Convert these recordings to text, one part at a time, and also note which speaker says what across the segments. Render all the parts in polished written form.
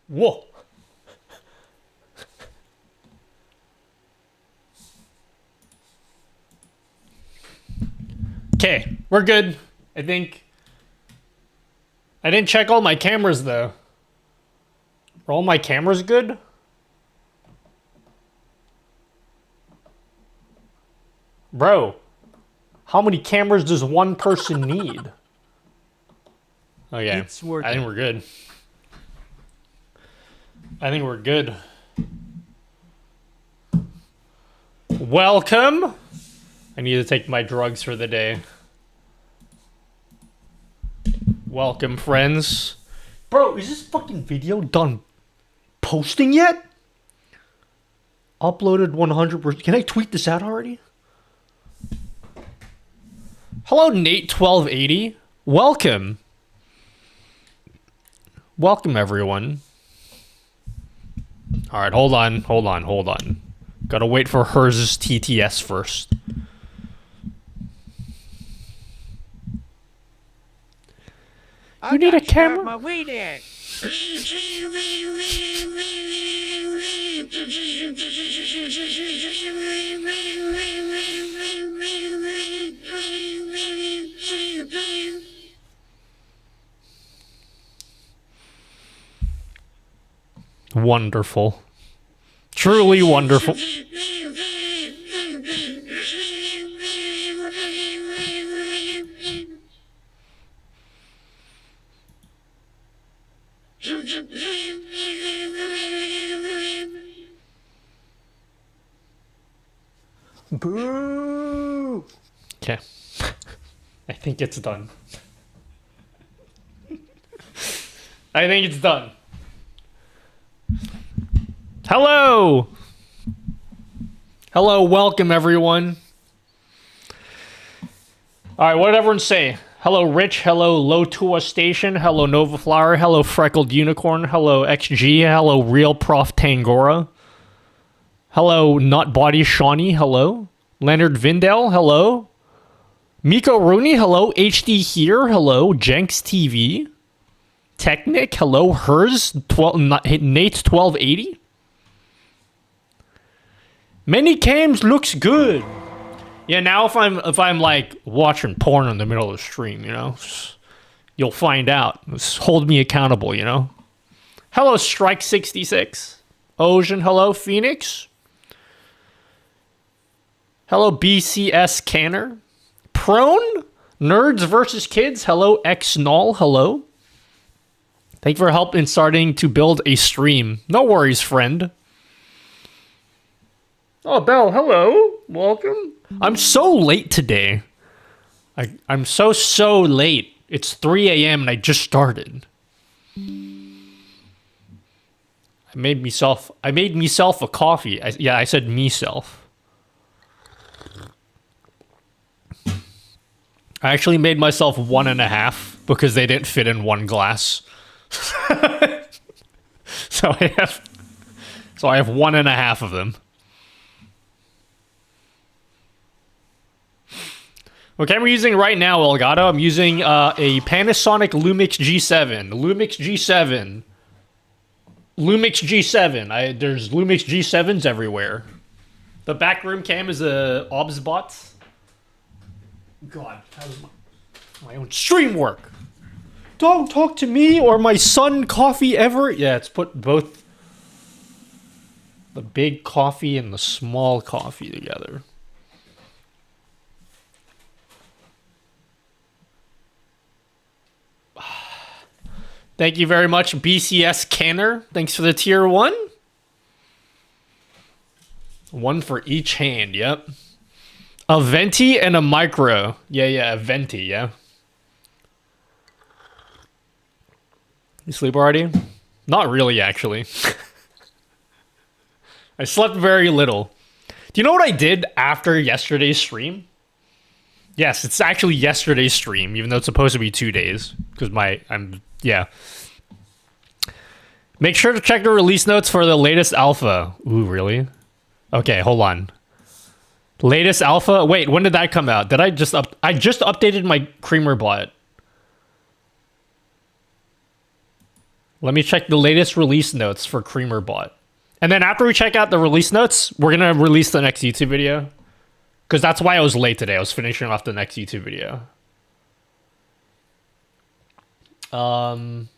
Speaker 1: Whoa. Okay, we're good. I think. I didn't check all my cameras though. Are all my cameras good? Bro, how many cameras does one person need? Okay,
Speaker 2: It's working.
Speaker 1: I think we're good. I think we're good. Welcome. I need to take my drugs for the day. Welcome, friends. Bro, is this fucking video done posting yet? Uploaded 100%. Can I tweet this out already? Hello, Nate1280. Welcome. Welcome, everyone. All right, hold on. Gotta wait for hers TTS first. You need a camera?
Speaker 2: My weed in.
Speaker 1: Wonderful. Truly wonderful. Boo! Okay. I think it's done. I think it's done. Hello! Hello, welcome everyone. Alright, what did everyone say? Hello, Rich. Hello, Low Tua Station. Hello, Nova Flower. Hello, Freckled Unicorn. Hello, XG. Hello, Real Prof Tangora. Hello, Not Body Shawnee. Hello. Leonard Vindel. Hello. Miko Rooney. Hello. HD here. Hello. Jenks TV. Technic. Hello. Hers. Nate 1280. Many cams looks good. Yeah, now if I'm like watching porn in the middle of the stream, you know, you'll find out. Just hold me accountable, you know. Hello, Strike 66. Ocean. Hello, Phoenix. Hello, BCS Canner. Prone? Nerds versus Kids. Hello, X Null. Hello. Thank you for help in starting to build a stream. No worries, friend. Oh, Belle, hello. Welcome. I'm so late today. I'm so late. It's 3 a.m. and I just started. I made myself a coffee. I said me-self. I actually made myself 1.5 because they didn't fit in one glass. so I have 1.5 of them. What camera am I using right now, Elgato? I'm using a Panasonic Lumix G7. Lumix G7. Lumix G7. There's Lumix G7s everywhere. The backroom cam is a OBSBot. God, how does my own stream work? Don't talk to me or my son coffee ever. Yeah, it's put both the big coffee and the small coffee together. Thank you very much, BCS Canner. Thanks for the tier 1. One for each hand, yep. A venti and a micro. Yeah, a venti, yeah. You sleep already? Not really, actually. I slept very little. Do you know what I did after yesterday's stream? Yes, it's actually yesterday's stream, even though it's supposed to be 2 days. Because yeah. Make sure to check the release notes for the latest alpha. Ooh, really? Okay, hold on. Latest alpha? Wait, when did that come out? Did I just updated my Creamer bot. Let me check the latest release notes for CreamerBot. And then after we check out the release notes, we're going to release the next YouTube video. Because that's why I was late today. I was finishing off the next YouTube video. I'm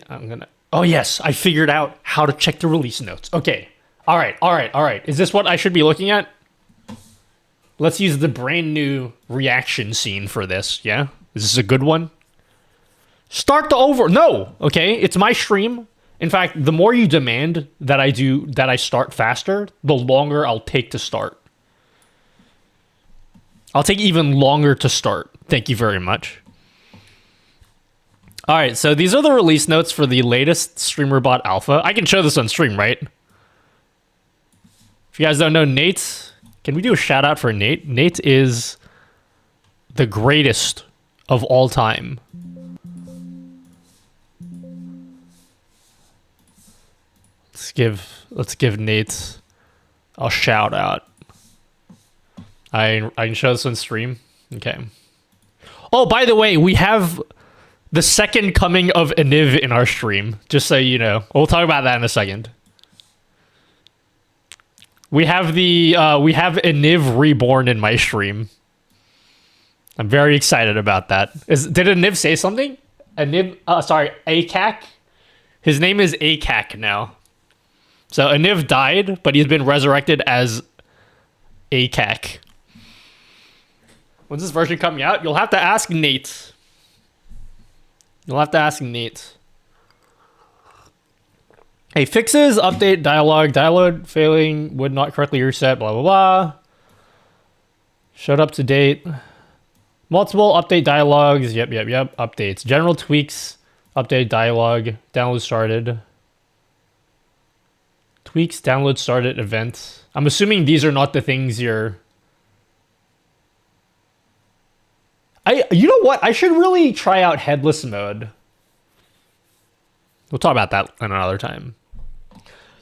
Speaker 1: gonna... Oh, yes. I figured out how to check the release notes. Okay. All right. Is this what I should be looking at? Let's use the brand new reaction scene for this, yeah? Is this a good one? Start the over... No! Okay, it's my stream. In fact, the more you demand that I start faster, the longer I'll take to start. I'll take even longer to start. Thank you very much. All right, so these are the release notes for the latest StreamerBot Alpha. I can show this on stream, right? If you guys don't know Nate... Can we do a shout out for Nate? Nate is the greatest of all time. Let's give Nate a shout out. I can show this on stream. Okay. Oh, by the way, we have the second coming of Aniv in our stream. Just so you know. We'll talk about that in a second. We have Aniv reborn in my stream. I'm very excited about that. Did Aniv say something? Aniv, sorry, ACAC? His name is ACAC now. So Aniv died, but he's been resurrected as ACAC. When's this version coming out? You'll have to ask Nate. Hey, fixes, update, dialogue, failing, would not correctly reset, blah, blah, blah. Showed up to date. Multiple update dialogues, yep, updates. General tweaks, update dialogue, download started. Tweaks, download started, event. I'm assuming these are not the things you're... You know what? I should really try out headless mode. We'll talk about that another time.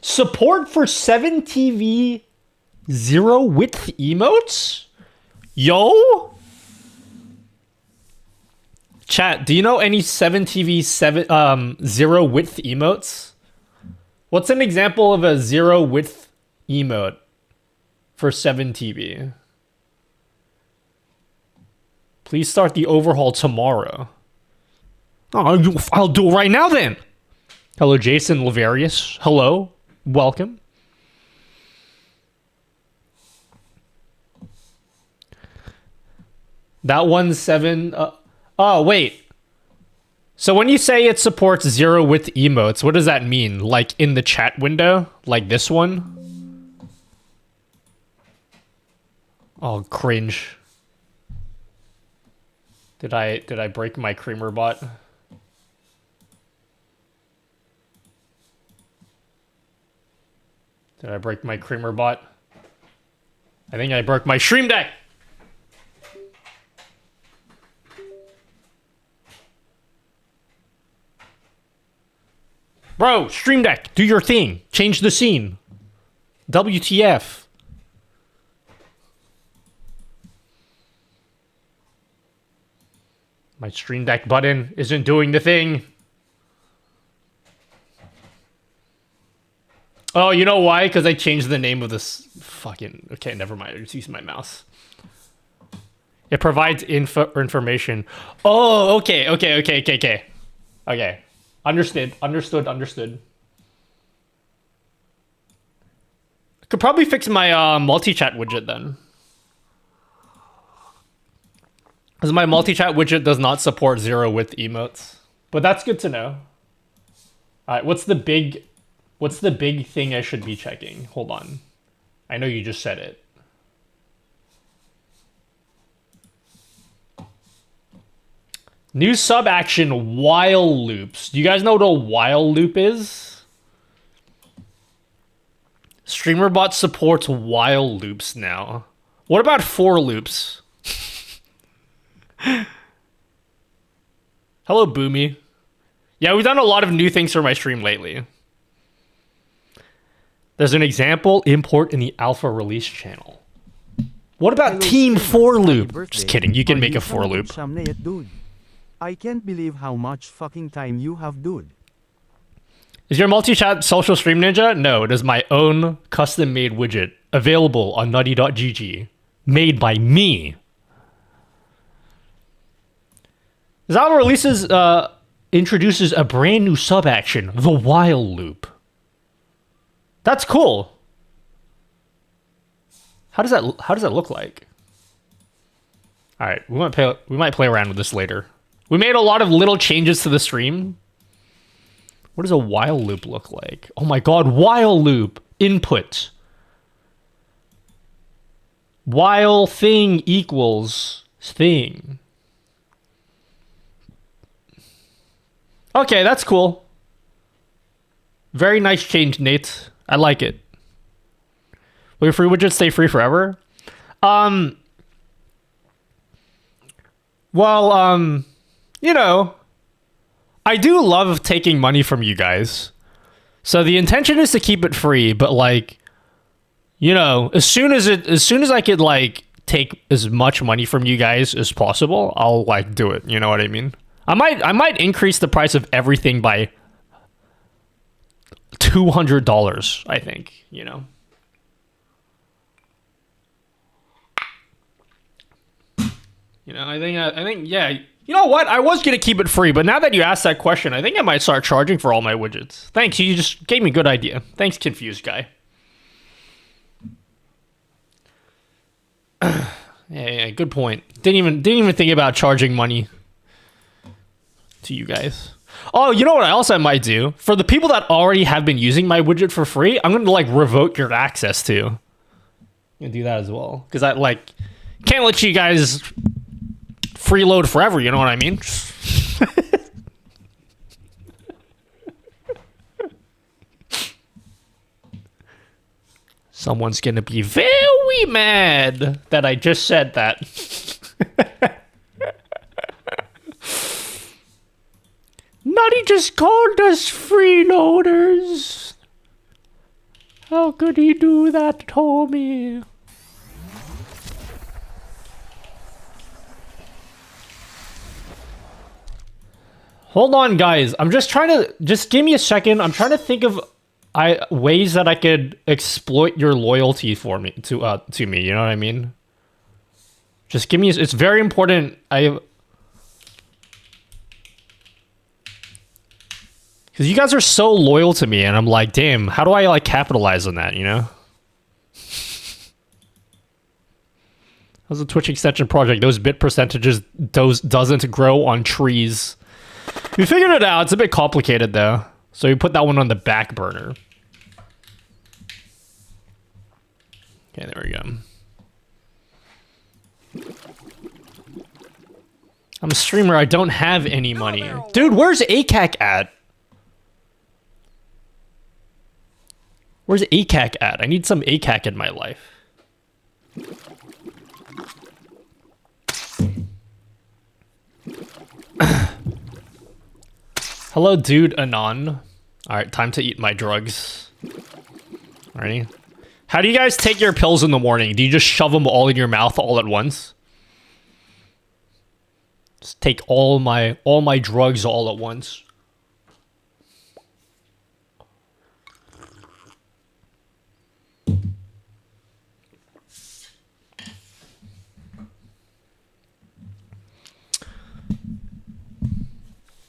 Speaker 1: Support for 7TV 0 width emotes? Yo? Chat, do you know any 7TV 0 width emotes? What's an example of a 0 width emote for 7TV? Please start the overhaul tomorrow. Oh, I'll do it right now then. Hello, Jason Laverius. Hello. Welcome. That one's 7... oh, wait. So when you say it supports 0 width emotes, what does that mean? Like in the chat window? Like this one? Oh, cringe. Did I break my CreamerBot? Did I break my CreamerBot? I think I broke my Stream Deck! Bro, Stream Deck, do your thing. Change the scene. WTF. My Stream Deck button isn't doing the thing. Oh, you know why? Because I changed the name of this fucking... Okay, never mind. I just used my mouse. It provides information. Oh, okay. Okay. Understood. Could probably fix my multi-chat widget then. Because my multi-chat widget does not support 0 width emotes. But that's good to know. Alright, what's the big thing I should be checking? Hold on. I know you just said it. New sub action while loops. Do you guys know what a while loop is? StreamerBot supports while loops now. What about for loops? Hello, Boomy. Yeah, we've done a lot of new things for my stream lately. There's an example import in the alpha release channel. What about
Speaker 2: Hello,
Speaker 1: Team
Speaker 2: Steve.
Speaker 1: for
Speaker 2: Happy
Speaker 1: loop?
Speaker 2: birthday.
Speaker 1: Just kidding. You can
Speaker 2: Are
Speaker 1: make a
Speaker 2: you
Speaker 1: for loop.
Speaker 2: Shamnayat, dude? I can't believe how much fucking time you have, dude.
Speaker 1: Is your multi-chat social stream ninja? No, it is my own custom-made widget available on nutty.gg, made by me. Zalva introduces a brand new sub-action, the while loop. That's cool. How does that look like? All right, we might play around with this later. We made a lot of little changes to the stream. What does a while loop look like? Oh my god, while loop input. While thing equals thing. Okay, that's cool. Very nice change, Nate. I like it. Will your free widgets stay free forever? Well, you know, I do love taking money from you guys. So the intention is to keep it free, but like, you know, as soon as I could like take as much money from you guys as possible, I'll like do it. You know what I mean? I might increase the price of everything by $200, I think, you know. You know, I think yeah, you know what? I was going to keep it free, but now that you asked that question, I think I might start charging for all my widgets. Thanks, you just gave me a good idea. Thanks, confused guy. Yeah, good point. Didn't even think about charging money to you guys. Oh, you know what else I might do? For the people that already have been using my widget for free, I'm going to like revoke your access to. I'm going to do that as well. Because I like can't let you guys freeload forever, you know what I mean? Someone's going to be very mad that I just said that. Nutty just called us freeloaders. How could he do that, Tommy? Hold on, guys. I'm just trying to... Just give me a second. I'm trying to think of ways that I could exploit your loyalty for me to me. You know what I mean? Just give me... It's very important. Because you guys are so loyal to me, and I'm like, damn, how do I like capitalize on that, you know? How's a Twitch extension project? Those bit percentages doesn't grow on trees. We figured it out. It's a bit complicated, though. So we put that one on the back burner. Okay, there we go. I'm a streamer. I don't have any money. Dude, where's ACAC at? Where's ACAC at? I need some ACAC in my life. Hello, dude, Anon. Alright, time to eat my drugs. Alrighty. How do you guys take your pills in the morning? Do you just shove them all in your mouth all at once? Just take all my drugs all at once.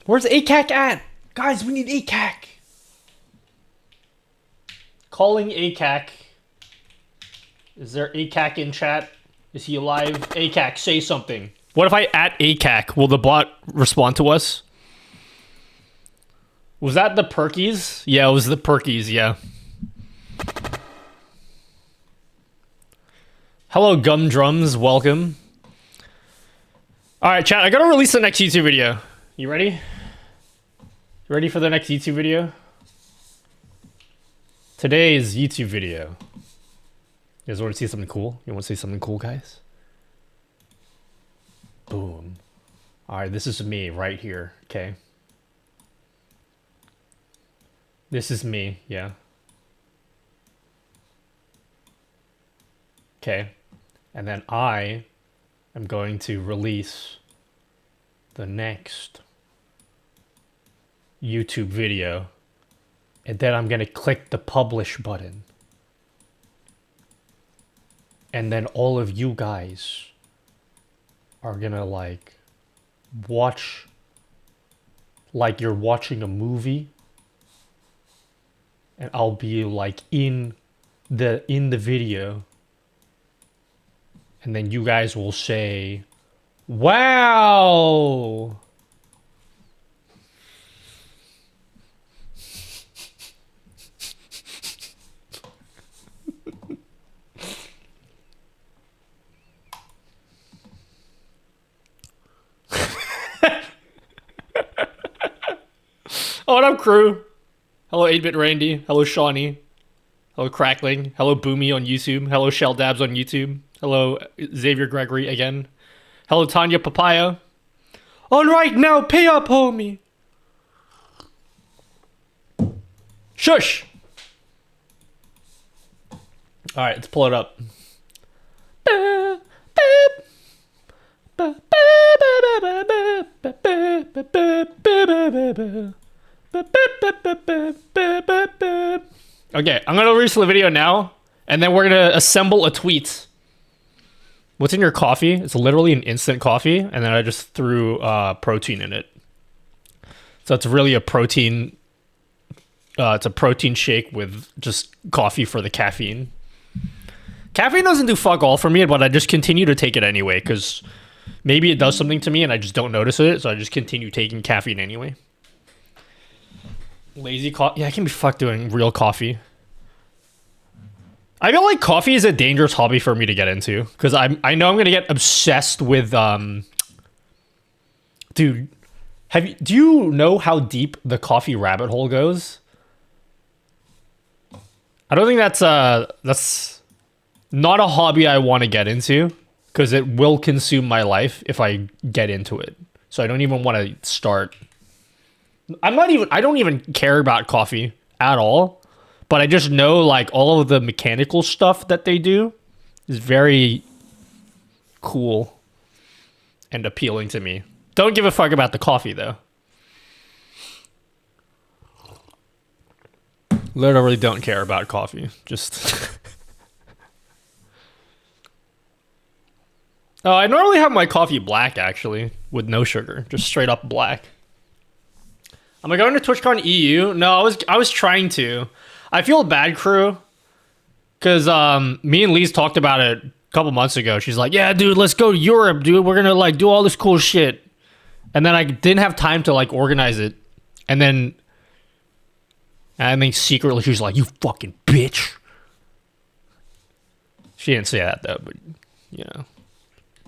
Speaker 1: Where's ACAC at? Guys, we need ACAC. Calling ACAC. Is there ACAC in chat? Is he alive? ACAC, say something. What if I at ACAC? Will the bot respond to us? Was that the Perkies? Yeah, it was the Perkies, yeah. Hello, Gumdrums, welcome. Alright, chat, I gotta release the next YouTube video. You ready? You ready for the next YouTube video? Today's YouTube video. You guys want to see something cool? You want to see something cool, guys? Boom. Alright, this is me right here, okay? This is me, yeah. Okay. And then I am going to release the next YouTube video. And then I'm going to click the publish button. And then all of you guys are going to like watch like you're watching a movie. And I'll be like in the video. And then you guys will say, "Wow!" Oh, what up, crew? Hello, 8-Bit Randy. Hello, Shawnee. Hello, Crackling. Hello, Boomy on YouTube. Hello, Shell Dabs on YouTube. Hello, Xavier Gregory again. Hello, Tanya Papaya. All right, now pay up, homie. Shush. All right, let's pull it up. Okay, I'm gonna release the video now, and then we're gonna assemble a tweet. What's in your coffee? It's literally an instant coffee, and then I just threw protein in it. So it's really a protein. It's a protein shake with just coffee for the caffeine. Caffeine doesn't do fuck all for me, but I just continue to take it anyway, because maybe it does something to me and I just don't notice it, so I just continue taking caffeine anyway. Lazy coffee. Yeah, I can be fucked doing real coffee. I feel like coffee is a dangerous hobby for me to get into, because I know I'm gonna get obsessed with dude, do you know how deep the coffee rabbit hole goes? I don't think that's not a hobby I want to get into, because it will consume my life if I get into it. So I don't even want to start. I don't even care about coffee at all, but I just know like all of the mechanical stuff that they do is very cool and appealing to me. Don't give a fuck about the coffee though. Literally don't care about coffee. Just Oh, I normally have my coffee black actually, with no sugar, just straight up black. Am I going to TwitchCon EU? No, I was trying to. I feel bad, crew, because me and Lise talked about it a couple months ago. She's like, "Yeah, dude, let's go to Europe, dude. We're gonna like do all this cool shit." And then I didn't have time to like organize it. And then I think secretly she's like, "You fucking bitch." She didn't say that though, but you know,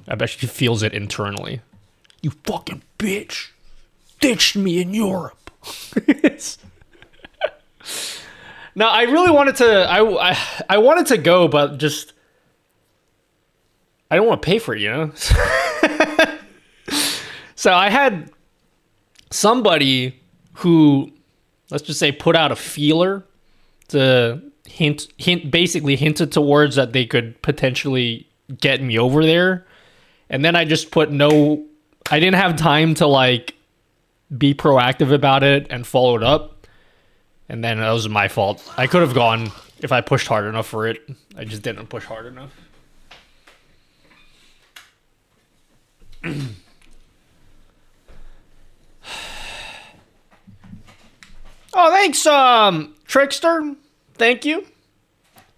Speaker 1: I bet she feels it internally. You fucking bitch. Ditched me in Europe. No, I really wanted to. I wanted to go, but just I don't want to pay for it, you know. So I had somebody who, let's just say, put out a feeler to basically hinted towards that they could potentially get me over there, and then I just put no. I didn't have time to like be proactive about it and follow it up, and then that was my fault. I could have gone if I pushed hard enough for it. I just didn't push hard enough. Oh, thanks, Trickster. Thank you.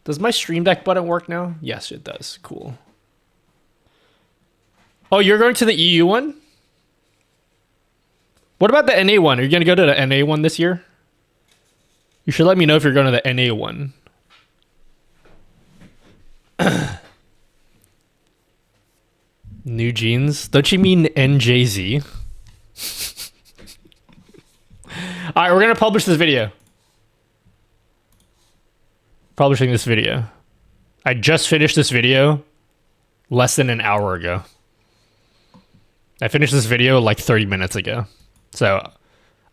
Speaker 1: Does my Stream Deck button work now? Yes, it does. Cool. Oh, you're going to the EU one? What about the NA one? Are you going to go to the NA one this year? You should let me know if you're going to the NA one. New jeans? Don't you mean NJZ? Alright, we're going to publish this video. Publishing this video. I just finished this video less than an hour ago. I finished this video like 30 minutes ago. So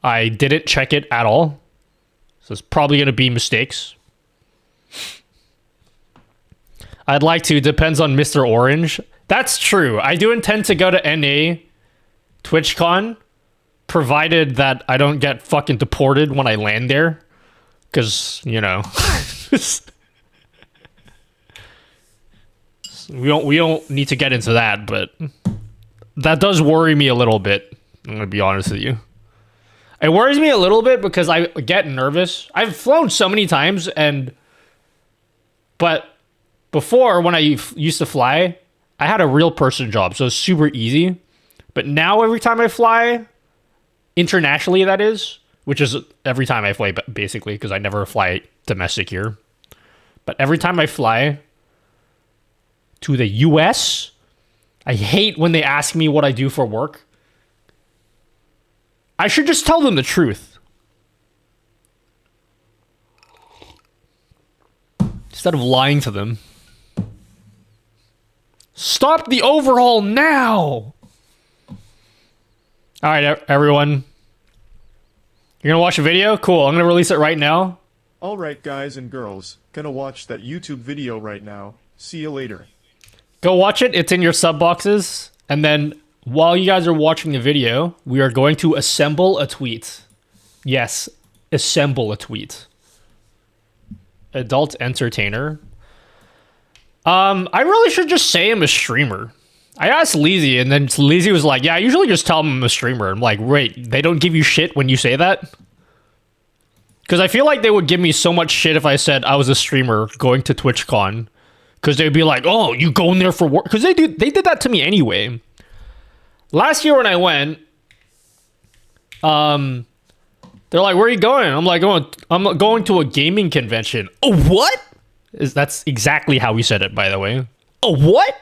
Speaker 1: I didn't check it at all. So it's probably going to be mistakes. I'd like to. Depends on Mr. Orange. That's true. I do intend to go to NA TwitchCon, provided that I don't get fucking deported when I land there. Because, you know. we don't need to get into that, but that does worry me a little bit. I'm gonna be honest with you. It worries me a little bit because I get nervous. I've flown so many times, but before, when I used to fly, I had a real person job, so it's super easy. But now every time I fly, internationally that is, which is every time I fly basically, because I never fly domestic here. But every time I fly to the US, I hate when they ask me what I do for work. I should just tell them the truth. Instead of lying to them. Stop the overhaul now! Alright, everyone. You're gonna watch a video? Cool, I'm gonna release it right now.
Speaker 3: Alright guys and girls, gonna watch that YouTube video right now. See you later.
Speaker 1: Go watch it, it's in your sub boxes. And then, while you guys are watching the video, we are going to assemble a tweet. Yes, assemble a tweet. Adult entertainer. I really should just say I'm a streamer. I asked Leezy, and then Leezy was like, yeah, I usually just tell them I'm a streamer. I'm like, wait, they don't give you shit when you say that? Because I feel like they would give me so much shit if I said I was a streamer going to TwitchCon. Because they'd be like, oh, you going there for work? Because they did that to me anyway. Last year when I went, they're like, where are you going? I'm like, I'm going to a gaming convention. Oh, what? That's exactly how we said it, by the way. Oh, what?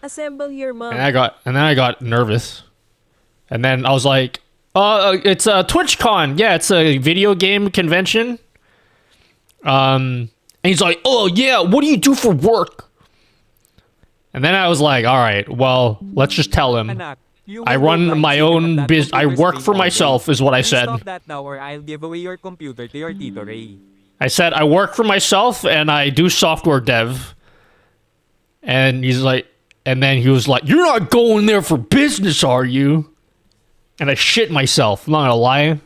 Speaker 4: Assemble your mom.
Speaker 1: And then I got nervous. And then I was like, it's a TwitchCon. Yeah, it's a video game convention. And he's like, oh yeah, what do you do for work? And then I was like, all right, well, let's just tell him. I run my own business. I work for myself, is what I said.
Speaker 5: Stop that now or I'll give away your computer to your Tito Ray.
Speaker 1: I said, I work for myself and I do software dev. And he's like, and then he was like, you're not going there for business, are you? And I shit myself, I'm not gonna lie,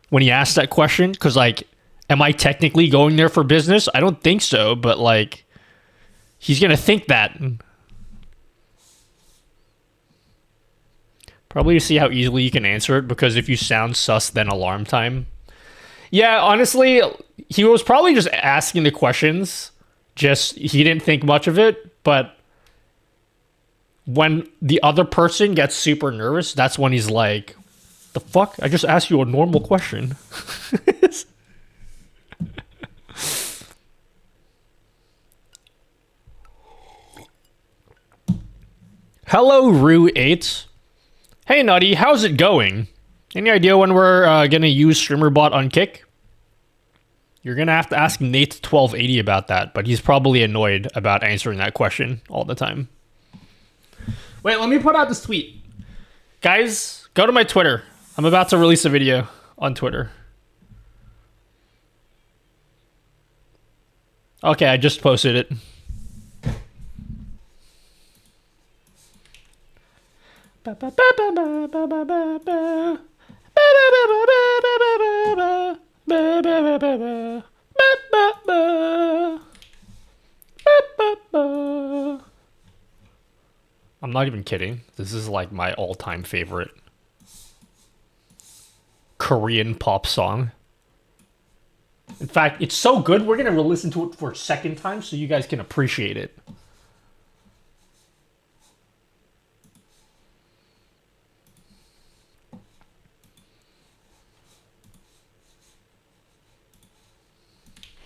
Speaker 1: when he asked that question. Because, like, am I technically going there for business? I don't think so, but, like, he's gonna think that. Probably to see how easily you can answer it, because if you sound sus, then alarm time. Yeah, honestly, he was probably just asking the questions. Just, he didn't think much of it, but when the other person gets super nervous, that's when he's like, the fuck? I just asked you a normal question. Hello, Rue8. Hey, Nutty, how's it going? Any idea when we're going to use StreamerBot on Kick? You're going to have to ask Nate1280 about that, but he's probably annoyed about answering that question all the time. Wait, let me put out this tweet. Guys, go to my Twitter. I'm about to release a video on Twitter. Okay, I just posted it. I'm not even kidding. This is like my all-time favorite Korean pop song. In fact, it's so good, we're going to listen to it for a second time so you guys can appreciate it.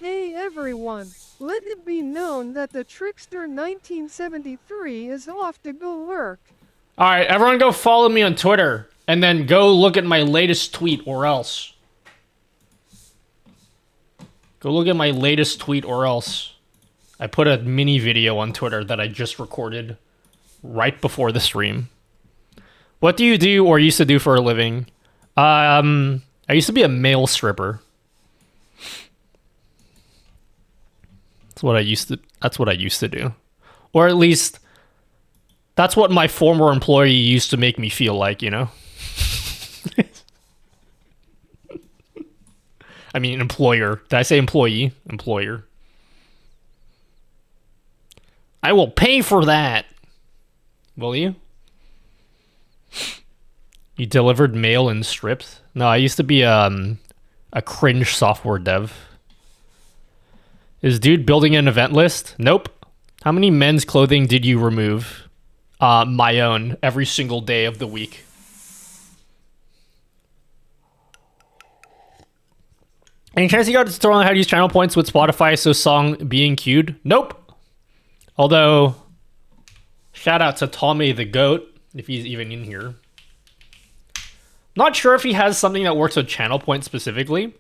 Speaker 6: Hey everyone, let it be known that the Trickster 1973 is off to go work.
Speaker 1: Alright, everyone go follow me on Twitter, and then go look at my latest tweet, or else. Go look at my latest tweet, or else. I put a mini video on Twitter that I just recorded right before the stream. What do you do or used to do for a living? I used to be a male stripper. That's what I used to do. Or at least that's what my former employee used to make me feel like, you know? I mean, employer. Did I say employee? Employer. I will pay for that. Will you? You delivered mail in strips? No, I used to be a cringe software dev. Is dude building an event list? Nope. How many men's clothing did you remove? My own, every single day of the week. Any chance you got a tutorial on how to use channel points with Spotify so song being queued? Nope. Although, shout out to Tommy the Goat, if he's even in here. Not sure if he has something that works with channel points specifically,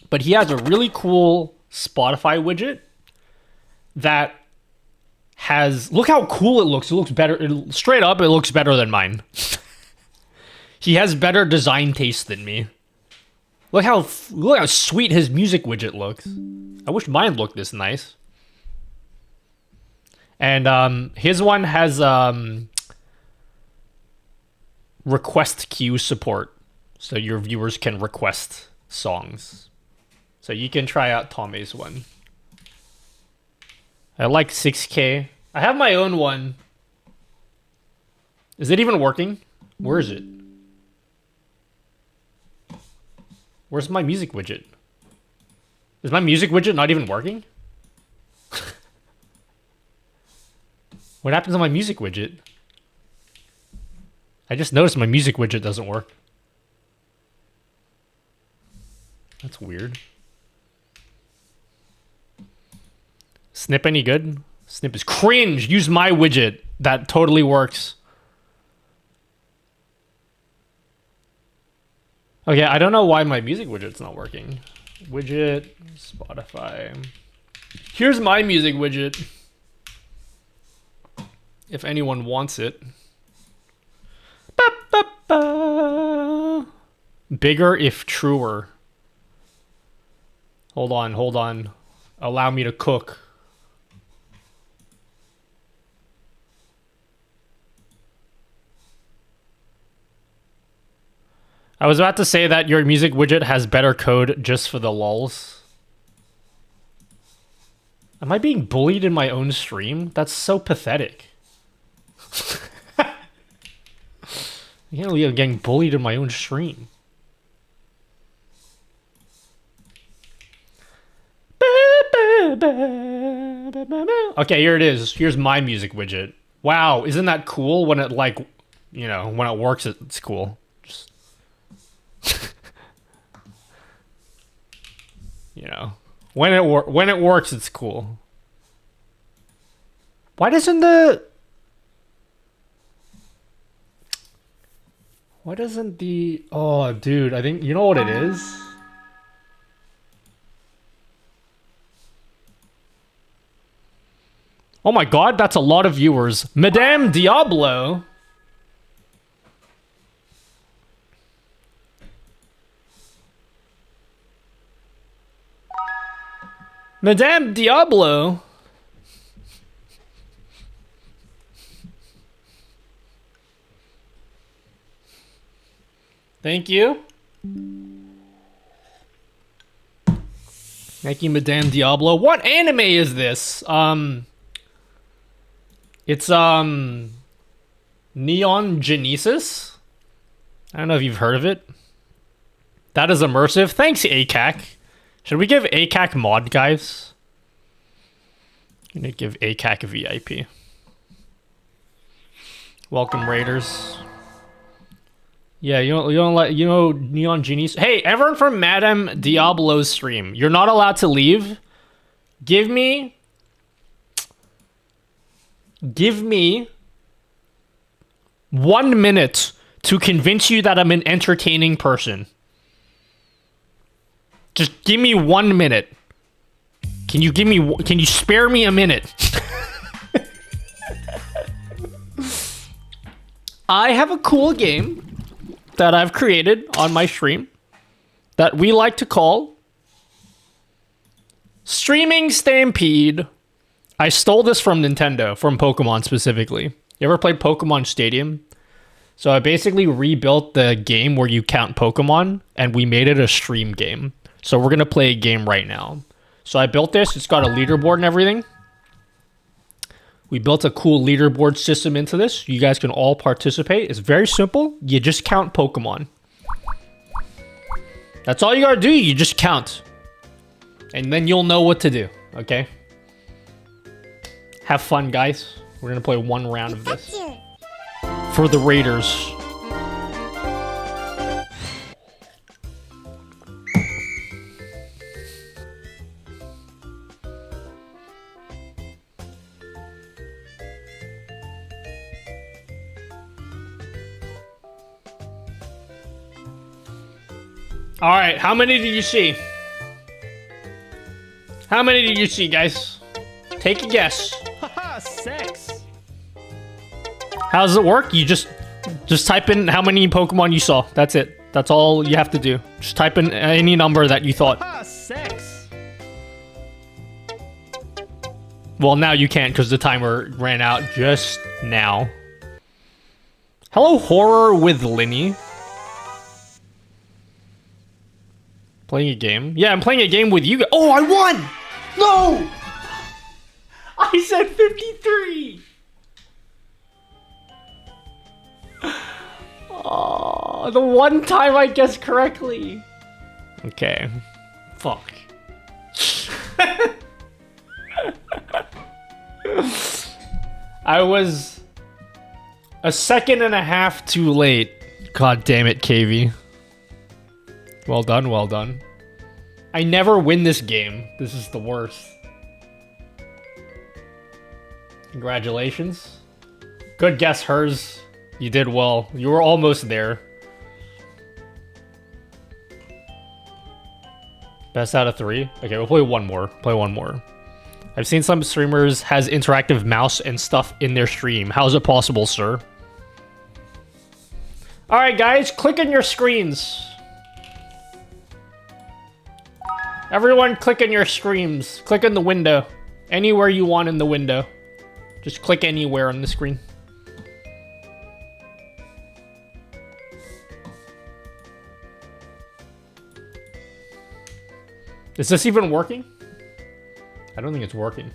Speaker 1: but he has a really cool Spotify widget that has, look how cool it looks. It looks better. Straight up, it looks better than mine. He has better design taste than me. Look how sweet his music widget looks. I wish mine looked this nice. And his one has request queue support, so your viewers can request songs. So you can try out Tommy's one. I like 6K. I have my own one. Is it even working? Where is it? Where's my music widget? Is my music widget not even working? What happens on my music widget? I just noticed my music widget doesn't work. That's weird. Snip any good? Snip is cringe. Use my widget. That totally works. Okay, I don't know why my music widget's not working. Widget, Spotify. Here's my music widget. If anyone wants it. Ba, ba, ba. Bigger if truer. Hold on. Allow me to cook. I was about to say that your music widget has better code just for the lulz. Am I being bullied in my own stream? That's so pathetic. I can't believe I'm getting bullied in my own stream. Okay, here it is. Here's my music widget. Wow, isn't that cool when it, like, you know, when it works, it's cool. Just you know, when it works, it's cool. Why doesn't the oh, dude, I think you know what it is. Oh my god, that's a lot of viewers. Madame Diablo. Madame Diablo. Thank you. Thank you, Madame Diablo. What anime is this? It's Neon Genesis. I don't know if you've heard of it. That is immersive. Thanks, ACAC. Should we give ACAC mod, guys? I'm gonna give ACAC a VIP. Welcome, Raiders. Yeah, you know Neon Genies. Hey, everyone from Madame Diablo's stream, you're not allowed to leave. Give me 1 minute to convince you that I'm an entertaining person. Just give me 1 minute. Can you spare me a minute? I have a cool game that I've created on my stream that we like to call Streaming Stampede. I stole this from Nintendo, from Pokemon specifically. You ever played Pokemon Stadium? So I basically rebuilt the game where you count Pokemon, and we made it a stream game. So we're going to play a game right now. So I built this. It's got a leaderboard and everything. We built a cool leaderboard system into this. You guys can all participate. It's very simple. You just count Pokemon. That's all you gotta do. You just count. And then you'll know what to do. Okay? Have fun, guys. We're gonna play one round of this. For the Raiders. All right, how many did you see? How many did you see, guys? Take a guess.
Speaker 7: Haha, sex.
Speaker 1: How does it work? You just type in how many Pokemon you saw. That's it. That's all you have to do. Just type in any number that you thought.
Speaker 7: Haha, sex.
Speaker 1: Well, now you can't because the timer ran out just now. Hello, Horror with Linny. Playing a game? Yeah, I'm playing a game with you guys. Oh, I won! No! I said 53! Oh, the one time I guessed correctly. Okay. Fuck. I was a second and a half too late. God damn it, KV. Well done, well done. I never win this game. This is the worst. Congratulations. Good guess, Hers. You did well. You were almost there. Best out of 3? Okay, we'll play one more. Play one more. I've seen some streamers has interactive mouse and stuff in their stream. How is it possible, sir? Alright, guys. Click on your screens. Everyone click on your screens. Click on the window. Anywhere you want in the window. Just click anywhere on the screen. Is this even working? I don't think it's working.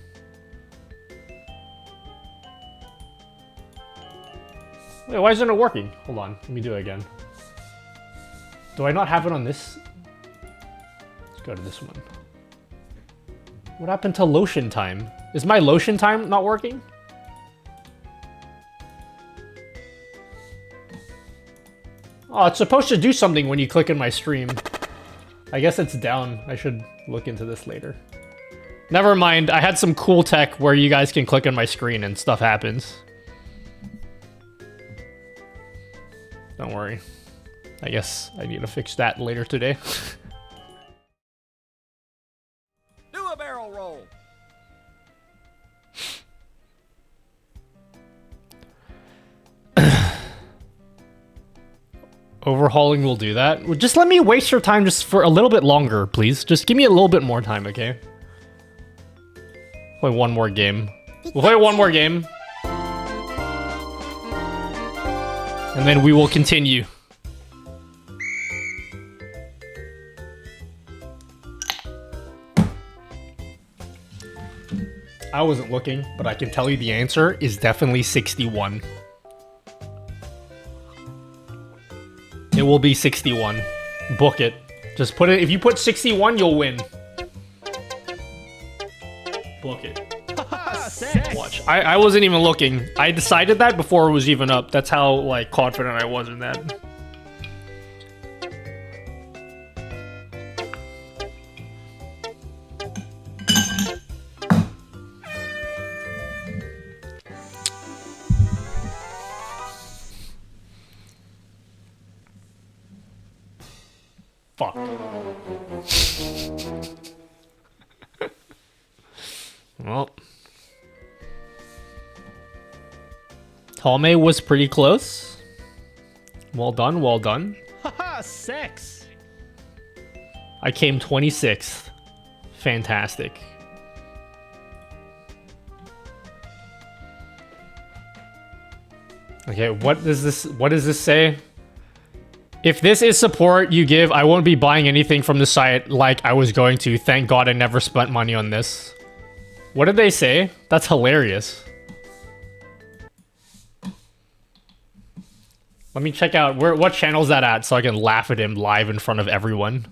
Speaker 1: Wait, why isn't it working? Hold on, let me do it again. Do I not have it on this? Go to this one. What happened to lotion time? Is my lotion time not working? Oh, it's supposed to do something when you click in my stream. I guess it's down. I should look into this later. Never mind. I had some cool tech where you guys can click on my screen and stuff happens. Don't worry. I guess I need to fix that later today.
Speaker 7: Barrel roll.
Speaker 1: Overhauling will do that. Just let me waste your time just for a little bit longer, please. Just give me a little bit more time, okay? Play one more game. We'll play one more game. And then we will continue. I wasn't looking, but I can tell you the answer is definitely 61. It will be 61. Book it. Just put it. If you put 61, you'll win. Book it. Watch. I wasn't even looking. I decided that before it was even up. That's how like confident I was in that. Fuck. Well. Talme was pretty close. Well done, well done.
Speaker 7: Haha, sex.
Speaker 1: I came 26th. Fantastic. Okay, what does this say? If this is support you give, I won't be buying anything from the site like I was going to. Thank God I never spent money on this. What did they say? That's hilarious. Let me check out what channel's that at so I can laugh at him live in front of everyone.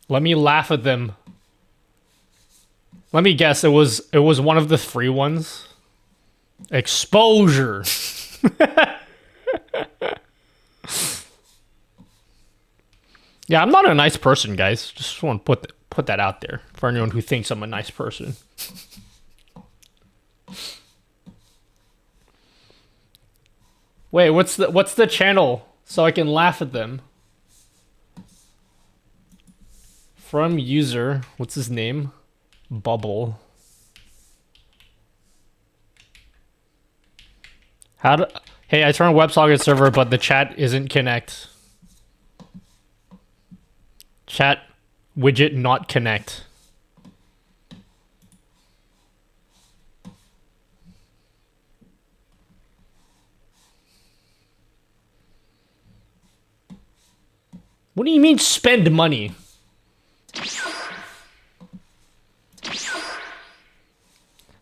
Speaker 1: Let me laugh at them. Let me guess, it was one of the free ones. Exposure. Yeah, I'm not a nice person, guys. Just want to put that out there for anyone who thinks I'm a nice person. Wait, what's the channel so I can laugh at them? From user, what's his name? Bubble. Hey, I turned WebSocket server, but the chat isn't connect. Chat widget not connect. What do you mean spend money?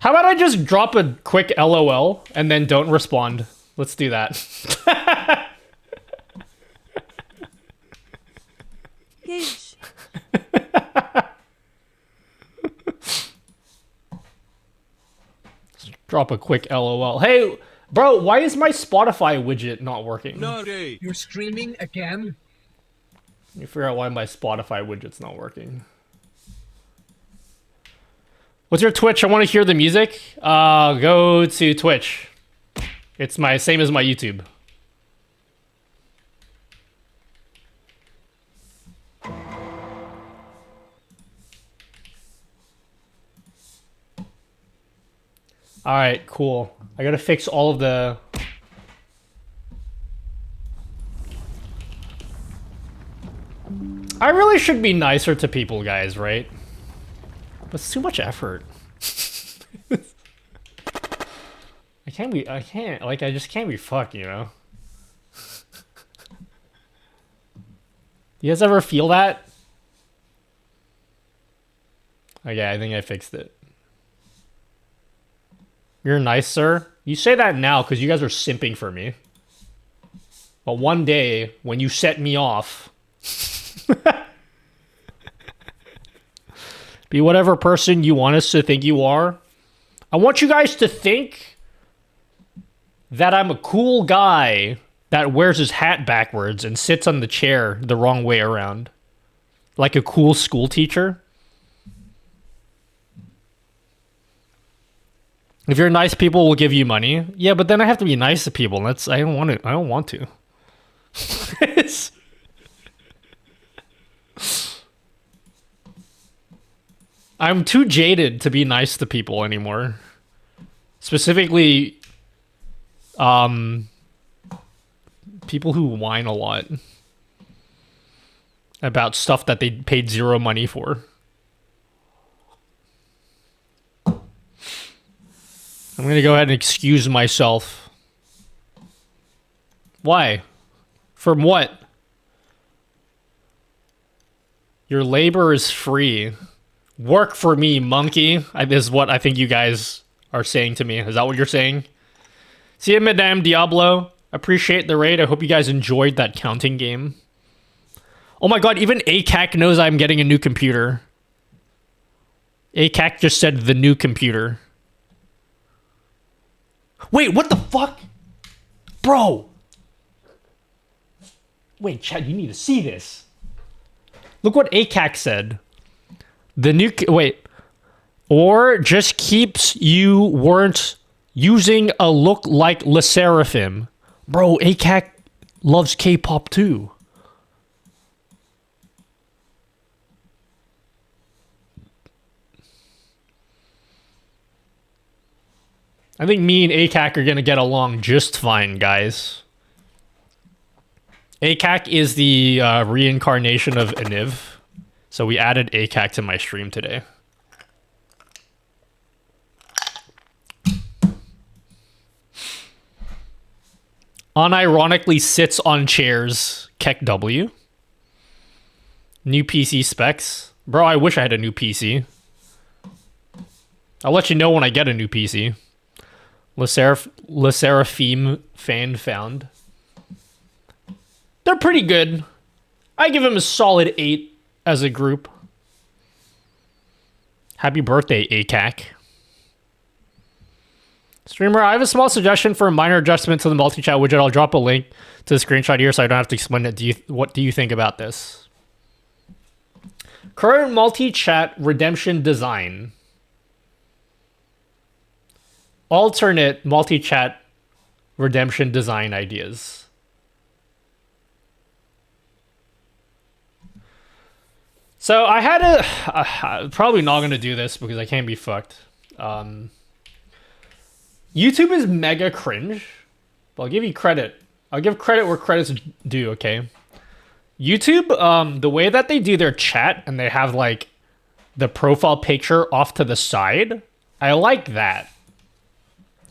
Speaker 1: How about I just drop a quick LOL and then don't respond? Let's do that.
Speaker 4: Gage.
Speaker 1: Drop a quick LOL. Hey, bro, why is my Spotify widget not working?
Speaker 8: Nutty, you're streaming again?
Speaker 1: Let me figure out why my Spotify widget's not working. What's your Twitch? I want to hear the music. Go to Twitch. It's my same as my YouTube. All right, cool. I gotta fix all of the... I really should be nicer to people, guys, right? But it's too much effort. I just can't be fucked, you know? You guys ever feel that? Okay, I think I fixed it. You're nice, sir. You say that now because you guys are simping for me. But one day, when you set me off... Be whatever person you want us to think you are. I want you guys to think that I'm a cool guy that wears his hat backwards and sits on the chair the wrong way around. Like a cool school teacher. If you're nice, people will give you money. Yeah, but then I have to be nice to people. I don't want to. I'm too jaded to be nice to people anymore. Specifically, people who whine a lot about stuff that they paid zero money for. I'm gonna go ahead and excuse myself. Why? From what? Your labor is free. Work for me, monkey. This is what I think you guys are saying to me. Is that what you're saying? See you, Madame Diablo. Appreciate the raid. I hope you guys enjoyed that counting game. Oh my god, even ACAC knows I'm getting a new computer. ACAC just said the new computer. Wait, what the fuck? Bro. Wait, Chad, you need to see this. Look what ACAC said. The new... Wait. Or just keeps you weren't using a look like Le Seraphim. Bro, ACAC loves K-pop too. I think me and ACAC are gonna get along just fine, guys. ACAC is the reincarnation of Aniv. So we added ACAC to my stream today. Unironically sits on chairs. Keck W. New PC specs. Bro, I wish I had a new PC. I'll let you know when I get a new PC. Le Seraphim fan found. They're pretty good. I give them a solid 8 as a group. Happy birthday, ACAC. Streamer, I have a small suggestion for a minor adjustment to the multi-chat widget. I'll drop a link to the screenshot here so I don't have to explain it. What do you think about this? Current multi-chat redemption design. Alternate multi-chat redemption design ideas. So I had I'm probably not going to do this because I can't be fucked. YouTube is mega cringe, but I'll give you credit. I'll give credit where credit's due, okay? YouTube, the way that they do their chat and they have like the profile picture off to the side, I like that.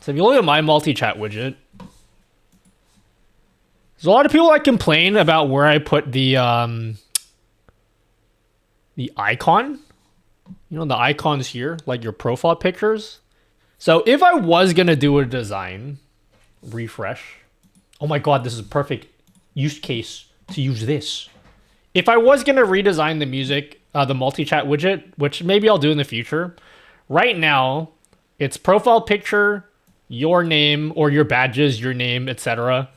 Speaker 1: So if you look at my multi-chat widget, there's a lot of people that complain about where I put the icon. You know, the icons here, like your profile pictures. So if I was going to do a design, refresh. Oh my God, this is a perfect use case to use this. If I was going to redesign the music, the multi-chat widget, which maybe I'll do in the future. Right now, it's profile picture, your name or your badges, your name, etc.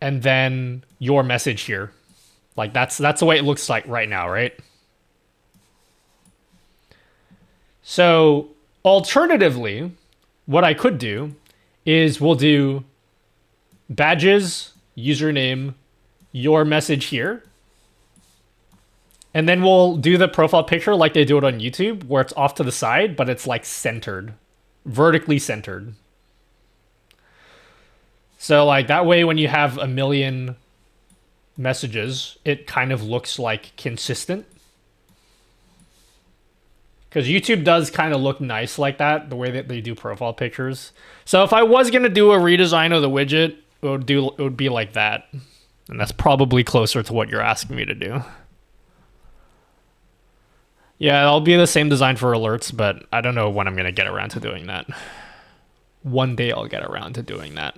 Speaker 1: And then your message here. Like that's the way it looks like right now, right? So alternatively, what I could do is we'll do badges, username, your message here. And then we'll do the profile picture like they do it on YouTube, where it's off to the side, but it's like centered, vertically centered. So like that way, when you have a million messages, it kind of looks like consistent. Because YouTube does kind of look nice like that, the way that they do profile pictures. So if I was going to do a redesign of the widget, it would be like that. And that's probably closer to what you're asking me to do. Yeah, it'll be the same design for alerts, but I don't know when I'm going to get around to doing that. One day I'll get around to doing that.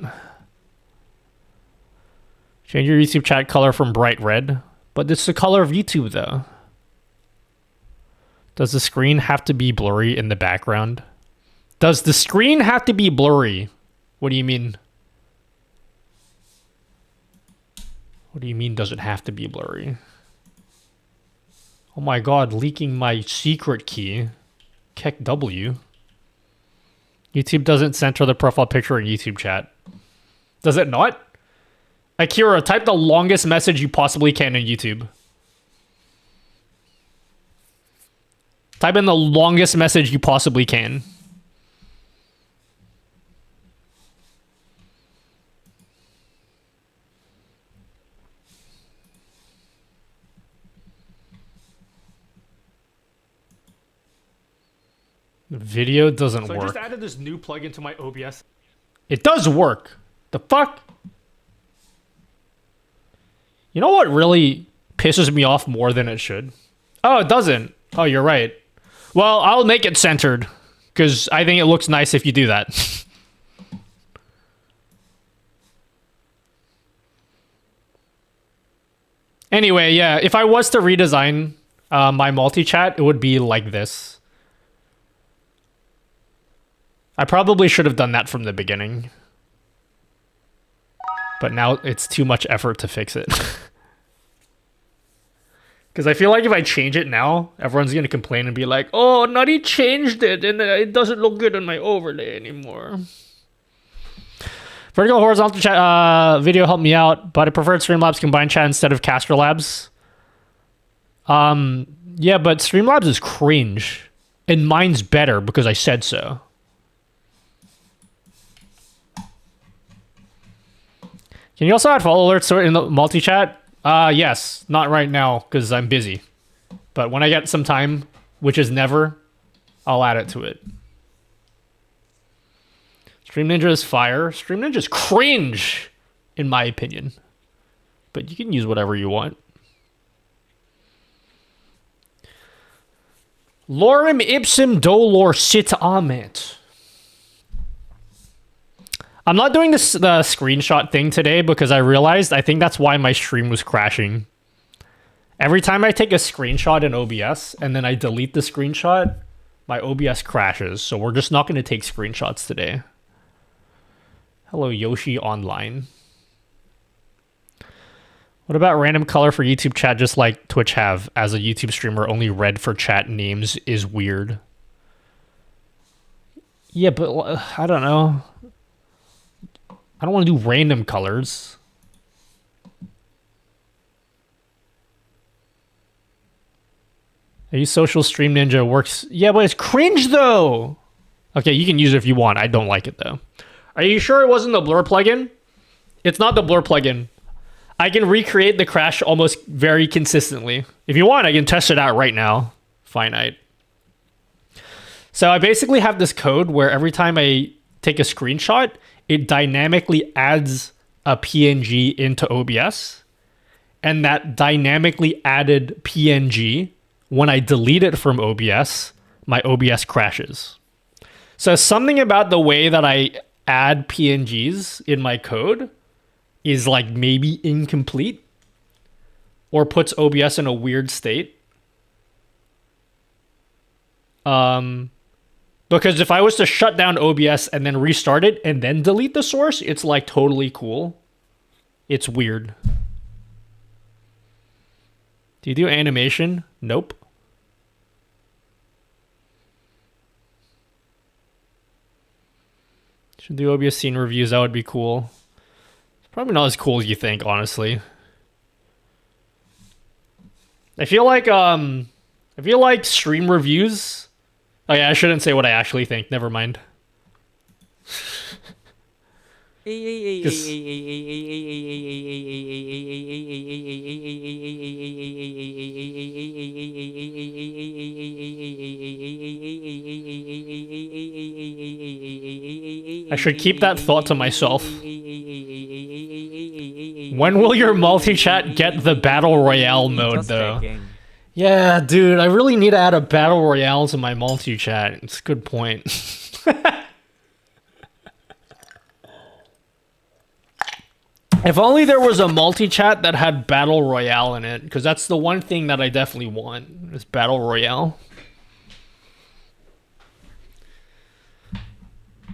Speaker 1: Change your YouTube chat color from bright red. But it's the color of YouTube, though. Does the screen have to be blurry in the background? Does the screen have to be blurry? What do you mean? What do you mean, does it have to be blurry? Oh my God, leaking my secret key. Keck W. YouTube doesn't center the profile picture in YouTube chat. Does it not? Akira, type the longest message you possibly can in YouTube. Type in the longest message you possibly can. The video doesn't work. I just added this new plugin to my OBS. It does work. The fuck? You know what really pisses me off more than it should? Oh, it doesn't. Oh, you're right. Well, I'll make it centered because I think it looks nice if you do that. Anyway, yeah, if I was to redesign my multi-chat, it would be like this. I probably should have done that from the beginning. But now it's too much effort to fix it. Because I feel like if I change it now, everyone's going to complain and be like, oh, Nutty changed it and it doesn't look good on my overlay anymore. Vertical horizontal chat video helped me out, but I preferred Streamlabs combined chat instead of Caster Labs. Yeah, but Streamlabs is cringe. And mine's better because I said so. Can you also add follow alerts in the multi-chat? Yes. Not right now, because I'm busy. But when I get some time, which is never, I'll add it to it. Stream Ninja is fire. Stream Ninja is cringe, in my opinion. But you can use whatever you want. Lorem ipsum dolor sit ament. I'm not doing the screenshot thing today because I realized I think that's why my stream was crashing. Every time I take a screenshot in OBS and then I delete the screenshot, my OBS crashes. So we're just not going to take screenshots today. Hello, Yoshi Online. What about random color for YouTube chat just like Twitch have? As a YouTube streamer, only red for chat names is weird. Yeah, but I don't know. I don't want to do random colors. I use Social Stream Ninja. Works. Yeah, but it's cringe though. Okay, you can use it if you want. I don't like it though. Are you sure it wasn't the blur plugin? It's not the blur plugin. I can recreate the crash almost very consistently. If you want, I can test it out right now. Finite. So I basically have this code where every time I take a screenshot, it dynamically adds a PNG into OBS. And that dynamically added PNG, when I delete it from OBS, my OBS crashes. So something about the way that I add PNGs in my code is like maybe incomplete or puts OBS in a weird state. Because if I was to shut down OBS and then restart it and then delete the source, it's like totally cool. It's weird. Do you do animation? Nope. Should do OBS scene reviews. That would be cool. Probably not as cool as you think, honestly. I feel like stream reviews. Oh yeah, I shouldn't say what I actually think. Never mind. I should keep that thought to myself. When will your multi-chat get the Battle Royale mode, though? Yeah, dude, I really need to add a Battle Royale to my multi-chat. It's a good point. If only there was a multi-chat that had Battle Royale in it, because that's the one thing that I definitely want, is Battle Royale.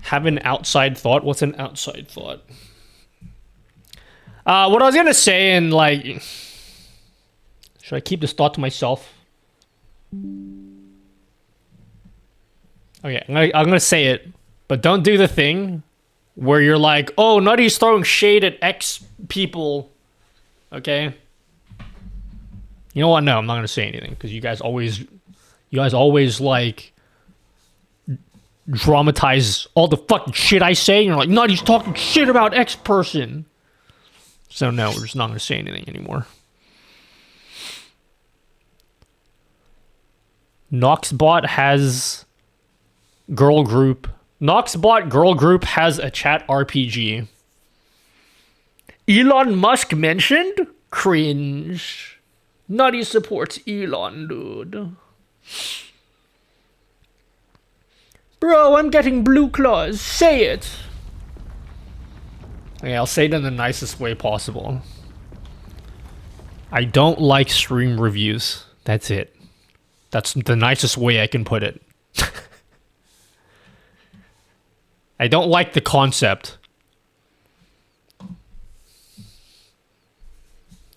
Speaker 1: Have an outside thought? What's an outside thought? What I was gonna say, and like, should I keep this thought to myself? Okay, I'm gonna say it, but don't do the thing where you're like, oh, Nutty's throwing shade at X people. Okay. You know what? No, I'm not gonna say anything because you guys always like dramatize all the fucking shit I say. And you're like, Nutty's talking shit about X person. So no, we're just not gonna say anything anymore. Noxbot has girl group. Noxbot girl group has a chat RPG. Elon Musk mentioned? Cringe. Nutty supports Elon, dude. Bro, I'm getting blue claws. Say it. Okay, I'll say it in the nicest way possible. I don't like stream reviews. That's it. That's the nicest way I can put it. I don't like the concept.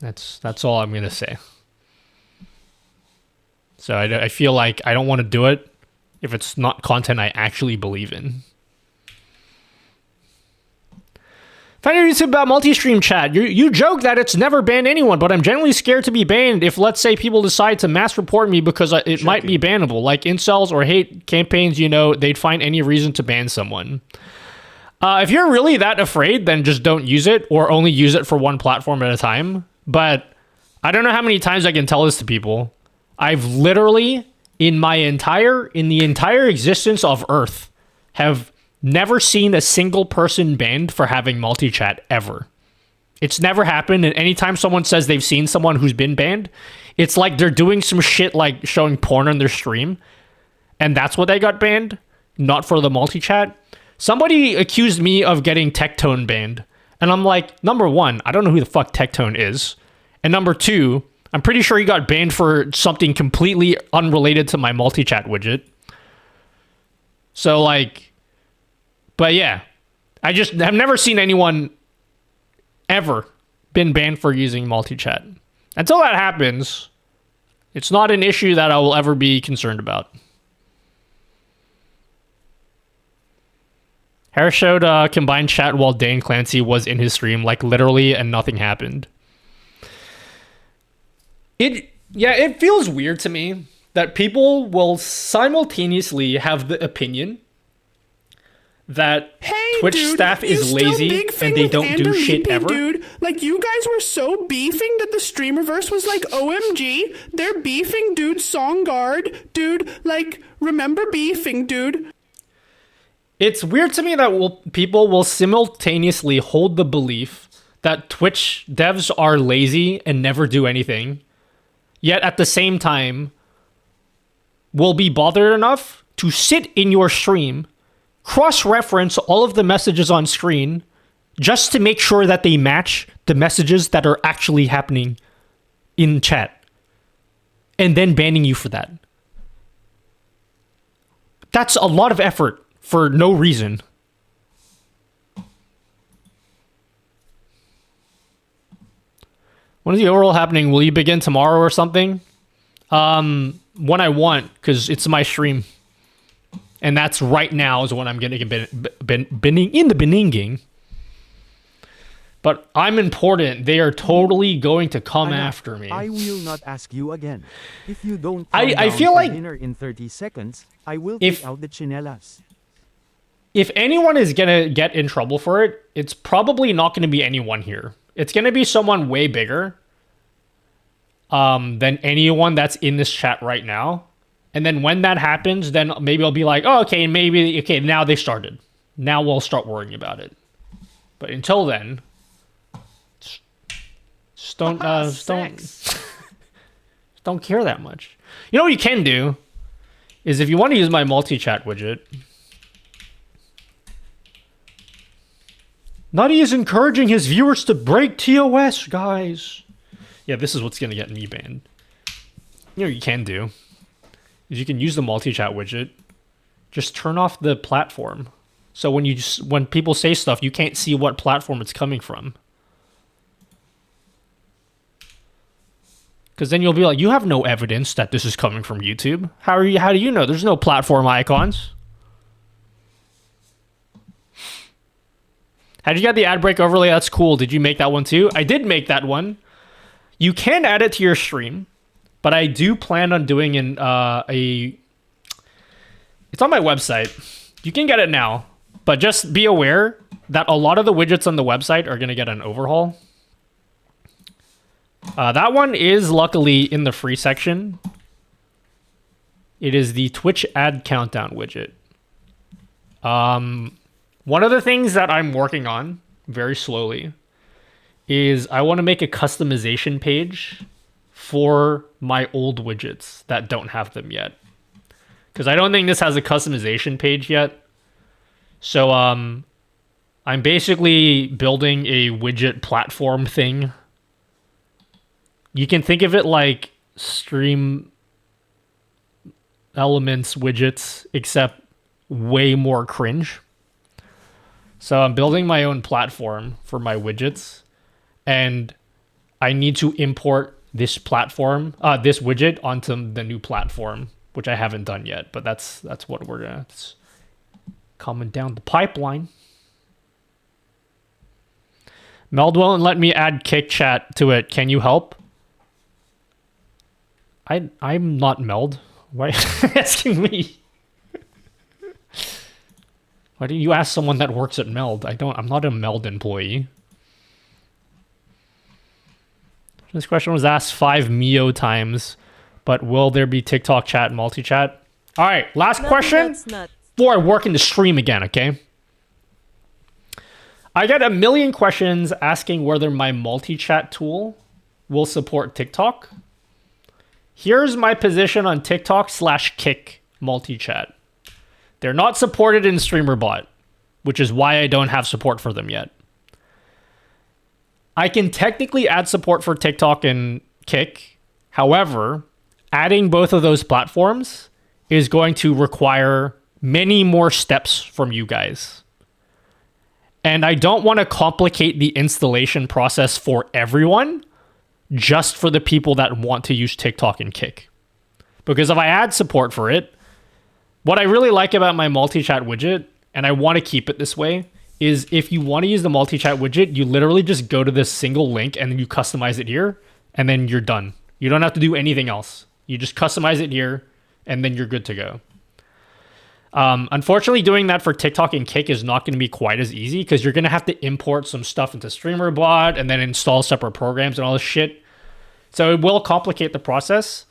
Speaker 1: That's all I'm gonna say. So I feel like I don't want to do it if it's not content I actually believe in. Find your YouTube about multi-stream chat. You joke that it's never banned anyone, but I'm generally scared to be banned if, let's say, people decide to mass report me because it might be bannable. Like incels or hate campaigns, you know, they'd find any reason to ban someone. If you're really that afraid, then just don't use it or only use it for one platform at a time. But I don't know how many times I can tell this to people. I've literally, in the entire existence of Earth, have never seen a single person banned for having multi-chat ever. It's never happened, and anytime someone says they've seen someone who's been banned, it's like they're doing some shit like showing porn on their stream, and that's what they got banned, not for the multi-chat. Somebody accused me of getting Tectone banned, and I'm like, number one, I don't know who the fuck Tectone is, and number two, I'm pretty sure he got banned for something completely unrelated to my multi-chat widget. So, like, but yeah, I've never seen anyone ever been banned for using multi-chat. Until that happens, it's not an issue that I will ever be concerned about. Harris showed combined chat while Dane Clancy was in his stream, like literally, and nothing happened. It feels weird to me that people will simultaneously have the opinion that Twitch staff is lazy and they don't do shit ever.
Speaker 9: Dude, like you guys were so beefing that the Streamiverse was like, OMG, they're beefing, dude, Song Guard, dude, like, remember beefing, dude.
Speaker 1: It's weird to me that people will simultaneously hold the belief that Twitch devs are lazy and never do anything, yet at the same time will be bothered enough to sit in your stream, cross-reference all of the messages on screen just to make sure that they match the messages that are actually happening in chat, and then banning you for that. That's a lot of effort for no reason. When is the overall happening? Will you begin tomorrow or something? When I want, because it's my stream. And that's right now is when I'm getting in the beninging. But I'm important. They are totally going to come after me.
Speaker 2: I will not ask you again. If you don't
Speaker 1: I feel like
Speaker 2: dinner in 30 seconds, I will take out the chinelas.
Speaker 1: If anyone is going to get in trouble for it, it's probably not going to be anyone here. It's going to be someone way bigger than anyone that's in this chat right now. And then when that happens, then maybe I'll be like, oh, okay, now they started. Now we'll start worrying about it. But until then, just don't don't care that much. You know what you can do is if you want to use my multi-chat widget, Nutty is encouraging his viewers to break TOS, guys. Yeah, this is what's going to get me banned. You know what you can do is you can use the multi-chat widget. Just turn off the platform. So when people say stuff, you can't see what platform it's coming from. Because then you'll be like, you have no evidence that this is coming from YouTube. How do you know? There's no platform icons. How'd you get the ad break overlay? That's cool. Did you make that one too? I did make that one. You can add it to your stream, but I do plan on doing it's on my website. You can get it now, but just be aware that a lot of the widgets on the website are going to get an overhaul. That one is luckily in the free section. It is the Twitch ad countdown widget. One of the things that I'm working on very slowly is I want to make a customization page for my old widgets that don't have them yet. Because I don't think this has a customization page yet. So I'm basically building a widget platform thing. You can think of it like Stream Elements widgets, except way more cringe. So I'm building my own platform for my widgets, and I need to import this platform, this widget onto the new platform, which I haven't done yet, but that's what we're gonna. It's coming down the pipeline. Meld won't let me add kick chat to it. Can you help? I'm not Meld. Why are you asking me? Why do you ask someone that works at Meld? I'm not a Meld employee. This question was asked 5 Mio times, but will there be TikTok chat and multi-chat? All right, last question before I work in the stream again, okay? I get a million questions asking whether my multi-chat tool will support TikTok. Here's my position on TikTok/Kick multi-chat. They're not supported in StreamerBot, which is why I don't have support for them yet. I can technically add support for TikTok and Kick. However, adding both of those platforms is going to require many more steps from you guys. And I don't want to complicate the installation process for everyone, just for the people that want to use TikTok and Kick. Because if I add support for it, what I really like about my multi-chat widget, and I want to keep it this way, is if you want to use the multi-chat widget, you literally just go to this single link and then you customize it here, and then you're done. You don't have to do anything else. You just customize it here, and then you're good to go. Unfortunately, doing that for TikTok and Kick is not going to be quite as easy because you're going to have to import some stuff into StreamerBot and then install separate programs and all this shit. So it will complicate the process.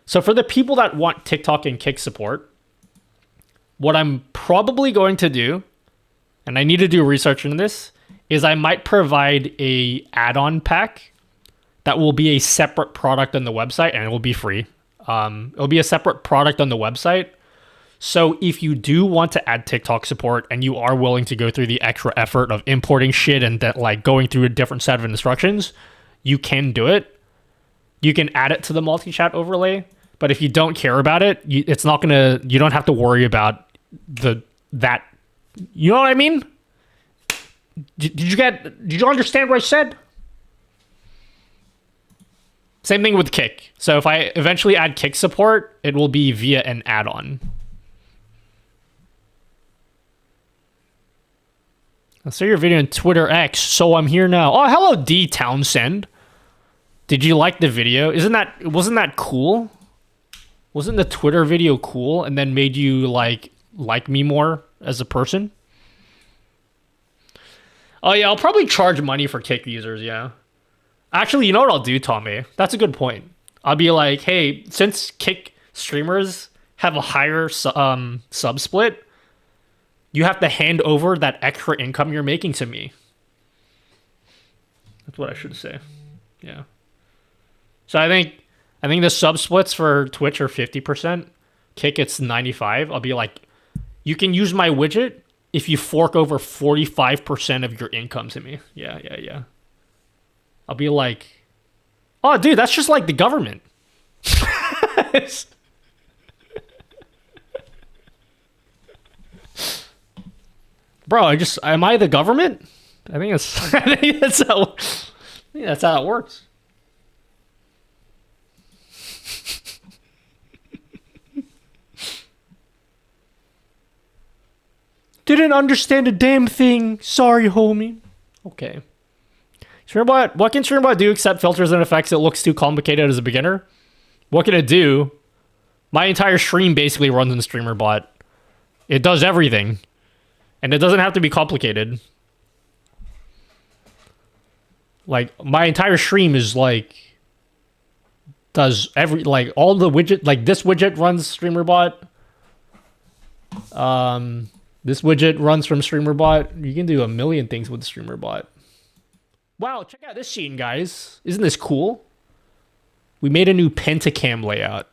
Speaker 1: So for the people that want TikTok and Kick support, what I'm probably going to do, and I need to do research into this, is I might provide a add-on pack that will be a separate product on the website, and it will be free. It'll be a separate product on the website. So if you do want to add TikTok support and you are willing to go through the extra effort of importing shit and that, like, going through a different set of instructions, you can do it. You can add it to the multi-chat overlay. But if you don't care about it, it's not gonna. You don't have to worry about that. You know what I mean? Did you understand what I said? Same thing with Kick. So if I eventually add Kick support, it will be via an add-on. I saw your video on Twitter X, so I'm here now. Oh, hello, D Townsend. Did you like the video? Wasn't that cool? Wasn't the Twitter video cool and then made you like me more as a person? Oh yeah, I'll probably charge money for Kick users, yeah. Actually, you know what I'll do, Tommy? That's a good point. I'll be like, hey, since Kick streamers have a higher sub split, you have to hand over that extra income you're making to me. That's what I should say. Yeah. So I think the sub splits for Twitch are 50%. Kick, it's 95%. I'll be like, you can use my widget if you fork over 45% of your income to me. Yeah. I'll be like, oh, dude, that's just like the government. Bro, am I the government? I think that's how it works. Didn't understand a damn thing. Sorry, homie. Okay. StreamerBot, what can StreamerBot do except filters and effects? It looks too complicated as a beginner. What can it do? My entire stream basically runs in StreamerBot. It does everything. And it doesn't have to be complicated. Like, my entire stream is like, does all the widget, like this widget runs StreamerBot. This widget runs from StreamerBot. You can do a million things with StreamerBot. Wow, check out this scene, guys. Isn't this cool? We made a new pentacam layout.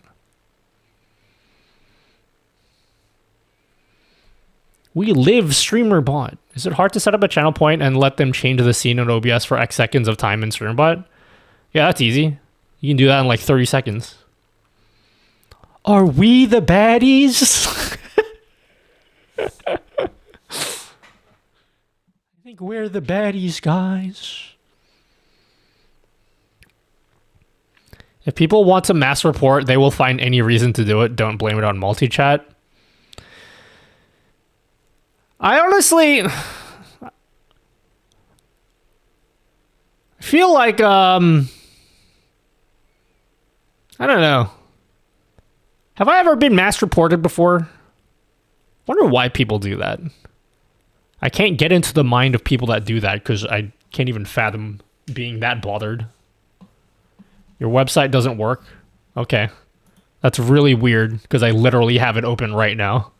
Speaker 1: We live StreamerBot. Is it hard to set up a channel point and let them change the scene in OBS for X seconds of time in StreamerBot? Yeah, that's easy. You can do that in like 30 seconds. Are we the baddies? I think we're the baddies, guys. If people want to mass report, they will find any reason to do it. Don't blame it on multi-chat. I honestly feel like, I don't know. Have I ever been mass reported before? Wonder why people do that. I can't get into the mind of people that do that because I can't even fathom being that bothered. Your website doesn't work? Okay. That's really weird because I literally have it open right now.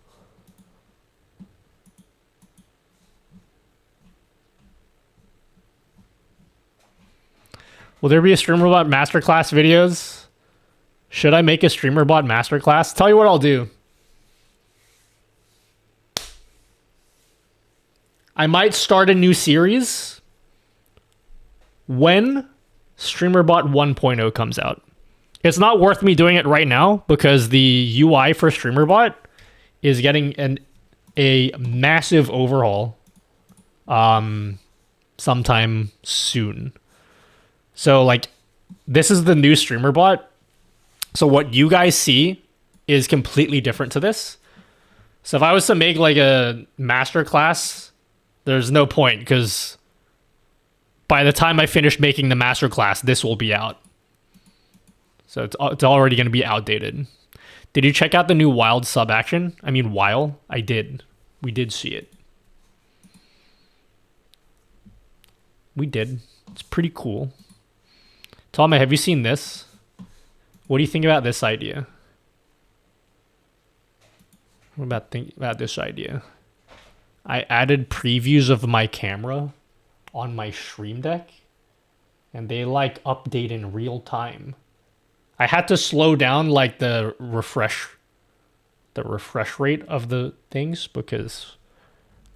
Speaker 1: Will there be a StreamerBot masterclass videos? Should I make a StreamerBot masterclass? Tell you what I'll do. I might start a new series when StreamerBot 1.0 comes out. It's not worth me doing it right now because the UI for StreamerBot is getting a massive overhaul sometime soon. So like this is the new StreamerBot. So what you guys see is completely different to this. So if I was to make like a masterclass, there's no point because by the time I finish making the masterclass, this will be out. So it's already going to be outdated. Did you check out the new Wild sub action? I mean, Wild? I did. We did see it. We did. It's pretty cool. Tom, have you seen this? What do you think about this idea? What about this idea? I added previews of my camera on my Stream Deck, and they like update in real time. I had to slow down like the refresh rate of the things because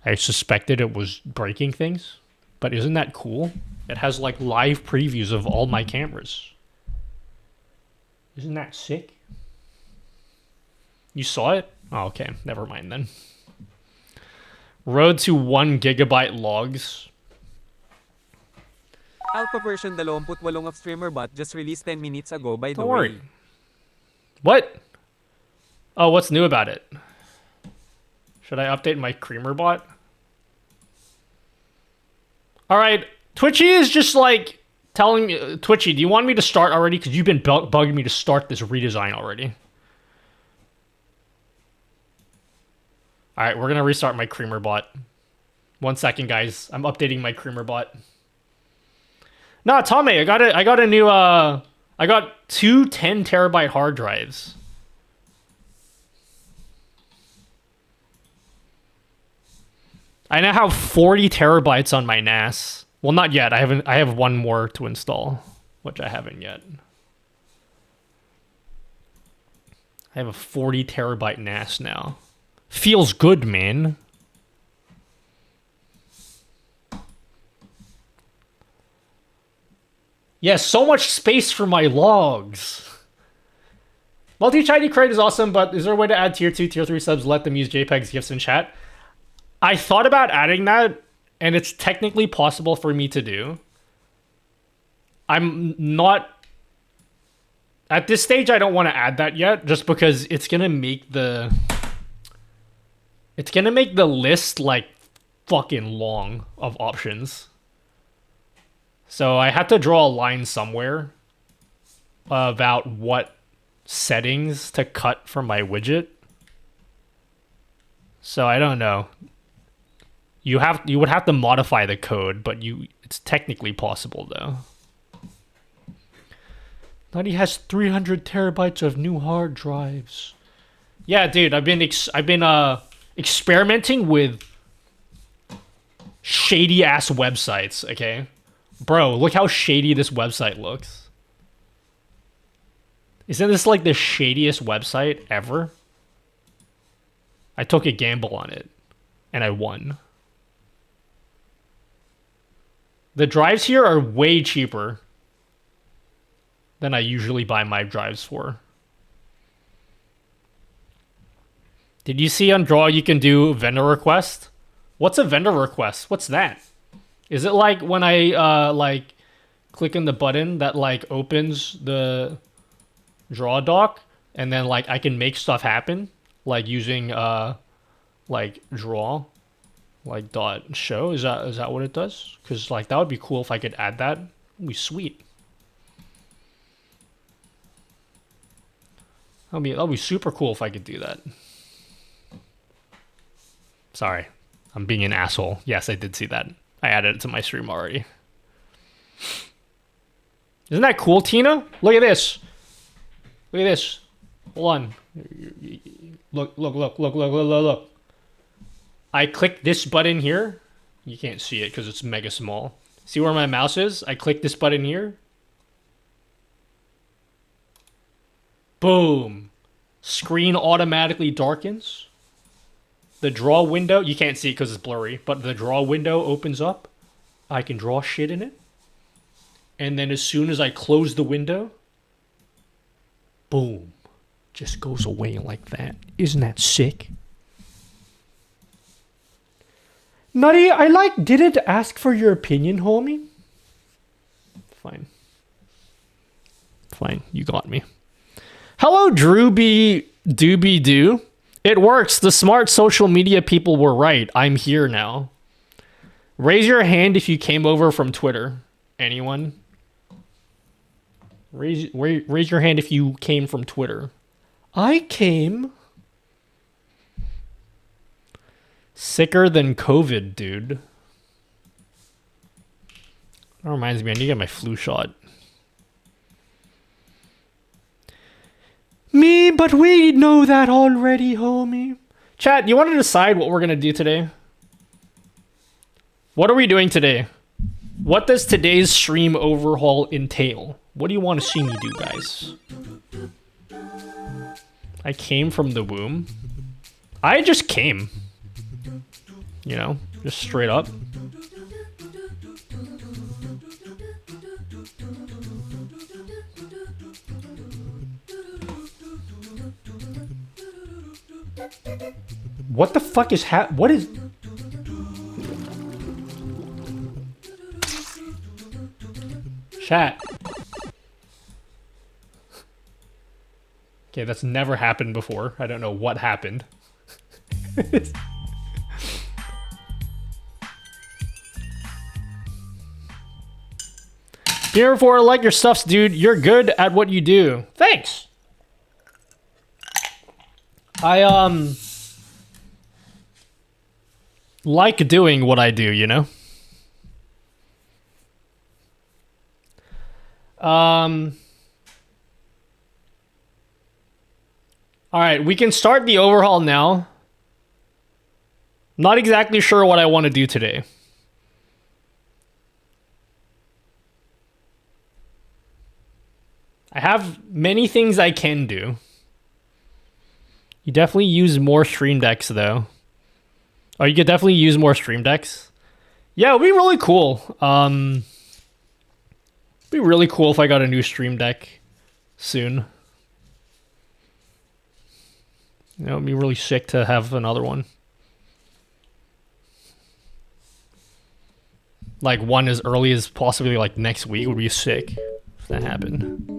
Speaker 1: I suspected it was breaking things. But isn't that cool? It has like live previews of all my cameras. Isn't that sick? You saw it? Oh, okay. Never mind then. Road to 1 gigabyte logs.
Speaker 5: Alpha version 28 of StreamerBot just released 10 minutes ago by the
Speaker 1: Don't
Speaker 5: way.
Speaker 1: worry. What? Oh, what's new about it? Should I update my CreamerBot? Alright, Twitchy is just like telling me... Twitchy, do you want me to start already? Because you've been bugging me to start this redesign already. Alright, we're going to restart my CreamerBot. 1 second, guys. I'm updating my CreamerBot. No, Tommy, I got a new... I got 2 10 terabyte hard drives. I now have 40 terabytes on my NAS. Well, not yet. I have one more to install, which I haven't yet. I have a 40 terabyte NAS now. Feels good, man. Yeah, so much space for my logs. Multi-Chinese crate is awesome, but is there a way to add tier 2, tier 3 subs, let them use JPEGs, GIFs in chat? I thought about adding that, and it's technically possible for me to do. I'm not... At this stage, I don't want to add that yet, just because it's going to make the... It's going to make the list, like, fucking long of options. So I had to draw a line somewhere about what settings to cut from my widget. So I don't know. You would have to modify the code, but it's technically possible though. Nutty has 300 terabytes of new hard drives. Yeah, dude, I've been experimenting with shady ass websites, okay? Bro, look how shady this website looks. Isn't this like the shadiest website ever? I took a gamble on it, and I won. The drives here are way cheaper than I usually buy my drives for. Did you see on Draw you can do vendor request? What's a vendor request? What's that? Is it like when I like click on the button that like opens the Draw doc and then like I can make stuff happen like using like Draw like dot show? Is that what it does? Because like that would be cool if I could add that. It'd be sweet. That'd be super cool if I could do that. Sorry, I'm being an asshole. Yes, I did see that. I added it to my stream already. Isn't that cool, Tina? Look at this. Look at this. Hold on. Look. I click this button here. You can't see it because it's mega small. See where my mouse is? I click this button here. Boom. Screen automatically darkens. The draw window, you can't see it because it's blurry, but the draw window opens up. I can draw shit in it. And then as soon as I close the window, boom. Just goes away like that. Isn't that sick? Nutty, I didn't ask for your opinion, homie. Fine. Fine, you got me. Hello, Drewby Doobie Doo. It works. The smart social media people were right. I'm here now. Raise your hand if you came over from Twitter. Anyone? Raise your hand if you came from Twitter. I came. Sicker than COVID, dude. That reminds me, I need to get my flu shot. Me, but we know that already, homie. Chat, you want to decide what we're going to do today? What are we doing today? What does today's stream overhaul entail? What do you want to see me do, guys? I came from the womb. I just came. You know, just straight up. What the fuck is what is... Chat. Okay, that's never happened before. I don't know what happened. Here for like your stuffs, dude. You're good at what you do. Thanks. I like doing what I do, you know? Alright, we can start the overhaul now. Not exactly sure what I want to do today. I have many things I can do. You definitely use more stream decks, though. Oh, you could definitely use more stream decks. Yeah, it'd be really cool. It'd be really cool if I got a new stream deck soon. You know, it'd be really sick to have another one. Like one as early as possibly like next week would be sick if that happened.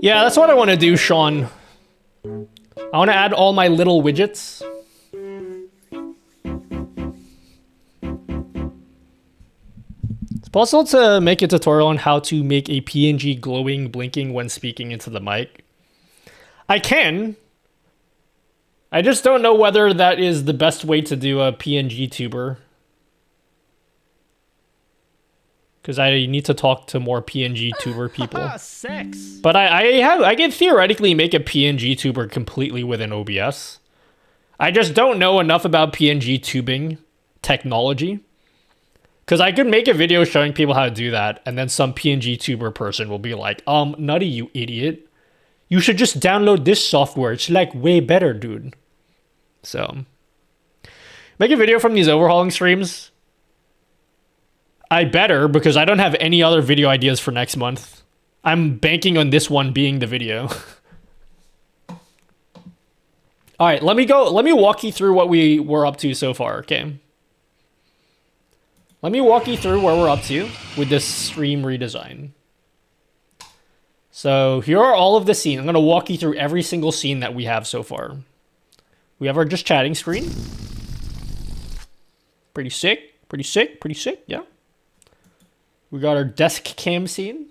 Speaker 1: Yeah, that's what I want to do, Sean. I want to add all my little widgets. It's possible to make a tutorial on how to make a PNG glowing, blinking when speaking into the mic. I can. I just don't know whether that is the best way to do a PNG tuber. Because I need to talk to more PNG tuber people.
Speaker 7: Sex.
Speaker 1: But I can theoretically make a PNG tuber completely within OBS. I just don't know enough about PNG tubing technology. Because I could make a video showing people how to do that, and then some PNG tuber person will be like, Nutty, you idiot. You should just download this software. It's like way better, dude. So, make a video from these overhauling streams. I better, because I don't have any other video ideas for next month. I'm banking on this one being the video. All right, let me walk you through what we were up to so far, okay? Let me walk you through where we're up to with this stream redesign. So here are all of the scenes. I'm going to walk you through every single scene that we have so far. We have our just chatting screen. Pretty sick, yeah. We got our desk cam scene.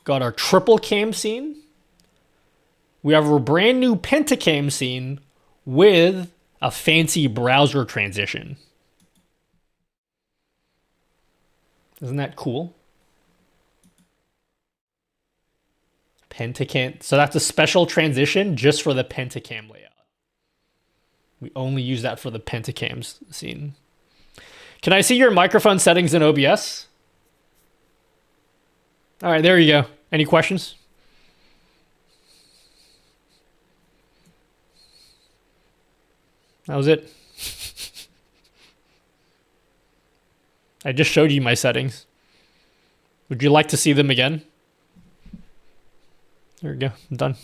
Speaker 1: Got our triple cam scene. we have a brand new Pentacam scene with a fancy browser transition. Isn't that cool? Pentacam. So that's a special transition just for the Pentacam layout. We only use that for the Pentacams scene. Can I see your microphone settings in OBS? All right, there you go. Any questions? That was it. I just showed you my settings. Would you like to see them again? There we go. I'm done.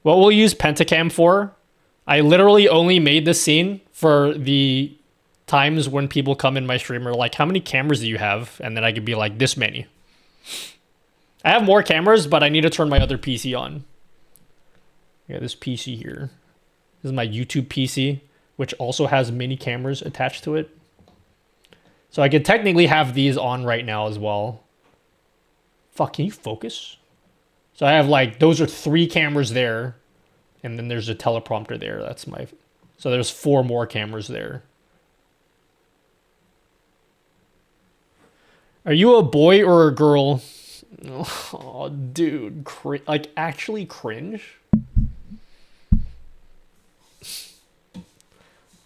Speaker 1: What we'll use Pentacam for, I literally only made this scene for the times when people come in my stream are like, how many cameras do you have? And then I could be like, this many. I have more cameras, but I need to turn my other PC on. Yeah, this PC here. This is my YouTube PC, which also has mini cameras attached to it. So I could technically have these on right now as well. Fuck, can you focus? So I have like, those are 3 cameras there. And then there's a teleprompter there. That's my, so there's 4 more cameras there. Are you a boy or a girl? Oh, dude, like actually cringe?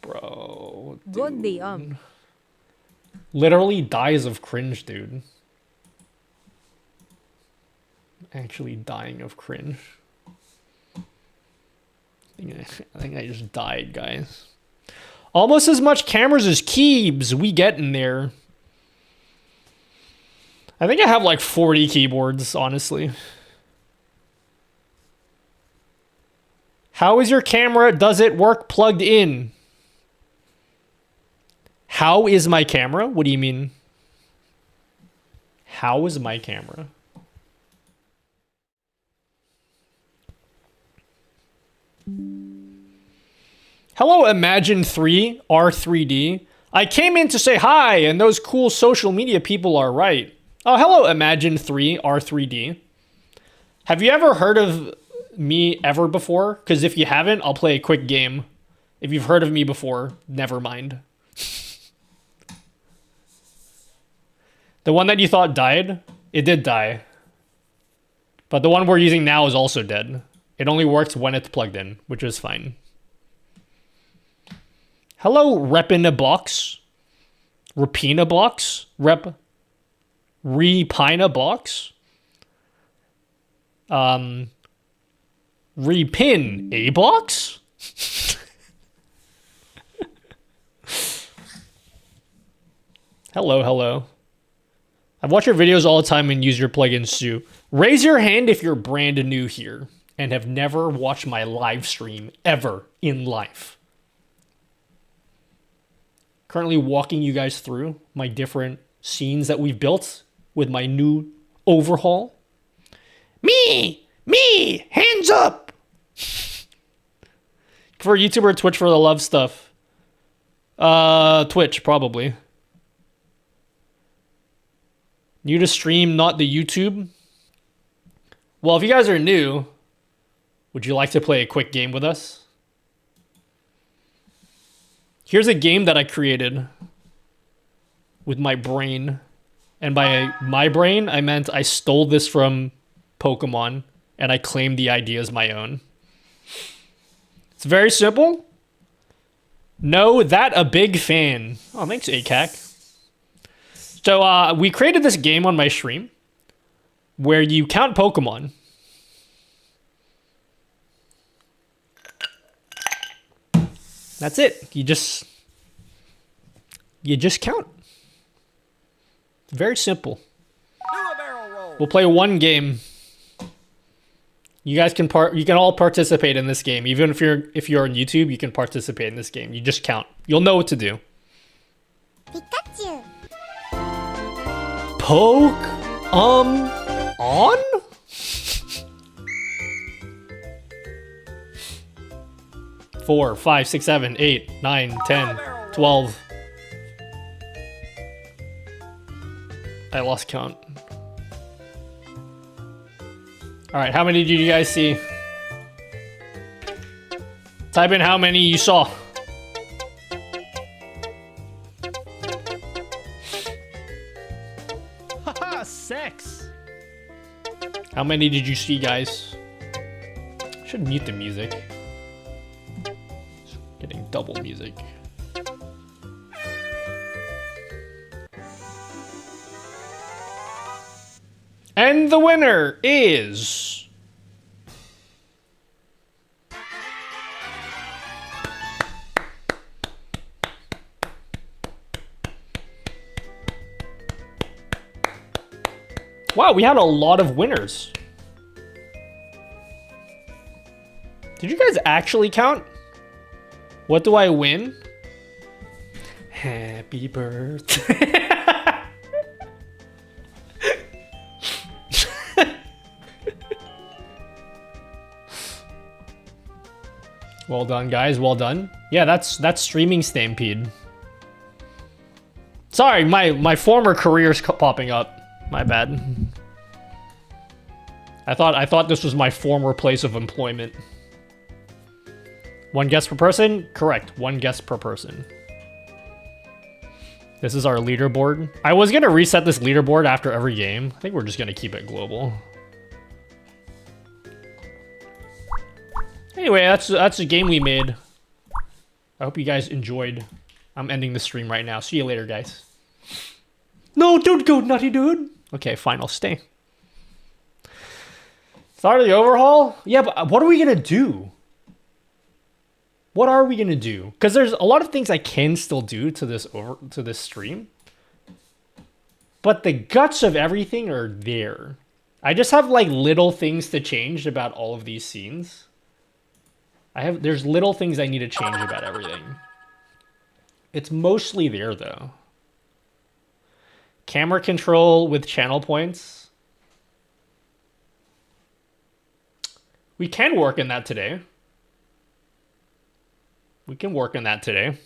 Speaker 1: Bro.
Speaker 4: Good day,
Speaker 1: Literally dies of cringe, dude. Actually dying of cringe. I think I just died, guys. Almost as much cameras as Keebs. We get in there. I think I have like 40 keyboards, honestly. How is your camera? Does it work plugged in? How is my camera? What do you mean? How is my camera? Hello, Imagine 3 R3D. I came in to say hi, and those cool social media people are right. Oh, hello, Imagine 3 R3D. Have you ever heard of me ever before? Because if you haven't, I'll play a quick game. If you've heard of me before, never mind. The one that you thought died, it did die. But the one we're using now is also dead. It only works when it's plugged in, which is fine. Hello, Repina-Box. Repina-Box? Repina-Box? Repin-A-Box? Hello, hello. I've watched your videos all the time and use your plugins too. Raise your hand if you're brand new here and have never watched my live stream ever in life. Currently walking you guys through my different scenes that we've built with my new overhaul. Me, hands up. For YouTube or Twitch for the love stuff? Twitch, probably. New to stream, not the YouTube? Well, if you guys are new, would you like to play a quick game with us? Here's a game that I created with my brain. And by my brain, I meant I stole this from Pokemon and I claimed the idea as my own. It's very simple. No, that a big fan. Oh, thanks, ACAC. So we created this game on my stream where you count Pokemon. That's it. You just count. It's very simple.
Speaker 7: Do a barrel roll.
Speaker 1: We'll play one game. You guys can all participate in this game. Even if you're on YouTube, you can participate in this game. You just count. You'll know what to do.
Speaker 10: Pikachu.
Speaker 1: Poke on? 4, 5, 6, 7, 8, 9, 10, 12. I lost count. Alright, how many did you guys see? Type in how many you saw. Haha, sex! How many did you see, guys? Should mute the music. Getting double music. And the winner is... Wow, we had a lot of winners. Did you guys actually count? What do I win? Happy birthday. Well done, guys. Well done. Yeah, that's streaming Stampede. Sorry, my former career's popping up. My bad. I thought this was my former place of employment. One guest per person? Correct. One guest per person. This is our leaderboard. I was gonna reset this leaderboard after every game. I think we're just gonna keep it global. Anyway, that's a game we made. I hope you guys enjoyed. I'm ending the stream right now. See you later, guys. No, don't go, nutty dude. Okay, fine, I'll stay. Start of the overhaul? Yeah, but what are we gonna do? What are we gonna do? Because there's a lot of things I can still do to this stream. But the guts of everything are there. I just have like little things to change about all of these scenes. There's little things I need to change about everything. It's mostly there though. Camera control with channel points. We can work in that today. We can work on that today.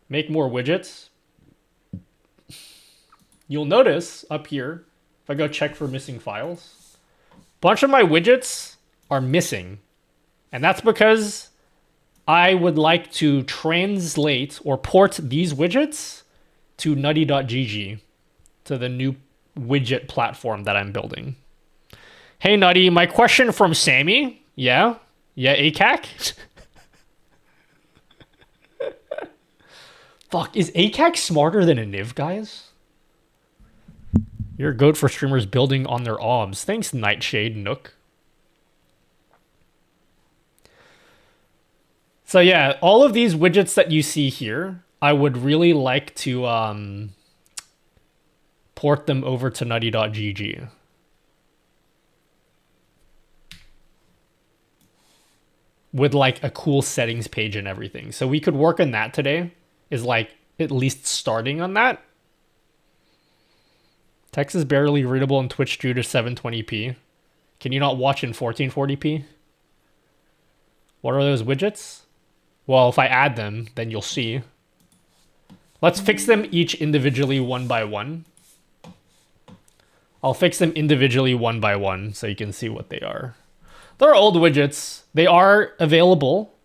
Speaker 1: Make more widgets. You'll notice up here, if I go check for missing files, a bunch of my widgets are missing. And that's because I would like to translate or port these widgets to nutty.gg, to the new widget platform that I'm building. Hey, Nutty, my question from Sammy. Yeah? Yeah, ACAC? Fuck, is ACAC smarter than a Niv, guys? You're a goat for streamers building on their OBS. Thanks, Nightshade Nook. So yeah, all of these widgets that you see here, I would really like to port them over to nutty.gg. With like a cool settings page and everything. So we could work on that today, is like at least starting on that. Text is barely readable in Twitch due to 720p. Can you not watch in 1440p? What are those widgets? Well, if I add them, then you'll see. Let's fix them each individually one by one. I'll fix them individually one by one so you can see what they are. They're old widgets. They are available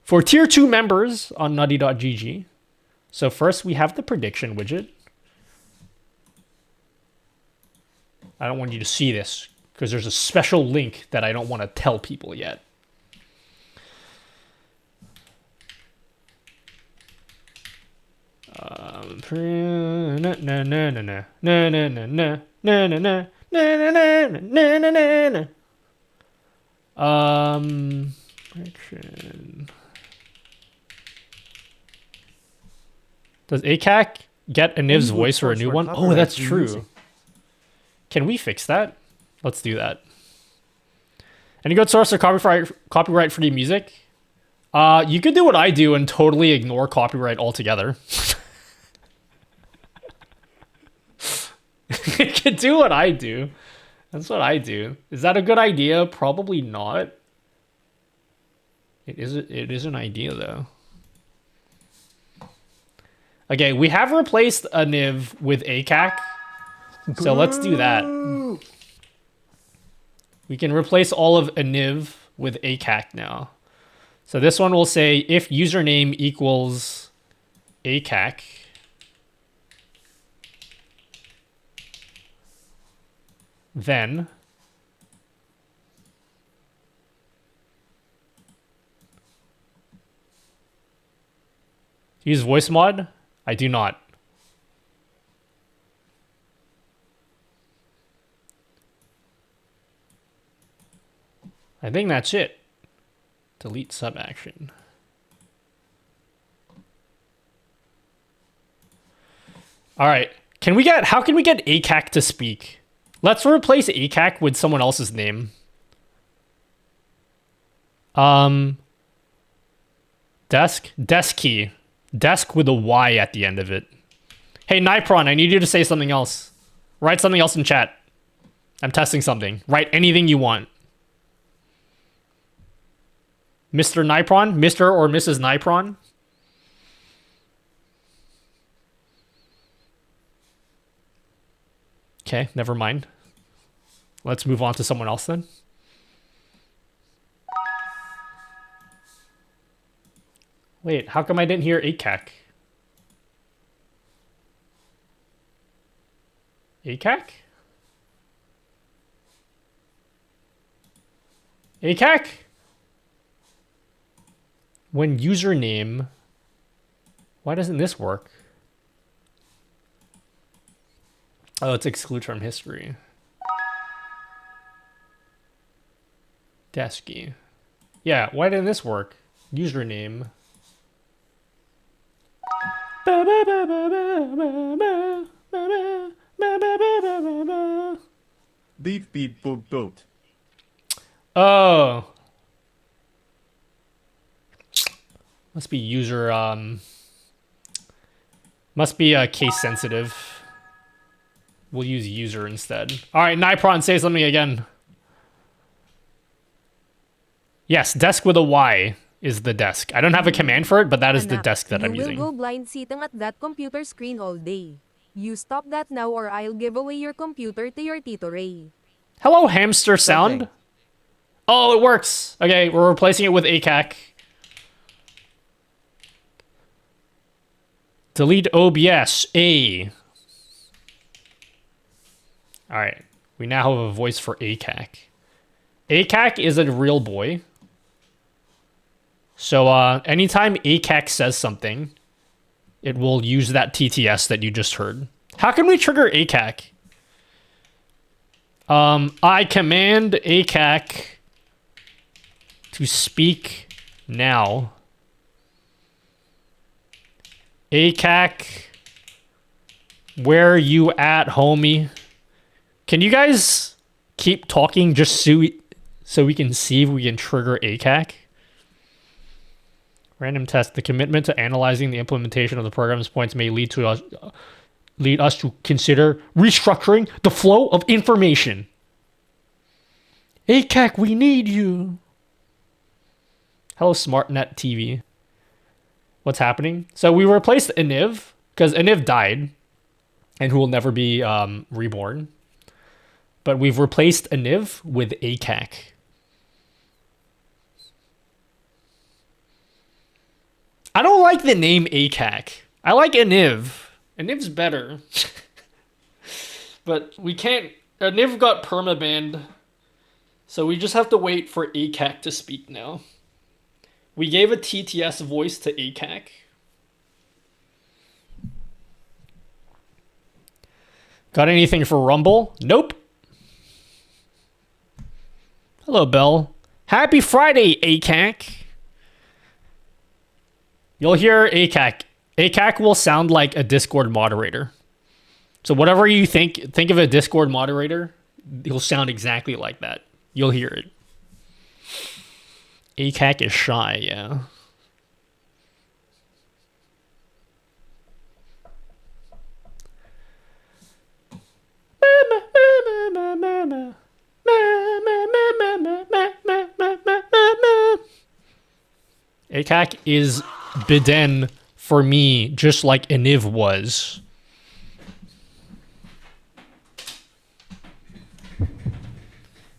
Speaker 1: for tier 2 members on nutty.gg. So first we have the prediction widget. I don't want you to see this because there's a special link that I don't want to tell people yet. Does ACAC get a Niv's voice for a new one? Oh, that's true. Can we fix that? Let's do that. Any good source of copyright-free music? You could do what I do and totally ignore copyright altogether. You could do what I do. That's what I do. Is that a good idea? Probably not. It is an idea though. Okay, we have replaced a Niv with ACAC. So let's do that. We can replace all of iniv with acac now. So this one will say if username equals acac, then use voice mod? I do not. I think that's it. Delete sub action. All right. How can we get acac to speak? Let's replace acac with someone else's name. Desky. Desk with a Y at the end of it. Hey, Nipron, I need you to say something else. Write something else in chat. I'm testing something. Write anything you want. Mr. Nipron? Mr. or Mrs. Nipron? Okay, never mind. Let's move on to someone else then. Wait, how come I didn't hear acac? Acac? Acac? When username... Why doesn't this work? Oh, it's exclude from history. Desky. Yeah, why didn't this work? Username.
Speaker 3: Beef beat boot boat.
Speaker 1: Oh. Must be user, must be case sensitive. We'll use user instead. All right, Nipron, say something again. Yes, desk with a Y is the desk. I don't have a command for it, but that is the desk that I'm using.
Speaker 4: You will go blind sitting at that computer screen all day. You stop that now or I'll give away your computer to your Tito Ray.
Speaker 1: Hello, hamster sound. Oh, it works. Okay, we're replacing it with acac. Delete OBS. A. All right. We now have a voice for acac. Acac is a real boy. So anytime acac says something, it will use that TTS that you just heard. How can we trigger acac? I command acac to speak now. acac, where you at, homie? Can you guys keep talking just so we can see if we can trigger acac? Random test. The commitment to analyzing the implementation of the program's points may lead us to consider restructuring the flow of information. acac, we need you. Hello, SmartNet TV. What's happening? So we replaced iniv because iniv died and who will never be reborn. But we've replaced iniv with acac. I don't like the name acac. I like iniv. Iniv's better. But we can't... iniv got permabanned. So we just have to wait for acac to speak now. We gave a TTS voice to acac. Got anything for Rumble? Nope. Hello, Belle. Happy Friday, acac. You'll hear acac. acac will sound like a Discord moderator. So whatever you think of a Discord moderator, he'll sound exactly like that. You'll hear it. acac is shy, yeah. acac is biden for me, just like iniv was.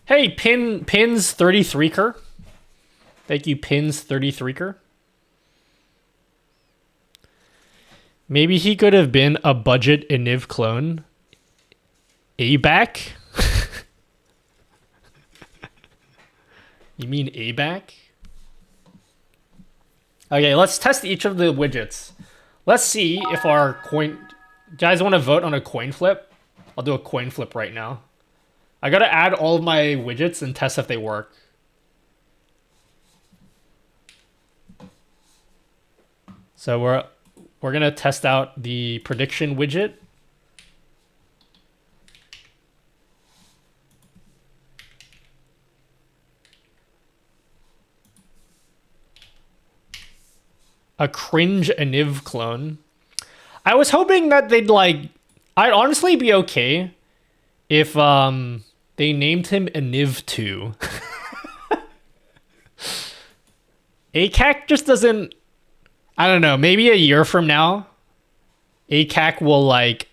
Speaker 1: Hey, Pins 33ker. Thank you, Pins 33ker. Maybe he could have been a budget Iniv clone. ABAC? You mean ABAC? Okay, let's test each of the widgets. Let's see if our coin... You guys want to vote on a coin flip? I'll do a coin flip right now. I gotta add all of my widgets and test if they work. So we're gonna test out the prediction widget. A cringe Aniv clone. I was hoping that they'd like... I'd honestly be okay if they named him Aniv 2. ACAC just doesn't... I don't know, maybe a year from now, ACAC will like...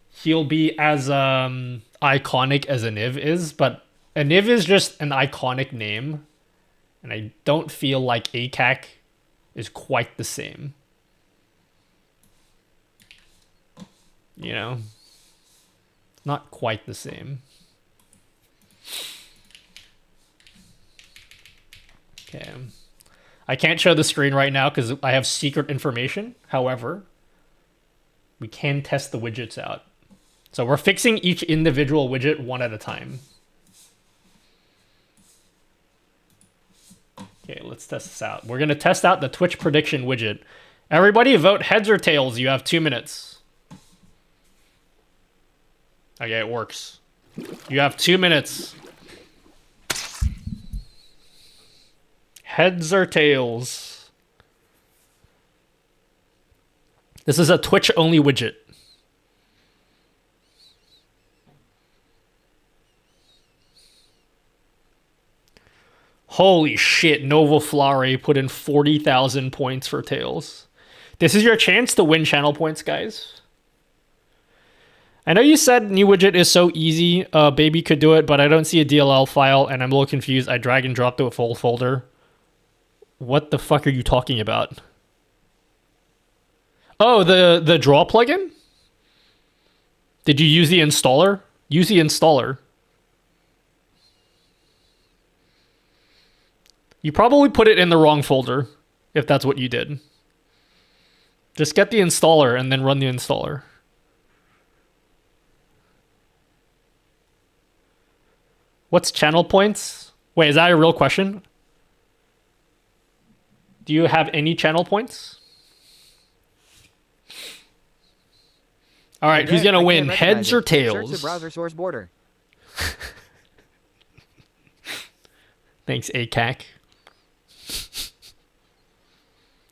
Speaker 1: He'll be as iconic as Aniv is, but Aniv is just an iconic name. And I don't feel like ACAC is quite the same. You know? Not quite the same. Okay. I can't show the screen right now because I have secret information. However, we can test the widgets out. So we're fixing each individual widget one at a time. Okay, let's test this out. We're going to test out the Twitch prediction widget. Everybody vote heads or tails. You have 2 minutes. Okay, it works. You have 2 minutes. Heads or tails? This is a Twitch-only widget. Holy shit, Nova Flare put in 40,000 points for tails. This is your chance to win channel points, guys. I know you said new widget is so easy, baby could do it, but I don't see a DLL file and I'm a little confused. I drag and drop to a full folder. What the fuck are you talking about? Oh, the draw plugin? Did you use the installer? Use the installer. You probably put it in the wrong folder, if that's what you did. Just get the installer and then run the installer. What's channel points? Wait, is that a real question? Do you have any channel points? All right, who's gonna win? Heads or tails?
Speaker 7: Search the browser source border.
Speaker 1: Thanks, ACAC.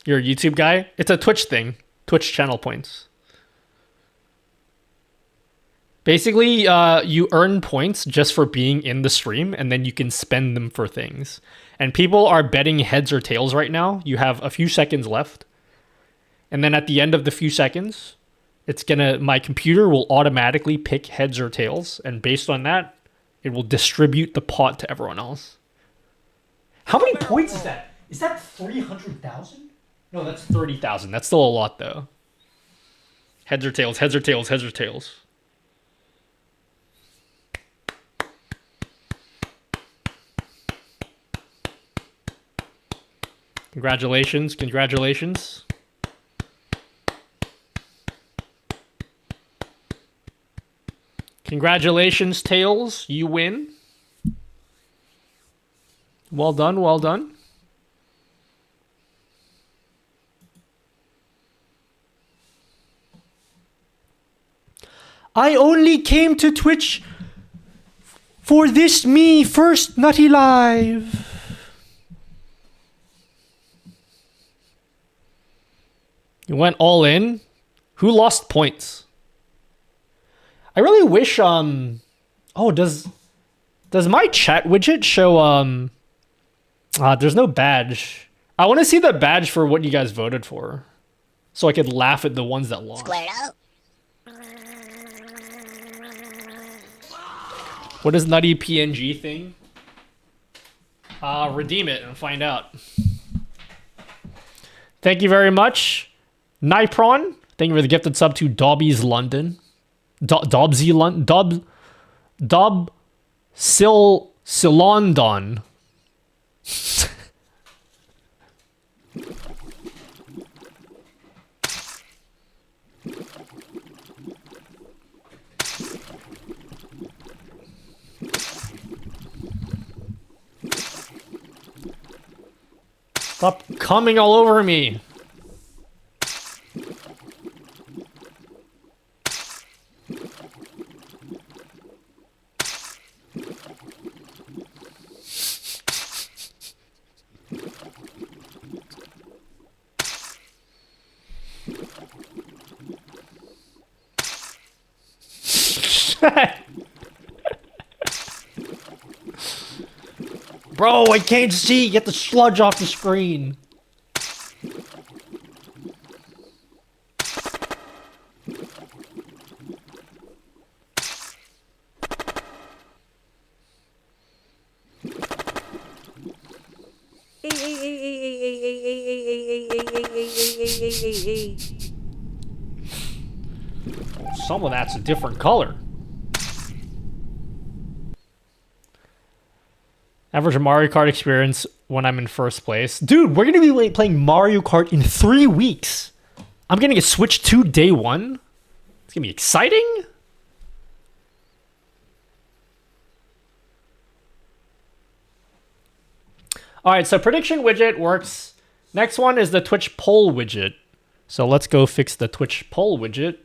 Speaker 1: You're a YouTube guy? It's a Twitch thing. Twitch channel points. Basically, you earn points just for being in the stream, and then you can spend them for things. And people are betting heads or tails right now. You have a few seconds left. And then at the end of the few seconds, my computer will automatically pick heads or tails. And based on that, it will distribute the pot to everyone else. How many points is that? Is that 300,000? No, that's 30,000. That's still a lot, though. Heads or tails, heads or tails, heads or tails. Congratulations, congratulations. Congratulations, Tails. You win. Well done, well done. I only came to Twitch for this me first Nutty Live. You went all in? Who lost points? I really wish, oh, does my chat widget show, there's no badge. I want to see the badge for what you guys voted for. So I could laugh at the ones that lost.
Speaker 10: Squared up.
Speaker 1: What is nutty PNG thing? Redeem it and find out. Thank you very much. Nipron, thank you for the gifted sub to Dobby's London. Dobsy London. Silondon. Stop coming all over me. Bro, I can't see. Get the sludge off the screen. Some of that's a different color. Average Mario Kart experience when I'm in first place. Dude, we're going to be playing Mario Kart in 3 weeks. I'm getting a Switch 2 day one. It's going to be exciting. All right, so prediction widget works. Next one is the Twitch poll widget. So let's go fix the Twitch poll widget.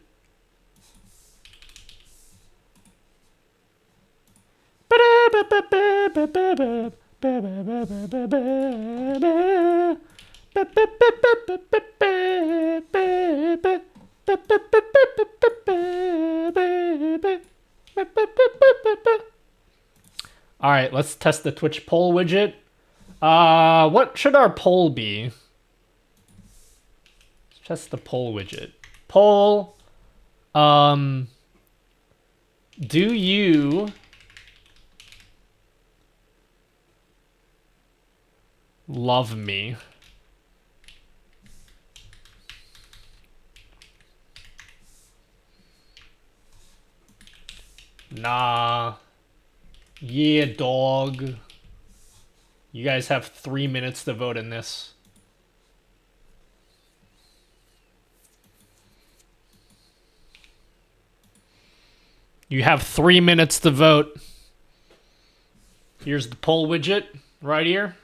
Speaker 1: All right, let's test the Twitch poll widget. What should our poll be? Let's test the poll widget. Poll. Do you love me? Nah. Yeah, dog. You guys have 3 minutes to vote in this. You have 3 minutes to vote. Here's the poll widget right here.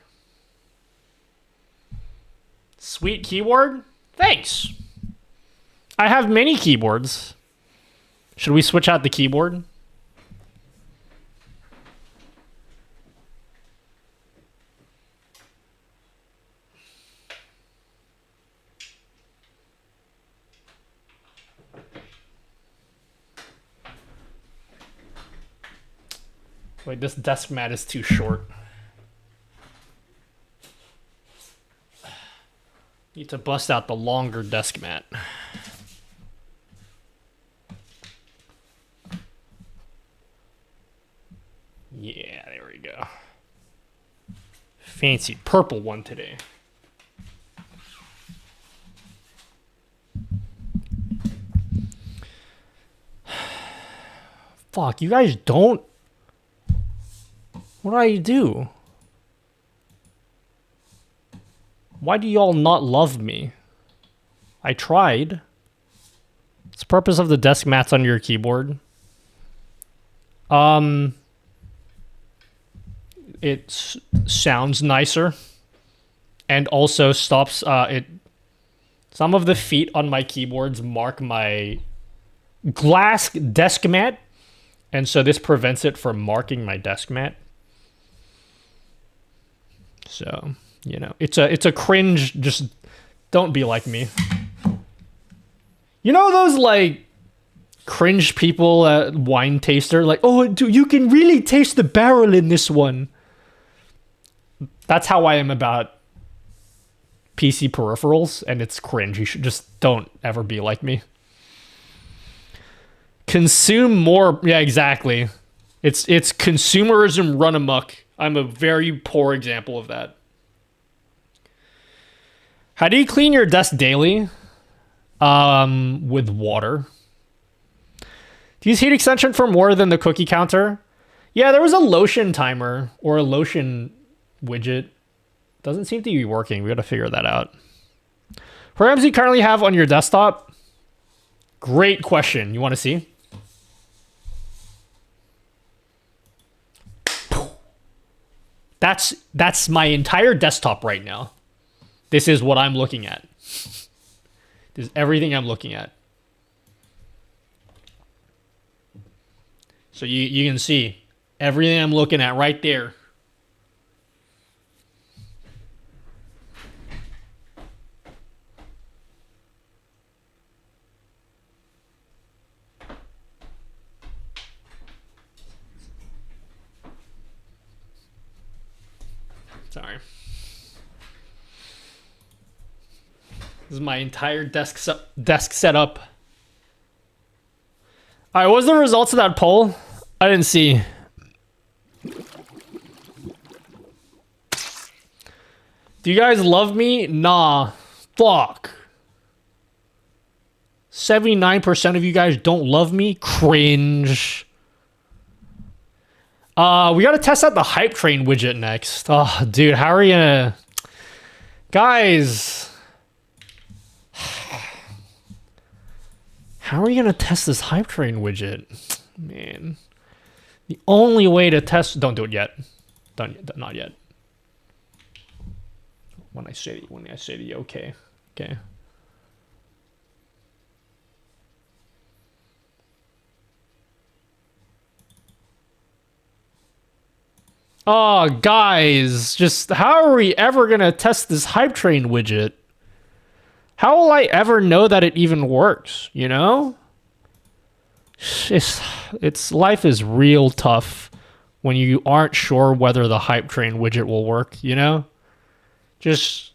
Speaker 1: Sweet keyboard. Thanks. I have many keyboards. Should we switch out the keyboard? Wait, this desk mat is too short. Need to bust out the longer desk mat. Yeah, there we go. Fancy purple one today. Fuck, you guys don't. What do I do? Why do y'all not love me? I tried. What's the purpose of the desk mats on your keyboard? It sounds nicer. And also stops some of the feet on my keyboards mark my glass desk mat. And so this prevents it from marking my desk mat. So, you know, it's a cringe. Just don't be like me. You know those like cringe people at wine taster, like, oh, dude, you can really taste the barrel in this one. That's how I am about PC peripherals, and it's cringe. You should just don't ever be like me. Consume more. Yeah, exactly. It's consumerism run amok. I'm a very poor example of that. How do you clean your desk daily? With water. Do you use heat extension for more than the cookie counter? Yeah, there was a lotion timer or a lotion widget. Doesn't seem to be working. We gotta figure that out. Programs you currently have on your desktop? Great question. You want to see? That's my entire desktop right now. This is what I'm looking at. This is everything I'm looking at. So you can see everything I'm looking at right there. Sorry. This is my entire desk setup. All right, what was the results of that poll? I didn't see. Do you guys love me? Nah. Fuck. 79% of you guys don't love me? Cringe. We gotta test out the hype train widget next. Oh, dude, how are you gonna... Guys... How are you gonna test this hype train widget? Man. The only way to test... Don't do it yet. Not yet. When I say the okay. Okay. Oh, guys, just how are we ever gonna test this hype train widget? How will I ever know that it even works, you know? It's life is real tough when you aren't sure whether the hype train widget will work, you know? Just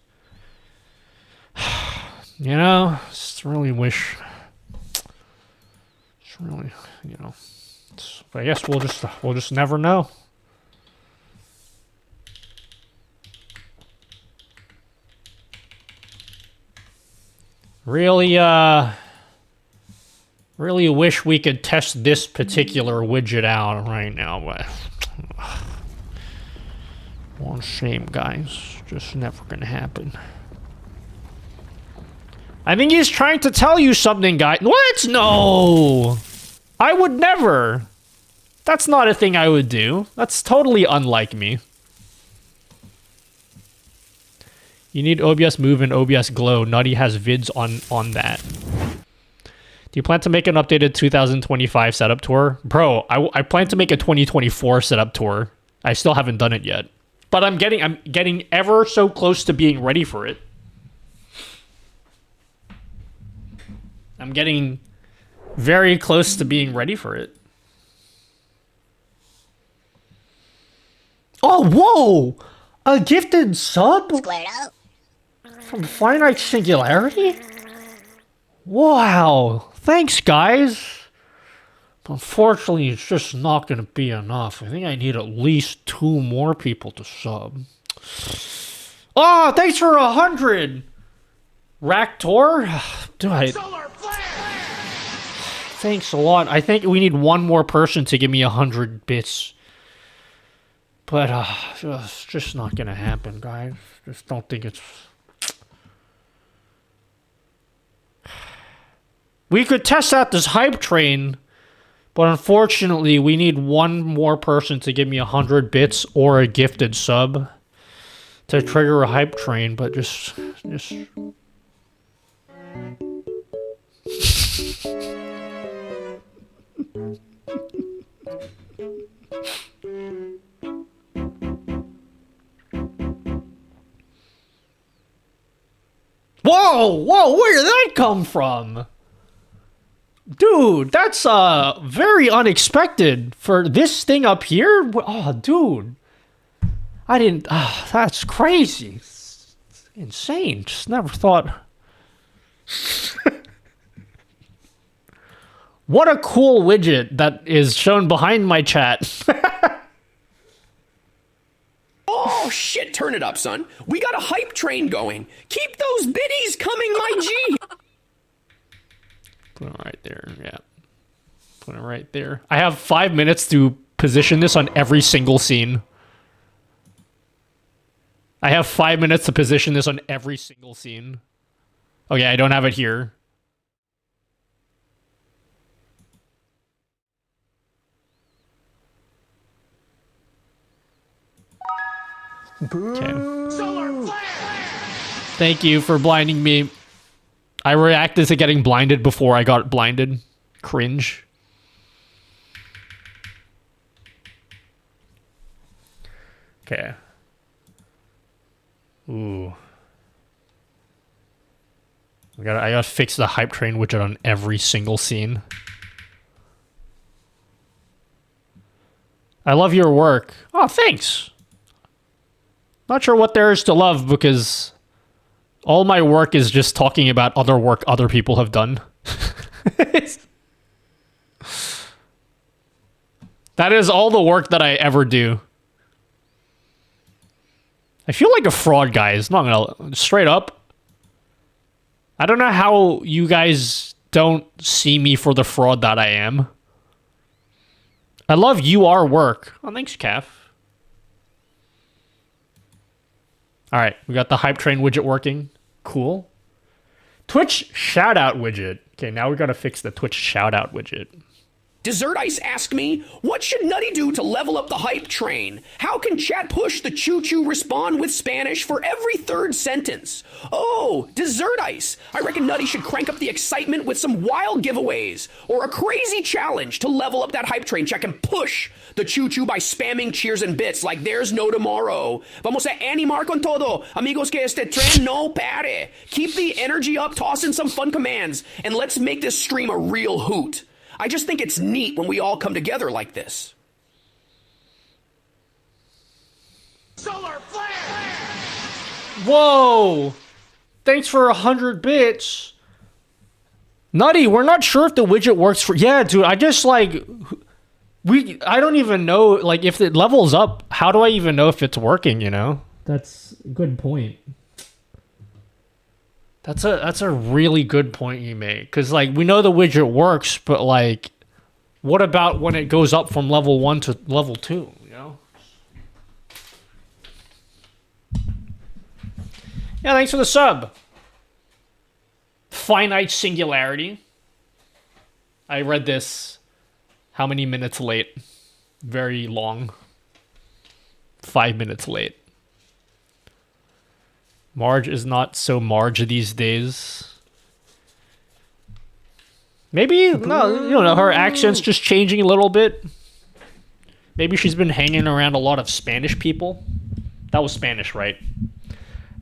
Speaker 1: you know, just really wish just really, you know. I guess we'll just never know. Really, really wish we could test this particular widget out right now, but one shame, guys. Just never gonna happen. I think he's trying to tell you something, guys. What? No! I would never. That's not a thing I would do. That's totally unlike me. You need OBS Move and OBS Glow. Nutty has vids on that. Do you plan to make an updated 2025 setup tour? Bro, I plan to make a 2024 setup tour. I still haven't done it yet. But I'm getting ever so close to being ready for it. I'm getting very close to being ready for it. Oh, whoa! A gifted sub?
Speaker 10: Squirtle.
Speaker 1: From Finite Singularity? Wow. Thanks, guys. Unfortunately, it's just not going to be enough. I think I need at least 2 more people to sub. Oh, thanks for 100! Raktor? Dude, thanks a lot. I think we need 1 more person to give me 100 bits. But, it's just not going to happen, guys. Just don't think it's... We could test out this hype train, but unfortunately, we need 1 more person to give me 100 bits or a gifted sub to trigger a hype train, but just... Whoa, where did that come from? Dude, that's very unexpected for this thing up here. Oh, dude. I didn't... that's crazy. It's insane. Just never thought... What a cool widget that is shown behind my chat.
Speaker 11: Oh shit, turn it up, son. We got a hype train going. Keep those biddies coming, my G.
Speaker 1: Put it right there, yeah. Put it right there. I have 5 minutes to position this on every single scene. I have 5 minutes to position this on every single scene. Okay, I don't have it here. Okay. Thank you for blinding me. I reacted to getting blinded before I got blinded. Cringe. Okay. Ooh. I gotta fix the hype train widget on every single scene. I love your work. Oh, thanks. Not sure what there is to love because all my work is just talking about other work other people have done. That is all the work that I ever do. I feel like a fraud, guys. Not gonna straight up. I don't know how you guys don't see me for the fraud that I am. I love UR work. Oh, thanks, Calf. All right, we got the hype train widget working. Cool. Twitch shoutout widget. Okay, now we gotta fix the Twitch shoutout widget.
Speaker 11: Dessert Ice asked me, what should Nutty do to level up the hype train? How can chat push the choo-choo respond with Spanish for every third sentence? Oh, Dessert Ice. I reckon Nutty should crank up the excitement with some wild giveaways or a crazy challenge to level up that hype train. Chat can push the choo-choo by spamming cheers and bits like there's no tomorrow. Vamos a animar con todo. Amigos que este tren no pare. Keep the energy up, toss in some fun commands, and let's make this stream a real hoot. I just think it's neat when we all come together like this.
Speaker 7: Solar flare!
Speaker 1: Whoa! Thanks for 100 bits. Nutty, we're not sure if the widget works for... Yeah, dude, I just like... I don't even know, like, if it levels up, how do I even know if it's working, you know? That's a good point. That's a really good point you make. Because, like, we know the widget works, but, like, what about when it goes up from level 1 to level 2, you know? Yeah, thanks for the sub. Finite singularity. I read this how many minutes late? Very long. 5 minutes late. Marge is not so Marge these days. Maybe, no, you don't know, her accent's just changing a little bit. Maybe she's been hanging around a lot of Spanish people. That was Spanish, right?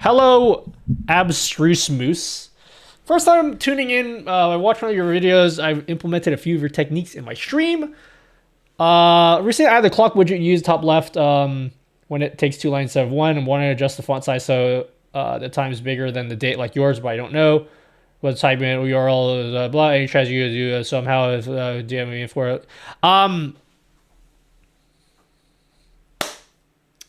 Speaker 1: Hello, Abstruse Moose. First time tuning in, I watched one of your videos. I've implemented a few of your techniques in my stream. Recently, I had the clock widget used top left when it takes 2 lines instead of 1 and wanted to adjust the font size so the time is bigger than the date like yours, but I don't know what type of URL is blah, and he tries to do somehow if DMing for it.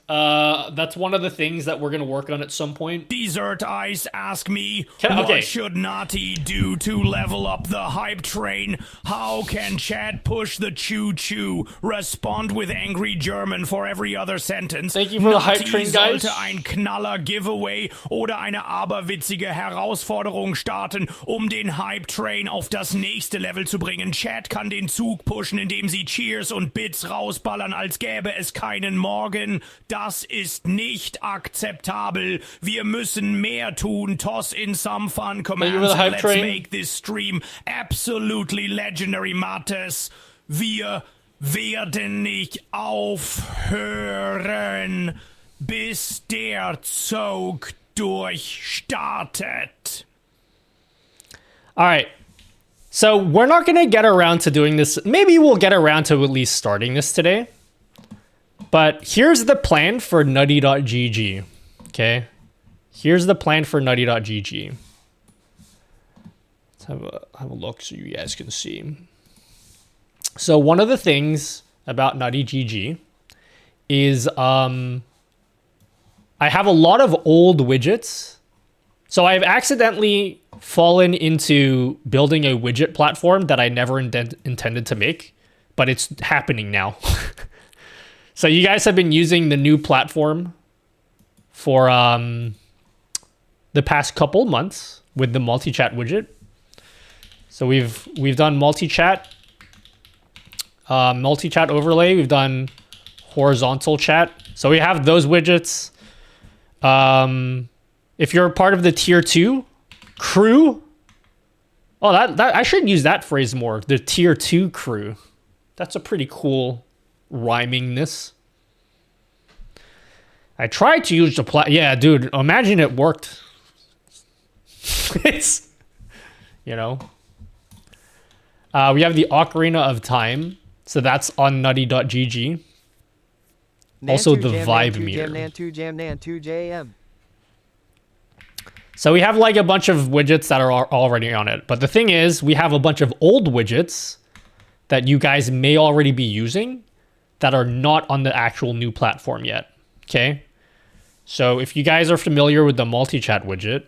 Speaker 1: That's one of the things that we're gonna work on at some point.
Speaker 12: Dessert Ice ask me,
Speaker 1: okay.
Speaker 12: What should Naughty do to level up the hype train? How can chat push the choo-choo? Respond with angry German for every other sentence.
Speaker 1: Thank you for the hype train, guys.
Speaker 12: Sollte ein Knaller-Giveaway oder eine aberwitzige Herausforderung starten, um den Hype Train auf das nächste Level zu bringen. Chat kann den Zug pushen, indem sie Cheers und Bits rausballern, als gäbe es keinen Morgen. Das ist nicht akzeptabel. Wir müssen mehr tun. Toss in some fun commands and let's make this stream absolutely legendary, Mattes. Wir werden nicht aufhören, bis der Zug durchstartet.
Speaker 1: All right. So we're not going to get around to doing this. Maybe we'll get around to at least starting this today. But here's the plan for nutty.gg, okay? Here's the plan for nutty.gg. Let's have a look so you guys can see. So one of the things about Nutty GG is I have a lot of old widgets. So I've accidentally fallen into building a widget platform that I never intended to make, but it's happening now. So you guys have been using the new platform for the past couple months with the multi-chat widget. So we've done multi-chat overlay. We've done horizontal chat. So we have those widgets. If you're part of the tier 2 crew, that I should use that phrase more. The tier 2 crew. That's a pretty cool rhymingness. I tried to use the yeah, dude, imagine it worked. It's, you know. We have the Ocarina of Time. So that's on nutty.gg. Also the vibe meter. So we have like a bunch of widgets that are already on it. But the thing is, we have a bunch of old widgets that you guys may already be using that are not on the actual new platform yet. Okay? So if you guys are familiar with the multi-chat widget,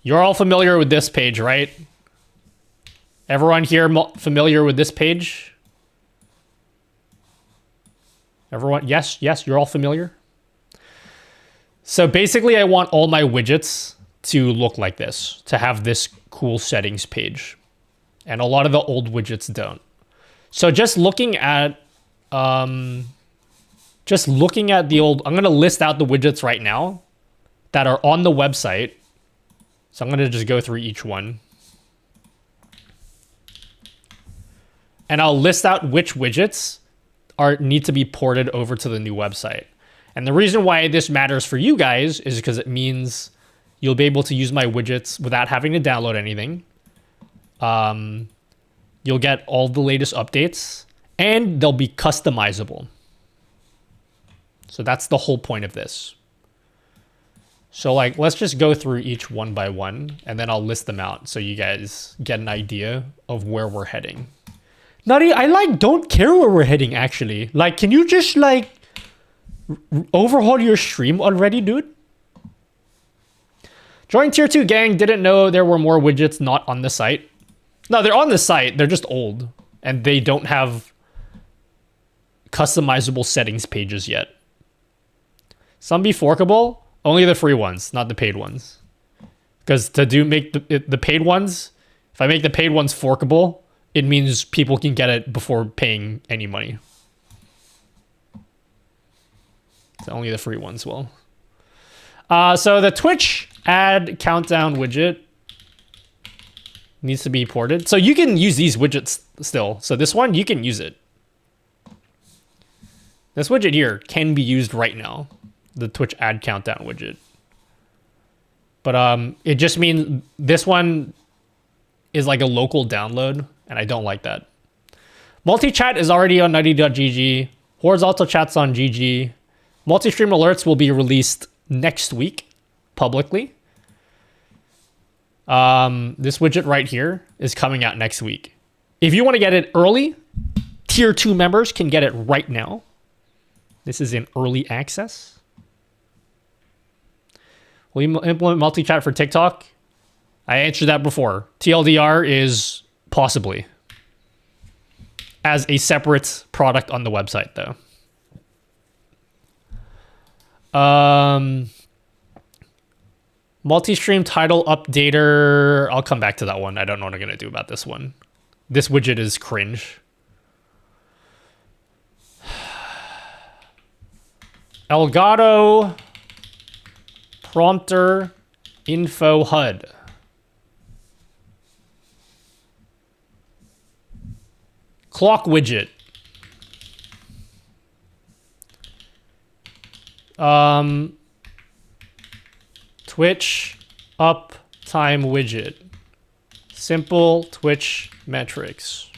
Speaker 1: you're all familiar with this page, right? Everyone here familiar with this page? Everyone? Yes, you're all familiar? So basically, I want all my widgets to look like this, to have this cool settings page. And a lot of the old widgets don't. So just looking at the old, I'm going to list out the widgets right now that are on the website. So I'm going to just go through each one. And I'll list out which widgets need to be ported over to the new website. And the reason why this matters for you guys is because it means you'll be able to use my widgets without having to download anything. You'll get all the latest updates, and they'll be customizable. So that's the whole point of this. So like, let's just go through each one by one, and then I'll list them out so you guys get an idea of where we're heading. Nutty, I don't care where we're heading, actually. Like, can you just overhaul your stream already, dude? Join tier 2 gang, didn't know there were more widgets not on the site. No, they're on the site, they're just old. And they don't have customizable settings pages yet. Some be forkable, only the free ones, not the paid ones. Because to make the paid ones, if I make the paid ones forkable, it means people can get it before paying any money. So only the free ones will. So the Twitch ad countdown widget needs to be ported. So you can use these widgets still. So this one, you can use it. This widget here can be used right now. The Twitch ad countdown widget. But it just means this one is like a local download, and I don't like that. Multi-chat is already on nutty.gg. Horizontal chat's on GG. Multi-stream alerts will be released next week publicly. This widget right here is coming out next week. If you want to get it early, tier 2 members can get it right now. This is in early access. Will you implement multi-chat for TikTok? I answered that before. TLDR is possibly as a separate product on the website, though. Multi-stream title updater. I'll come back to that one. I don't know what I'm going to do about this one. This widget is cringe. Elgato prompter info HUD. Clock widget. Twitch uptime widget. Simple Twitch metrics.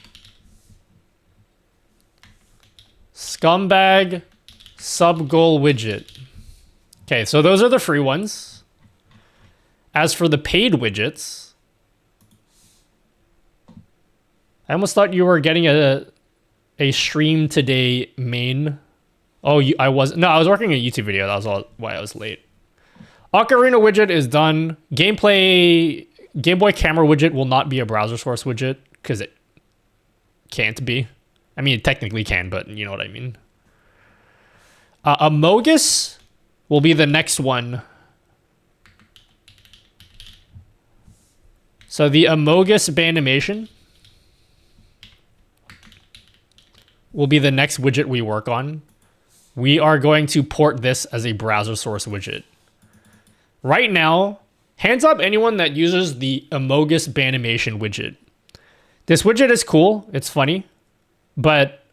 Speaker 1: Scumbag sub goal widget. Okay, so those are the free ones. As for the paid widgets, I almost thought you were getting a stream today main. Oh, I was working a YouTube video. That was all why I was late. Ocarina widget is done. Gameplay Game Boy camera widget will not be a browser source widget because it can't be. I mean, it technically can, but you know what I mean. Amogus will be the next one. So the Amogus animation will be the next widget we work on. We are going to port this as a browser source widget. Right now, hands up anyone that uses the Amogus Banimation widget. This widget is cool, it's funny, but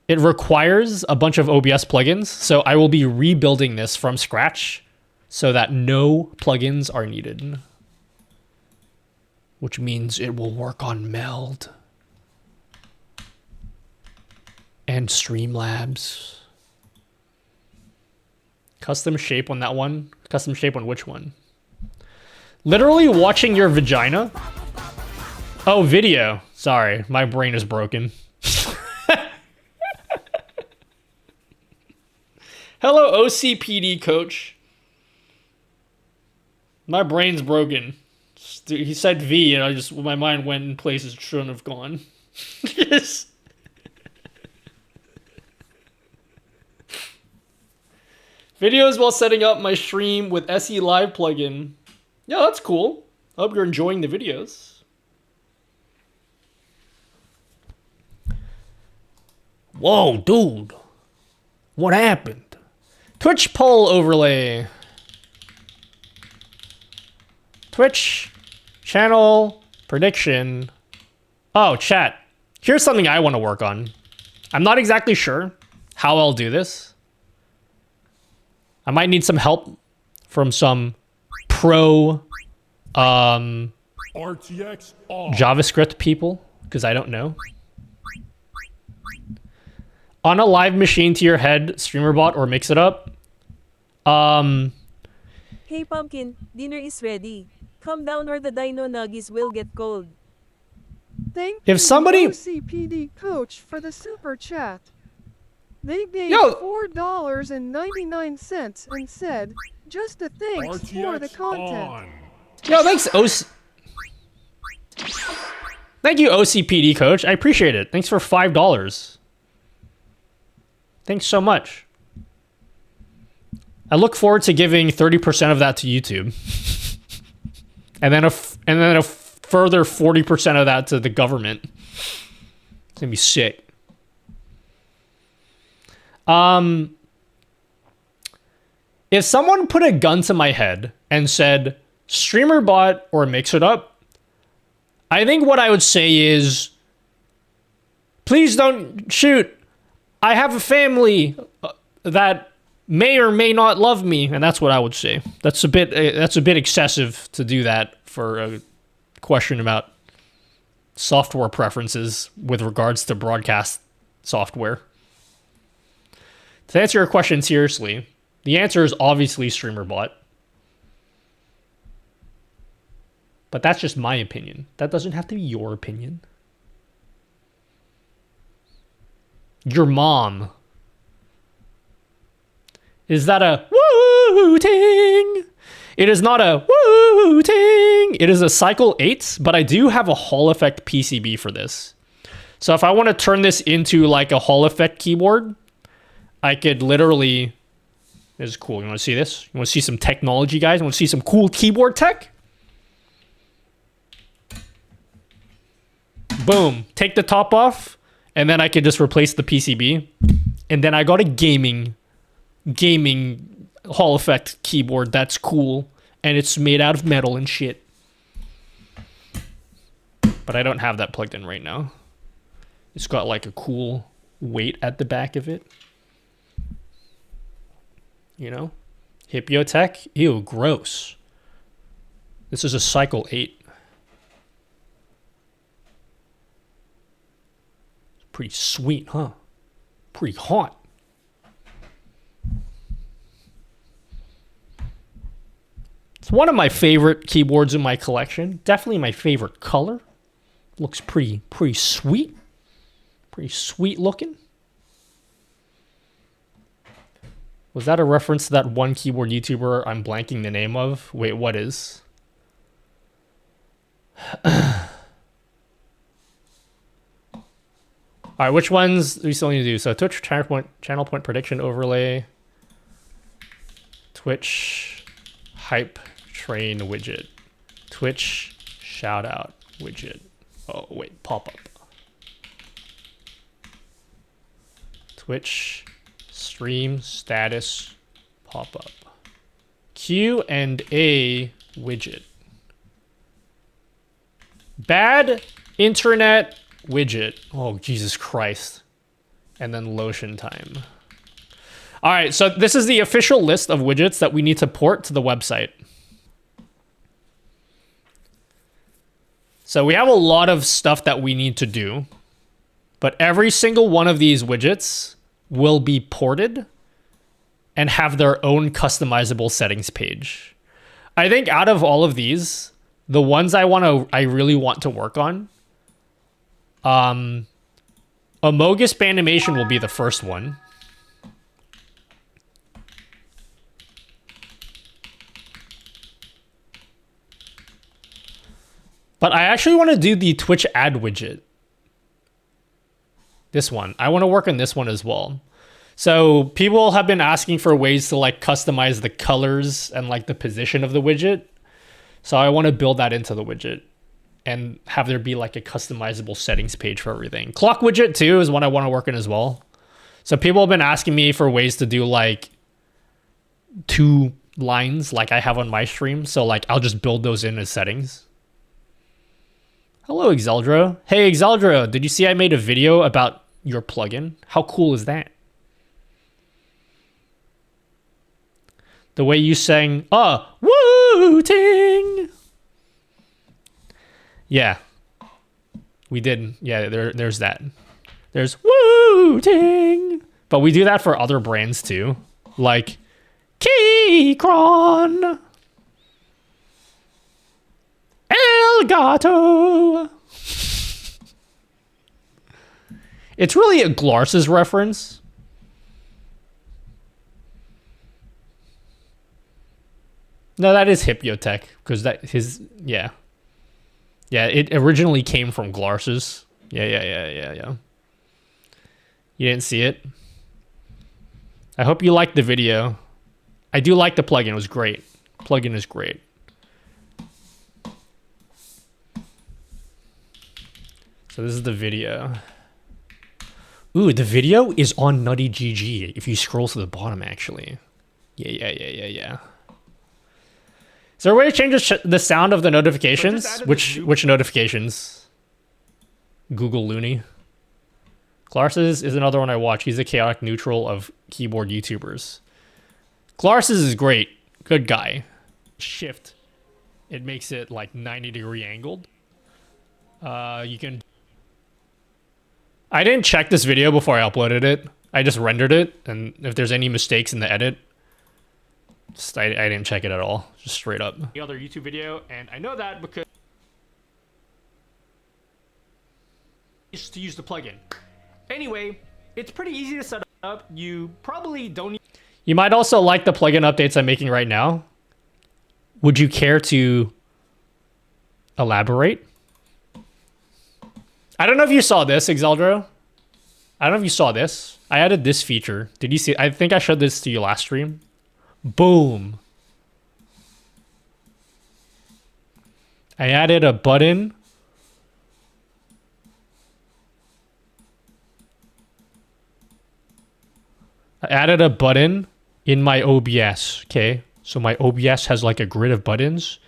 Speaker 1: it requires a bunch of OBS plugins, so I will be rebuilding this from scratch so that no plugins are needed. Which means it will work on Meld and Streamlabs. Custom shape on that one? Custom shape on which one? Literally watching your vagina? Oh, video. Sorry, my brain is broken. Hello, OCPD coach. My brain's broken. He said V, and my mind went in places it shouldn't have gone. Yes. Videos while setting up my stream with SE Live plugin. Yeah, that's cool. I hope you're enjoying the videos. Whoa, dude. What happened? Twitch poll overlay. Twitch channel prediction. Oh, chat. Here's something I want to work on. I'm not exactly sure how I'll do this. I might need some help from some pro
Speaker 12: RTX
Speaker 1: JavaScript people, because I don't know. On a live machine to your head, StreamerBot or mix it up.
Speaker 4: Hey Pumpkin, dinner is ready. Come down or the dino nuggies will get cold.
Speaker 6: Thank
Speaker 1: If
Speaker 6: you,
Speaker 1: somebody-
Speaker 6: OCPD coach, for the super chat. They gave
Speaker 1: Yo.
Speaker 6: $4.99 and said, just a thanks for the content.
Speaker 1: Yo, thanks, Thank you, OCPD coach. I appreciate it. Thanks for $5. Thanks so much. I look forward to giving 30% of that to YouTube. and then a further 40% of that to the government. It's gonna be sick. If someone put a gun to my head and said, StreamerBot or mix it up, I think what I would say is, please don't shoot. I have a family that may or may not love me, and that's what I would say. That's a bit excessive to do that for a question about software preferences with regards to broadcast software. To answer your question seriously, the answer is obviously StreamerBot. But that's just my opinion. That doesn't have to be your opinion. Your mom. Is that a woo-ting? It is not a woo-ting. It is a Cycle 8, but I do have a Hall Effect PCB for this. So if I want to turn this into like a Hall Effect keyboard, I could literally... This is cool. You want to see this? You want to see some technology, guys? You want to see some cool keyboard tech? Boom. Take the top off, and then I could just replace the PCB. And then I got a gaming Hall Effect keyboard that's cool, and it's made out of metal and shit. But I don't have that plugged in right now. It's got like a cool weight at the back of it. You know? Hypotech? Ew, gross. This is a Cycle 8. Pretty sweet, huh? Pretty hot. It's one of my favorite keyboards in my collection. Definitely my favorite color. Looks pretty sweet. Pretty sweet looking. Was that a reference to that one keyboard YouTuber I'm blanking the name of? Wait, what is? All right, which ones do we still need to do? So Twitch channel point prediction overlay, Twitch hype train widget, Twitch shout out widget. Oh wait, pop up. Twitch stream status pop up. Q&A widget. Bad internet widget. Oh, Jesus Christ. And then lotion time. All right, so this is the official list of widgets that we need to port to the website. So we have a lot of stuff that we need to do, but every single one of these widgets will be ported and have their own customizable settings page. I think out of all of these, the ones I really want to work on, Amogus animation will be the first one. But I actually want to do the Twitch ad widget. This one. I want to work on this one as well. So people have been asking for ways to like customize the colors and like the position of the widget. So I want to build that into the widget and have there be like a customizable settings page for everything. Clock widget too is one I want to work on as well. So people have been asking me for ways to do like 2 lines like I have on my stream. So like I'll just build those in as settings. Hello, Exeldro. Hey, Exeldro, did you see I made a video about your plugin? How cool is that? The way you sang, woo-ting! Yeah. We did. Yeah, there's that. There's woo-ting! But we do that for other brands too. Like Keychron! Elgato! It's really a Glars's reference. No, that is Hypnotech, because that his yeah. Yeah, it originally came from Glars's. Yeah. You didn't see it? I hope you liked the video. I do like the plugin, it was great. Plugin is great. So this is the video. Ooh, the video is on Nutty GG if you scroll to the bottom, actually. Yeah. Is there a way to change the sound of the notifications? Which notifications? Google Looney. Glars's is another one I watch. He's a chaotic neutral of keyboard YouTubers. Glars's is great. Good guy. Shift. It makes it like 90-degree angled. You can... I didn't check this video before I uploaded it. I just rendered it, and if there's any mistakes in the edit, I didn't check it at all. Just straight up. The other YouTube video, and I know that because just to use the plugin. Anyway, it's pretty easy to set up. You probably don't need... You might also like the plugin updates I'm making right now. Would you care to elaborate? I don't know if you saw this, Exeldro. I don't know if you saw this. I added this feature. Did you see? I think I showed this to you last stream. Boom. I added a button. I added a button in my OBS, okay? So my OBS has like a grid of buttons,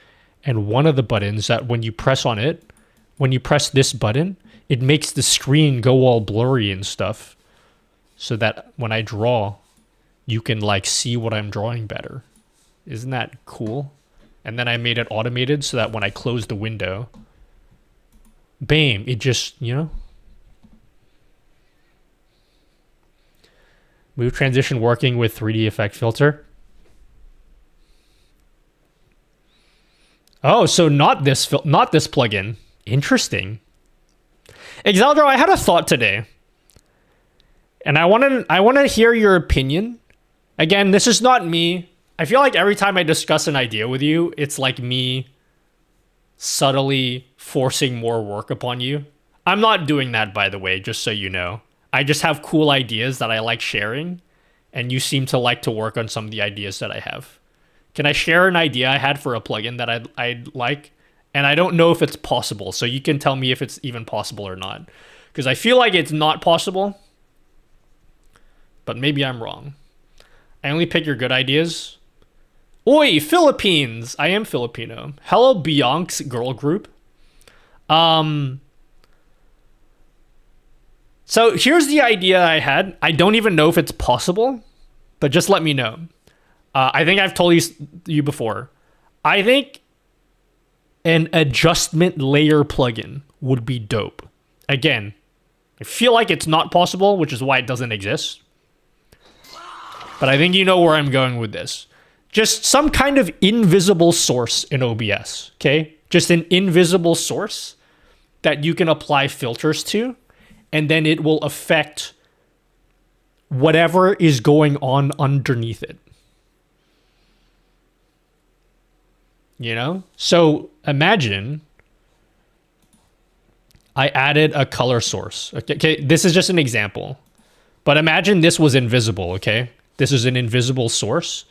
Speaker 1: and one of the buttons that when you press on it, when you press this button, it makes the screen go all blurry and stuff so that when I draw, you can like see what I'm drawing better. Isn't that cool? And then I made it automated so that when I close the window, bam, it just, you know. Move transition working with 3D effect filter. Oh, so not this plugin. Interesting. Exaldro, I had a thought today. And I want to hear your opinion. Again, this is not me. I feel like every time I discuss an idea with you, it's like me subtly forcing more work upon you. I'm not doing that, by the way, just so you know. I just have cool ideas that I like sharing, and you seem to like to work on some of the ideas that I have. Can I share an idea I had for a plugin that I'd like? And I don't know if it's possible, so you can tell me if it's even possible or not. Because I feel like it's not possible, but maybe I'm wrong. I only pick your good ideas. Oi, Philippines! I am Filipino. Hello, Bianx girl group. So here's the idea I had. I don't even know if it's possible, but just let me know. I think I've told you before. I think an adjustment layer plugin would be dope. Again, I feel like it's not possible, which is why it doesn't exist. But I think you know where I'm going with this. Just some kind of invisible source in OBS, okay? Just an invisible source that you can apply filters to, and then it will affect whatever is going on underneath it. You know? So imagine I added a color source. Okay, this is just an example. But imagine this was invisible, okay? This is an invisible source.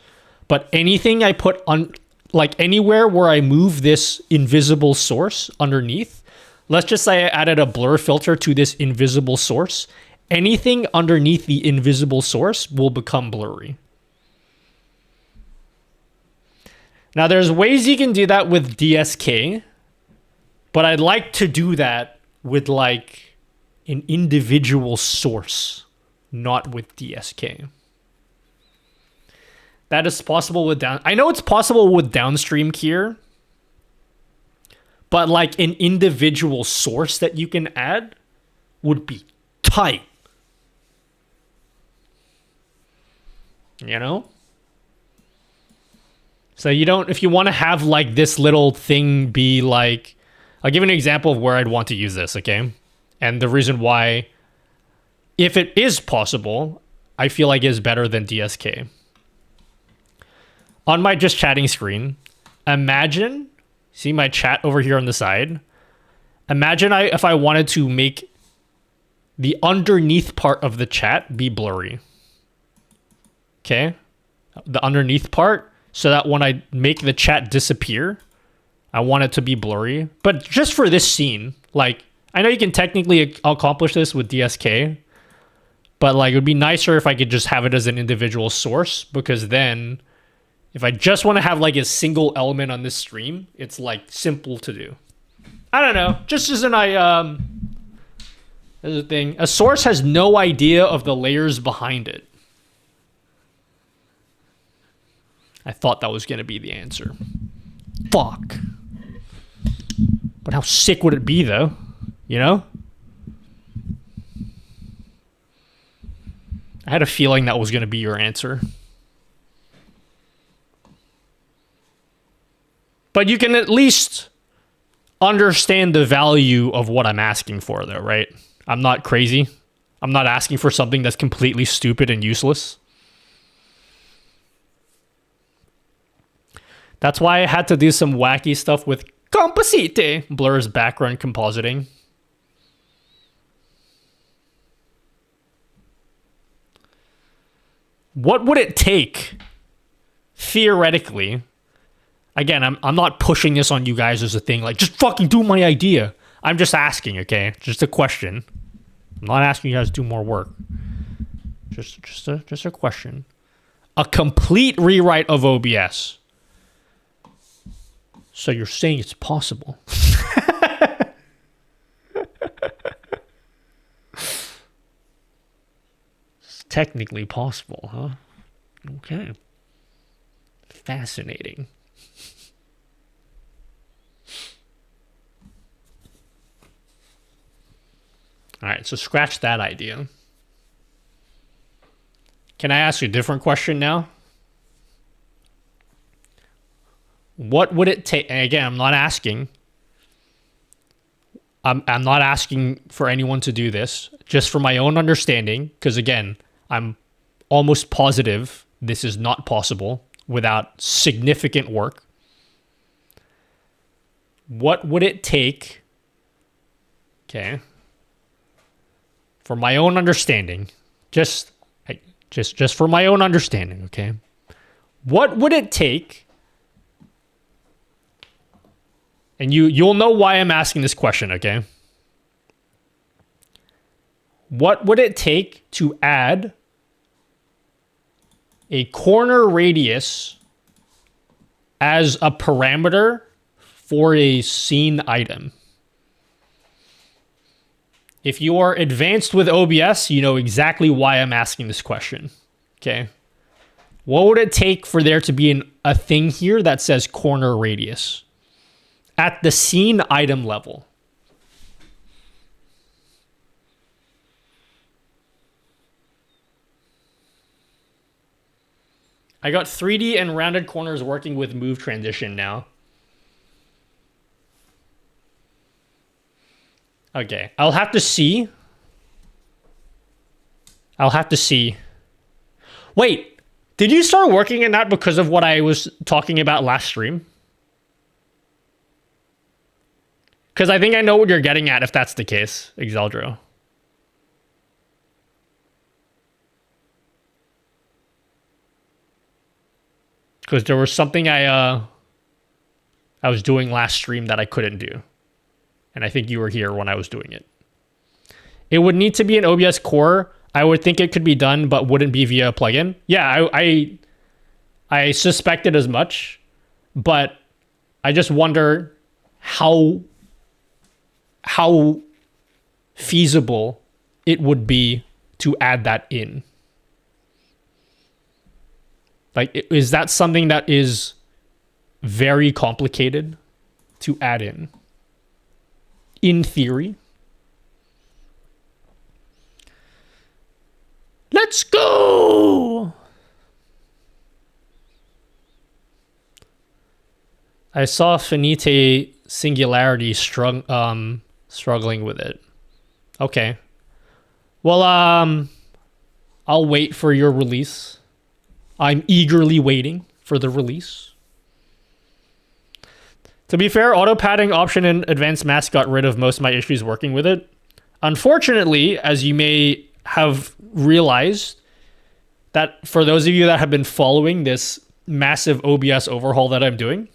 Speaker 1: But anything I put on, like anywhere where I move this invisible source underneath, let's just say I added a blur filter to this invisible source, anything underneath the invisible source will become blurry. Now, there's ways you can do that with DSK, but I'd like to do that with like an individual source, not with DSK. That is possible with I know it's possible with downstream keyer, but like an individual source that you can add would be tight. You know? So you don't, if you want to have like this little thing be like, I'll give you an example of where I'd want to use this, okay? And the reason why, if it is possible, I feel like is better than DSK. On my just chatting screen, imagine, see my chat over here on the side? Imagine if I wanted to make the underneath part of the chat be blurry. Okay? The underneath part, so that when I make the chat disappear, I want it to be blurry. But just for this scene, like, I know you can technically accomplish this with DSK, but like, it would be nicer if I could just have it as an individual source, because then if I just want to have like a single element on this stream, it's like simple to do. I don't know. Just as an there's a thing. A source has no idea of the layers behind it. I thought that was going to be the answer. Fuck. But how sick would it be though? You know? I had a feeling that was going to be your answer. But you can at least understand the value of what I'm asking for, though, right? I'm not crazy. I'm not asking for something that's completely stupid and useless. That's why I had to do some wacky stuff with Composite, Blur's background compositing. What would it take, theoretically? Again, I'm not pushing this on you guys as a thing, like, just fucking do my idea. I'm just asking, okay? Just a question. I'm not asking you guys to do more work. Just a question. A complete rewrite of OBS. So you're saying it's possible. It's technically possible, huh? Okay. Fascinating. All right, so scratch that idea. Can I ask you a different question now? What would it take? And again, I'm not asking. I'm not asking for anyone to do this, just for my own understanding, because again, I'm almost positive this is not possible without significant work. What would it take, okay, for my own understanding, just for my own understanding, okay, what would it take, and you'll know why I'm asking this question, okay? What would it take to add a corner radius as a parameter for a scene item? If you are advanced with OBS, you know exactly why I'm asking this question, okay? What would it take for there to be a thing here that says corner radius at the scene item level? I got 3D and rounded corners working with move transition now. Okay, I'll have to see. Wait, did you start working in that because of what I was talking about last stream? Because I think I know what you're getting at if that's the case, Exeldro. Because there was something I was doing last stream that I couldn't do. And I think you were here when I was doing it. It would need to be an OBS core. I would think it could be done, but wouldn't be via a plugin. Yeah, I suspected as much, but I just wonder how feasible it would be to add that in. Like, is that something that is very complicated to add in? In theory. Let's go! I saw Finite Singularity struggling with it. Okay. Well, I'll wait for your release. I'm eagerly waiting for the release. To be fair, auto padding option in Advanced Mask got rid of most of my issues working with it. Unfortunately, as you may have realized, that for those of you that have been following this massive OBS overhaul that I'm doing,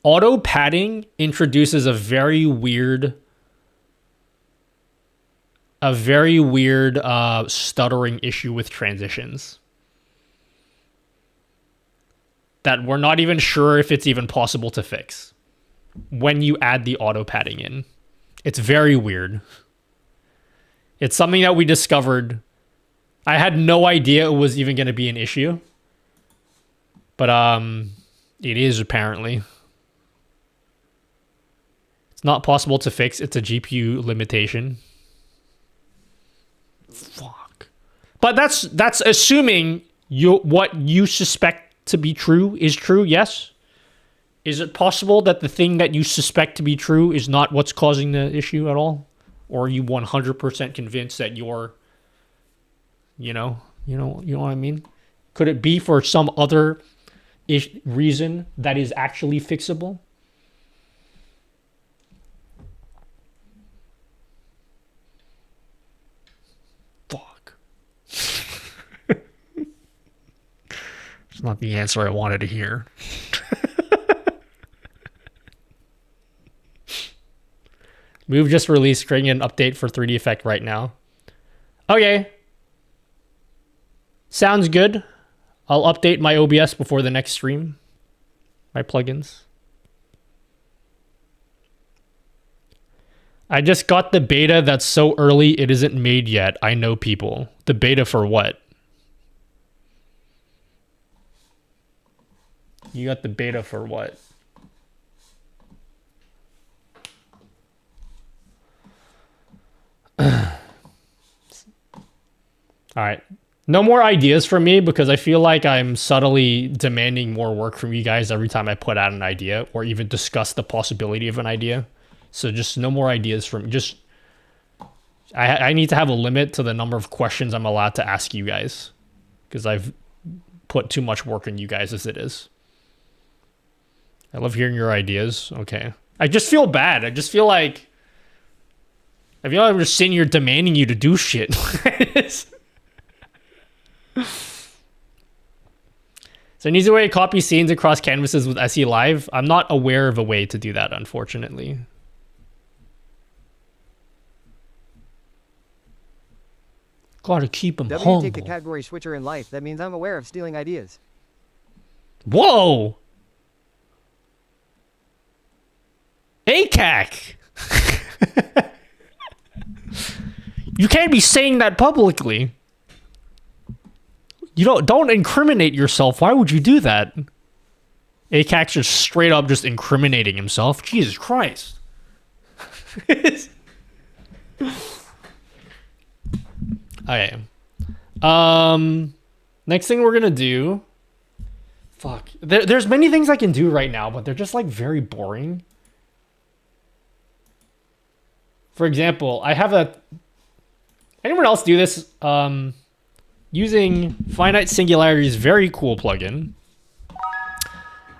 Speaker 1: auto padding introduces a very weird stuttering issue with transitions that we're not even sure if it's even possible to fix when you add the auto padding in. It's very weird. It's something that we discovered. I had no idea it was even going to be an issue, but it is apparently. It's not possible to fix. It's a GPU limitation. Fuck. But that's assuming what you suspect to be true is true, yes? Is it possible that the thing that you suspect to be true is not what's causing the issue at all? Or are you 100% convinced that you're, you know what I mean? Could it be for some other reason that is actually fixable? Fuck. It's not the answer I wanted to hear. Move just released, creating an update for 3D effect right now. Okay. Sounds good. I'll update my OBS before the next stream. My plugins. I just got the beta that's so early it isn't made yet. I know people. The beta for what? You got the beta for what? All right. No more ideas from me because I feel like I'm subtly demanding more work from you guys every time I put out an idea or even discuss the possibility of an idea. So just no more ideas from just. I need to have a limit to the number of questions I'm allowed to ask you guys, because I've put too much work in you guys as it is. I love hearing your ideas. Okay. I just feel bad. I feel like I'm just sitting here demanding you to do shit. So an easy way to copy scenes across canvases with SE Live? I'm not aware of a way to do that, unfortunately. Gotta keep him humble.
Speaker 13: Take the category switcher in life. That means I'm aware of stealing ideas.
Speaker 1: Whoa! ACAC! You can't be saying that publicly. You don't incriminate yourself. Why would you do that? ACAC's just straight up just incriminating himself. Jesus Christ. Okay. Next thing we're gonna do. Fuck. There's many things I can do right now, but they're just like very boring. For example, I have a. Anyone else do this? Using Finite Singularity's very cool plugin.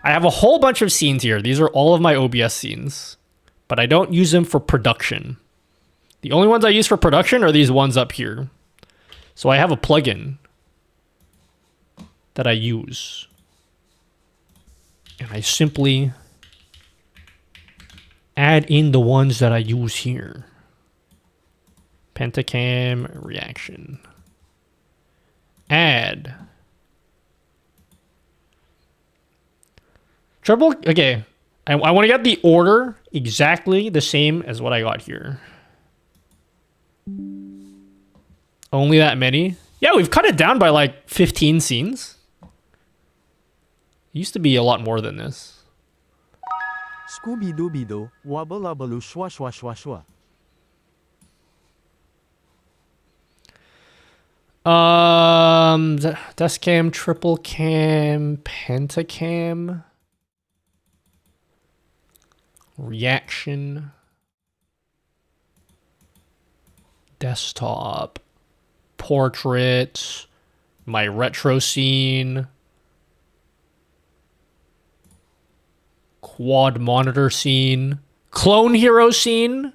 Speaker 1: I have a whole bunch of scenes here. These are all of my OBS scenes, but I don't use them for production. The only ones I use for production are these ones up here. So I have a plugin that I use. And I simply add in the ones that I use here. Pentacam reaction. Add. Triple, okay. I want to get the order exactly the same as what I got here. Only that many? Yeah, we've cut it down by like 15 scenes. It used to be a lot more than this.
Speaker 2: Scooby-Dooby-Doo, wabble-abbaloo, shwa shwa shwa shwa.
Speaker 1: Desk cam, triple cam, pentacam. Reaction. Desktop. Portrait. My retro scene. Quad monitor scene. Clone hero scene.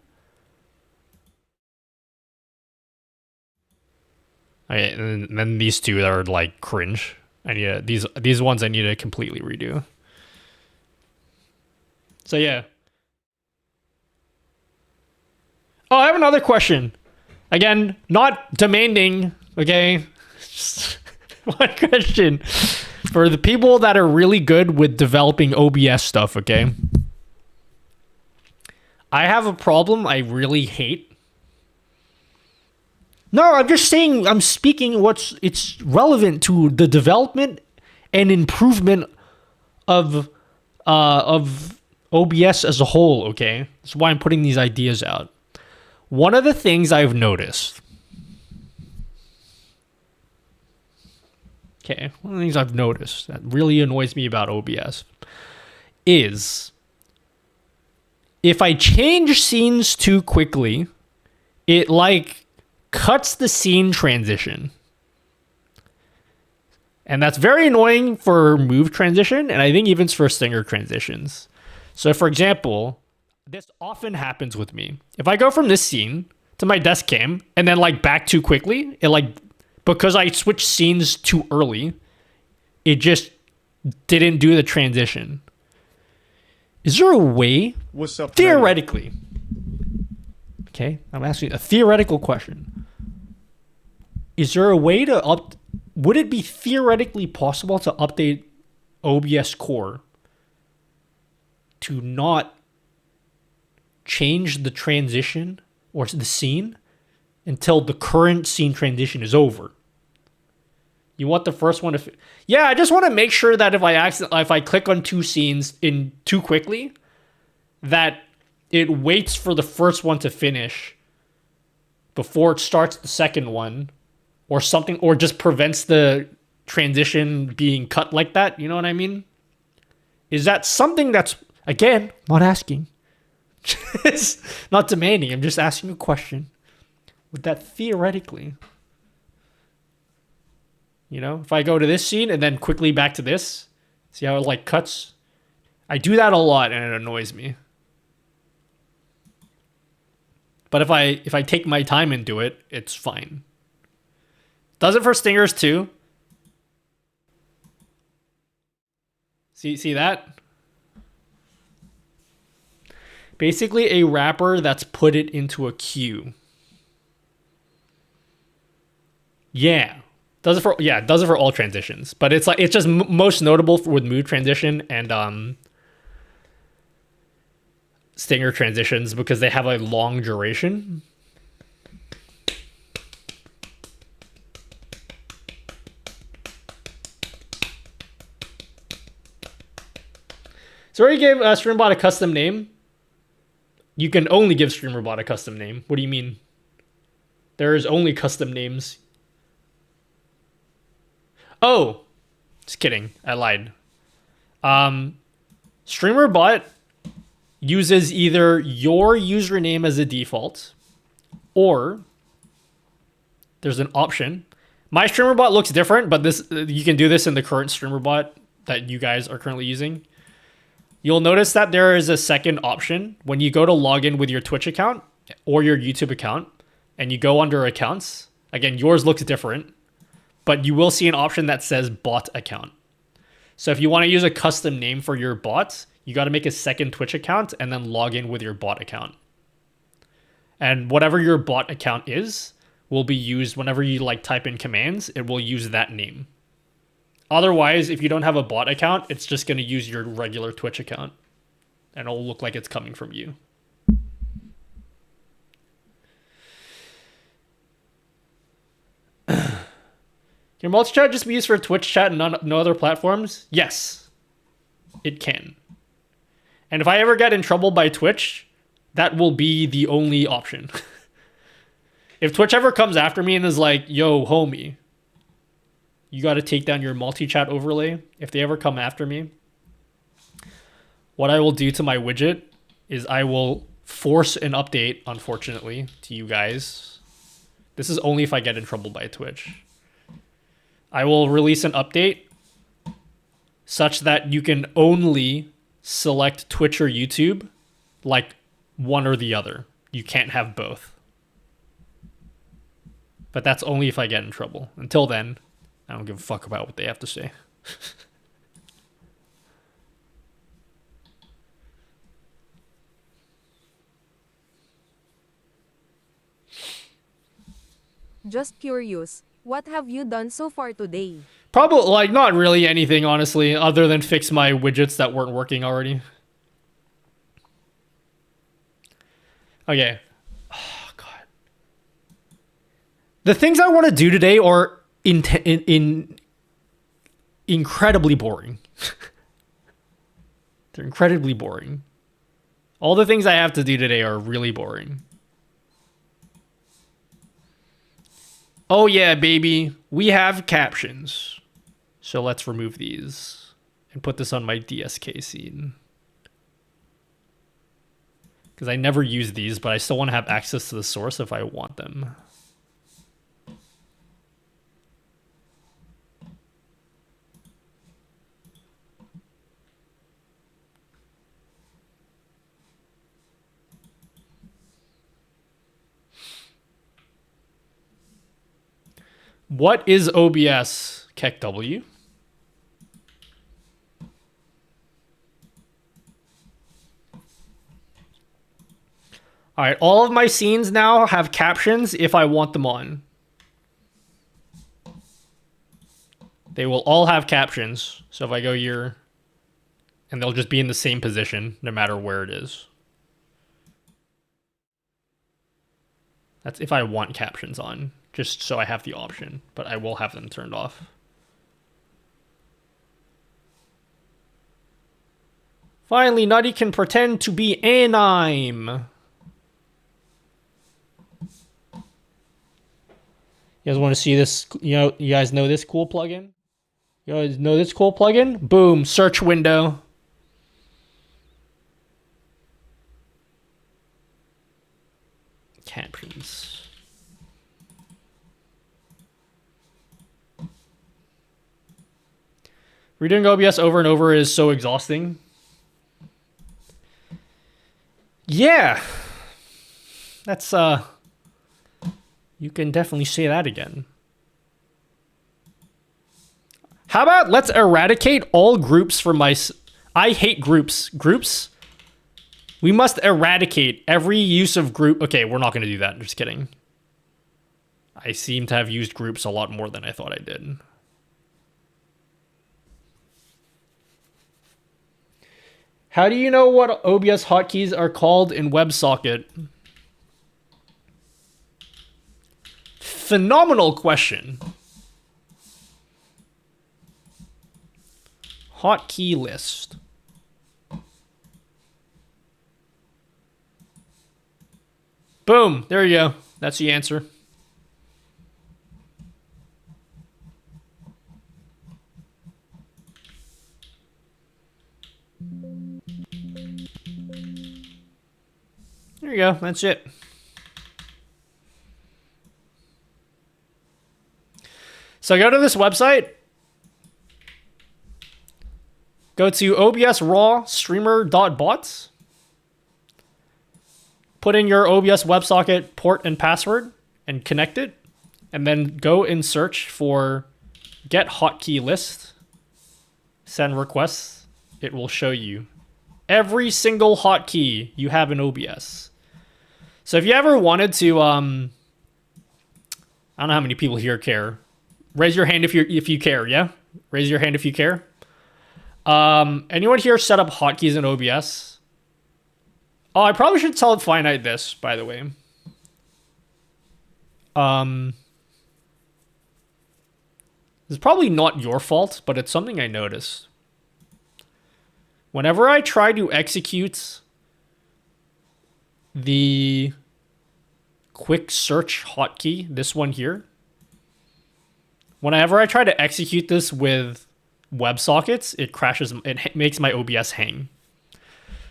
Speaker 1: Okay, and then these two are like cringe. I need these ones I need to completely redo. So yeah. Oh, I have another question. Again, not demanding, okay? Just one question. For the people that are really good with developing OBS stuff, okay? I have a problem I really hate. No, I'm just saying, I'm speaking it's relevant to the development and improvement of OBS as a whole, okay? That's why I'm putting these ideas out. One of the things I've noticed, okay, one of the things I've noticed that really annoys me about OBS is if I change scenes too quickly, it like cuts the scene transition. And that's very annoying for move transition, and I think even for singer transitions. So for example, this often happens with me. If I go from this scene to my desk cam and then like back too quickly, it like, because I switched scenes too early, it just didn't do the transition. Is there a way,
Speaker 3: what's up,
Speaker 1: theoretically, okay, I'm asking a theoretical question. Is there a way to would it be theoretically possible to update OBS Core to not change the transition or the scene until the current scene transition is over? You want the first one to... Yeah, I just want to make sure that if I click on two scenes in too quickly, that it waits for the first one to finish before it starts the second one, or something, or just prevents the transition being cut like that. You know what I mean? Is that something that's, again, not asking, It's not demanding. I'm just asking a question. Would that theoretically, you know, if I go to this scene and then quickly back to this, see how it like cuts? I do that a lot and it annoys me. But if I take my time and do it, it's fine. Does it for stingers too. See that? Basically a wrapper that's put it into a queue. Yeah. Does it for all transitions, but it's like it's just most notable with mood transition and stinger transitions because they have a long duration. So already gave StreamerBot a custom name. You can only give StreamerBot a custom name. What do you mean? There is only custom names. Oh, just kidding. I lied. StreamerBot uses either your username as a default or there's an option. My StreamerBot looks different, but this you can do this in the current StreamerBot that you guys are currently using. You'll notice that there is a second option when you go to log in with your Twitch account or your YouTube account and you go under accounts. Again, yours looks different, but you will see an option that says bot account. So if you want to use a custom name for your bot, you got to make a second Twitch account and then log in with your bot account. And whatever your bot account is will be used whenever you like type in commands, it will use that name. Otherwise, if you don't have a bot account, it's just going to use your regular Twitch account. And it'll look like it's coming from you. Can multi-chat just be used for Twitch chat and no other platforms? Yes, it can. And if I ever get in trouble by Twitch, that will be the only option. If Twitch ever comes after me and is like, yo, homie, you got to take down your multi-chat overlay. If they ever come after me, what I will do to my widget is I will force an update, unfortunately, to you guys. This is only if I get in trouble by Twitch. I will release an update such that you can only select Twitch or YouTube, like one or the other. You can't have both. But that's only if I get in trouble. Until then, I don't give a fuck about what they have to say.
Speaker 4: Just curious, what have you done so far today?
Speaker 1: Probably, like, not really anything, honestly, other than fix my widgets that weren't working already. Okay. Oh, God. The things I want to do today are incredibly boring. They're incredibly boring. All the things I have to do today are really boring. Oh yeah, baby. We have captions. So let's remove these and put this on my DSK scene. Because I never use these, but I still want to have access to the source if I want them. What is OBS, KEKW? All right, all of my scenes now have captions if I want them on. They will all have captions. So if I go here, and they'll just be in the same position no matter where it is. That's if I want captions on, just so I have the option, but I will have them turned off. Finally, Nutty can pretend to be anime. You guys want to see this? You guys know this cool plugin? You guys know this cool plugin? Boom, search window. captions. Redoing OBS over and over is so exhausting. Yeah. That's, you can definitely say that again. How about let's eradicate all groups from my... I hate groups. Groups? We must eradicate every use of group... Okay, we're not going to do that. Just kidding. I seem to have used groups a lot more than I thought I did. How do you know what OBS hotkeys are called in WebSocket? Phenomenal question. Hotkey list. Boom. There you go. That's the answer. There you go. That's it. So go to this website. Go to OBS raw streamer.bots. Put in your OBS WebSocket port and password and connect it. And then go and search for get hotkey list. Send requests. It will show you every single hotkey you have in OBS. So if you ever wanted to, I don't know how many people here care. Raise your hand if you care, yeah? Raise your hand if you care. Anyone here set up hotkeys in OBS? Oh, I probably should tell Finite this, by the way. It's probably not your fault, but it's something I noticed. Whenever I try to execute the quick search hotkey, this one here, whenever I try to execute this with WebSockets, it crashes, it makes my OBS hang.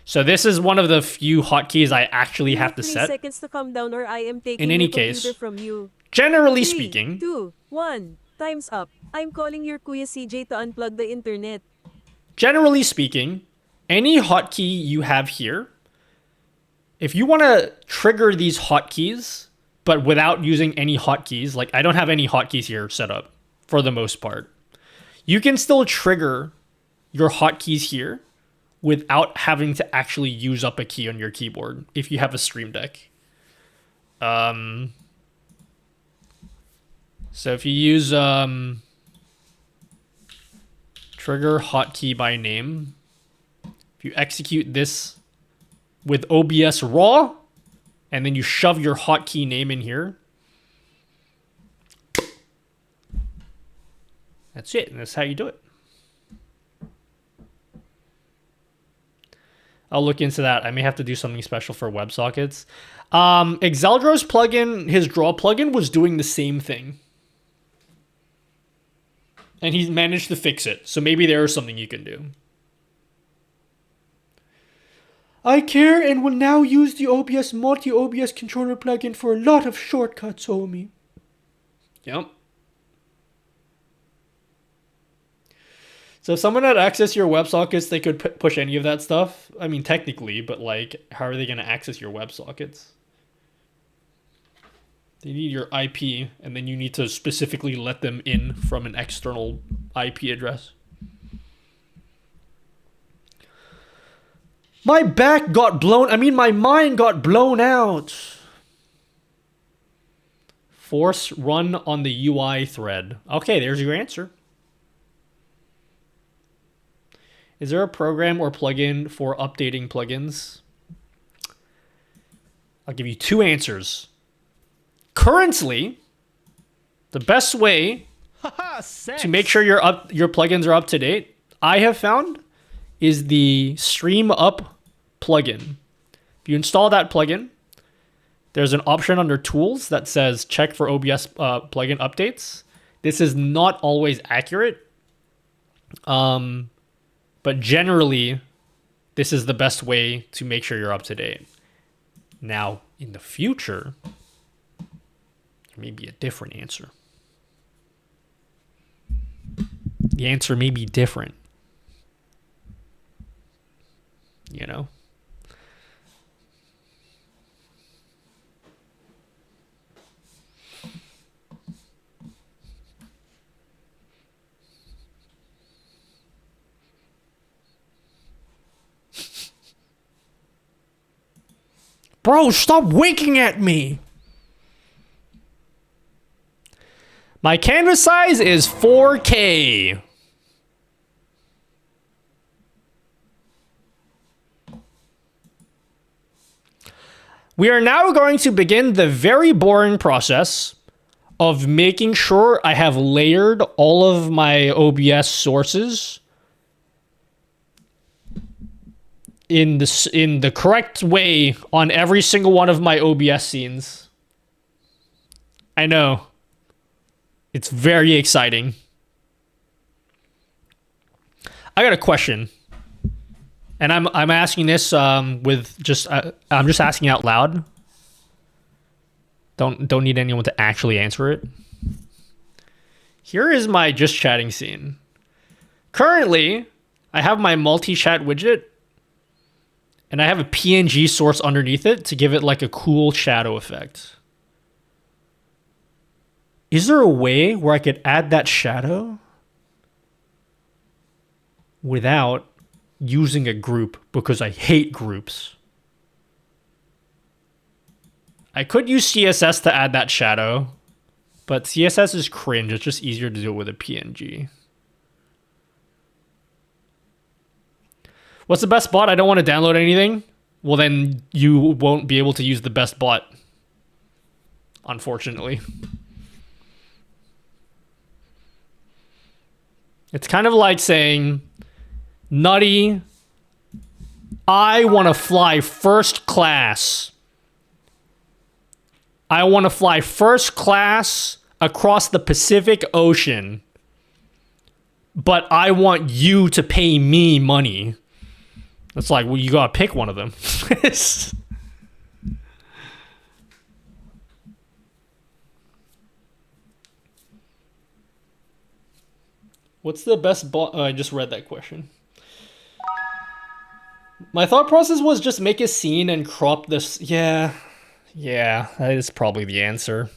Speaker 1: So this is one of the few hotkeys I actually have to set.
Speaker 4: 3 seconds to calm down or I am taking
Speaker 1: in any
Speaker 4: your computer
Speaker 1: case,
Speaker 4: from you.
Speaker 1: generally
Speaker 4: 3,
Speaker 1: speaking,
Speaker 4: 2, 1, time's up. I'm calling your Kuya CJ to unplug the internet.
Speaker 1: Generally speaking, any hotkey you have here, if you want to trigger these hotkeys, but without using any hotkeys, like I don't have any hotkeys here set up for the most part, you can still trigger your hotkeys here without having to actually use up a key on your keyboard if you have a Stream Deck. So if you use trigger hotkey by name, if you execute this with OBS raw, and then you shove your hotkey name in here, that's it, and that's how you do it. I'll look into that. I may have to do something special for WebSockets. Exeldro's plugin, his draw plugin, was doing the same thing. And he managed to fix it. So maybe there is something you can do. I care and will now use the OBS multi-OBS controller plugin for a lot of shortcuts, homie. Yep. So if someone had access your WebSockets, they could push any of that stuff. I mean, technically, but like, how are they going to access your WebSockets? They need your IP, and then you need to specifically let them in from an external IP address. My back got blown. I mean, my mind got blown out. Force run on the UI thread. Okay, there's your answer. Is there a program or plugin for updating plugins? I'll give you two answers. Currently, the best way to make sure your plugins are up to date, I have found, is the Stream Up plugin. If you install that plugin, there's an option under Tools that says check for OBS plugin updates. This is not always accurate. But generally, this is the best way to make sure you're up to date. Now, In the future, there may be a different answer. The answer may be different. You know? Bro, stop winking at me! My canvas size is 4K. We are now going to begin the very boring process of making sure I have layered all of my OBS sources in the correct way on every single one of my OBS scenes. I know. It's very exciting. I got a question. And I'm asking this with just I'm just asking out loud. Don't need anyone to actually answer it. Here is my just chatting scene. Currently, I have my multi-chat widget and I have a PNG source underneath it to give it like a cool shadow effect. Is there a way where I could add that shadow without using a group? Because I hate groups. I could use CSS to add that shadow, but CSS is cringe. It's just easier to do it with a PNG. What's the best bot? I don't want to download anything. Well, then you won't be able to use the best bot, unfortunately. It's kind of like saying, Nutty, I want to fly first class. I want to fly first class across the Pacific Ocean. But I want you to pay me money. It's like, well, you gotta pick one of them. What's the best bot? Oh, I just read that question. My thought process was just make a scene and crop this. Yeah, that is probably the answer.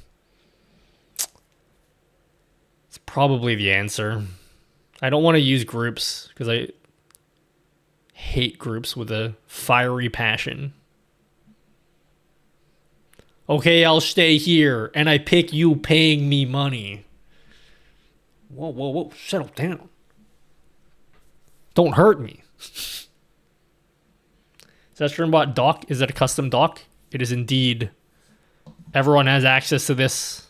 Speaker 1: It's probably the answer. I don't want to use groups because I hate groups with a fiery passion. Okay, I'll stay here and I pick you paying me money. Whoa, settle down. Don't hurt me. Is that StreamBot doc? Is it a custom doc? It is indeed. Everyone has access to this.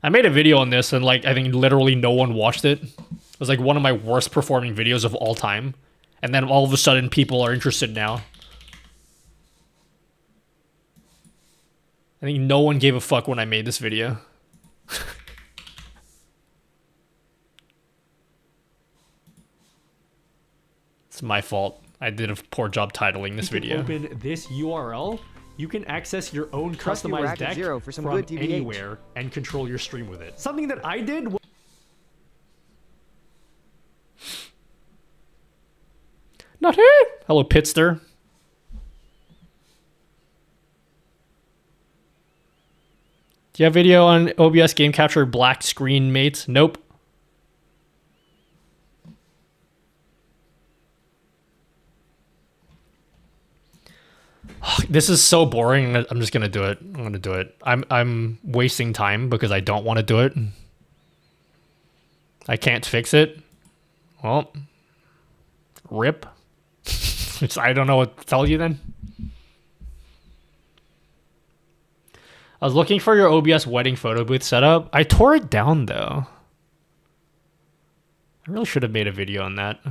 Speaker 1: I made a video on this and like I think literally no one watched it. It was like one of my worst performing videos of all time. And then all of a sudden people are interested now. I think no one gave a fuck when I made this video. It's my fault. I did a poor job titling this video. Open this URL. You can access your own customized deck
Speaker 13: for some
Speaker 1: from
Speaker 13: good TBH.
Speaker 1: anywhere and control your stream with it. Something that I did. Not here. Hello, Pitster. Do you have video on OBS game capture black screen, mate? Nope. This is so boring. I'm just gonna do it. I'm gonna do it. I'm wasting time because I don't want to do it. I can't fix it. Well, rip. I don't know what to tell you then. I was looking for your OBS wedding photo booth setup. I tore it down though. I really should have made a video on that.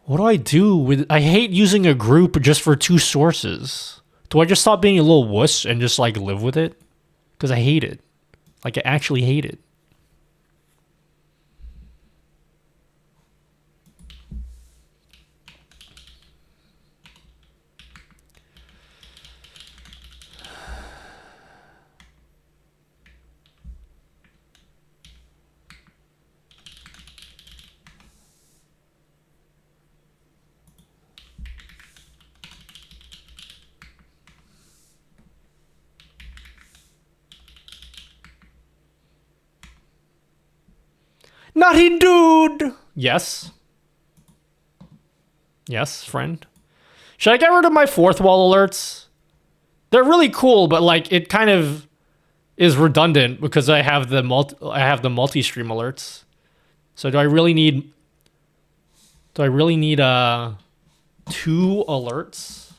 Speaker 1: What do I do with... I hate using a group just for two sources. Do I just stop being a little wuss and just like live with it? Because I hate it. Like I actually hate it. Nutty dude! Yes. Yes, friend. Should I get rid of my fourth wall alerts? They're really cool, but like it kind of is redundant because I have the multi-stream alerts. So do I really need two alerts?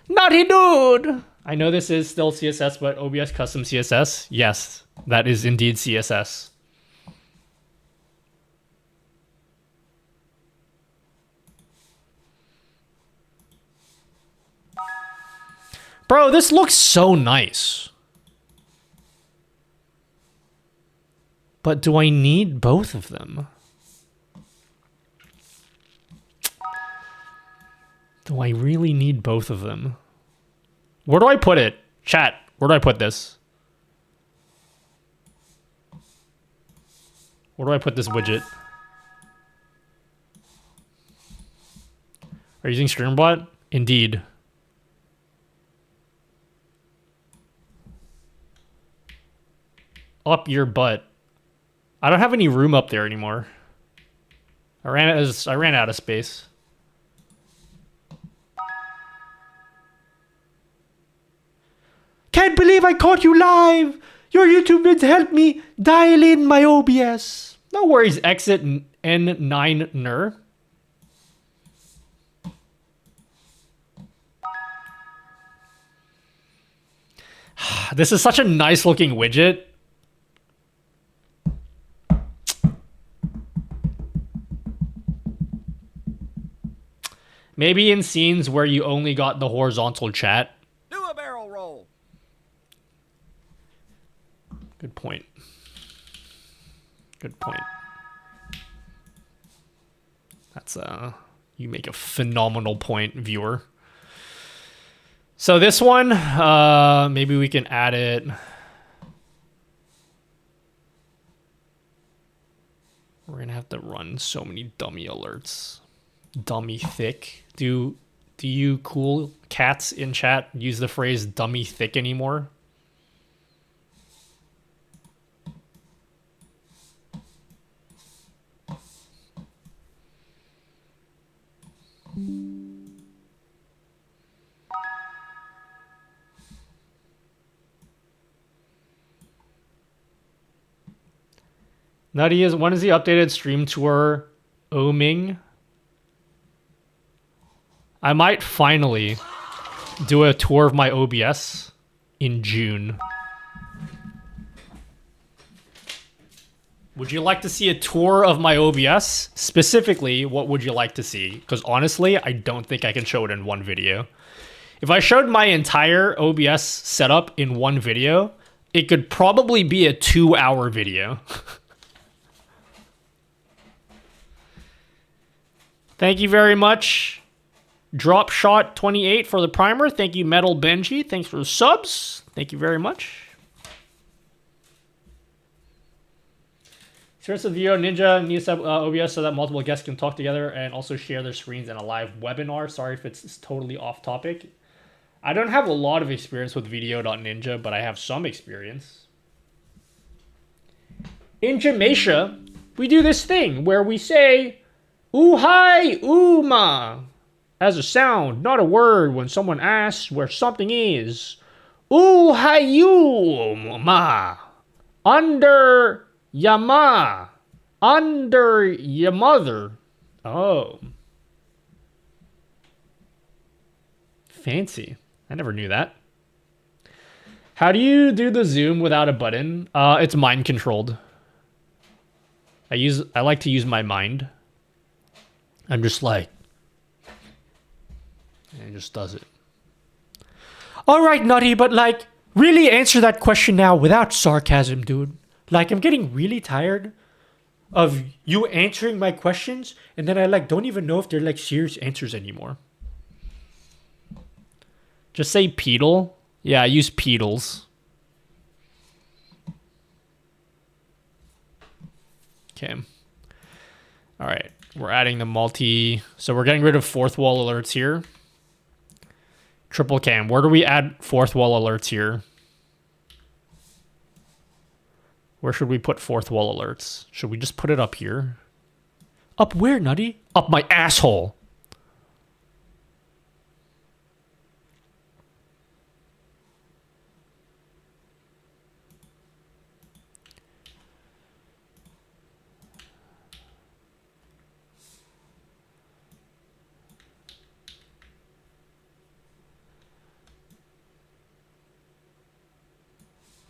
Speaker 1: Naughty dude! I know this is still CSS, but OBS custom CSS? Yes, that is indeed CSS. Bro, this looks so nice. But do I need both of them? Do I really need both of them? Where do I put it? Chat, where do I put this? Where do I put this widget? Are you using StreamBot? Indeed. Up your butt. I don't have any room up there anymore. I ran out of space. Can't believe I caught you live! Your YouTube vids helped me dial in my OBS. No worries, exit N9ner. This is such a nice looking widget. Maybe in scenes where you only got the horizontal chat.
Speaker 7: Do a barrel roll.
Speaker 1: Good point. Good point. That's you make a phenomenal point, viewer. So this one, maybe we can add it. We're gonna have to run so many dummy alerts. Dummy thick. Do you cool cats in chat use the phrase dummy thick anymore? Nutty is when is the updated stream tour oming? I might finally do a tour of my OBS in June. Would you like to see a tour of my OBS? Specifically, what would you like to see? Because honestly, I don't think I can show it in one video. If I showed my entire OBS setup in one video, it could probably be a 2-hour video. Thank you very much. Dropshot28 for the primer. Thank you, Metal Benji. Thanks for the subs. Thank you very much. Here's the video. Ninja needs to have OBS so that multiple guests can talk together and also share their screens in a live webinar. Sorry if it's totally off topic. I don't have a lot of experience with video.ninja, but I have some experience. In Jamaica, we do this thing where we say, ooh hi, ooh ma, as a sound, not a word when someone asks where something is. Ooh hi you ma, under Yama, under your mother. Oh. Fancy. I never knew that. How do you do the zoom without a button? It's mind controlled. I like to use my mind. I'm just like, and it just does it. All right, Nutty, but like, really answer that question now without sarcasm, dude. Like, I'm getting really tired of you answering my questions, and then I like don't even know if they're like serious answers anymore. Just say pedal. Yeah, I use pedals. Okay. All right, we're adding the multi. So we're getting rid of fourth wall alerts here. Triple cam. Where do we add fourth wall alerts here? Where should we put fourth wall alerts? Should we just put it up here? Up where, Nutty? Up my asshole.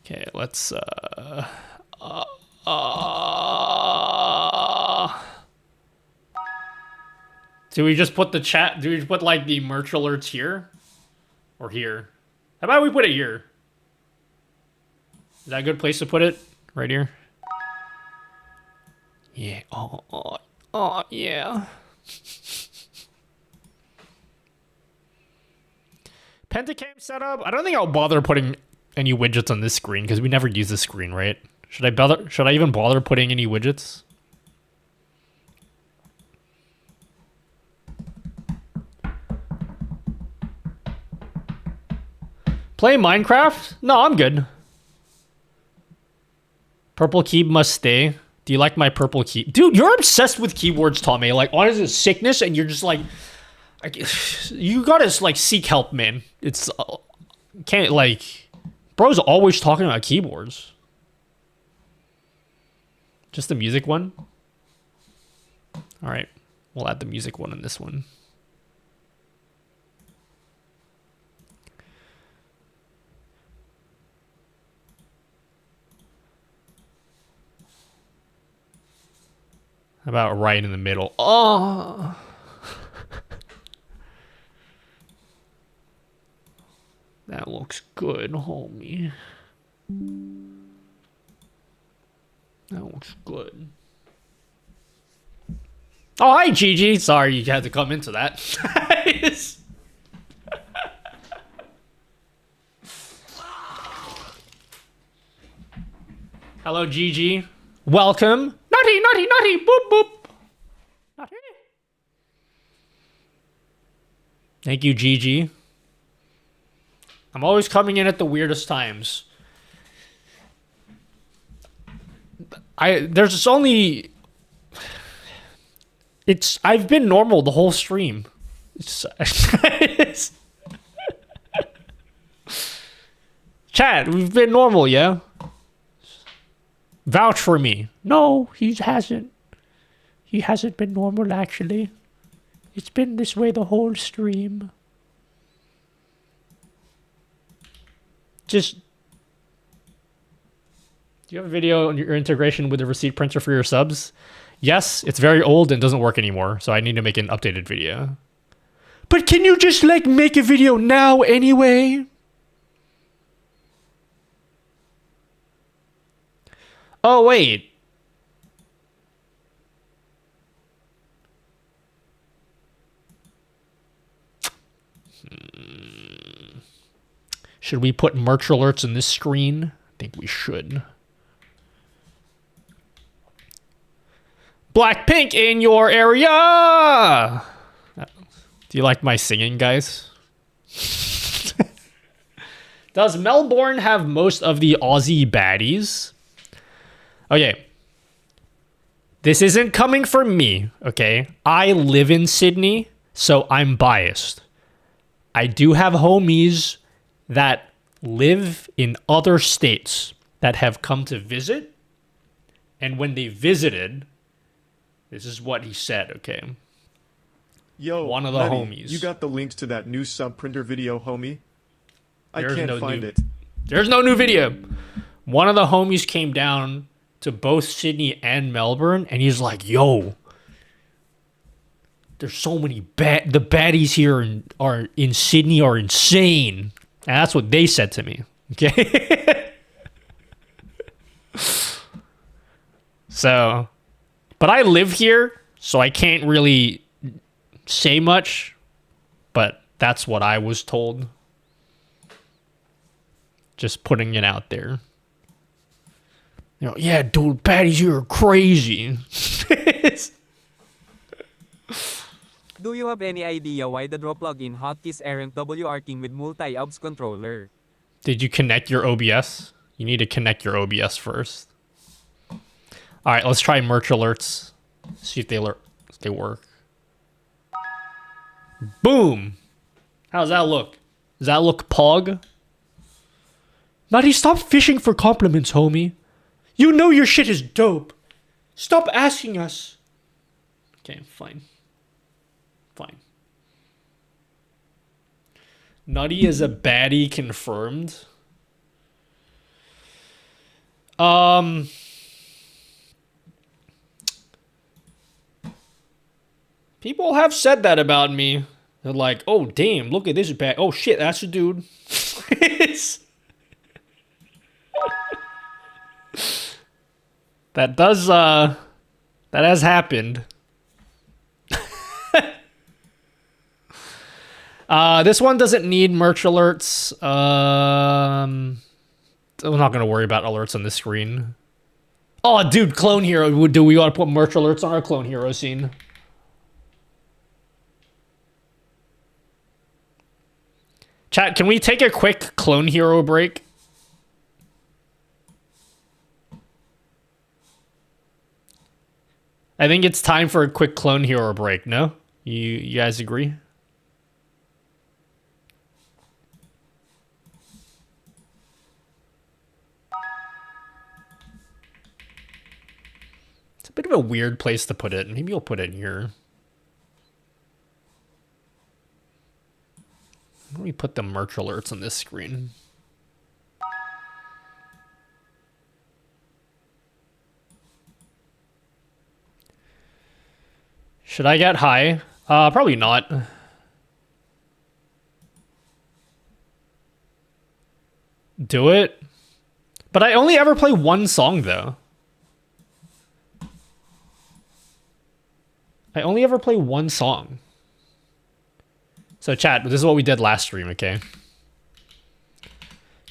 Speaker 1: Okay, let's do we just put the chat? Do we put like the merch alerts here? Or here? How about we put it here? Is that a good place to put it? Right here? Yeah. Oh, yeah. Pentacam setup. I don't think I'll bother putting any widgets on this screen because we never use this screen, right? Should I even bother putting any widgets? Play Minecraft? No, I'm good. Purple key must stay. Do you like my purple key? Dude, you're obsessed with keyboards, Tommy. Like, honestly, it's sickness, and you're just like, you gotta like seek help, man. It's can't like, bro's always talking about keyboards. Just the music one. All right, we'll add the music one in this one. How about right in the middle? Oh. That looks good, homie. That looks good. Oh, hi, Gigi. Sorry you had to come into that. Hello, Gigi. Welcome. Nutty, nutty, nutty. Boop, boop. Nutty. Thank you, Gigi. I'm always coming in at the weirdest times. There's just only... I've been normal the whole stream. Chat, we've been normal, yeah? Vouch for me. No, he hasn't. He hasn't been normal, actually. It's been this way the whole stream. Just... Do you have a video on your integration with the receipt printer for your subs? Yes, it's very old and doesn't work anymore, so I need to make an updated video. But can you just, like, make a video now anyway? Oh, wait. Should we put merch alerts in this screen? I think we should. Blackpink in your area! Do you like my singing, guys? Does Melbourne have most of the Aussie baddies? Okay. This isn't coming from me, okay? I live in Sydney, so I'm biased. I do have homies that live in other states that have come to visit. And when they visited, this is what he said, okay?
Speaker 3: Yo,
Speaker 1: one of the
Speaker 3: Letty,
Speaker 1: homies.
Speaker 3: You got the links to that new sub printer video, homie? I can't find it.
Speaker 1: There's no new video. One of the homies came down to both Sydney and Melbourne, and he's like, yo, there's so many the baddies here are in Sydney are insane. And that's what they said to me. Okay. So, but I live here, so I can't really say much, but that's what I was told. Just putting it out there. You know, yeah, dude, baddies here are crazy.
Speaker 5: Do you have any idea why the draw plugin hotkeys aren't WRking with multi-OBS controller?
Speaker 1: Did you connect your OBS? You need to connect your OBS first. All right, let's try merch alerts. See if they work. Boom. How's that look? Does that look pog? Nutty, stop fishing for compliments, homie. You know your shit is dope. Stop asking us. Okay, fine. Fine. Nutty is a baddie confirmed. People have said that about me. They're like, oh, damn, look at this bad. Oh, shit, that's a dude. That does, that has happened. This one doesn't need merch alerts. I'm not going to worry about alerts on this screen. Oh, dude, Clone Hero. Do we got to put merch alerts on our Clone Hero scene? Chat, can we take a quick Clone Hero break? I think it's time for a quick Clone Hero break, no? You guys agree? It's a bit of a weird place to put it. Maybe I'll put it here. Let me put the merch alerts on this screen. Should I get high? Probably not. Do it? But I only ever play one song, though. I only ever play one song. So chat, this is what we did last stream, okay?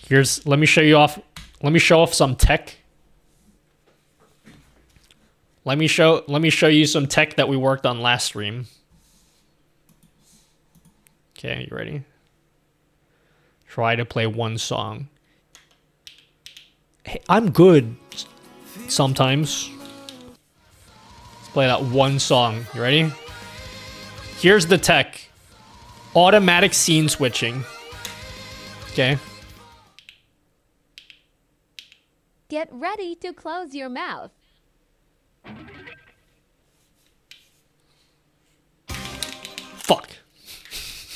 Speaker 1: Let me show off some tech. Let me show you some tech that we worked on last stream. Okay, you ready? Try to play one song. Hey, I'm good sometimes. Let's play that one song. You ready? Here's the tech. Automatic scene switching. Okay.
Speaker 14: Get ready to close your mouth.
Speaker 1: Fuck.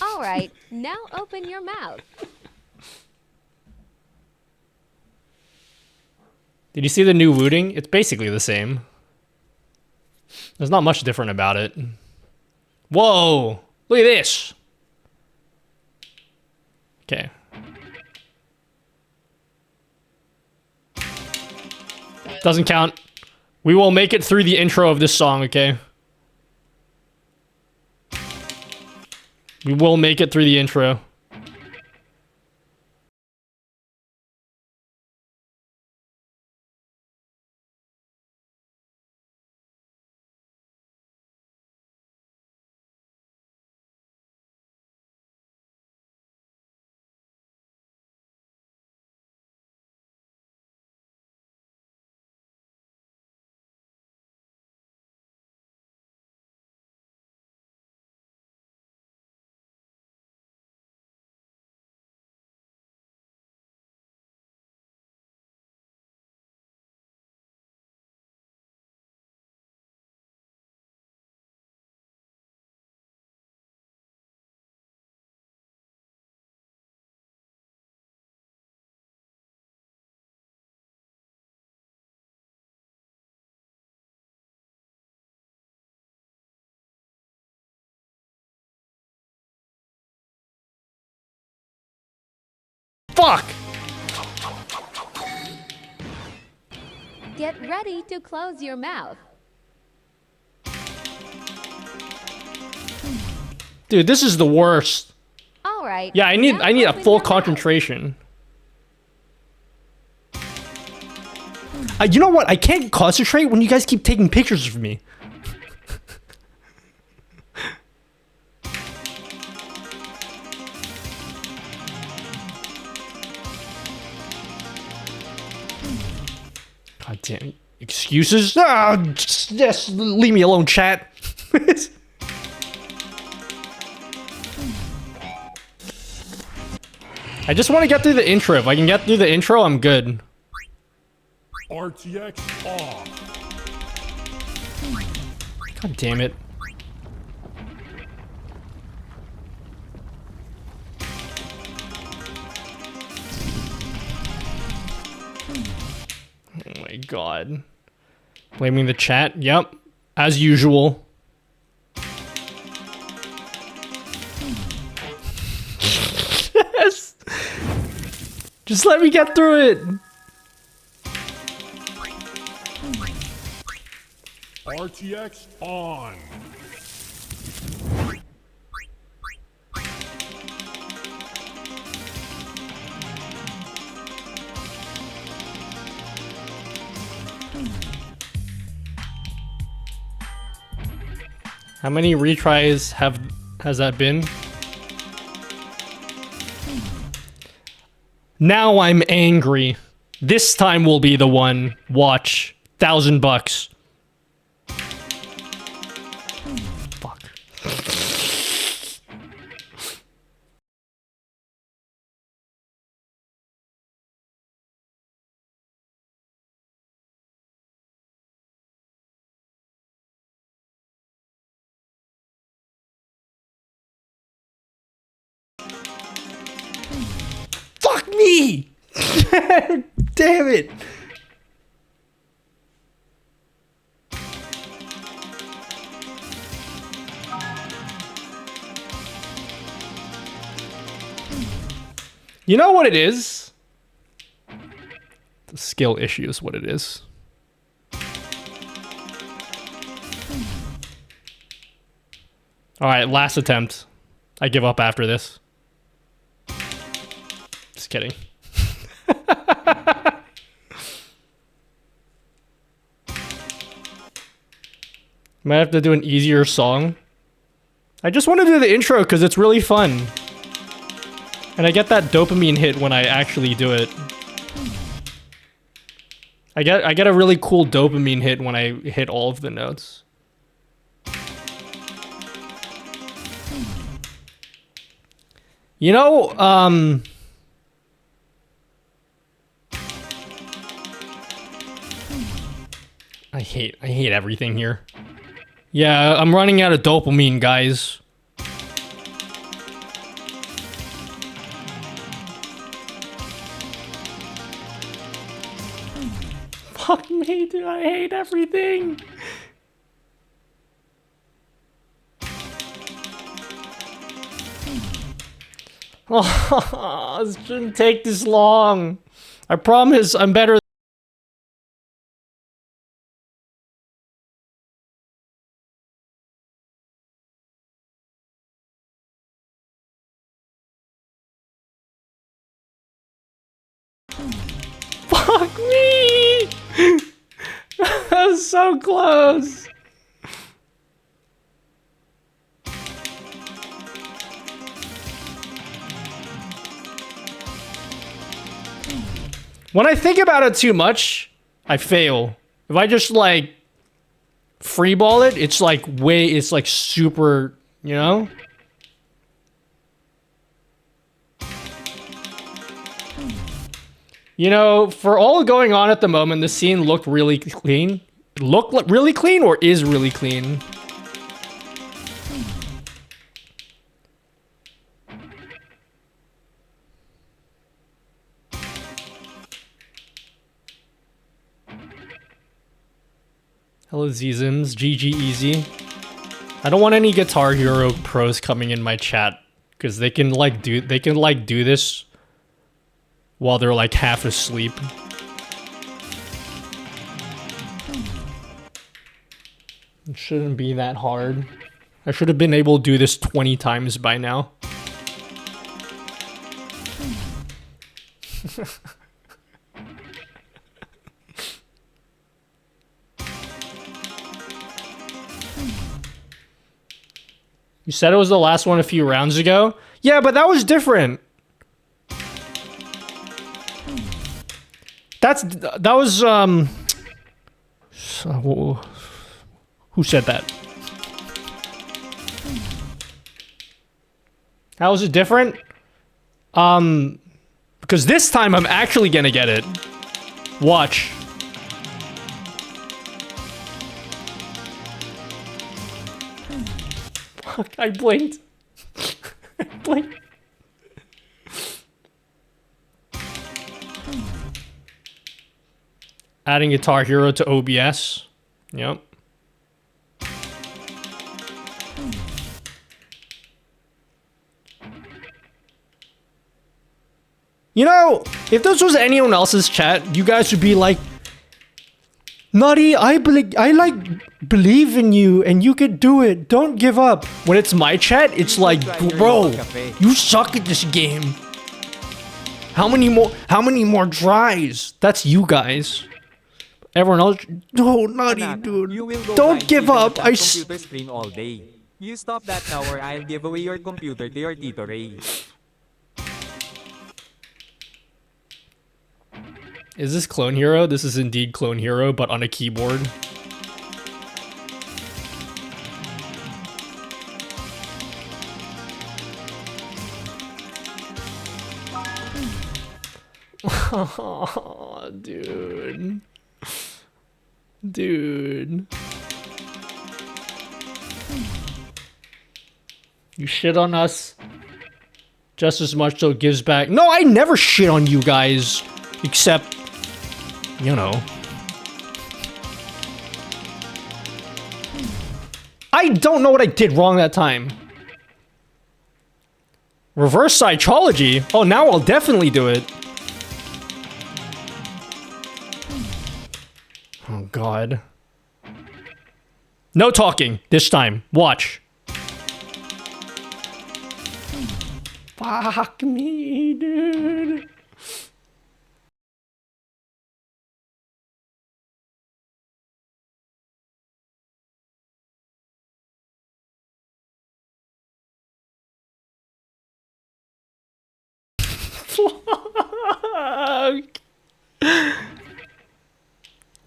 Speaker 14: All right, now open your mouth.
Speaker 1: Did you see the new wooting? It's basically the same. There's not much different about it. Whoa! Look at this! Okay. Doesn't count. We will make it through the intro of this song, okay? We will make it through the intro. Fuck!
Speaker 14: Get ready to close your mouth.
Speaker 1: Dude, this is the worst.
Speaker 14: All right.
Speaker 1: Yeah, I need a full concentration. You know what? I can't concentrate when you guys keep taking pictures of me. God damn it. Excuses? Ah, just leave me alone, chat. I just want to get through the intro. If I can get through the intro, I'm good.
Speaker 12: RTX off.
Speaker 1: God damn it. Oh my god. Blaming the chat? Yep. As usual. Yes! Just let me get through it!
Speaker 12: RTX on.
Speaker 1: How many retries has that been? Now I'm angry. This time will be the one. Watch. $1,000. Fuck. Fuck me! Damn it! You know what it is? The skill issue is what it is. Alright, last attempt. I give up after this. Just kidding. Might have to do an easier song. I just want to do the intro because it's really fun. And I get that dopamine hit when I actually do it. I get a really cool dopamine hit when I hit all of the notes. You know, I hate everything here. Yeah, I'm running out of dopamine, guys. Fuck me, dude, I hate everything. Oh, this shouldn't take this long. I promise I'm better. Fuck me! That was so close. When I think about it too much, I fail. If I just like freeball it, it's like it's like super, you know? You know, for all going on at the moment, the scene looked really clean. Looked really clean or is really clean? Hello Zzims, GG easy. I don't want any Guitar Hero pros coming in my chat because they can do this while they're like half asleep. It shouldn't be that hard. I should have been able to do this 20 times by now. You said it was the last one a few rounds ago? Yeah, but that was different. That was So, who said that? How is it different? Because this time I'm actually gonna get it. Watch. Fuck, I blinked. I blinked. Adding Guitar Hero to OBS. Yep. You know, if this was anyone else's chat, you guys would be like, Nutty, I believe in you and you can do it. Don't give up. When it's my chat, it's like, bro, you suck at this game. How many more tries? That's you guys. Everyone else, no, Nutty, dude. Don't give up.
Speaker 5: Computer screen all day. You stop that now or I'll give away your computer to your Tito Ray.
Speaker 1: Is this Clone Hero? This is indeed Clone Hero, but on a keyboard. Oh, dude. Dude. You shit on us just as much so it gives back. No, I never shit on you guys. Except, you know. I don't know what I did wrong that time. Reverse psychology? Oh, now I'll definitely do it. Oh, God. No talking this time. Watch. Fuck me, dude. Fuck.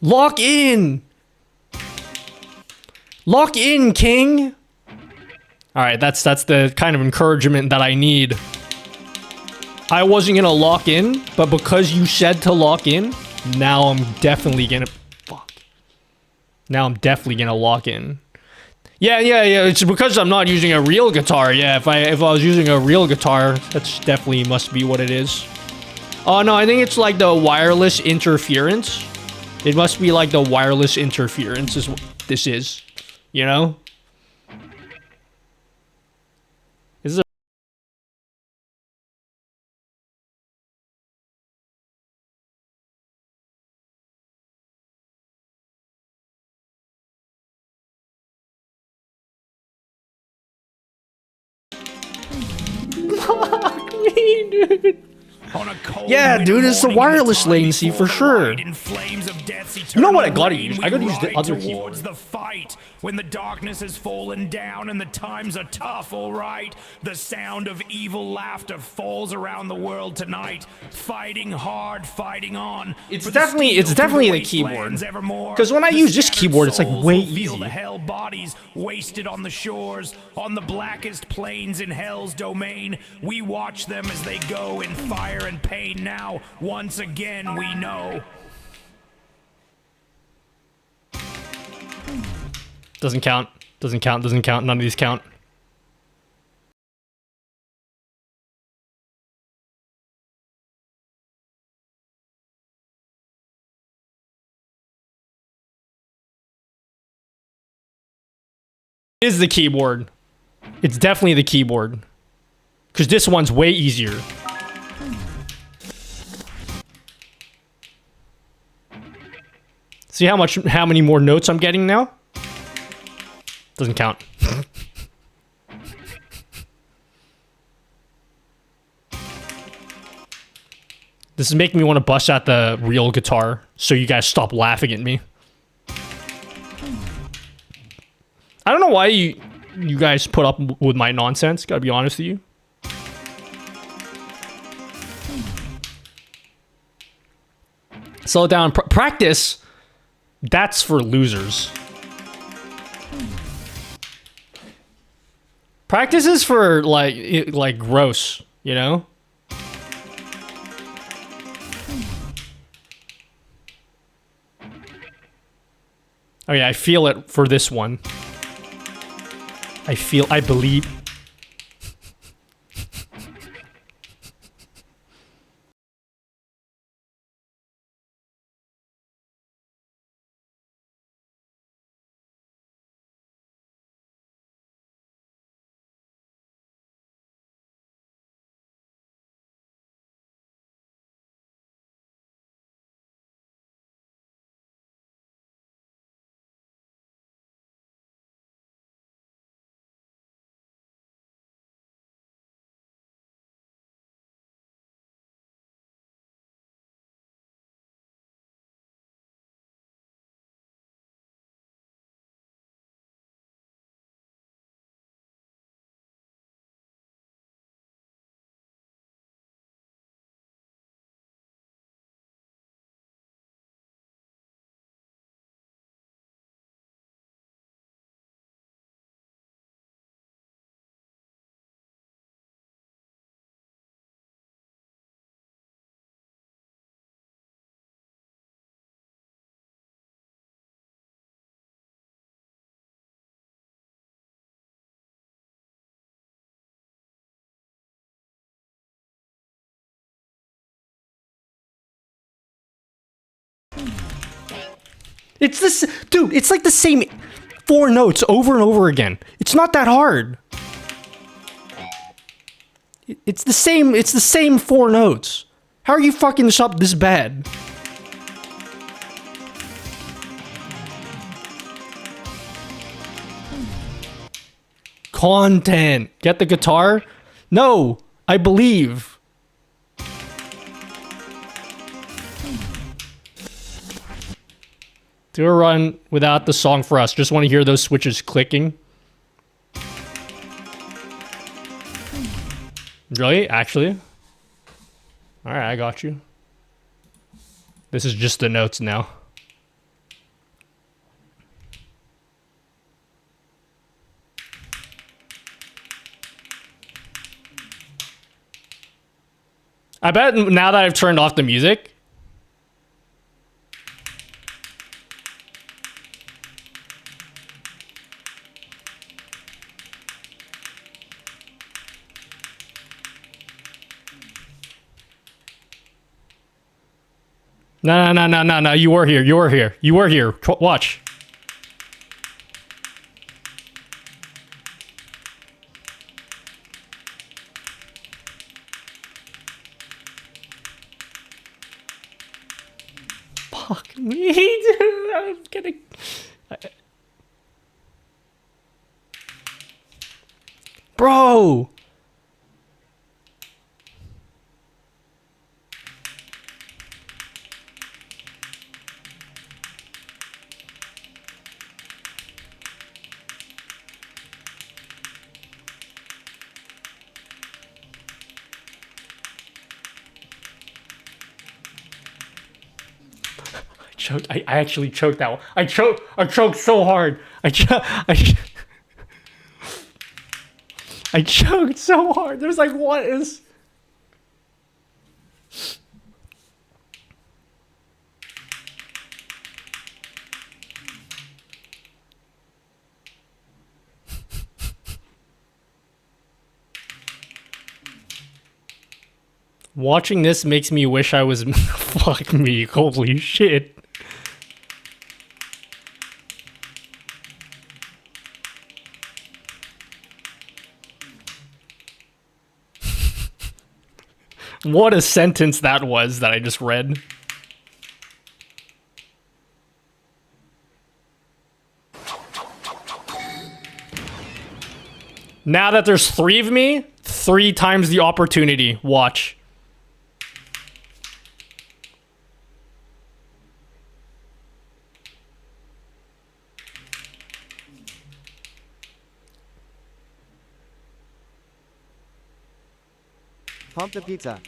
Speaker 1: Lock in. Lock in, King. All right, that's the kind of encouragement that I need. I wasn't gonna lock in, but because you said to lock in, now I'm definitely gonna. Fuck. Now I'm definitely gonna lock in. Yeah. It's because I'm not using a real guitar. Yeah, if I was using a real guitar, that's definitely must be what it is. Oh no, I think it's like the wireless interference. It must be like the wireless interference is what this is. You know? This is a Fuck me, dude. Yeah, dude, it's the wireless latency for sure. You know what I gotta use? I gotta use the other keyboard.
Speaker 12: The fight when the darkness has fallen down and the times are tough, alright? The sound of evil laughter falls around the world tonight. Fighting hard, fighting on.
Speaker 1: It's definitely the keyboard. Because when I use this keyboard, it's like way easy.
Speaker 12: The hell bodies wasted on the shores, on the blackest plains in hell's domain. We watch them as they go in fire and pain. Now, once again, we know.
Speaker 1: Doesn't count. Doesn't count. Doesn't count. None of these count. It is the keyboard. It's definitely the keyboard. Because this one's way easier. See how many more notes I'm getting now? Doesn't count. This is making me want to bust out the real guitar, so you guys stop laughing at me. I don't know why you guys put up with my nonsense, gotta be honest with you. Slow down. Practice. That's for losers. Practice is for like gross, you know? Oh yeah, I feel it for this one. I believe. It's this, dude, it's like the same 4 notes over and over again. It's not that hard. It's the same 4 notes. How are you fucking this up this bad? Content. Get the guitar? No, I believe. Do a run without the song for us. Just want to hear those switches clicking. Really? Actually? Alright, I got you. This is just the notes now. I bet now that I've turned off the music, No, you were here. You were here. You were here. Watch. Fuck me, dude. I'm gonna... Bro! Choked. I actually choked that one. I choked so hard. I choked so hard. There's like, what is... Watching this makes me wish I was... Fuck me. Holy shit. What a sentence that was that I just read. Now that there's 3 of me, 3 times the opportunity. Watch.
Speaker 13: Pump the pizza.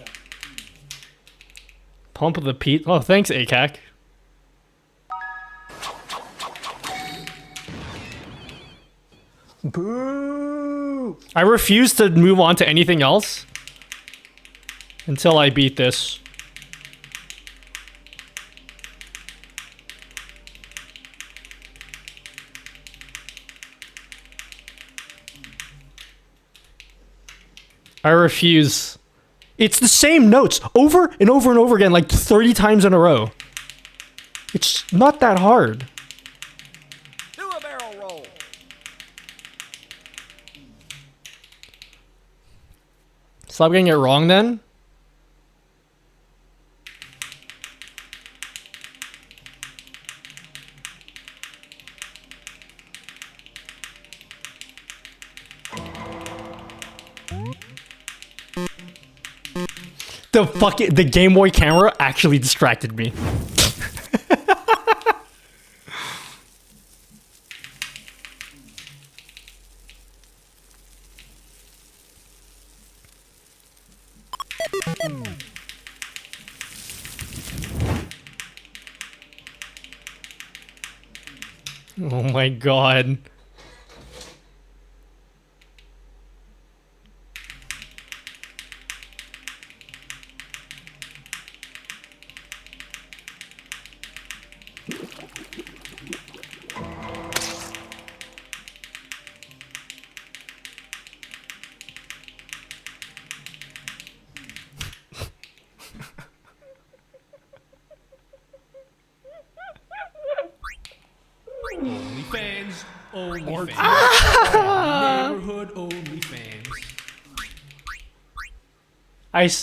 Speaker 1: Pump the pizza. Oh, thanks, ACAC. Boo! I refuse to move on to anything else until I beat this. I refuse. It's the same notes over and over and over again, like 30 times in a row. It's not that hard.
Speaker 7: Do a barrel roll.
Speaker 1: Stop getting it wrong then. The Game Boy camera actually distracted me. Oh my god. OnlyFans, neighborhood OnlyFans.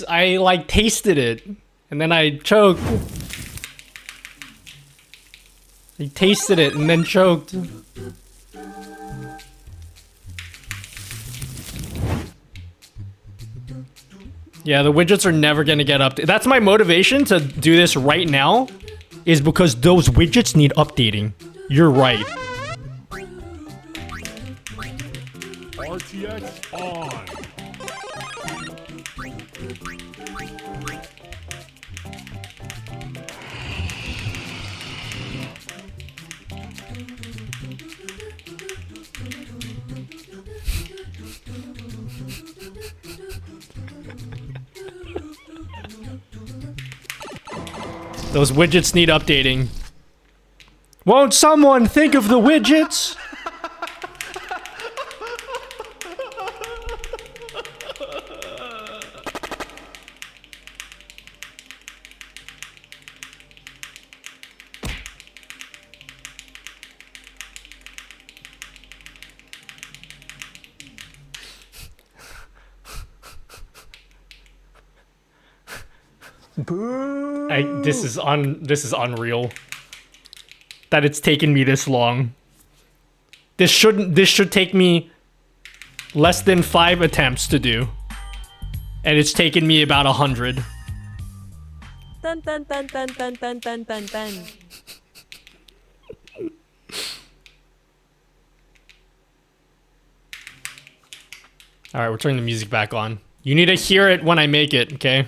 Speaker 1: I like tasted it, and then I choked. I tasted it and then choked. Yeah, the widgets are never gonna get updated. That's my motivation to do this right now, is because those widgets need updating. You're right.
Speaker 7: RTX on.
Speaker 1: Those widgets need updating. Won't someone think of the widgets? This is unreal. That it's taken me this long. This should take me less than 5 attempts to do. And it's taken me about 100.
Speaker 4: Dun dun dun dun dun dun dun dun dun.
Speaker 1: Alright, we're turning the music back on. You need to hear it when I make it, okay?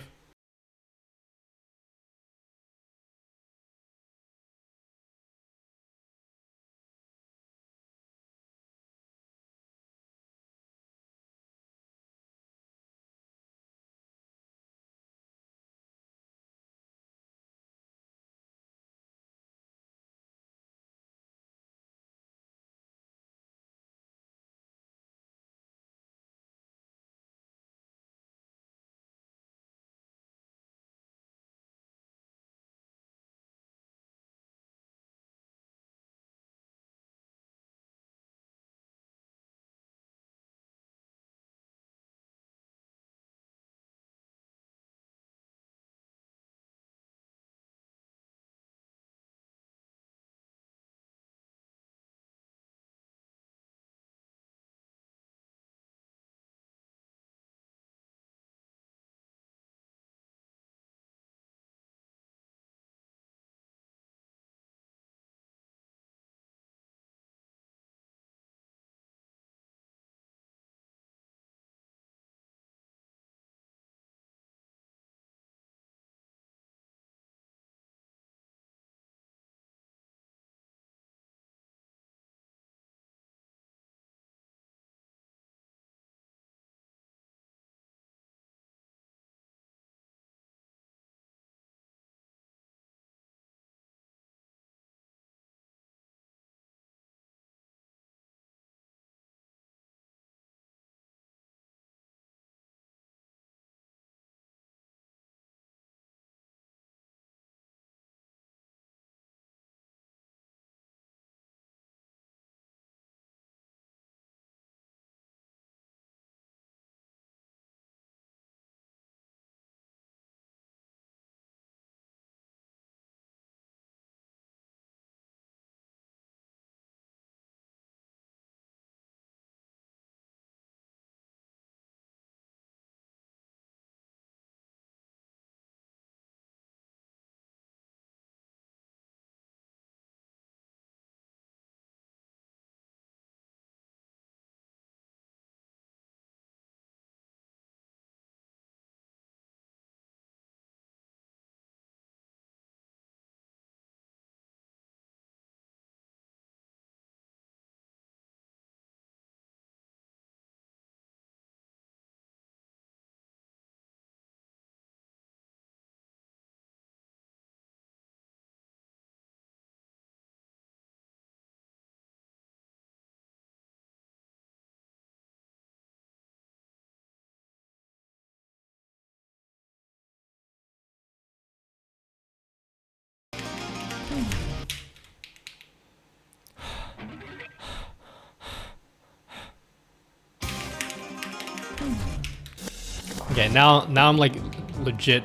Speaker 1: Okay, now I'm like legit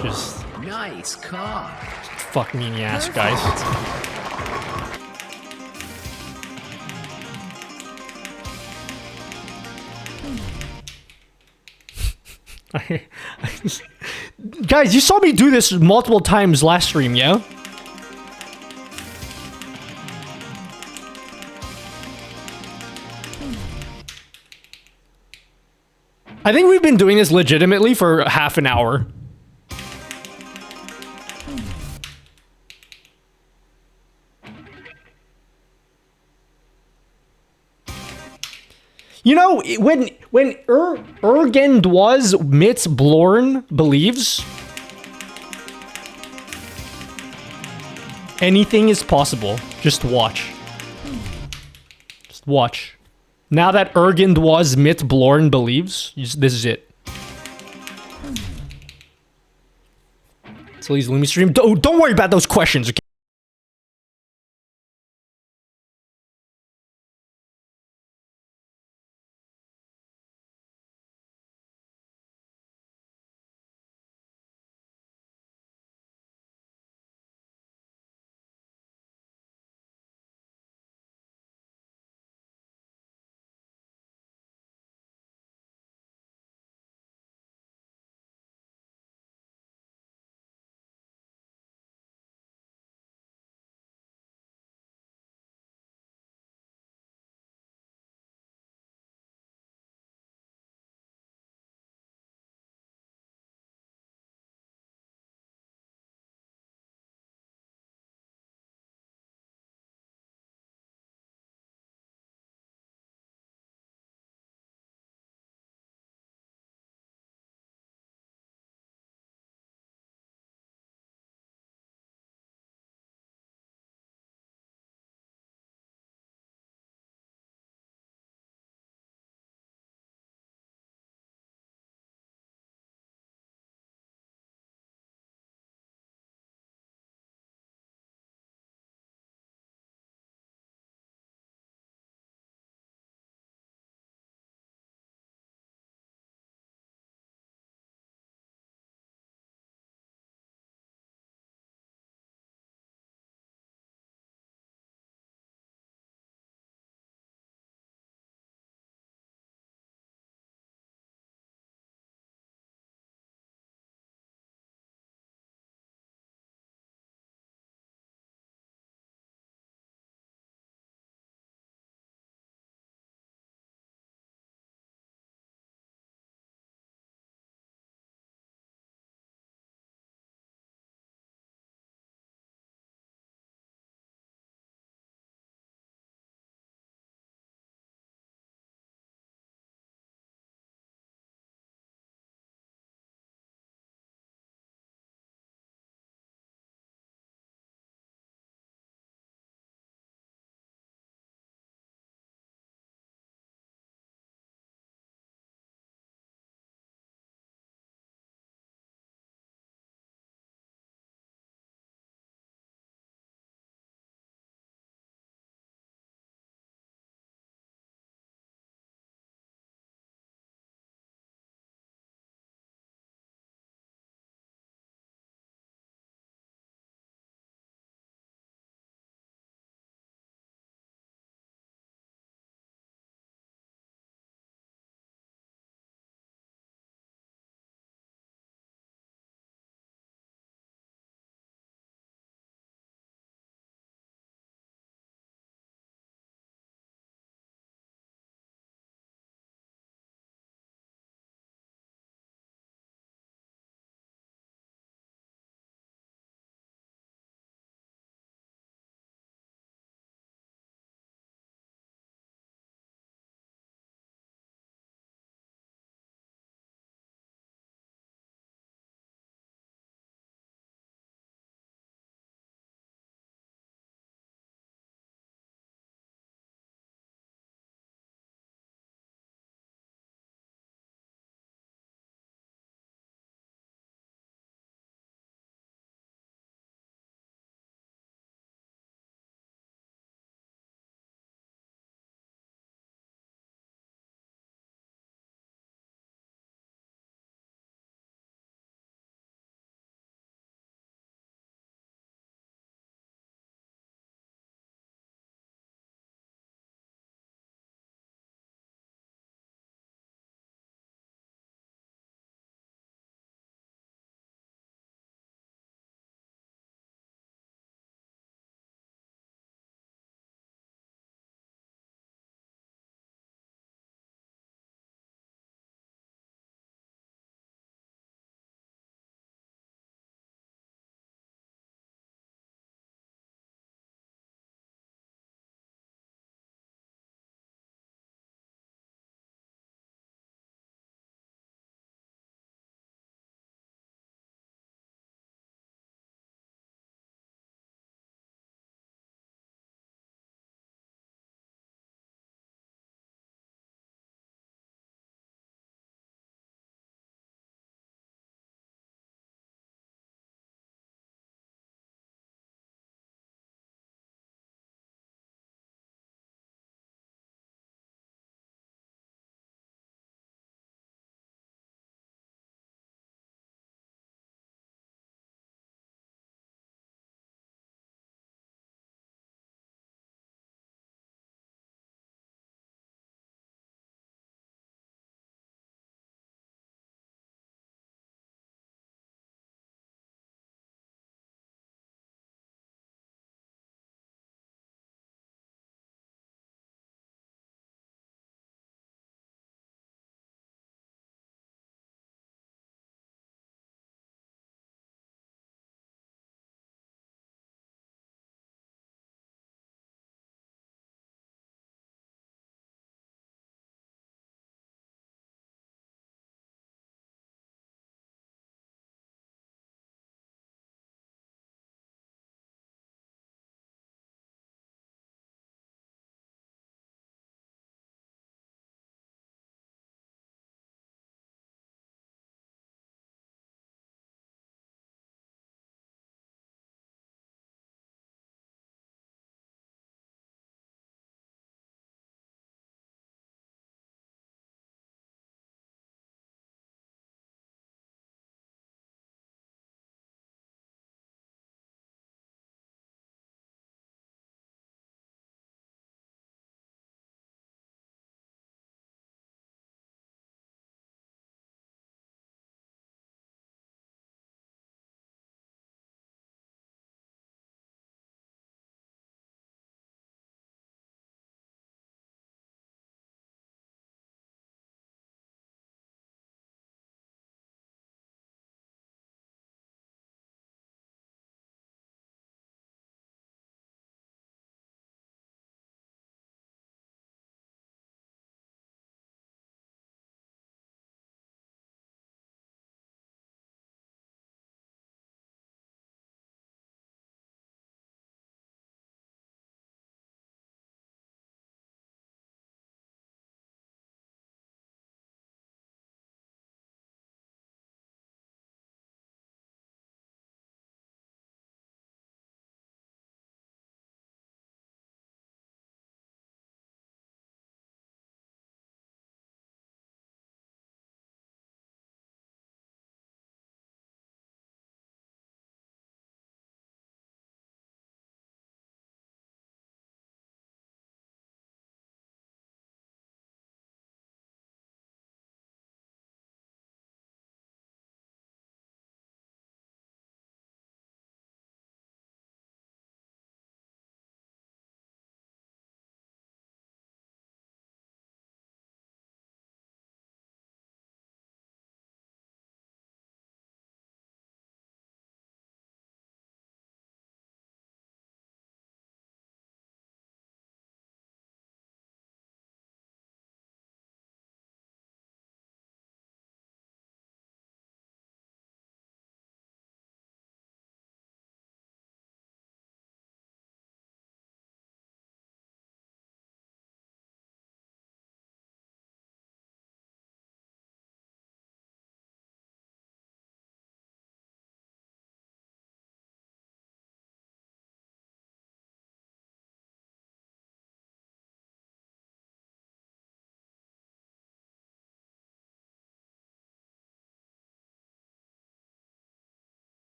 Speaker 1: just
Speaker 8: Nice car.
Speaker 1: fuck me in the ass, guys. Guys, you saw me do this multiple times last stream, yeah? I think we've been doing this legitimately for half an hour. You know, when Ergendwas Mitz Blorn believes, anything is possible. Just watch. Just watch. Now that Ergendwas Mitz Blorn believes, this is it. So please let me stream. Don't worry about those questions, okay?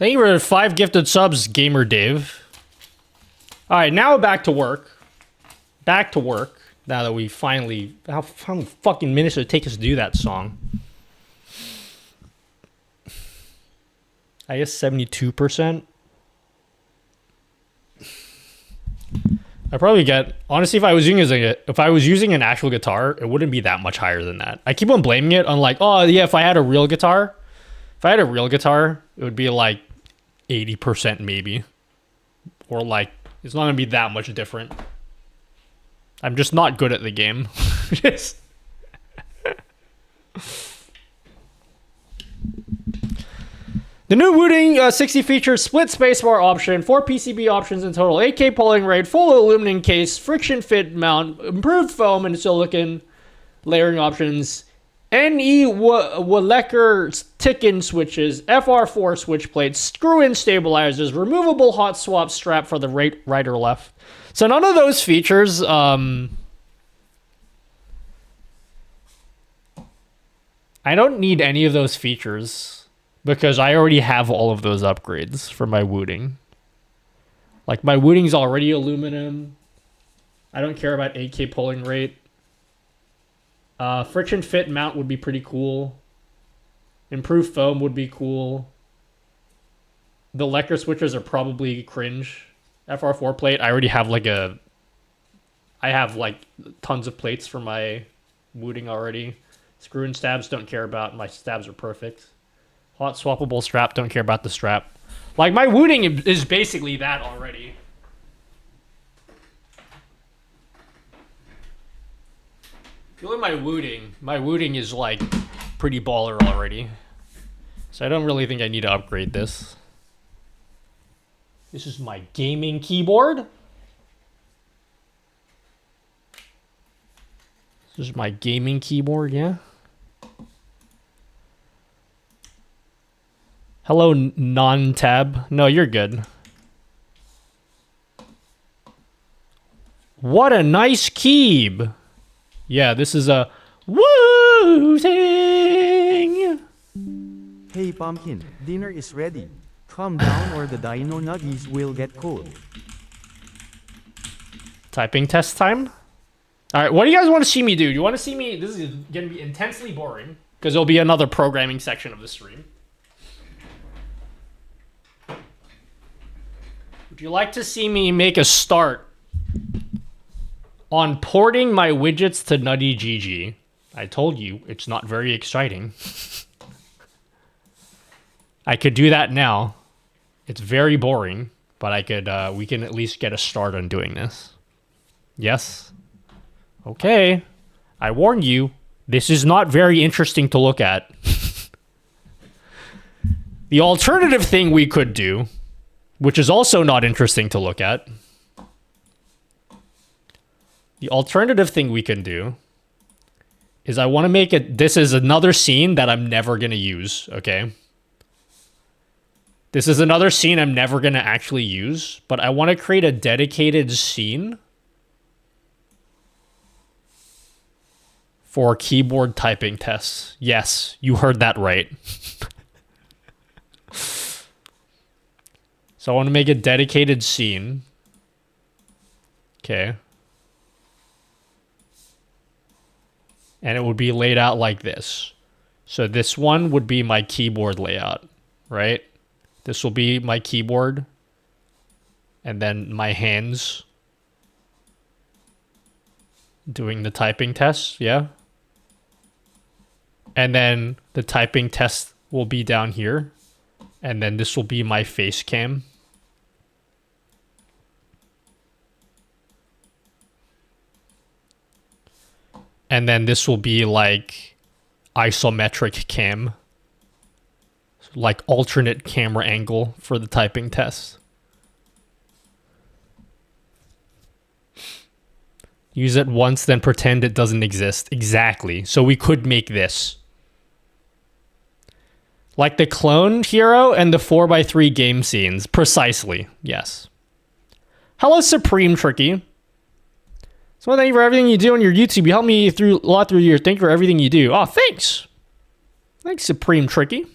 Speaker 1: Thank you for 5 gifted subs, Gamer Dave. All right, now back to work. Back to work. Now that we finally... How fucking minutes did it take us to do that song? I guess 72%. I probably get... Honestly, if I was using an actual guitar, it wouldn't be that much higher than that. I keep on blaming it on like, oh yeah, if I had a real guitar... If I had a real guitar, it would be like 80% maybe. Or like, it's not going to be that much different. I'm just not good at the game. Just... The new Wooting 60 features split spacebar option, 4 PCB options in total, 8K polling rate, full aluminum case, friction fit mount, improved foam and silicon layering options, NE Walecker tick-in switches, FR4 switch plates, screw-in stabilizers, removable hot swap strap for the right or left. So none of those features, I don't need any of those features because I already have all of those upgrades for my Wooting. Like my Wooting's already aluminum. I don't care about 8K polling rate. Friction fit mount would be pretty cool. Improved foam would be cool. The Lecker switches are probably cringe. FR4 plate, I already have like I have like tons of plates for my Wooting already. Screw and stabs, don't care about. My stabs are perfect. Hot swappable strap, don't care about the strap. Like my Wooting is basically that already. If you look at my Wooting is like pretty baller already. So I don't really think I need to upgrade this. This is my gaming keyboard. This is my gaming keyboard, yeah. Hello, non-tab. No, you're good. What a nice keyb. Yeah, this is a Wooting.
Speaker 2: Hey Pumpkin, dinner is ready. Calm down or the dino nuggies will get cold.
Speaker 1: Typing test time? Alright, what do you guys want to see me do? You want to see me... This is going to be intensely boring, because there'll be another programming section of the stream. Would you like to see me make a start on porting my widgets to Nutty GG? I told you, it's not very exciting. I could do that now. It's very boring, but I could, we can at least get a start on doing this. Yes? Okay. I warn you, this is not very interesting to look at. The alternative thing we could do, which is also not interesting to look at. The alternative thing we can do is I want to make it... This is another scene that I'm never going to use, okay? This is another scene I'm never going to actually use, but I want to create a dedicated scene for keyboard typing tests. Yes, you heard that right. So I want to make a dedicated scene. Okay. And it would be laid out like this. So this one would be my keyboard layout, right? This will be my keyboard. And then my hands doing the typing test, yeah? And then the typing test will be down here. And then this will be my face cam. And then this will be like isometric cam. Like alternate camera angle for the typing test. Use it once, then pretend it doesn't exist. Exactly. So we could make this. Like the clone hero and the 4x3 game scenes. Precisely. Yes. Hello, Supreme Tricky. So thank you for everything you do on your YouTube. You helped me a lot through the years. Thank you for everything you do. Oh, thanks. Thanks, Supreme Tricky.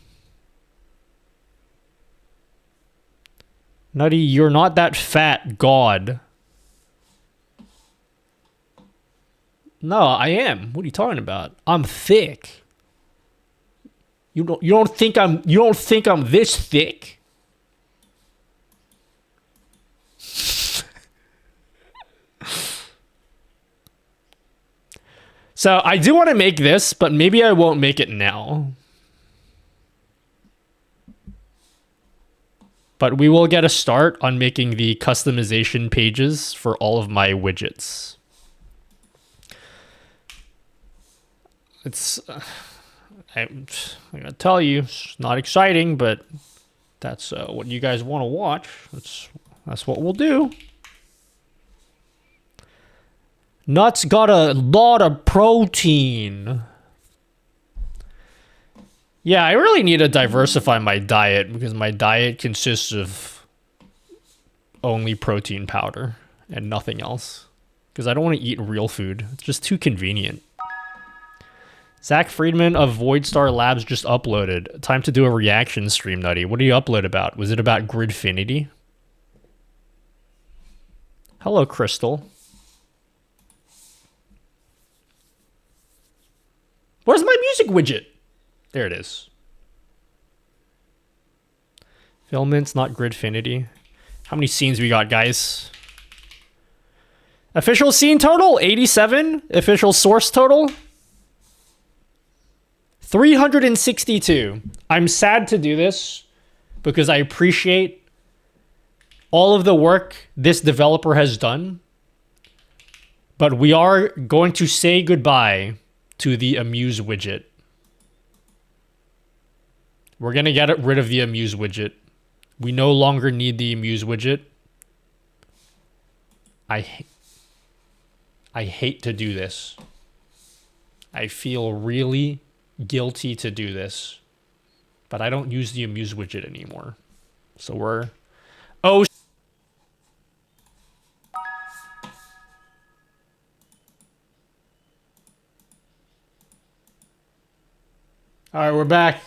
Speaker 1: Nutty, you're not that fat, God. No, I am. What are you talking about? I'm thick. You don't think I'm this thick. So I do want to make this, but maybe I won't make it now. But we will get a start on making the customization pages for all of my widgets. It's, I'm gonna tell you, it's not exciting, but that's what you guys want to watch. That's what we'll do. Nuts got a lot of protein. Yeah, I really need to diversify my diet because my diet consists of only protein powder and nothing else. Because I don't want to eat real food. It's just too convenient. Zach Friedman of Voidstar Labs just uploaded. Time to do a reaction stream, Nutty. What did you upload about? Was it about Gridfinity? Hello, Crystal. Where's my music widget? There it is. Filaments, not Gridfinity. How many scenes we got, guys? Official scene total, 87. Official source total, 362. I'm sad to do this because I appreciate all of the work this developer has done. But we are going to say goodbye to the Amuse widget. We're going to get rid of the Amuse widget. We no longer need the Amuse widget. I hate to do this. I feel really guilty to do this. But I don't use the Amuse widget anymore. So we're... Oh, alright, we're back.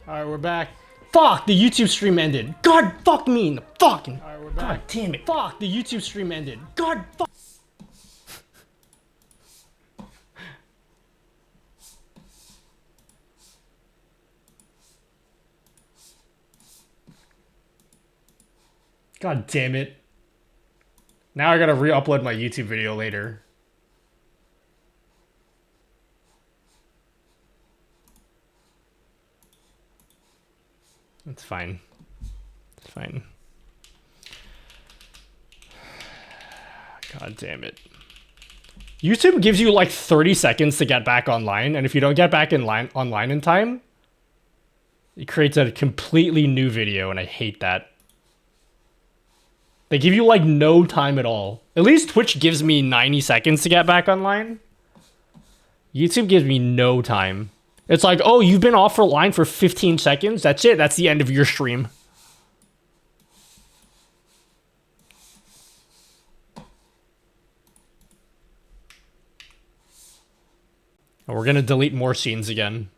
Speaker 1: Alright, we're back. Fuck, the YouTube stream ended. God fuck me in the fucking... Alright, we're back. God damn it. Fuck, the YouTube stream ended. God fuck... God damn it. Now I gotta re-upload my YouTube video later. It's fine. It's fine. God damn it. YouTube gives you like 30 seconds to get back online, and if you don't get back online in time, it creates a completely new video, and I hate that. They give you like no time at all. At least Twitch gives me 90 seconds to get back online. YouTube gives me no time. It's like, oh, you've been offline for 15 seconds? That's it. That's the end of your stream. And we're going to delete more scenes again.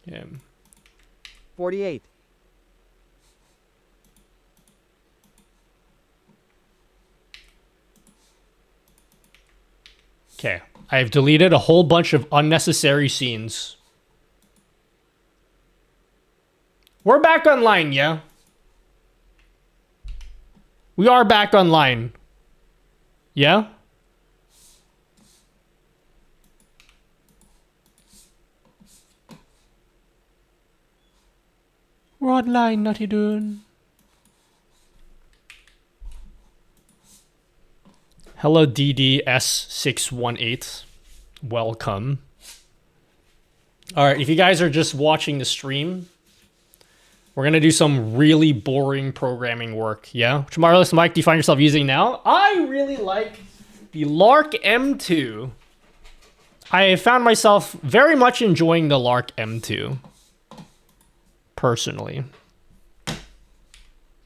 Speaker 1: Yeah.
Speaker 13: 48.
Speaker 1: Okay, I have deleted a whole bunch of unnecessary scenes. We're back online, yeah? We are back online. Yeah? We're online, Nutty Dune. Hello, DDS618. Welcome. Alright, if you guys are just watching the stream, we're going to do some really boring programming work, yeah? Which wireless mic do you find yourself using now? I really like the Lark M2. I have found myself very much enjoying the Lark M2. Personally.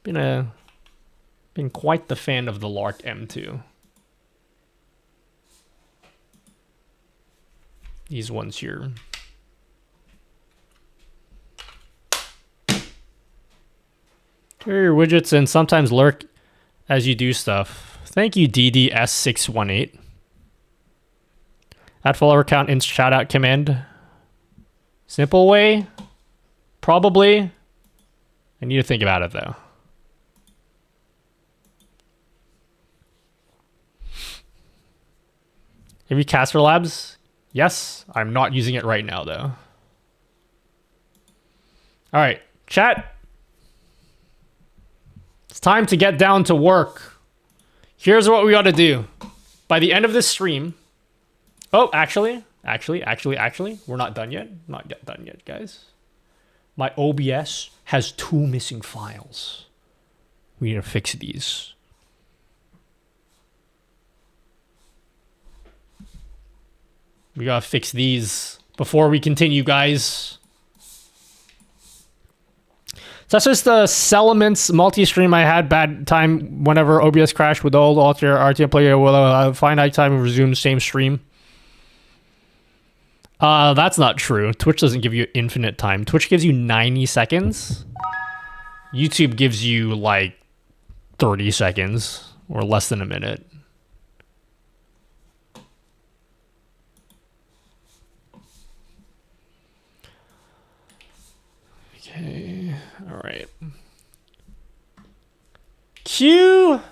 Speaker 1: Been a Been quite the fan of the Lark M2. These ones here. Here are your widgets and sometimes lurk as you do stuff. Thank you, DDS618. Add follower count in shoutout command. Simple way? Probably. I need to think about it though. Have you Caster Labs? Yes, I'm not using it right now though. All right, chat. It's time to get down to work. Here's what we got to do. By the end of this stream. Oh, actually, we're not done yet. Not yet done yet, guys. My OBS has 2 missing files. We need to fix these. We gotta fix these before we continue, guys. So that's just the Settlements multi-stream. I had bad time whenever OBS crashed with the old Alter RTM player. Will finite time and resume the same stream. That's not true. Twitch doesn't give you infinite time. Twitch gives you 90 seconds. YouTube gives you like 30 seconds or less than a minute. Okay, all right. Q&A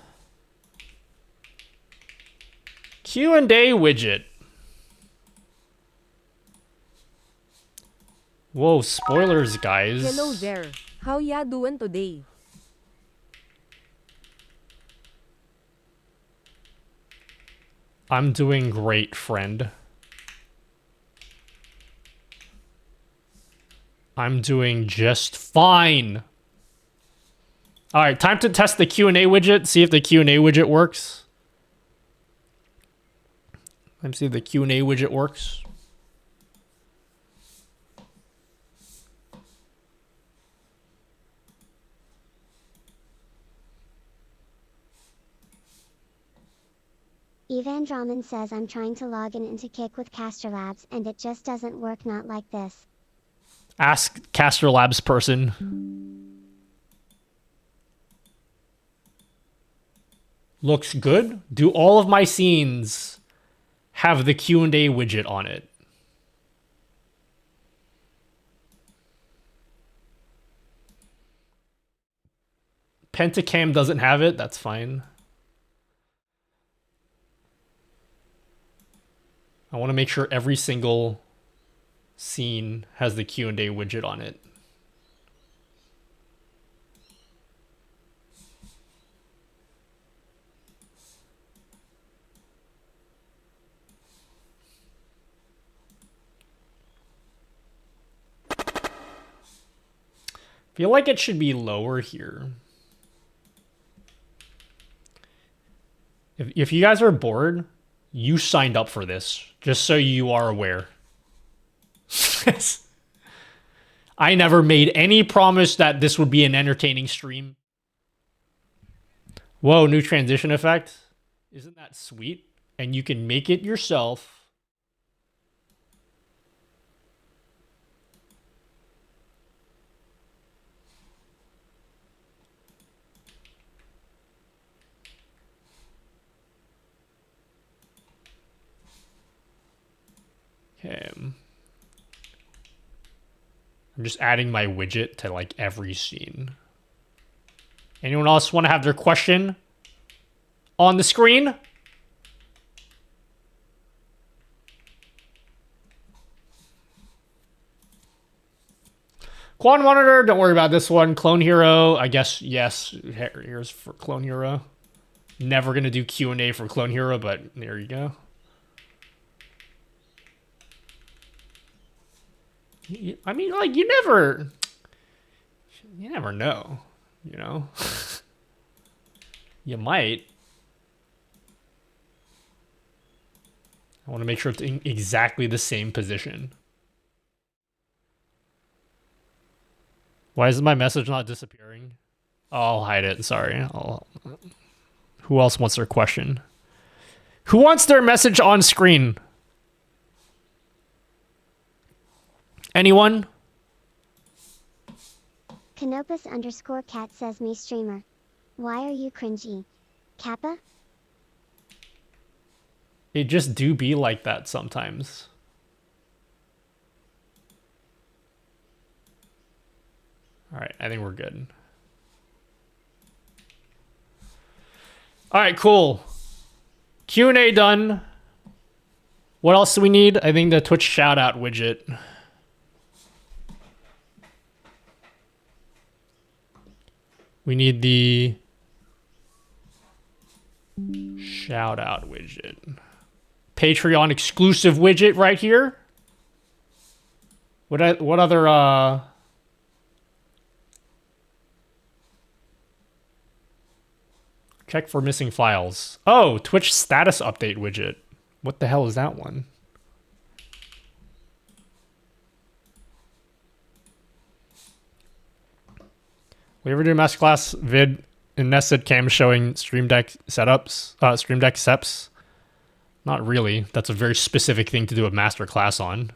Speaker 1: widget. Whoa, spoilers, guys.
Speaker 4: Hello there. How ya doing today?
Speaker 1: I'm doing great, friend. I'm doing just fine. All right, time to test the Q&A widget. See if the Q&A widget works. Let me see if the Q&A widget works.
Speaker 10: Evandraman says I'm trying to log in into Kick with Caster Labs and it just doesn't work, not like this.
Speaker 1: Ask Caster Labs person. Looks good. Do all of my scenes have the Q&A widget on it? Pentacam doesn't have it. That's fine. I want to make sure every single scene has the Q&A widget on it. Feel like it should be lower here. If you guys are bored, you signed up for this, just so you are aware. I never made any promise that this would be an entertaining stream. Whoa, new transition effect. Isn't that sweet? And you can make it yourself. Okay. I'm just adding my widget to like every scene. Anyone else want to have their question on the screen? Quad monitor, don't worry about this one. Clone Hero, I guess yes. Here's for Clone Hero. Never gonna do Q&A for Clone Hero, but there you go. I mean, like, you never know, you know? You might. I want to make sure it's in exactly the same position. Why is my message not disappearing? Oh, I'll hide it. Sorry. Who else wants their question? Who wants their message on screen? Anyone?
Speaker 10: Canopus_cat says me streamer. Why are you cringy? Kappa?
Speaker 1: It just do be like that sometimes. All right, I think we're good. All right, cool. Q&A done. What else do we need? I think the Twitch shout out widget. We need the shout out widget. Patreon exclusive widget right here. What other check for missing files. Oh, Twitch status update widget. What the hell is that one? We ever do a masterclass vid in nested cam showing Stream Deck setups, Stream Deck seps? Not really. That's a very specific thing to do a masterclass on.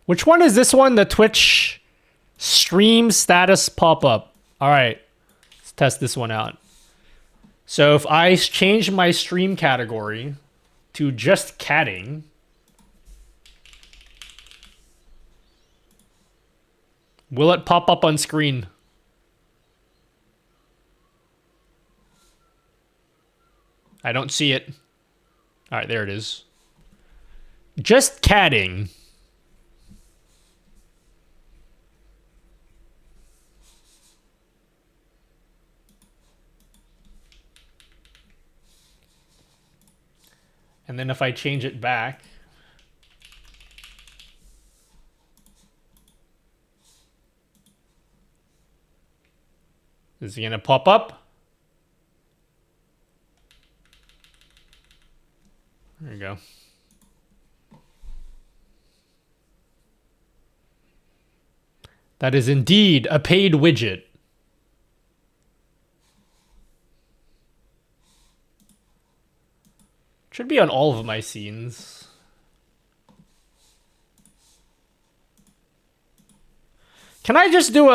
Speaker 1: Which one is this one? The Twitch stream status pop-up. All right, let's test this one out. So if I change my stream category to just catting, will it pop up on screen? I don't see it. All right, there it is. Just catting. And then if I change it back, is it gonna pop up? There you go. That is indeed a paid widget. Should be on all of my scenes. Can I just do a...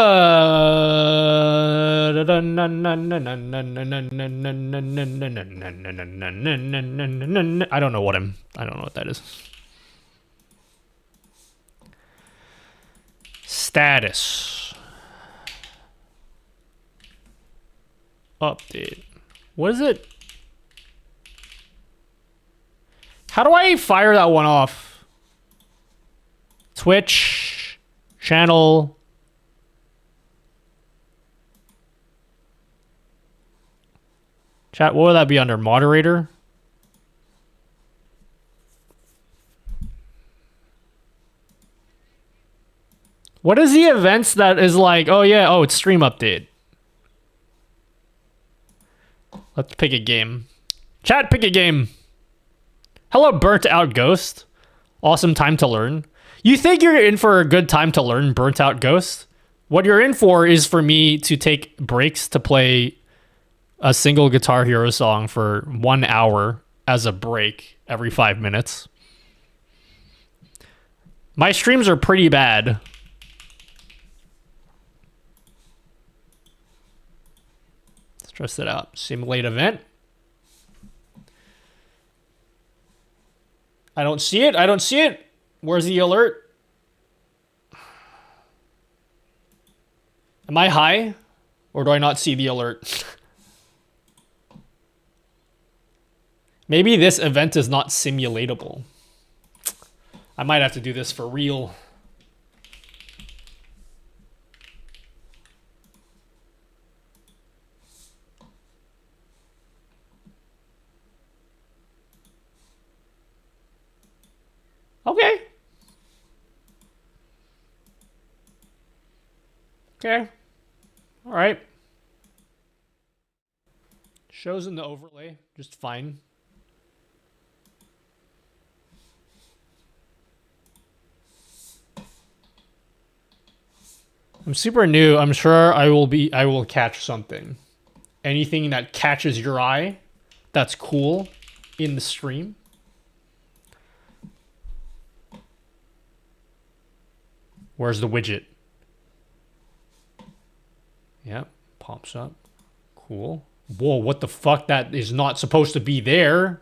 Speaker 1: I don't know what that is. Status. Update. What is it? How do I fire that one off? Twitch channel. Chat, what would that be under? Moderator? What is the events that is like, oh yeah, oh, it's stream update. Let's pick a game. Chat, pick a game. Hello, Burnt Out Ghost. Awesome time to learn. You think you're in for a good time to learn, Burnt Out Ghost? What you're in for is for me to take breaks to play a single Guitar Hero song for 1 hour as a break every 5 minutes. My streams are pretty bad. Let's test it out. Simulate event. I don't see it. I don't see it. Where's the alert? Am I high? Or do I not see the alert? Maybe this event is not simulatable. I might have to do this for real. Okay. Okay. All right. Shows in the overlay, just fine. I'm super new. I'm sure I will catch something. Anything that catches your eye that's cool in the stream. Where's the widget? Yep, pops up. Cool. Whoa, what the fuck? That is not supposed to be there.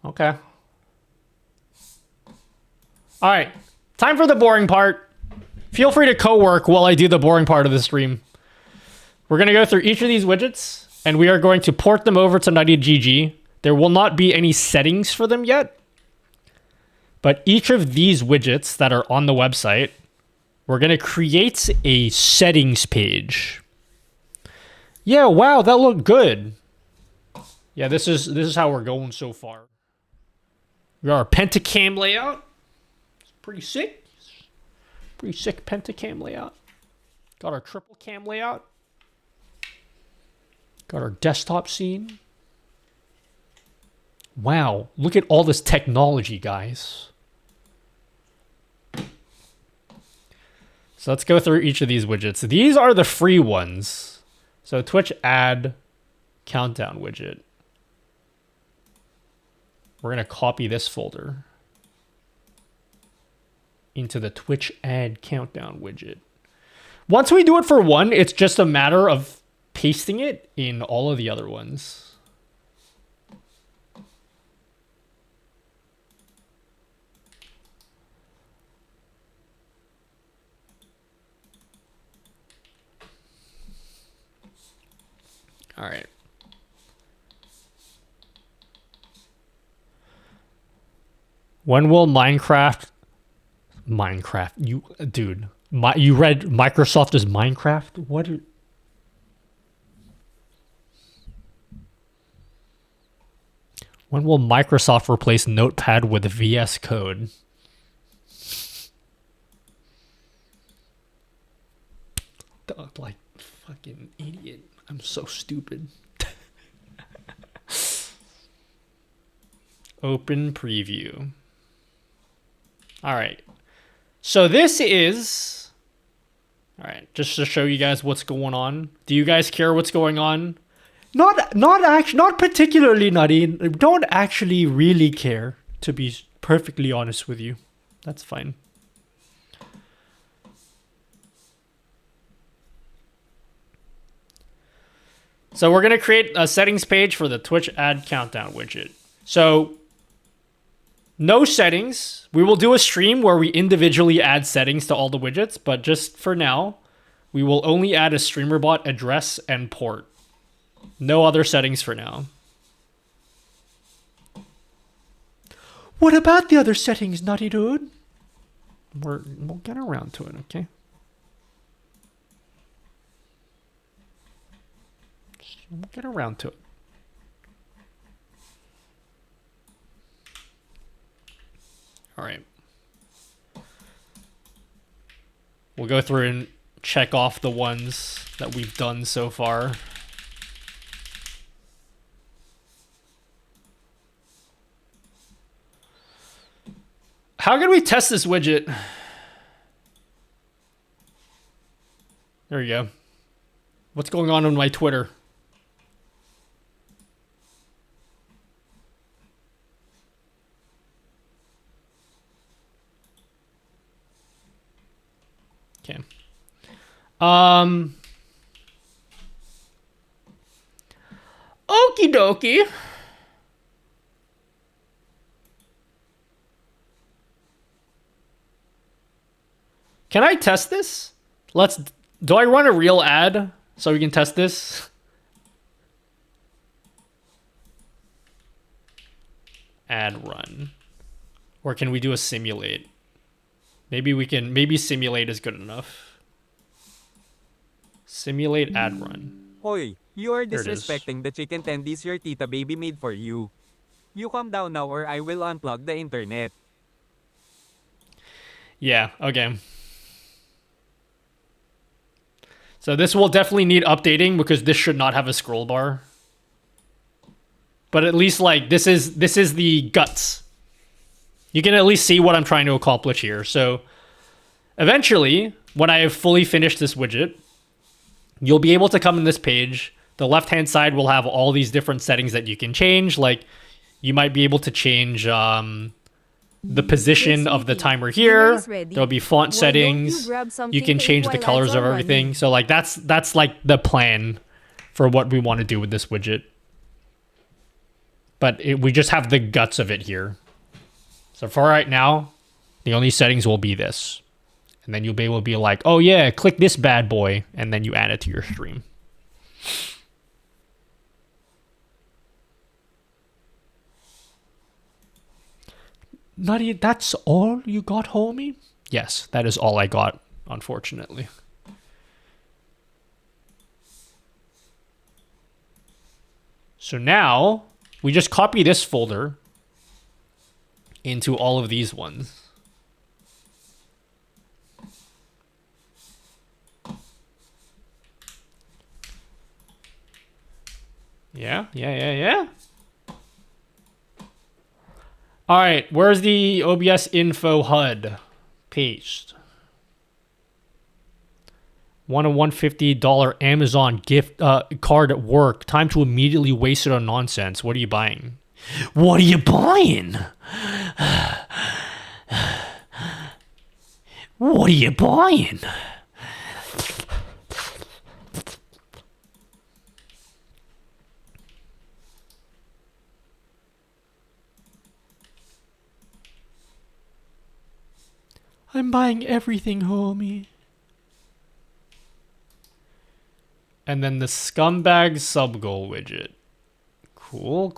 Speaker 1: Okay. All right. Time for the boring part. Feel free to co-work while I do the boring part of the stream. We're going to go through each of these widgets, and we are going to port them over to NuttyGG. There will not be any settings for them yet, but each of these widgets that are on the website, we're going to create a settings page. Yeah, wow, that looked good. Yeah, this is how we're going so far. We got our pentacam layout. It's pretty sick. Pretty sick pentacam layout. Got our triple cam layout. Got our desktop scene. Wow, look at all this technology, guys. So let's go through each of these widgets. These are the free ones. So Twitch ad countdown widget. We're going to copy this folder into the Twitch ad countdown widget. Once we do it for one, it's just a matter of pasting it in all of the other ones. All right. When will Minecraft, you dude, you read Microsoft as Minecraft? What? When will Microsoft replace Notepad with VS Code? Like fucking idiot. I'm so stupid. Open preview. All right. So this is... All right, just to show you guys what's going on. Do you guys care what's going on? Not particularly, Nutty. Don't actually really care, to be perfectly honest with you. That's fine. So we're going to create a settings page for the Twitch ad countdown widget. So no settings. We will do a stream where we individually add settings to all the widgets, but just for now, we will only add a StreamerBot address and port. No other settings for now. What about the other settings, Nutty Dude? We'll get around to it, okay? We'll get around to it. All right. We'll go through and check off the ones that we've done so far. How can we test this widget? There we go. What's going on my Twitter? Okay. Okie dokie. Can I test this? Do I run a real ad so we can test this? Ad run. Or can we do a simulate? Maybe simulate is good enough. Simulate ad run.
Speaker 5: Hoy, you are
Speaker 1: There it is.
Speaker 5: disrespecting the chicken tendies your tita baby made for you. You calm down now or I will unplug the internet.
Speaker 1: Yeah, okay. So this will definitely need updating because this should not have a scroll bar. But at least like this is the guts. You can at least see what I'm trying to accomplish here. So eventually, when I have fully finished this widget, you'll be able to come in this page. The left-hand side will have all these different settings that you can change. Like you might be able to change the position of the timer here. There'll be font settings. You can change the colors of everything. So like that's like the plan for what we want to do with this widget. But we just have the guts of it here. So for right now, the only settings will be this. And then you'll be able to be like, oh yeah, click this bad boy. And then you add it to your stream. Nutty, that's all you got, homie? Yes, that is all I got, unfortunately. So now, we just copy this folder into all of these ones. Yeah. All right, where's the OBS info HUD? Paste. Want a $150 Amazon gift card at work. Time to immediately waste it on nonsense. What are you buying? What are you buying? What are you buying? I'm buying everything, homie. And then the scumbag sub-goal widget. Cool.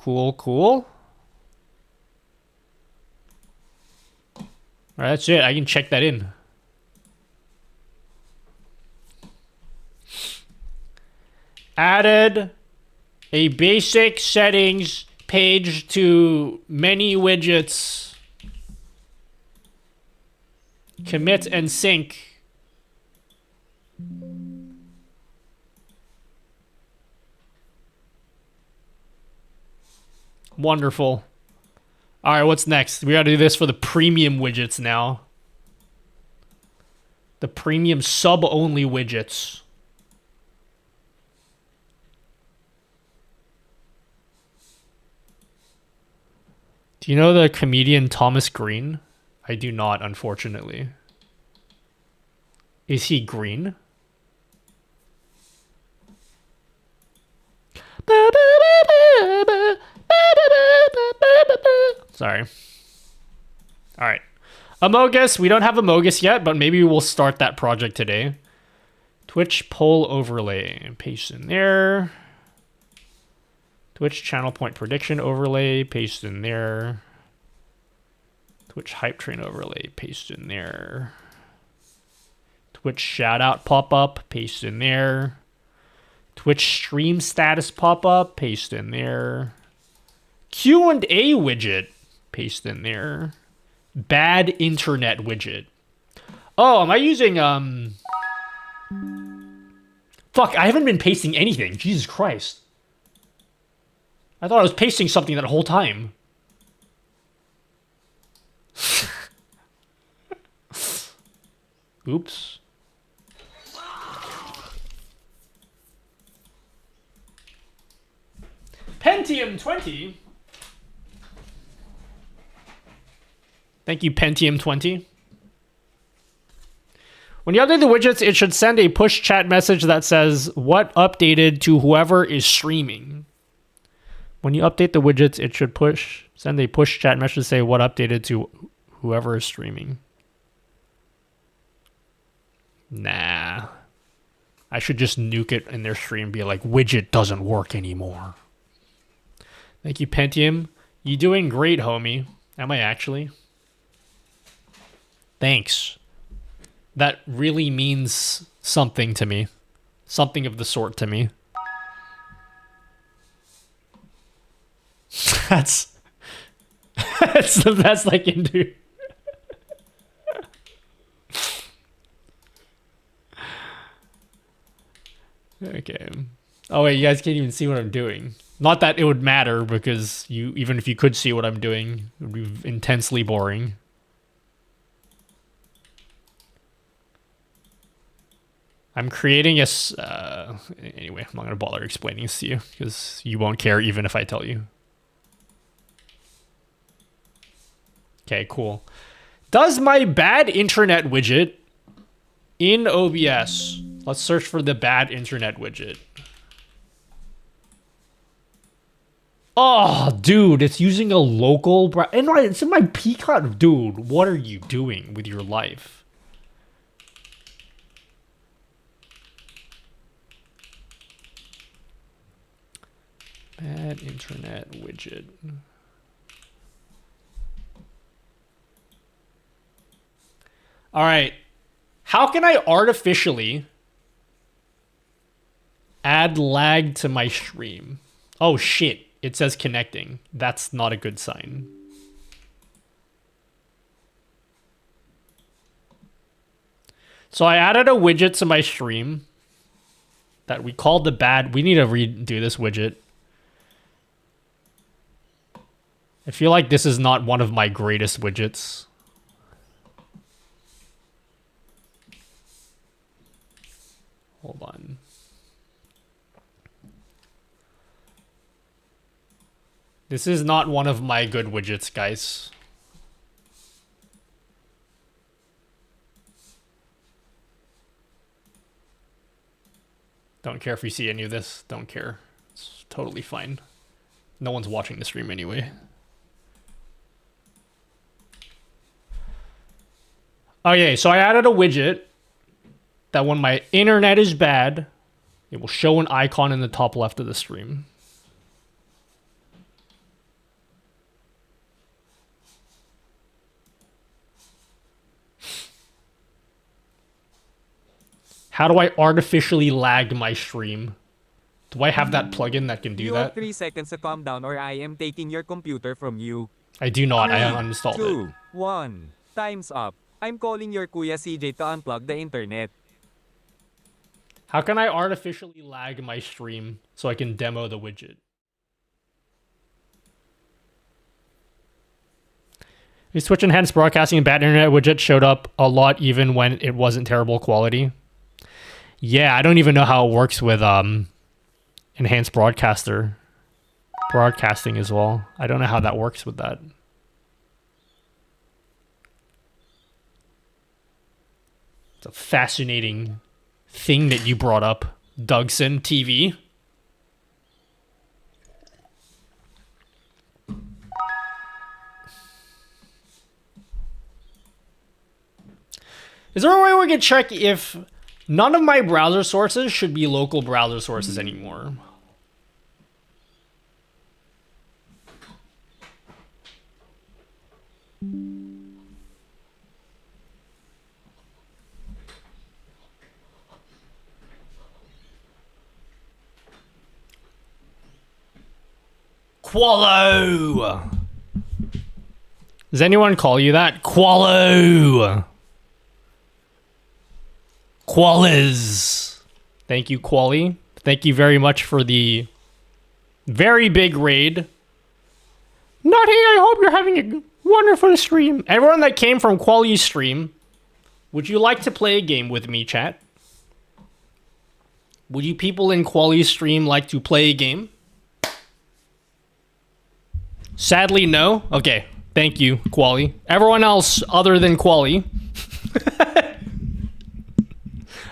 Speaker 1: Alright, that's it. I can check that in. Added a basic settings page to many widgets. Commit and sync. Wonderful. All right, what's next? We got to do this for the premium widgets now. The premium sub-only widgets. Do you know the comedian Thomas Green? I do not, unfortunately. Is he green? Sorry. Alright. Amogus. We don't have Amogus yet, but maybe we'll start that project today. Twitch poll overlay. Paste in there. Twitch channel point prediction overlay. Paste in there. Twitch hype train overlay, paste in there. Twitch shout out pop up, paste in there. Twitch stream status pop up, paste in there. Q&A widget, paste in there. Bad internet widget. Oh, am I using Fuck, I haven't been pasting anything. Jesus Christ. I thought I was pasting something that whole time. Oops. Pentium 20. Thank you, Pentium 20. When you update the widgets, it should send a push chat message that says what updated to whoever is streaming. When you update the widgets, it should send a push chat message to say what updated to whoever is streaming. Nah. I should just nuke it in their stream and be like, widget doesn't work anymore. Thank you, Pentium. You doing great, homie. Am I actually? Thanks. That really means something to me. something of the sort to me. That's the best I can do. Okay. Oh wait, you guys can't even see what I'm doing. Not that it would matter, because even if you could see what I'm doing, it would be intensely boring. I'm creating a... anyway, I'm not going to bother explaining this to you, because you won't care even if I tell you. Okay, cool. Does my bad internet widget in OBS... Let's search for the bad internet widget. Oh, dude, it's using a local... And it's in my Peacock. Dude, what are you doing with your life? Bad internet widget. All right. How can I artificially add lag to my stream? Oh, shit. It says connecting. That's not a good sign. So I added a widget to my stream that we called the bad... We need to redo this widget. I feel like this is not one of my greatest widgets. Hold on. This is not one of my good widgets, guys. Don't care if you see any of this. Don't care. It's totally fine. No one's watching the stream anyway. Okay, so I added a widget that when my internet is bad, it will show an icon in the top left of the stream. How do I artificially lag my stream? Do I have that plugin that can do
Speaker 5: You
Speaker 1: that?
Speaker 5: have 3 seconds to calm down or I am taking your computer from you.
Speaker 1: I do not. I uninstalled
Speaker 5: 2,
Speaker 1: it.
Speaker 5: 1. Time's up. I'm calling your Kuya CJ to unplug the internet.
Speaker 1: How can I artificially lag my stream so I can demo the widget? The Twitch Enhanced Broadcasting and Bad Internet widget showed up a lot even when it wasn't terrible quality. Yeah, I don't even know how it works with Enhanced Broadcasting as well. I don't know how that works with that. It's a fascinating thing that you brought up, Dougson TV. Is there a way we can check if none of my browser sources should be local browser sources anymore? Qualo! Does anyone call you that? Qualo! Qualiz. Thank you, Quali. Thank you very much for the very big raid. Nutty, I hope you're having a wonderful stream. Everyone that came from Quali's stream, would you like to play a game with me, chat? Would you people in Quali's stream like to play a game? Sadly, no. Okay, thank you, Quali. Everyone else other than Quali.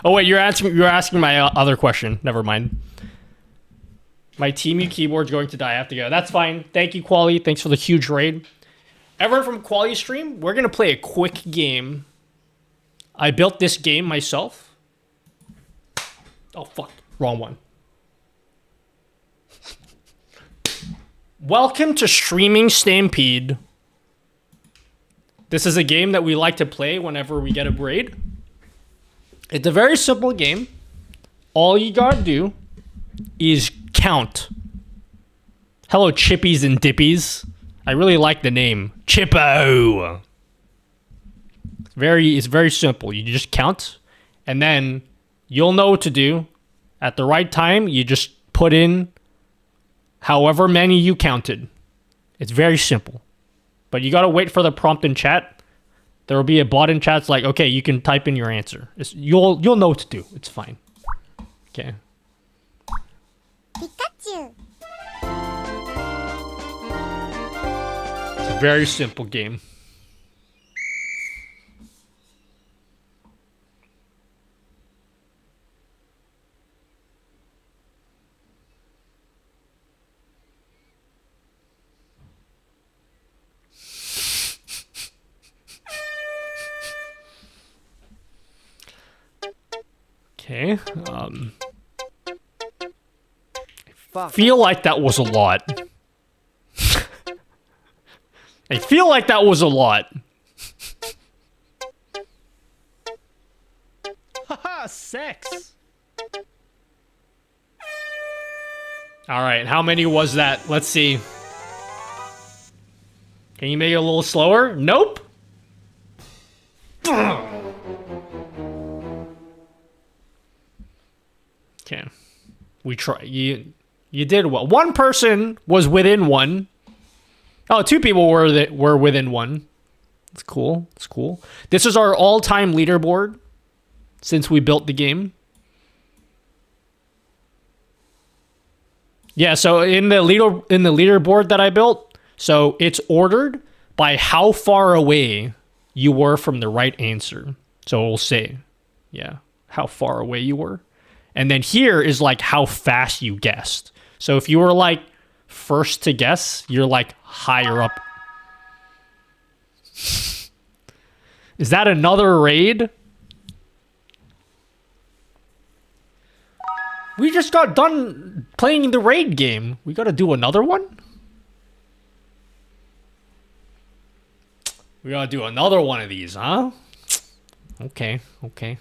Speaker 1: Oh wait, you're asking my other question. Never mind. My TeamU keyboard's going to die. I have to go. That's fine. Thank you, Quali. Thanks for the huge raid. Everyone from Quali stream, we're gonna play a quick game. I built this game myself. Oh fuck, wrong one. Welcome to Streaming Stampede. This is a game that we like to play whenever we get a raid. It's a very simple game. all you gotta do is count. Hello, Chippies and Dippies. I really like the name. Chippo. It's very simple. You just count, and then you'll know what to do. At the right time, you just put in however many you counted. It's very simple. But you gotta wait for the prompt in chat. There will be a bot in chat. It's like, okay, you can type in your answer. You'll know what to do. It's fine. Okay.
Speaker 10: Pikachu.
Speaker 1: It's a very simple game. Okay. Feel like that was a lot. I feel like that was a lot. Haha, sex. All right, how many was that? Let's see. Can you make it a little slower? Nope. Okay. We try. You did well. One person was within one. Oh, two people were within one. That's cool. That's cool. This is our all-time leaderboard since we built the game. Yeah, so in the leaderboard that I built, so it's ordered by how far away you were from the right answer. So it'll say, yeah, how far away you were. And then here is like how fast you guessed. So if you were like first to guess, you're like higher up. Is that another raid? We just got done playing the raid game. We gotta do another one? We gotta do another one of these, huh? Okay, okay.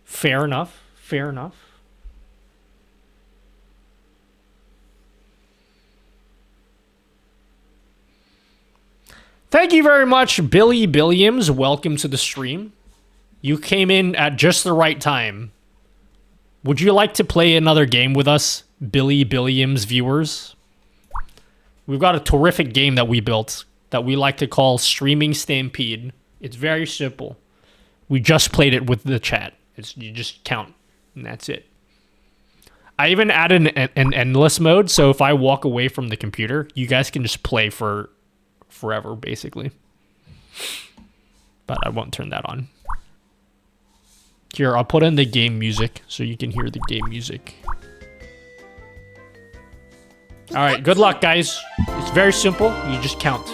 Speaker 1: Fair enough. Fair enough. Thank you very much, Billy Billiams. Welcome to the stream. You came in at just the right time. Would you like to play another game with us, Billy Billiams viewers? We've got a terrific game that we built that we like to call Streaming Stampede. It's very simple. We just played it with the chat. You just count, and that's it. I even added an endless mode, so if I walk away from the computer, you guys can just play for forever, basically. But I won't turn that on. Here, I'll put in the game music so you can hear the game music. All right, good luck, guys. It's very simple. You just count.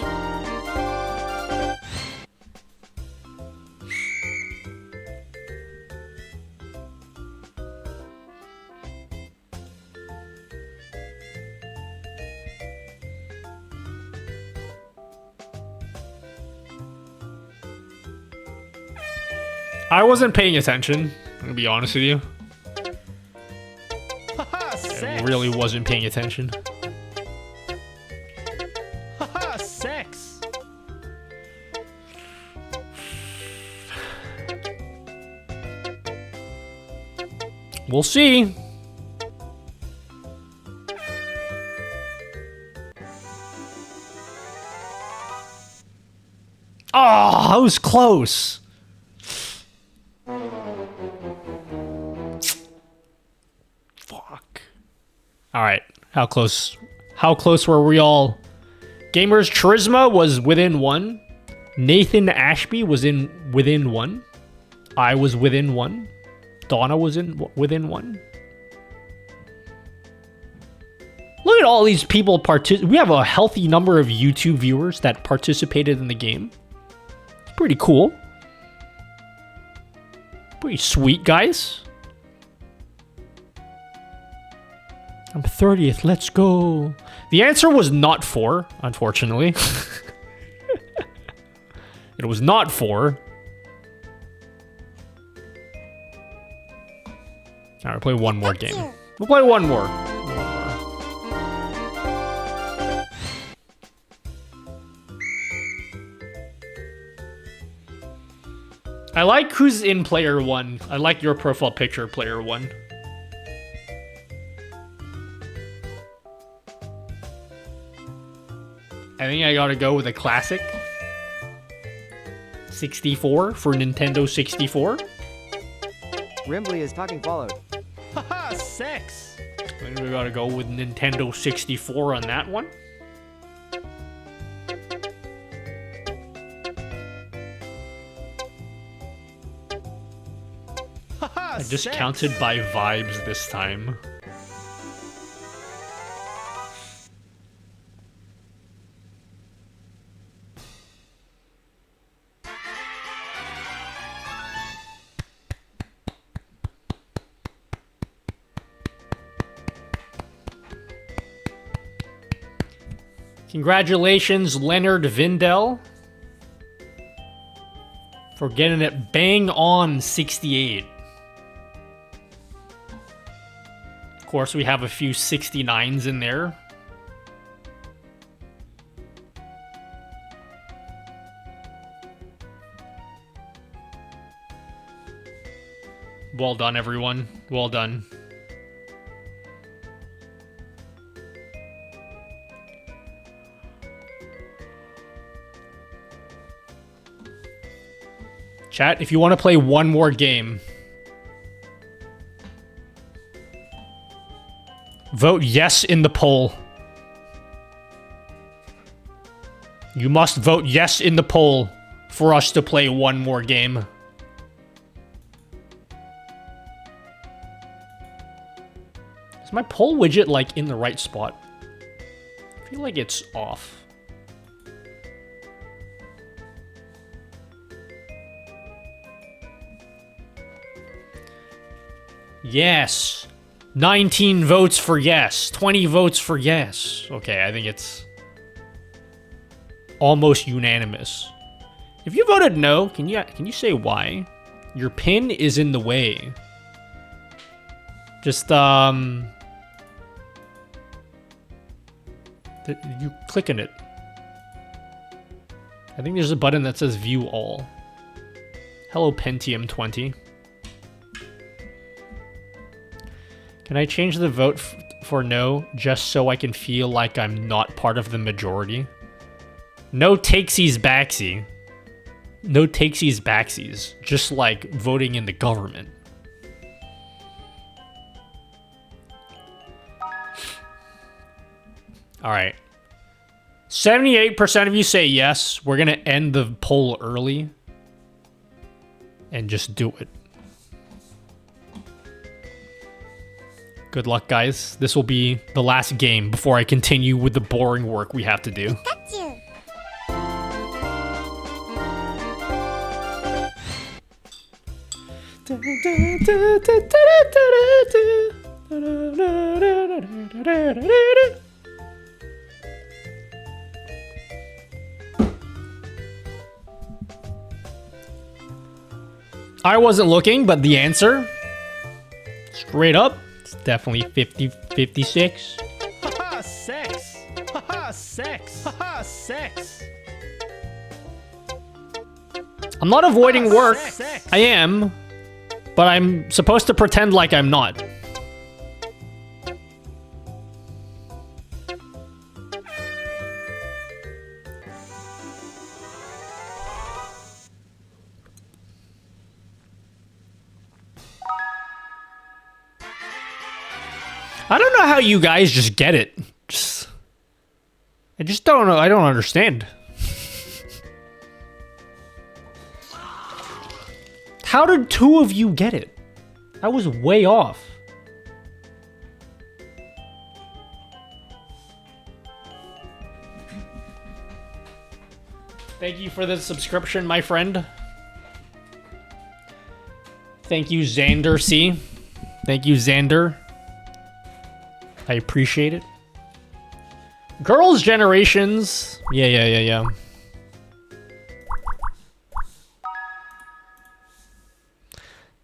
Speaker 1: I wasn't paying attention, I'm gonna be honest with you. I really wasn't paying attention. Haha, sex! We'll see. Oh, that was close. Fuck. All right. How close were we all? Gamers Charisma was within one. Nathan Ashby was within one. I was within one. Donna was within one. Look at all these people we have a healthy number of YouTube viewers that participated in the game. It's pretty cool. Pretty sweet, guys. I'm 30th. Let's go. The answer was not 4, unfortunately. It was not 4. Alright, we'll play one more game. We'll play one more. I like who's in player 1. I like your profile picture, player 1. I think I gotta go with a classic. 64 for Nintendo 64.
Speaker 13: Rimbley is talking followed.
Speaker 7: Haha, sex!
Speaker 1: I think we gotta go with Nintendo 64 on that one.
Speaker 7: Haha,
Speaker 1: I just counted by vibes this time. Congratulations, Leonard Vindel, for getting it bang on 68. Of course, we have a few 69s in there. Well done, everyone. Well done. Chat, if you want to play one more game, vote yes in the poll. You must vote yes in the poll for us to play one more game. Is my poll widget, like, in the right spot? I feel like it's off. Yes. 19 votes for yes. 20 votes for yes. Okay, I think it's almost unanimous. If you voted no, can you say why? Your pin is in the way. Just you click on it. I think there's a button that says view all. Hello, Pentium 20. Can I change the vote for no just so I can feel like I'm not part of the majority? No takesies backsies. No takesies backsies. Just like voting in the government. Alright. 78% of you say yes. We're gonna end the poll early. And just do it. Good luck, guys. This will be the last game before I continue with the boring work we have to do. I wasn't looking, but the answer, straight up, it's definitely 56.
Speaker 7: Haha, sex! Haha, sex! Haha, sex!
Speaker 1: I'm not avoiding work. I am, but I'm supposed to pretend like I'm not. I don't know how you guys just get it. I just don't know. I don't understand. How did two of you get it? I was way off. Thank you for the subscription, my friend. Thank you, Xander C. Thank you, Xander. I appreciate it. Girls' Generations. Yeah.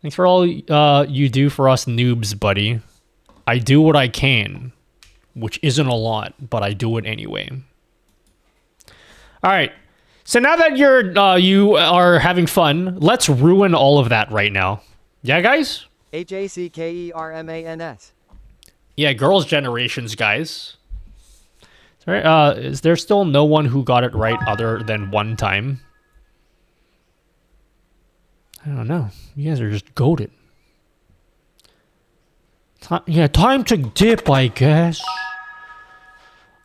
Speaker 1: I Thanks for all you do for us noobs, buddy. I do what I can, which isn't a lot, but I do it anyway. All right. So now that you are having fun, let's ruin all of that right now. Yeah, guys?
Speaker 13: HACKERMANS.
Speaker 1: Yeah, girls' generations, guys. Sorry, is there still no one who got it right other than one time? I don't know. You guys are just goated. Yeah, time to dip, I guess.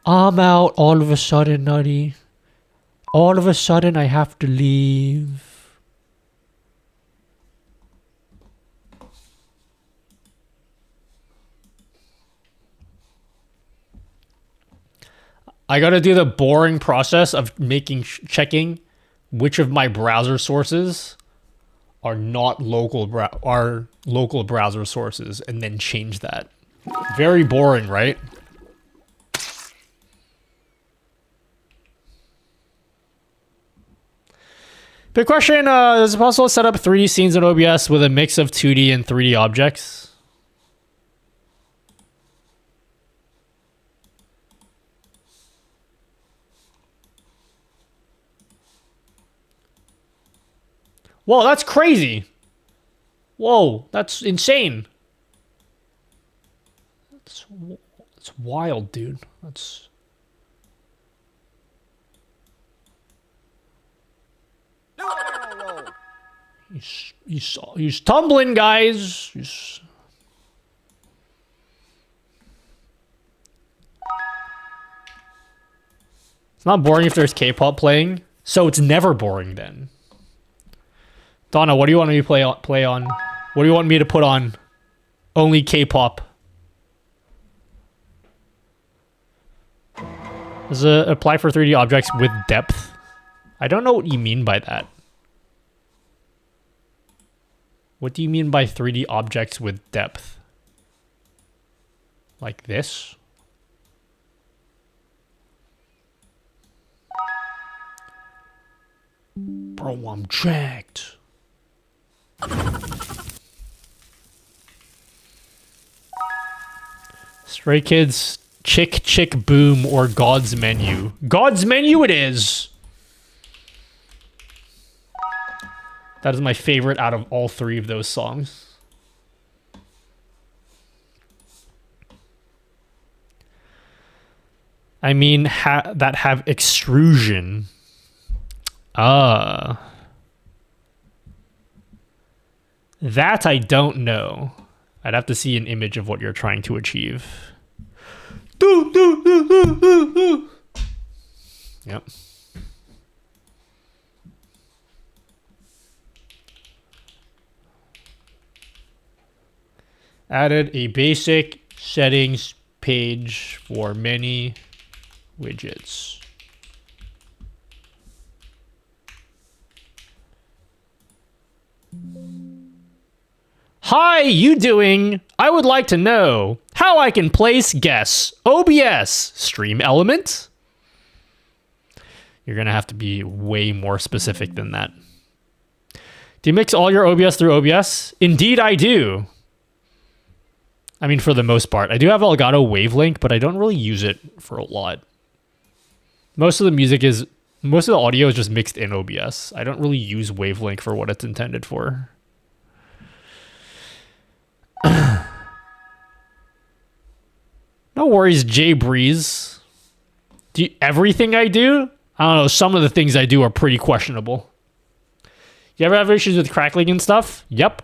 Speaker 1: I'm out all of a sudden, Nutty. All of a sudden, I have to leave. I gotta do the boring process of checking which of my browser sources are not local browser sources, and then change that. Very boring, right? Big question, is it possible to set up 3D scenes in OBS with a mix of 2D and 3D objects? Whoa, that's crazy. Whoa, that's insane. It's wild, dude. That's... He's tumbling, guys. It's not boring if there's K-pop playing, so it's never boring then. Donna, what do you want me to play on? What do you want me to put on? Only K-pop. Does it apply for 3D objects with depth? I don't know what you mean by that. What do you mean by 3D objects with depth? Like this? Bro, I'm jacked. Stray Kids, Chick Chick Boom, or God's Menu. God's Menu it is! That is my favorite out of all three of those songs. I mean, that have extrusion. That I don't know. I'd have to see an image of what you're trying to achieve. Yep. Added a basic settings page for many widgets. Hi, you doing? I would like to know how I can place guess OBS stream element. You're gonna have to be way more specific than that. Do you mix all your OBS through OBS? Indeed, I do. I mean, for the most part. I do have Elgato Wavelink, but I don't really use it for a lot. Most of the audio is just mixed in OBS. I don't really use Wavelink for what it's intended for. No worries, Jay Breeze. Everything I do? I don't know, some of the things I do are pretty questionable. You ever have issues with crackling and stuff? Yep.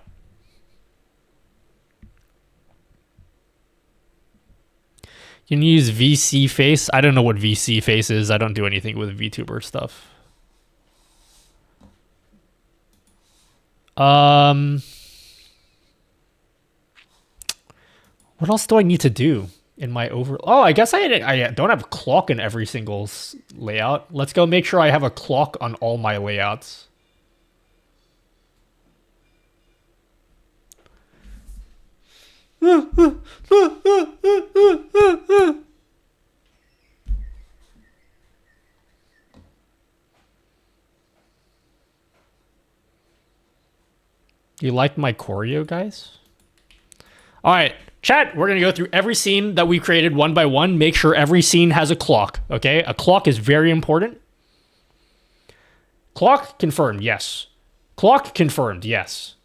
Speaker 1: You can use VC Face. I don't know what VC Face is. I don't do anything with VTuber stuff. What else do I need to do in my Oh, I guess I don't have a clock in every single layout. Let's go make sure I have a clock on all my layouts. You like my choreo, guys? All right, chat, we're going to go through every scene that we created one by one. Make sure every scene has a clock, okay? A clock is very important. Clock confirmed, yes. Clock confirmed, yes.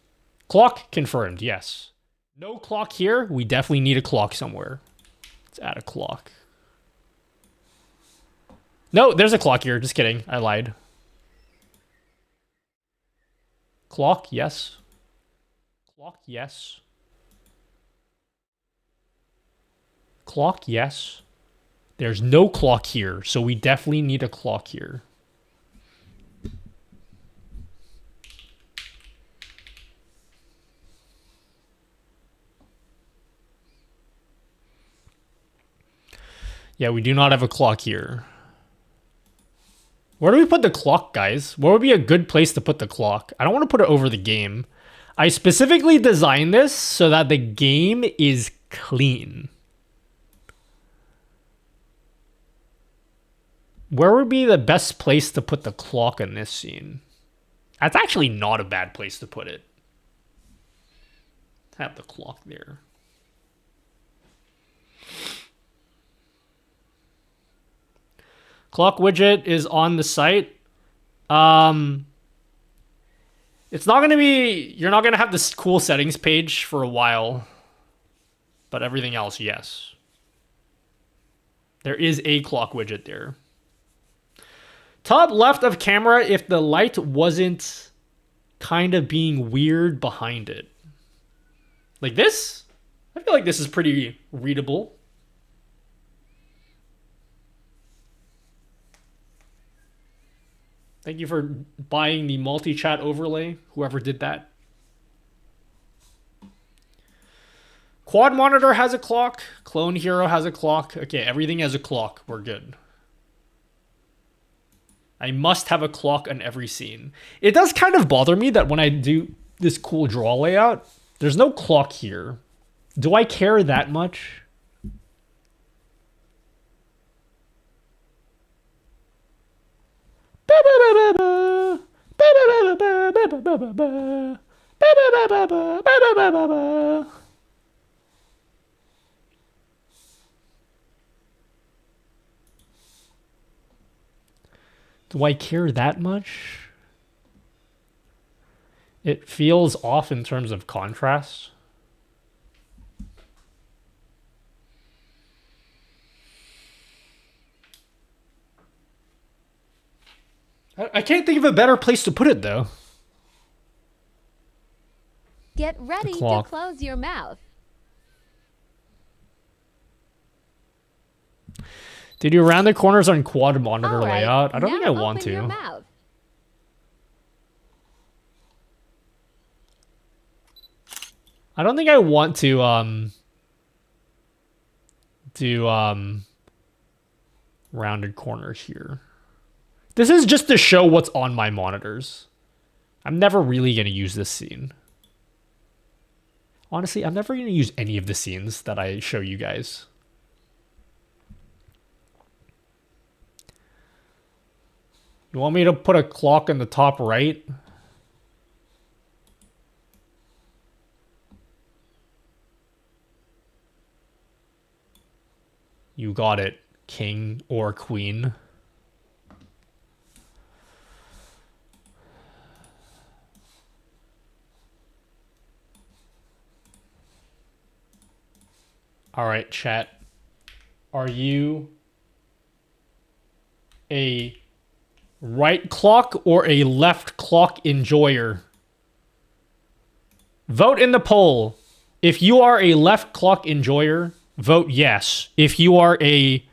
Speaker 1: Clock confirmed, yes. No clock here. We definitely need a clock somewhere. Let's add a clock. No, there's a clock here. Just kidding. I lied. Clock, yes. Clock, yes. Clock, yes. There's no clock here, so we definitely need a clock here. Yeah, we do not have a clock here. Where do we put the clock, guys? Where would be a good place to put the clock? I don't want to put it over the game. I specifically designed this so that the game is clean. Where would be the best place to put the clock in this scene? That's actually not a bad place to put it. Have the clock there. Clock widget is on the site. It's not going to be... You're not going to have this cool settings page for a while. But everything else, yes. There is a clock widget there. Top left of camera if the light wasn't kind of being weird behind it. Like this? I feel like this is pretty readable. Thank you for buying the multi-chat overlay, whoever did that. Quad monitor has a clock. Clone Hero has a clock. Okay, everything has a clock. We're good. I must have a clock on every scene. It does kind of bother me that when I do this cool draw layout, there's no clock here. Do I care that much? Do I care that much? It feels off in terms of contrast. I can't think of a better place to put it, though.
Speaker 14: Get ready to close your mouth.
Speaker 1: Did you round the corners on quad monitor
Speaker 14: All right,
Speaker 1: layout? I don't think I
Speaker 14: now
Speaker 1: want
Speaker 14: open your
Speaker 1: to.
Speaker 14: mouth.
Speaker 1: I don't think I want to do rounded corners here. This is just to show what's on my monitors. I'm never really going to use this scene. Honestly, I'm never going to use any of the scenes that I show you guys. You want me to put a clock in the top right? You got it, king or queen. All right, chat. Are you a right clock or a left clock enjoyer? Vote in the poll. If you are a left clock enjoyer, vote yes. If you are a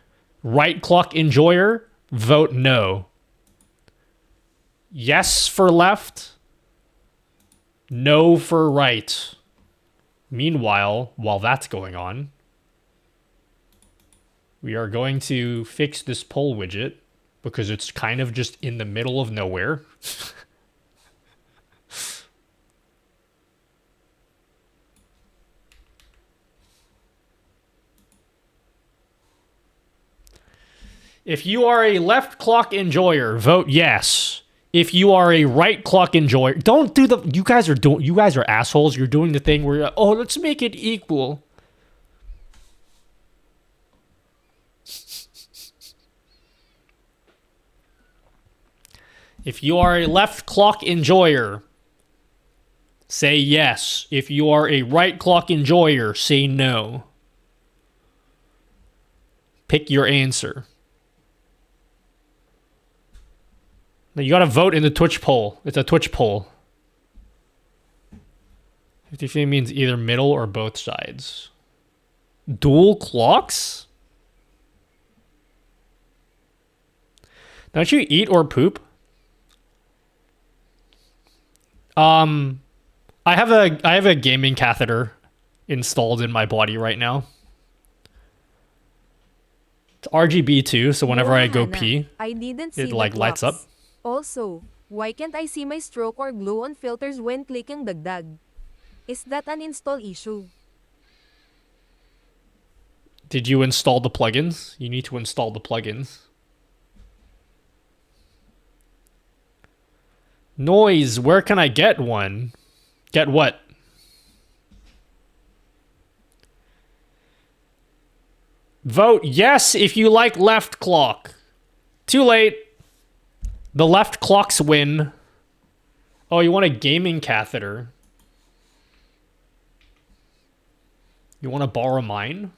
Speaker 1: right clock enjoyer, vote no. Yes for left, no for right. Meanwhile, while that's going on, we are going to fix this poll widget because it's kind of just in the middle of nowhere. If you are a left clock enjoyer, vote yes. If you are a right clock enjoyer, don't do the. You guys are assholes. You're doing the thing where you're, oh, let's make it equal. If you are a left clock enjoyer, say yes. If you are a right clock enjoyer, say no. Pick your answer. Now you gotta vote in the Twitch poll. It's a Twitch poll. 50-50 means either middle or both sides. Dual clocks? Don't you eat or poop? I have a gaming catheter installed in my body right now. It's RGB too, so whenever I go pee,
Speaker 4: I didn't see
Speaker 1: it like
Speaker 4: the
Speaker 1: lights up.
Speaker 4: clocks. Also, why can't I see my stroke or glue on filters when clicking dagdag? Is that an install issue?
Speaker 1: Did you install the plugins? You need to install the plugins. Noise, where can I get one? Get what? Vote yes if you like left clock. Too late. The left clocks win. Oh, you want a gaming catheter? You want to borrow mine?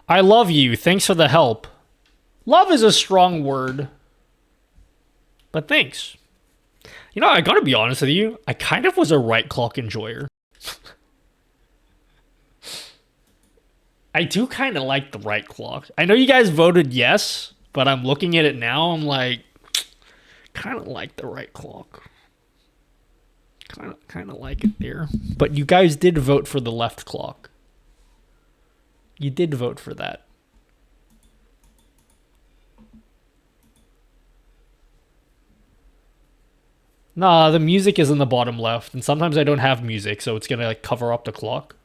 Speaker 1: I love you. Thanks for the help. Love is a strong word. But thanks. You know, I gotta be honest with you. I kind of was a right clock enjoyer. I do kind of like the right clock. I know you guys voted yes, but I'm looking at it now. I'm like, kind of like the right clock. Kind of like it there. But you guys did vote for the left clock. You did vote for that. Nah, the music is in the bottom left, and sometimes I don't have music, so it's gonna like cover up the clock.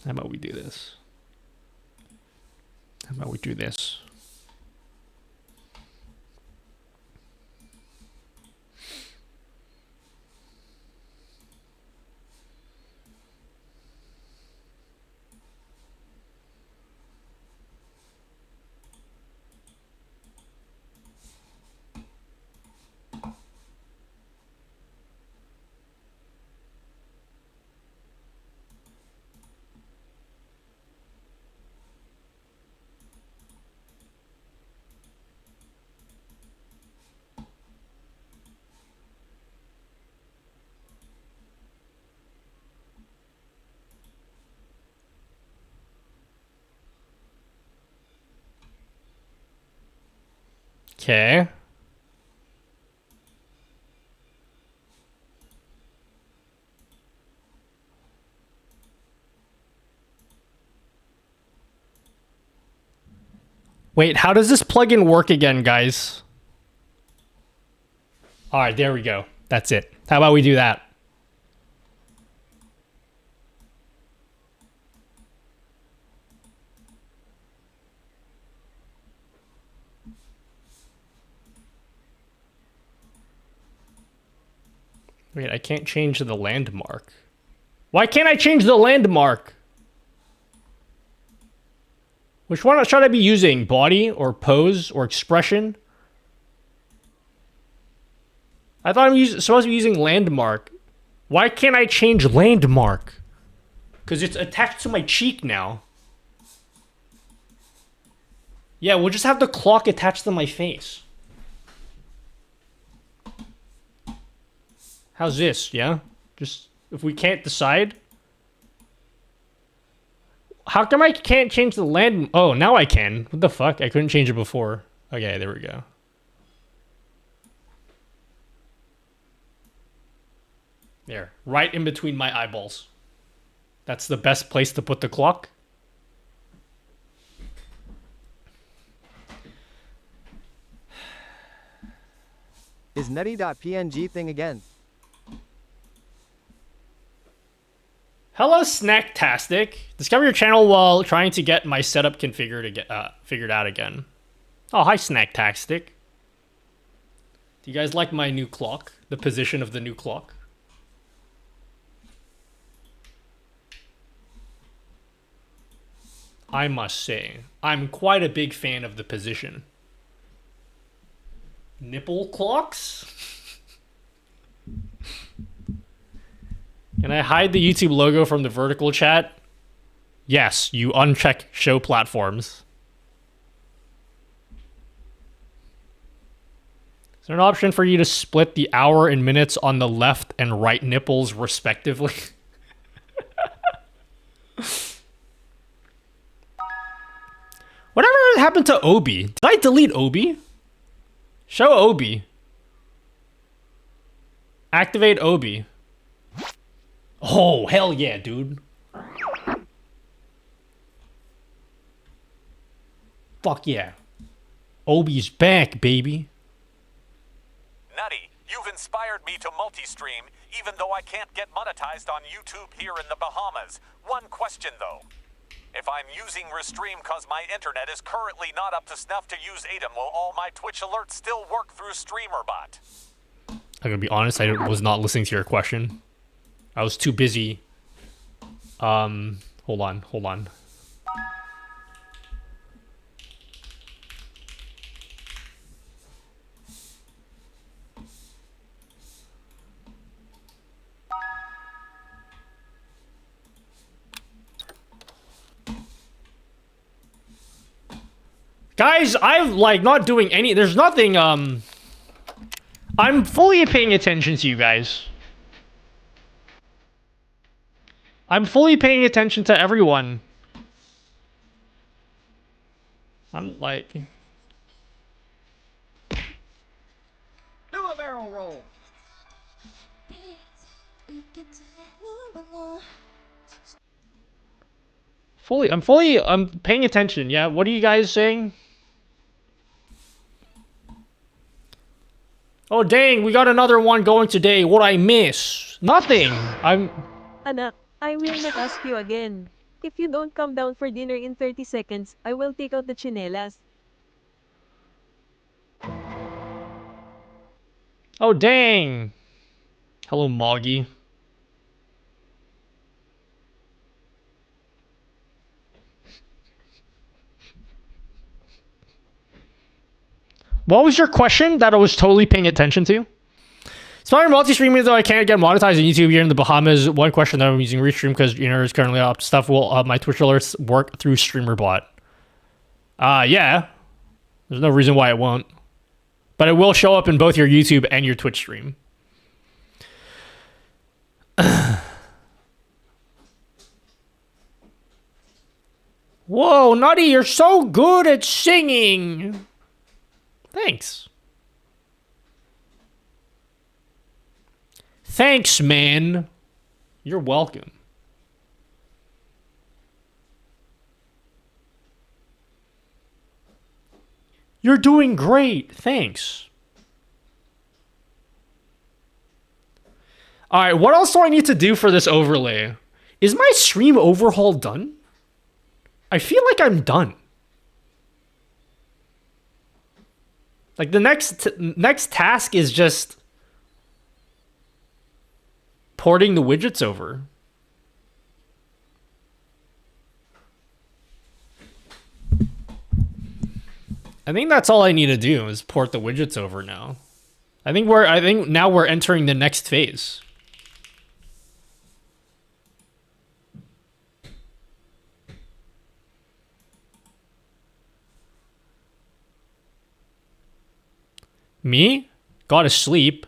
Speaker 1: How about we do this? How about we do this? Okay. Wait, how does this plugin work again, guys? All right, there we go. That's it. How about we do that? Wait, I can't change the landmark. Why can't I change the landmark? Which one should I be using? Body or pose or expression? I thought I'm supposed to be using landmark. Why can't I change landmark? Because it's attached to my cheek now. Yeah, we'll just have the clock attached to my face. How's this, yeah? Just, if we can't decide. How come I can't change the land? Oh, now I can. What the fuck? I couldn't change it before. Okay, there we go. There, right in between my eyeballs. That's the best place to put the clock.
Speaker 13: is nutty.png thing again.
Speaker 1: Hello, Snacktastic. Discover your channel while trying to get my setup figured out again. Oh, hi, Snacktastic. Do you guys like my new clock? The position of the new clock? I must say, I'm quite a big fan of the position. Nipple clocks? Can I hide the YouTube logo from the vertical chat? Yes, you uncheck show platforms. Is there an option for you to split the hour and minutes on the left and right nipples respectively? Whatever happened to Obi? Did I delete Obi? Show Obi. Activate Obi. Oh, hell yeah, dude. Fuck yeah. Obi's back, baby.
Speaker 15: Nutty, you've inspired me to multi-stream, even though I can't get monetized on YouTube here in the Bahamas. One question, though. If I'm using Restream cause my internet is currently not up to snuff to use ADEM, will all my Twitch alerts still work through StreamerBot?
Speaker 1: I'm gonna be honest, I was not listening to your question. I was too busy. Hold on. Guys, I'm like not doing any, there's nothing, I'm fully paying attention to you guys. I'm fully paying attention to everyone. I'm like...
Speaker 6: Do a barrel roll.
Speaker 1: I'm paying attention, yeah? What are you guys saying? Oh dang, we got another one going today. What I miss? Nothing.
Speaker 16: Anak, I will not ask you again. If you don't come down for dinner in 30 seconds, I will take out the chinelas.
Speaker 1: Oh dang. Hello, Moggy. What was your question that I was totally paying attention to? Smaller multi-streaming, though I can't get monetized on YouTube here in the Bahamas. One question that I'm using Restream because is currently up stuff. Will my Twitch alerts work through StreamerBot? Yeah. There's no reason why it won't. But it will show up in both your YouTube and your Twitch stream. Whoa, Nutty, you're so good at singing. Thanks. Thanks, man. You're welcome. You're doing great. Thanks. All right, what else do I need to do for this overlay? Is my stream overhaul done? I feel like I'm done. Like the next task is just porting the widgets over. I think that's all I need to do is port the widgets over now. I think now we're entering the next phase. Me? Gotta sleep.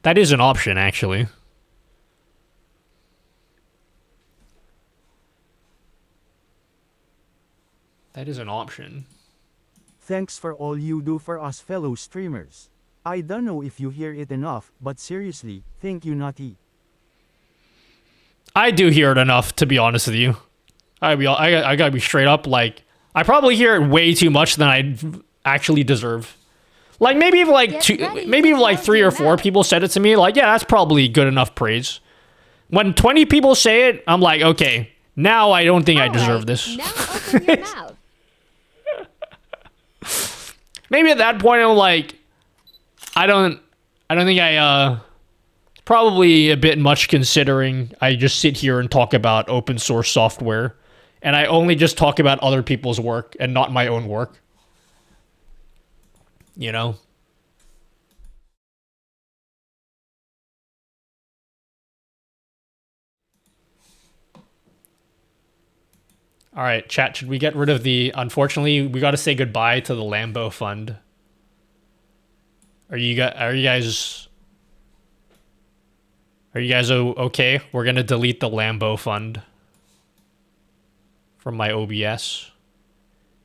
Speaker 1: That is an option, actually. That is an option.
Speaker 2: Thanks for all you do for us fellow streamers. I don't know if you hear it enough, but seriously, thank you, Nutty.
Speaker 1: I do hear it enough, to be honest with you. I gotta be straight up, like, I probably hear it way too much than I actually deserve. Like maybe if like
Speaker 14: Get
Speaker 1: two,
Speaker 14: ready
Speaker 1: maybe
Speaker 14: to
Speaker 1: if like
Speaker 14: close
Speaker 1: 3
Speaker 14: your
Speaker 1: or 4
Speaker 14: mouth.
Speaker 1: people said it to me, like yeah, that's probably good enough praise. When 20 people say it, I'm like, okay, now I don't think I deserve
Speaker 14: Alright,
Speaker 1: this.
Speaker 14: now open your mouth.
Speaker 1: Maybe at that point I'm like, I don't think I probably a bit much considering I just sit here and talk about open source software and I only just talk about other people's work and not my own work. You know? All right, chat, should we get rid of the... Unfortunately, we got to say goodbye to the Lambo fund. Are you guys okay? We're going to delete the Lambo fund from my OBS.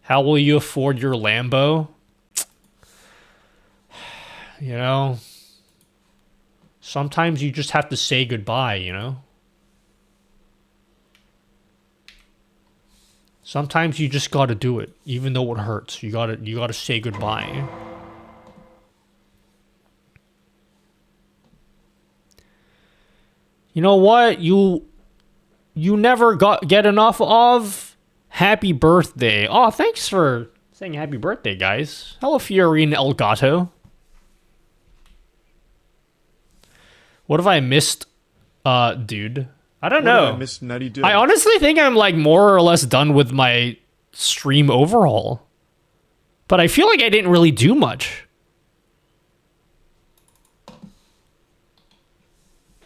Speaker 1: How will you afford your Lambo? You know, sometimes you just have to say goodbye, you know? Sometimes you just gotta do it, even though it hurts. You gotta say goodbye. You know what? You never get enough of happy birthday. Oh, thanks for saying happy birthday, guys. Hello, Fiorine Elgato. What have I missed, dude? I don't know.
Speaker 3: What did I miss Nutty do?
Speaker 1: I honestly think I'm like more or less done with my stream overhaul. But I feel like I didn't really do much.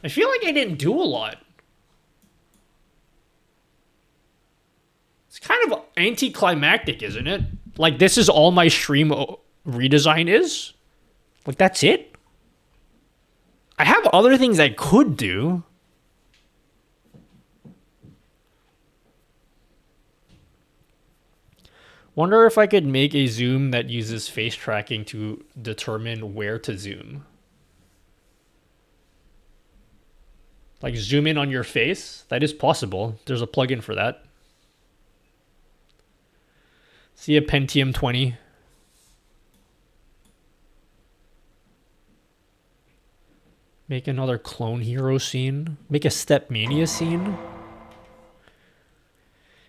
Speaker 1: I feel like I didn't do a lot. It's kind of anticlimactic, isn't it? Like this is all my stream redesign is? Like that's it? I have other things I could do. Wonder if I could make a zoom that uses face tracking to determine where to zoom. Like zoom in on your face? That is possible. There's a plugin for that. See a Pentium 20. Make another Clone Hero scene. Make a Stepmania scene.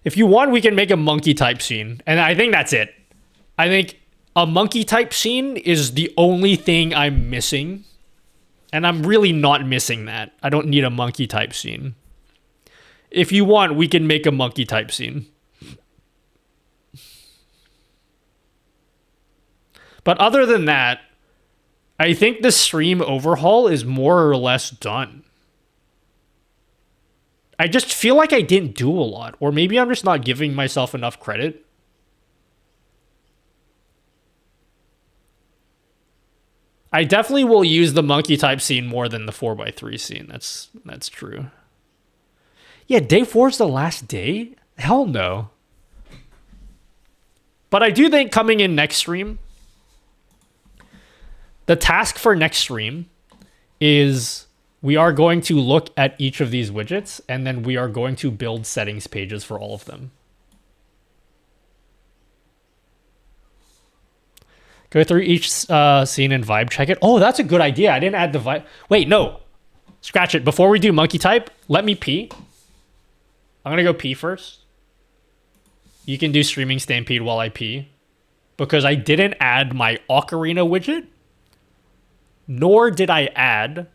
Speaker 1: If you want, we can make a monkey type scene. And I think that's it. I think a monkey type scene is the only thing I'm missing. And I'm really not missing that. I don't need a monkey type scene. If you want, we can make a monkey type scene. But other than that, I think the stream overhaul is more or less done. I just feel like I didn't do a lot. Or maybe I'm just not giving myself enough credit. I definitely will use the monkey type scene more than the 4x3 scene. That's true. Yeah, day 4 is the last day? Hell no. But I do think coming in next stream, the task for next stream is we are going to look at each of these widgets and then we are going to build settings pages for all of them. Go through each scene and vibe check it. Oh, that's a good idea. I didn't add the vibe. Wait, no. Scratch it. Before we do monkey type, let me pee. I'm going to go pee first. You can do streaming stampede while I pee. Because I didn't add my ocarina widget. Nor did I add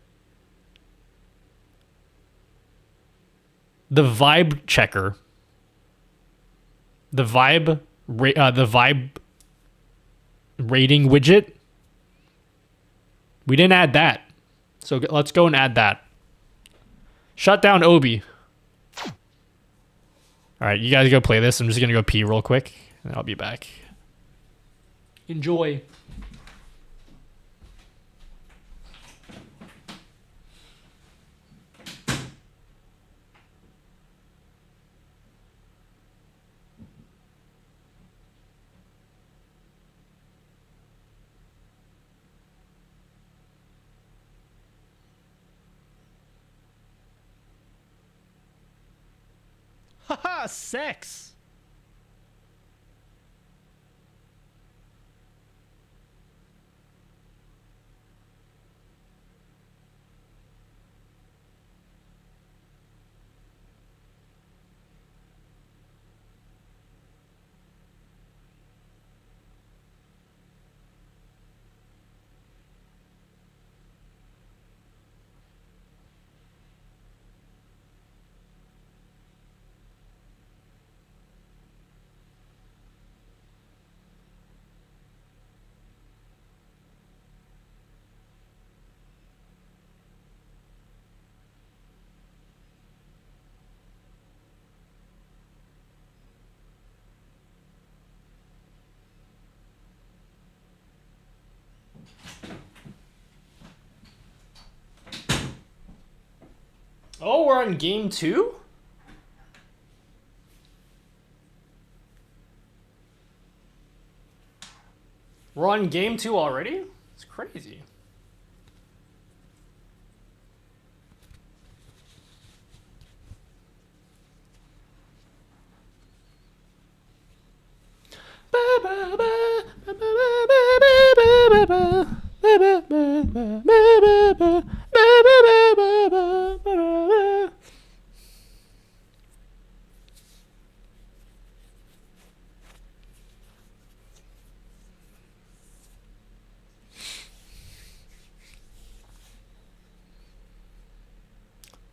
Speaker 1: the vibe checker. The vibe rating widget. We didn't add that. So let's go and add that. Shut down Obi. All right, you guys go play this. I'm just going to go pee real quick and I'll be back. Enjoy.
Speaker 7: Haha, sex.
Speaker 1: Oh, we're on game 2? We're on game 2 already? It's crazy.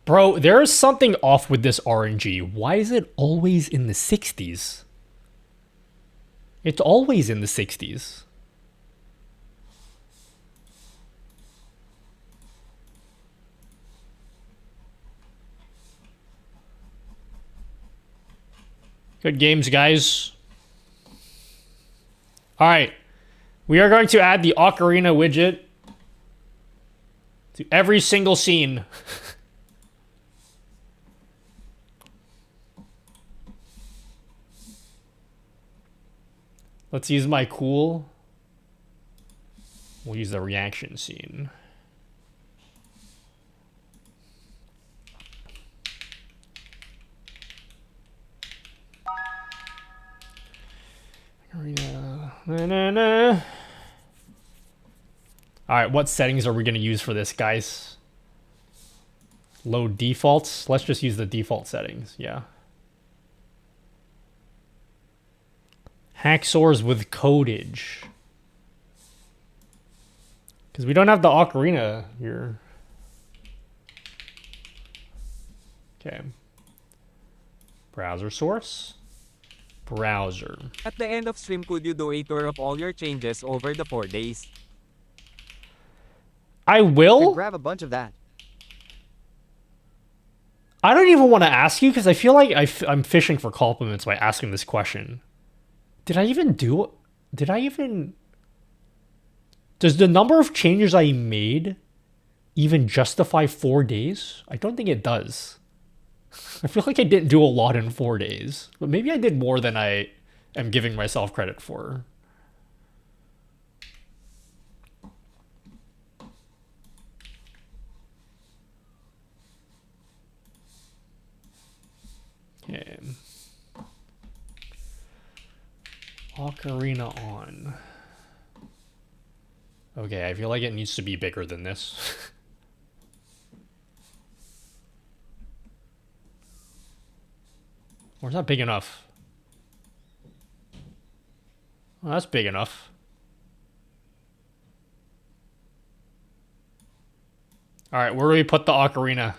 Speaker 1: Bro, there's something off with this RNG. Why is it always in the 60s? It's always in the 60s. Good games, guys. All right. We are going to add the ocarina widget to every single scene. Let's use my cool. We'll use the reaction scene. Alright, what settings are we going to use for this, guys? Load defaults. Let's just use the default settings. Yeah. Hacksaws with codage. Because we don't have the ocarina here. Okay. Browser source. Browser.
Speaker 5: At the end of stream, could you do a tour of all your changes over the 4 days?
Speaker 1: I will.
Speaker 13: Grab a bunch of that.
Speaker 1: I don't even want to ask you because I feel like I'm fishing for compliments by asking this question. Did I even do it? Did I even... Does the number of changes I made even justify 4 days? I don't think it does. I feel like I didn't do a lot in 4 days. But maybe I did more than I am giving myself credit for. Okay. Ocarina on. Okay, I feel like it needs to be bigger than this. Or is that big enough? Well, that's big enough. Alright, where do we put the ocarina?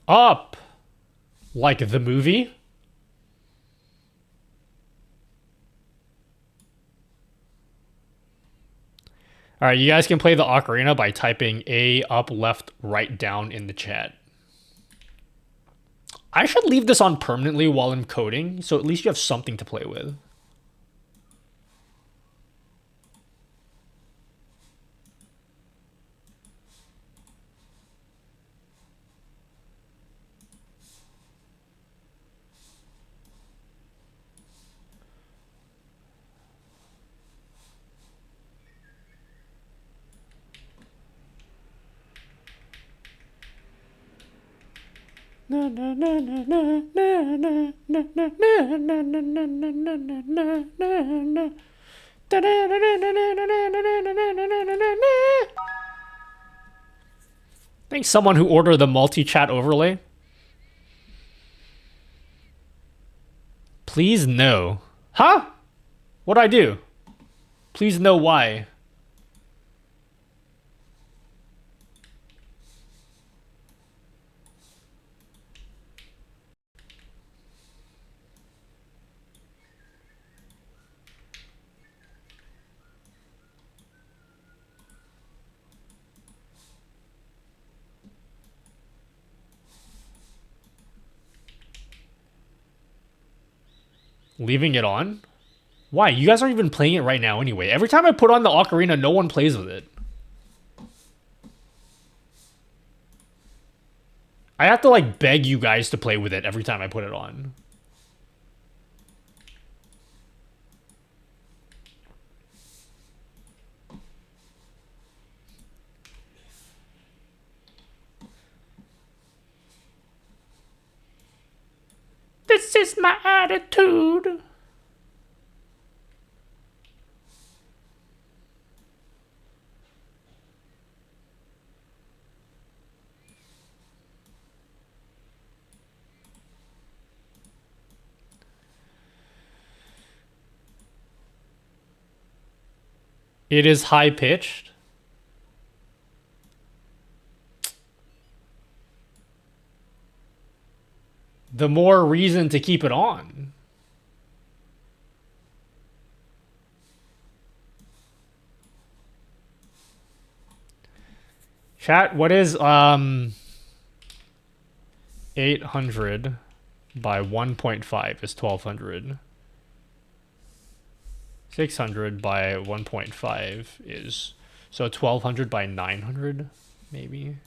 Speaker 1: Up! Like the movie? Alright, you guys can play the ocarina by typing A, up, left, right, down in the chat. I should leave this on permanently while I'm coding, so at least you have something to play with. Thanks someone who ordered the multi-chat overlay. Please no. Huh? What'd I do? Please know why. Leaving it on? Why? You guys aren't even playing it right now anyway. Every time I put on the ocarina, no one plays with it. I have to like beg you guys to play with it every time I put it on. This is my attitude. It is high pitched. The more reason to keep it on. Chat, what is 800 by 1.5 is 1200. 600 by 1.5 is so 1200 by 900 maybe.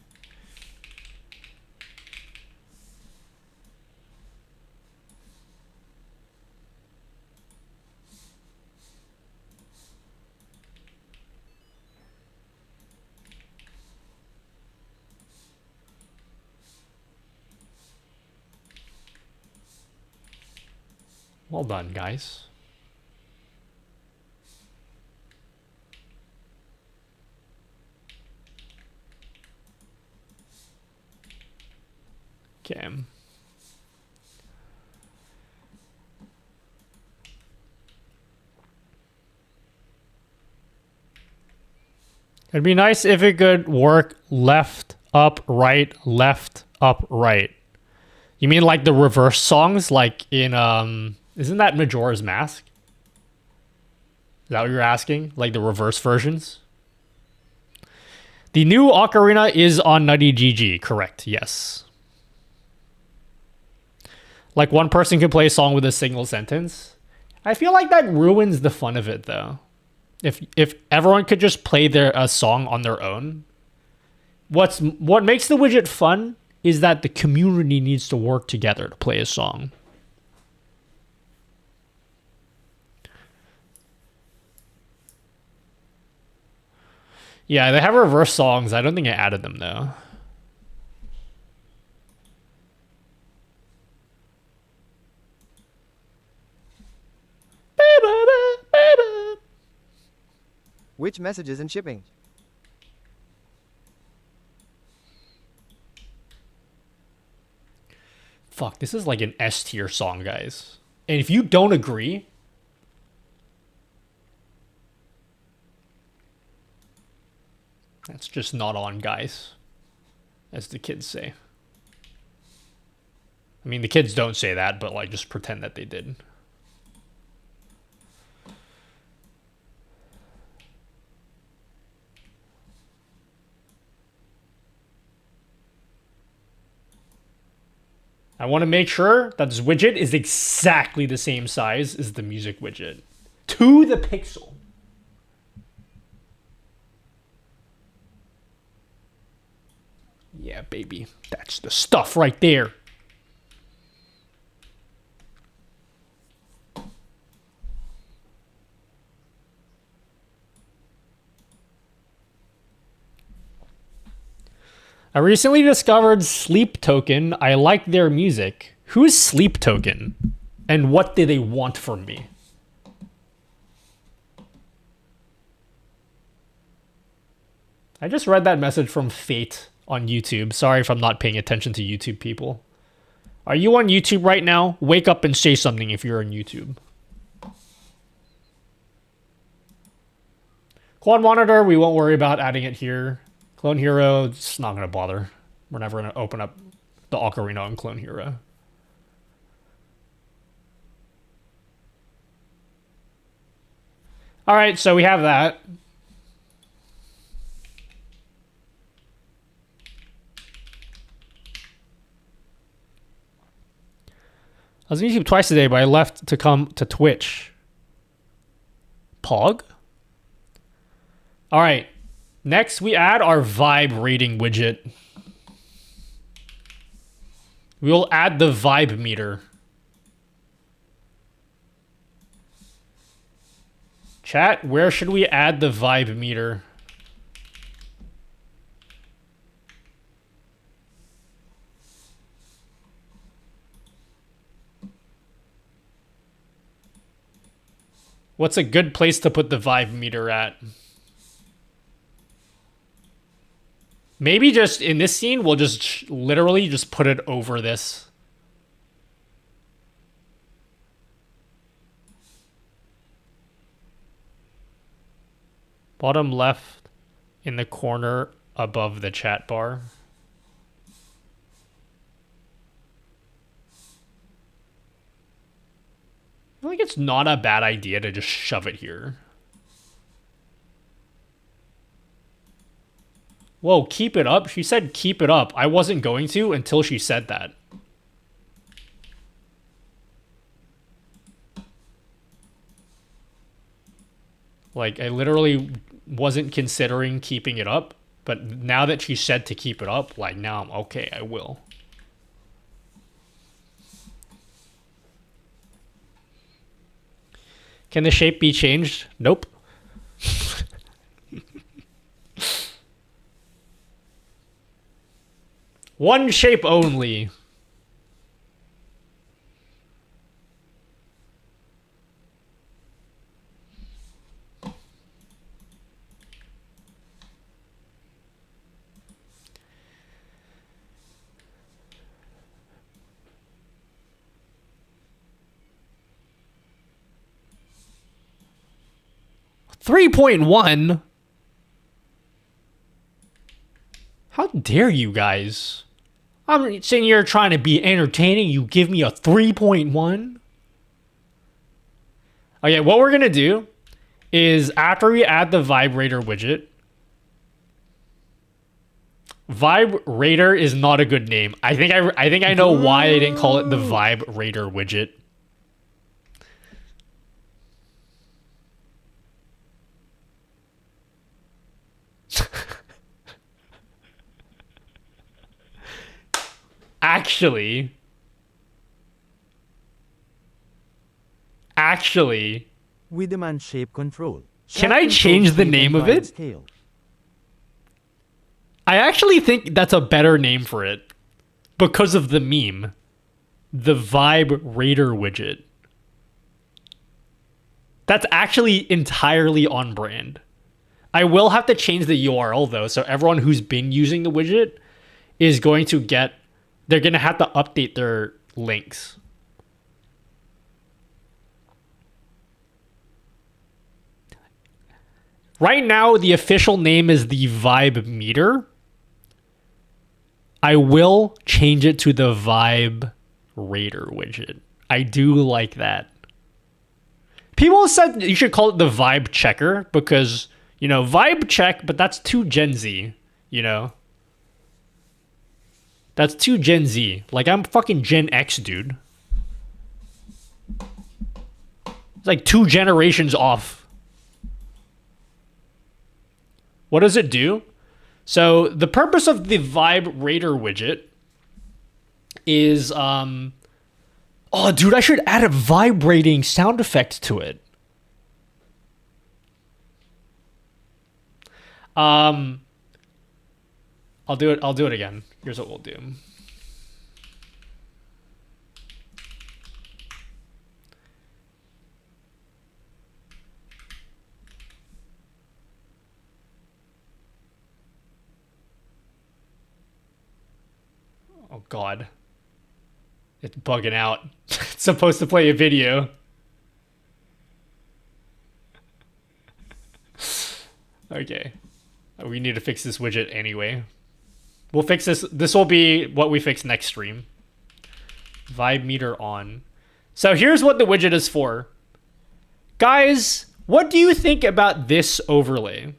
Speaker 1: Well done, guys. Okay. It'd be nice if it could work left, up, right, left, up, right. You mean like the reverse songs, like in isn't that Majora's Mask? Is that what you're asking? Like the reverse versions? The new ocarina is on Nutty GG, correct? Yes. Like one person can play a song with a single sentence. I feel like that ruins the fun of it though. If everyone could just play a song on their own. What makes the widget fun is that the community needs to work together to play a song. Yeah, they have reverse songs. I don't think I added them though.
Speaker 13: Which messages and shipping?
Speaker 1: Fuck, this is like an S tier song, guys. And if you don't agree, that's just not on, guys. As the kids say. I mean, the kids don't say that, but like just pretend that they did. I want to make sure that this widget is exactly the same size as the music widget. To the pixel. Yeah, baby. That's the stuff right there. I recently discovered Sleep Token. I like their music. Who is Sleep Token? And what do they want from me? I just read that message from Fate on YouTube. Sorry if I'm not paying attention to YouTube people. Are you on YouTube right now? Wake up and say something if you're on YouTube. Quad monitor, we won't worry about adding it here. Clone Hero, it's not going to bother. We're never going to open up the ocarina on Clone Hero. All right, so we have that. I was on YouTube twice today, but I left to come to Twitch. Pog? All right. Next, we add our vibe rating widget. We will add the vibe meter. Chat, where should we add the vibe meter? What's a good place to put the vibe meter at? Maybe just in this scene, we'll just literally just put it over this. Bottom left in the corner above the chat bar. I think it's not a bad idea to just shove it here. Whoa, keep it up? She said keep it up. I wasn't going to until she said that. Like, I literally wasn't considering keeping it up, but now that she said to keep it up, like, now I'm okay, I will. Can the shape be changed? Nope. One shape only. $3.1. How dare you guys? I'm sitting here trying to be entertaining. You give me a 3.1? Okay, what we're going to do is after we add the vibrator widget, vibrator is not a good name. I think I know why they didn't call it the vibrator widget. Actually,
Speaker 2: we demand shape control.
Speaker 1: Can I change the name of it?
Speaker 2: Scale.
Speaker 1: I actually think that's a better name for it because of the meme. The vibrator widget. That's actually entirely on brand. I will have to change the URL though, so everyone who's been using the widget is going to get, they're going to have to update their links. Right now, the official name is the Vibe Meter. I will change it to the Vibe Raider widget. I do like that. People said you should call it the Vibe Checker because, you know, Vibe Check, but that's too Gen Z, you know? That's too Gen Z. Like, I'm fucking Gen X, dude. It's like 2 generations off. What does it do? So the purpose of the vibrator widget is, oh, dude, I should add a vibrating sound effect to it. I'll do it again. Here's what we'll do. Oh God. It's bugging out. It's supposed to play a video. Okay. We need to fix this widget anyway. We'll fix this. This will be what we fix next stream. Vibe meter on. So here's what the widget is for. Guys, what do you think about this overlay?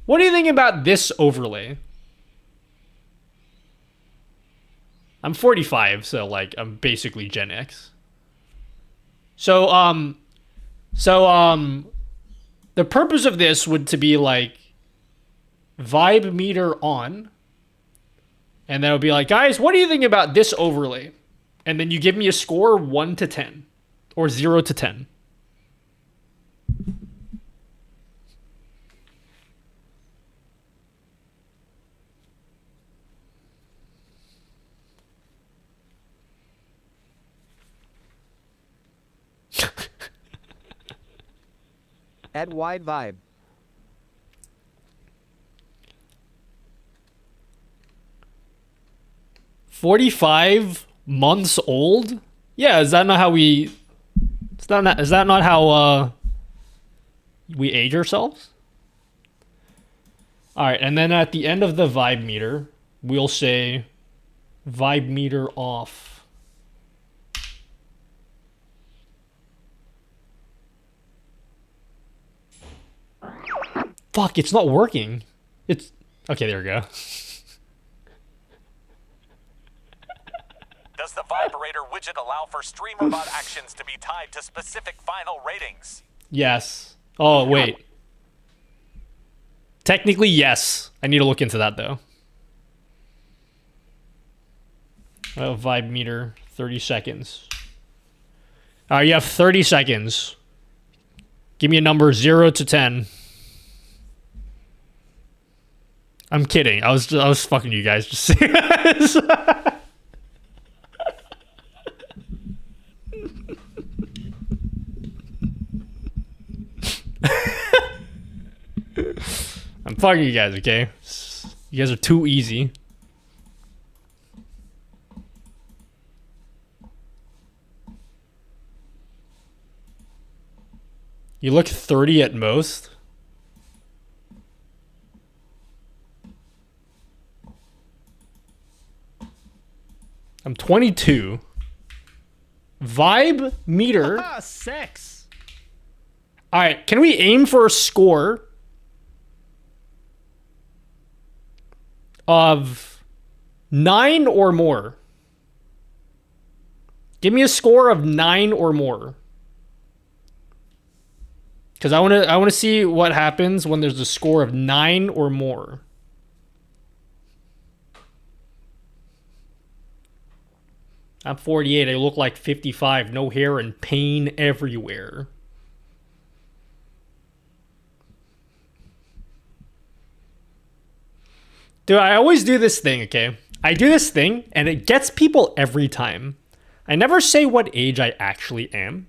Speaker 1: What do you think about this overlay? I'm 45, so like I'm basically Gen X. So the purpose of this would to be like vibe meter on, and then it would be like, guys, what do you think about this overlay? And then you give me a score 1 to 10 or 0 to 10.
Speaker 13: Add wide vibe.
Speaker 1: 45 months old? Yeah, is that not how we... Is that not how we age ourselves? Alright, and then at the end of the vibe meter, we'll say vibe meter off. Fuck, it's not working. It's... Okay, there we go.
Speaker 15: Does the vibrator widget allow for StreamerBot actions to be tied to specific final ratings?
Speaker 1: Yes. Oh, wait. Technically, yes. I need to look into that, though. Oh, vibe meter, 30 seconds. Alright, you have 30 seconds. Give me a number 0 to 10. I'm kidding. I was fucking you guys. Just saying. I'm fucking you guys, okay? You guys are too easy. You look 30 at most. I'm 22. Vibe meter.
Speaker 7: Sex.
Speaker 1: All right, can we aim for a score of 9 or more? Give me a score of 9 or more. Because I want to see what happens when there's a score of 9 or more. I'm 48. I look like 55. No hair and pain everywhere. Dude, I always do this thing, okay? I do this thing, and it gets people every time. I never say what age I actually am,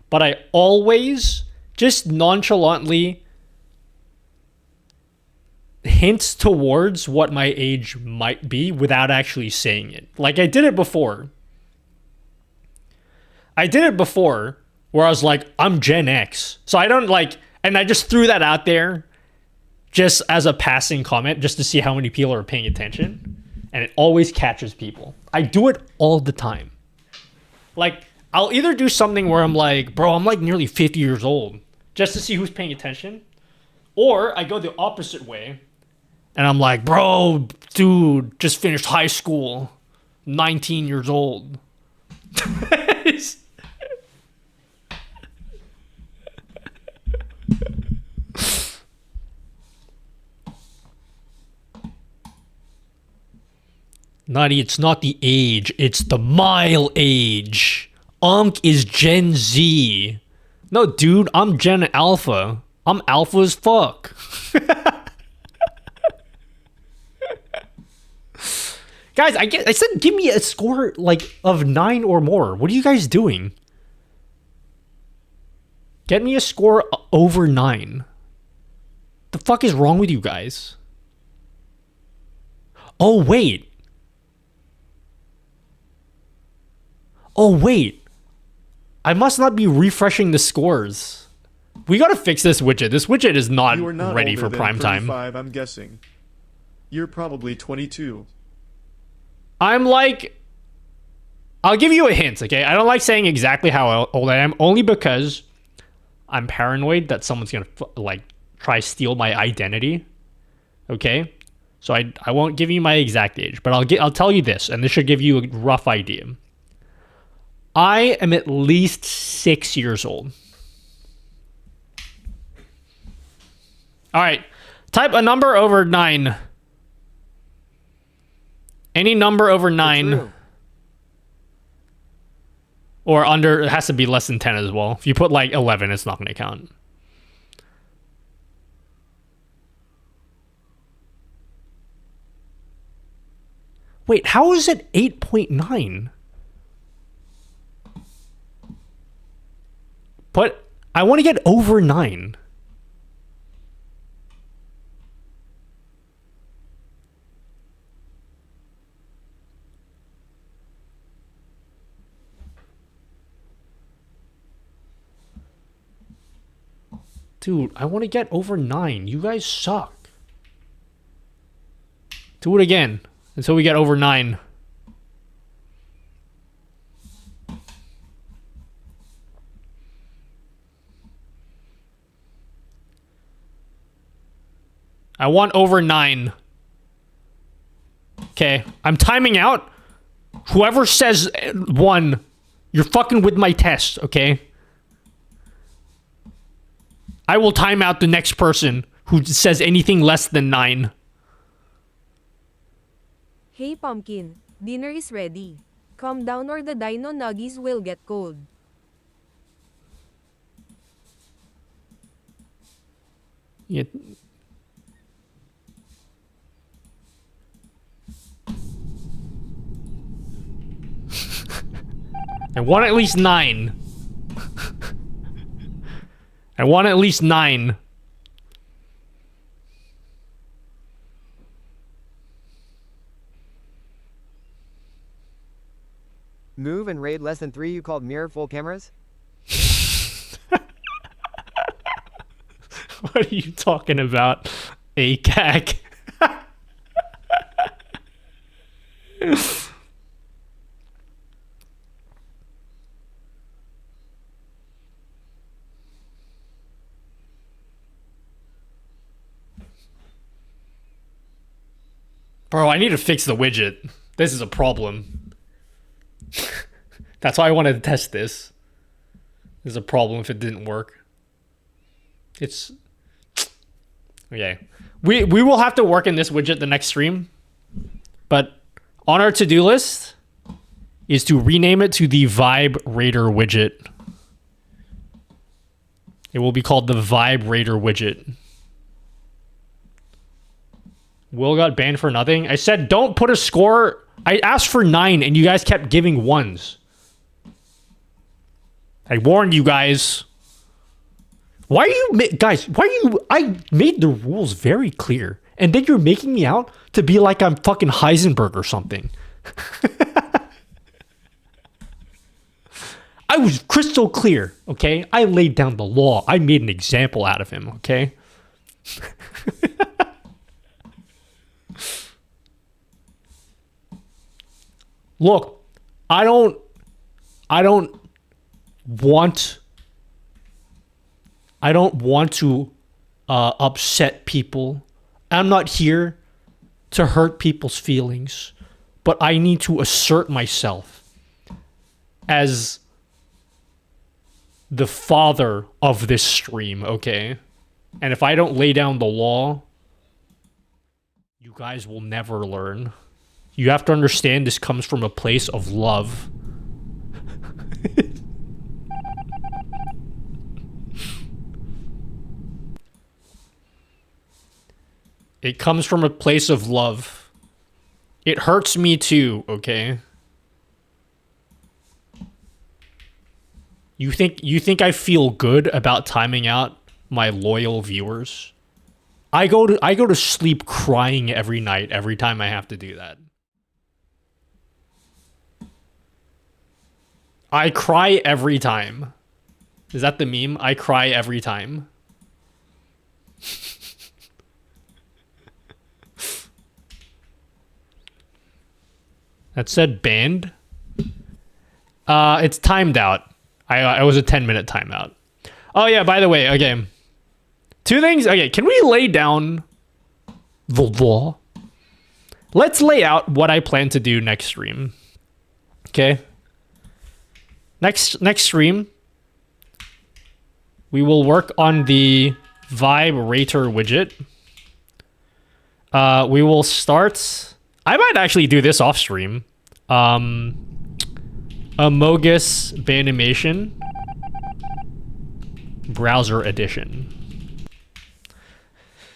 Speaker 1: but I always just nonchalantly hint towards what my age might be without actually saying it. Like, I did it before. Where I was like, I'm Gen X. So I don't like, and I just threw that out there just as a passing comment, just to see how many people are paying attention. And it always catches people. I do it all the time. Like, I'll either do something where I'm like, bro, I'm like nearly 50 years old, just to see who's paying attention. Or I go the opposite way, and I'm like, bro, dude, just finished high school, 19 years old. Nutty, it's not the age, it's the mile age. Unk is Gen Z. No, dude, I'm Gen Alpha. I'm alpha as fuck. Guys, I said give me a score like of 9 or more. What are you guys doing? Get me a score over 9. The fuck is wrong with you guys? Oh, wait. Oh, wait. I must not be refreshing the scores. We gotta fix this widget. This widget is not,
Speaker 3: You are not
Speaker 1: ready
Speaker 3: older
Speaker 1: for
Speaker 3: than
Speaker 1: prime time.
Speaker 3: 35, I'm guessing. You're probably 22.
Speaker 1: I'm like... I'll give you a hint, okay? I don't like saying exactly how old I am, only because I'm paranoid that someone's gonna, like, try steal my identity. Okay? So I won't give you my exact age, but I'll tell you this, and this should give you a rough idea. I am at least 6 years old. All right, type a number over 9. Any number over 9 or under, it has to be less than 10 as well. If you put like 11, it's not going to count. Wait, how is it 8.9? But I want to get over 9. Dude, I want to get over 9. You guys suck. Do it again until we get over 9. I want over 9. Okay, I'm timing out. Whoever says 1, you're fucking with my test, okay? I will time out the next person who says anything less than 9.
Speaker 4: Hey Pumpkin, dinner is ready. Calm down or the dino nuggies will get cold.
Speaker 1: Yeah. I want at least 9. I want at least 9.
Speaker 13: Move and raid less than 3 you called mirror full cameras?
Speaker 1: What are you talking about, ACAC? Bro, I need to fix the widget. This is a problem. That's why I wanted to test this. There's a problem if it didn't work. It's... Okay. We will have to work in this widget the next stream. But on our to-do list is to rename it to the Vibe Raider widget. It will be called the Vibe Raider widget. Will got banned for nothing. I said don't put a score. I asked for 9 and you guys kept giving 1s. I warned you guys. Why are you guys, why are you, I made the rules very clear and then you're making me out to be like I'm fucking Heisenberg or something. I was crystal clear, okay? I laid down the law. I made an example out of him, okay? Look, I don't want to upset people. I'm not here to hurt people's feelings, but I need to assert myself as the father of this stream, okay? And if I don't lay down the law, you guys will never learn. You have to understand this comes from a place of love. It comes from a place of love. It hurts me too, okay? You think I feel good about timing out my loyal viewers? I go to sleep crying every night every time I have to do that. I cry every time. Is that the meme? I cry every time. That said banned. It's timed out. I was a 10-minute timeout. Oh yeah, by the way, okay. 2 things. Okay, can we lay down the law? let's lay out what I plan to do next stream. Okay. Next stream, we will work on the vibrator widget. We will start. I might actually do this off stream. Amogus Banimation Browser Edition.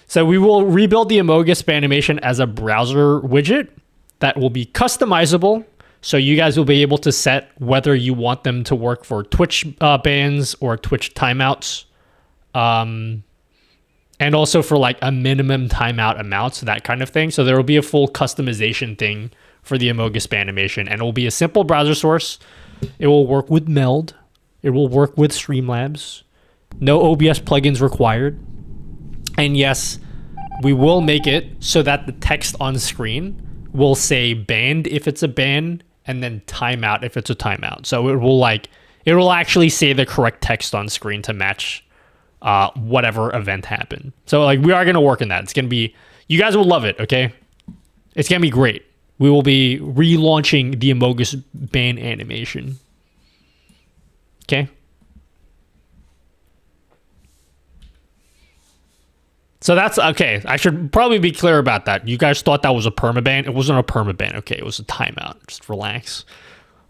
Speaker 1: So we will rebuild the Amogus Banimation as a browser widget that will be customizable. So you guys will be able to set whether you want them to work for Twitch bans or Twitch timeouts. And also for like a minimum timeout amount, so that kind of thing. So there will be a full customization thing for the Amogus Banimation, and it will be a simple browser source. It will work with Meld. It will work with Streamlabs. No OBS plugins required. And yes, we will make it so that the text on screen will say banned if it's a ban, and then timeout if it's a timeout. So it will actually say the correct text on screen to match whatever event happened. So like we are gonna work on that. It's gonna be, you guys will love it, okay? It's gonna be great. We will be relaunching the Amogus ban animation. Okay? So that's okay. I should probably be clear about that. You guys thought that was a permaban. It wasn't a permaban. Okay, it was a timeout. Just relax.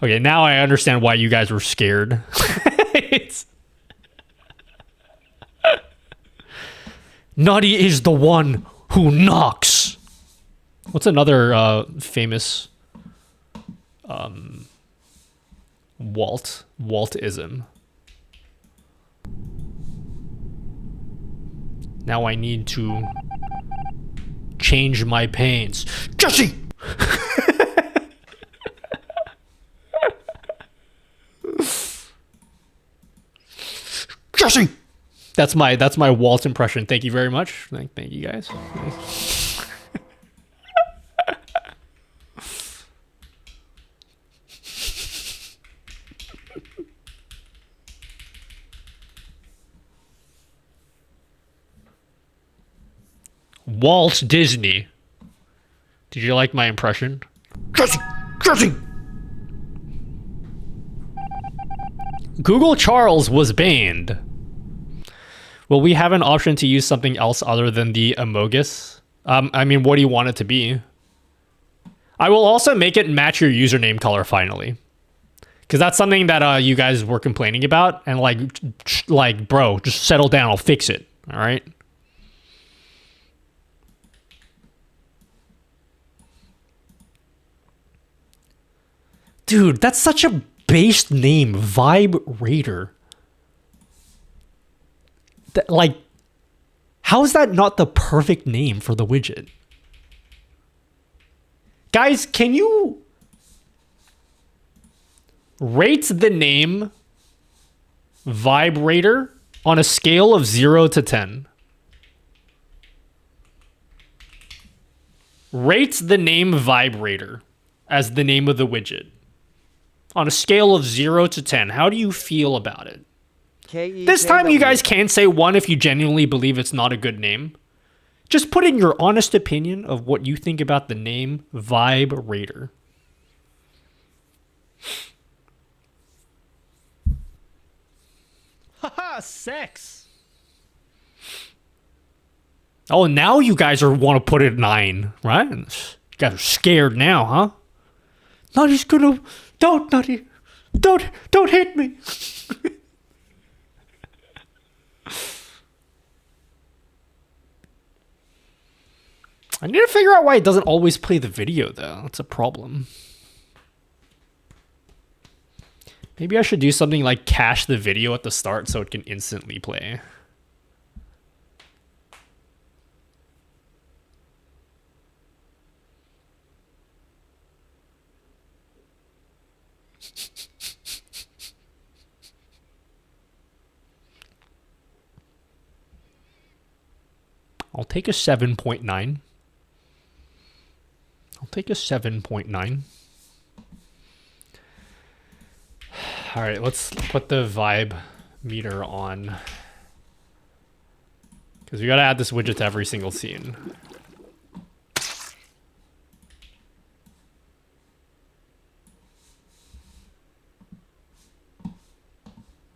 Speaker 1: Okay, now I understand why you guys were scared. Nutty is the one who knocks. What's another famous Waltism? Now I need to change my pains. Jesse! Jesse! That's my Walt impression. Thank you very much. Thank you guys. Walt Disney. Did you like my impression? Jesse! Jesse! Google Charles was banned. Will we have an option to use something else other than the Amogus? I mean, what do you want it to be? I will also make it match your username color finally. Because that's something that you guys were complaining about. And like, bro, just settle down. I'll fix it. All right? Dude, that's such a based name. Vibrator. Like, how is that not the perfect name for the widget? Guys, can you rate the name Vibrator on a scale of 0 to 10? Rate the name Vibrator as the name of the widget. On a scale of 0 to 10, how do you feel about it? This time you guys can say 1 if you genuinely believe it's not a good name. Just put in your honest opinion of what you think about the name Vibrator.
Speaker 7: Haha, sex.
Speaker 1: Oh, now you guys want to put it 9, right? You guys are scared now, huh? Nutty's gonna... Don't, Nutty. Don't hit me. I need to figure out why it doesn't always play the video, though. That's a problem. Maybe I should do something like cache the video at the start so it can instantly play. I'll take a 7.9. I'll take a 7.9. All right, let's put the vibe meter on. Because we got to add this widget to every single scene.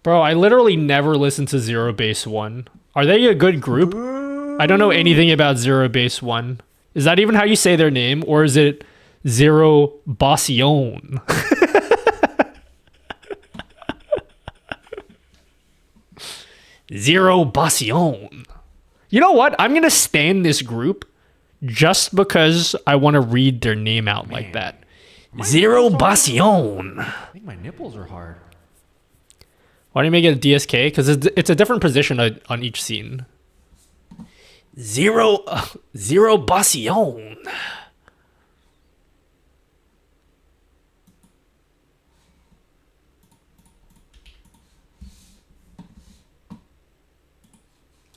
Speaker 1: Bro, I literally never listened to Zero Base One. Are they a good group? I don't know anything about Zero Base One. Is that even how you say their name? Or is it Zero Bastion? Zero Bastion. You know what? I'm going to stan this group just because I want to read their name out like that. Zero Bastion.
Speaker 17: I think my nipples are hard.
Speaker 1: Why do you make it a DSK? Because it's a different position on each scene. Zero Bastion.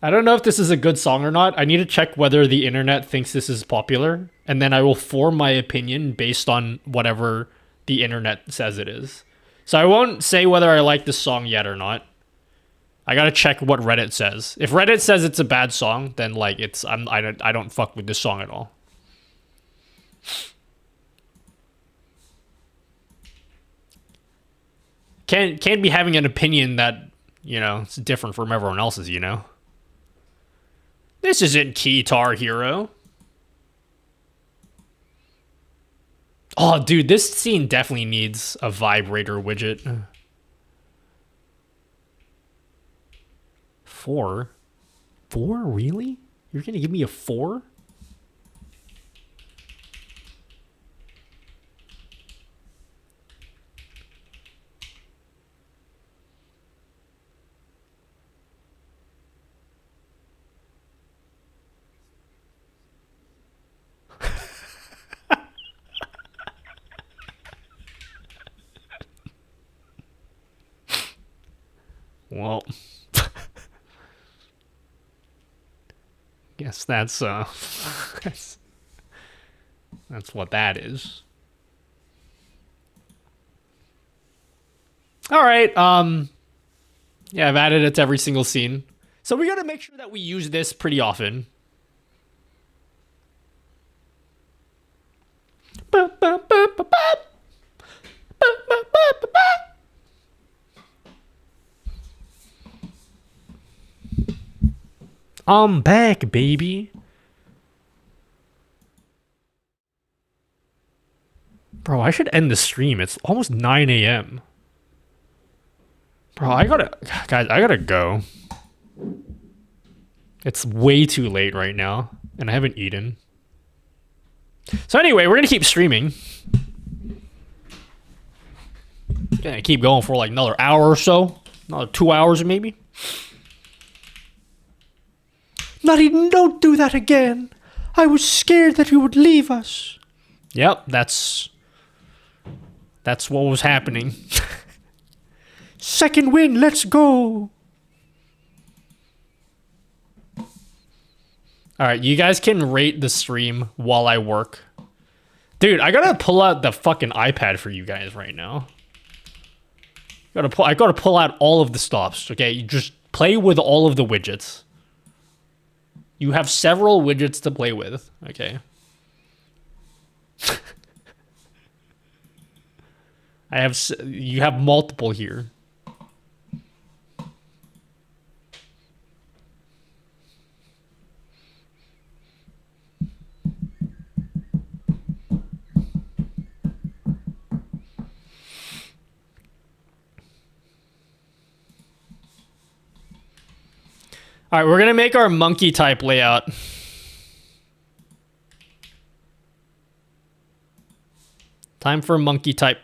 Speaker 1: I don't know if this is a good song or not. I need to check whether the internet thinks this is popular, and then I will form my opinion based on whatever the internet says it is. So I won't say whether I like this song yet or not. I gotta check what Reddit says. If Reddit says it's a bad song, then like I don't fuck with this song at all. Can't be having an opinion that, you know, it's different from everyone else's, you know? This isn't Guitar Hero. Oh, dude, this scene definitely needs a vibrator widget. 4? 4? Really? You're gonna give me a 4? Well, guess that's that's what that is. All right. Yeah, I've added it to every single scene. So we got to make sure that we use this pretty often. I'm back, baby. Bro, I should end the stream. It's almost 9 a.m. Bro, I gotta go. It's way too late right now, and I haven't eaten. So anyway, we're gonna keep streaming. Gonna keep going for like another hour or so. Another 2 hours maybe. Nutty, don't do that again. I was scared that you would leave us. Yep, that's what was happening. Second win, let's go. Alright, you guys can rate the stream while I work. Dude, I gotta pull out the fucking iPad for you guys right now. I gotta pull out all of the stops, okay? You just play with all of the widgets. You have several widgets to play with, okay? You have multiple here. All right, we're gonna make our monkey type layout. Time for monkey type.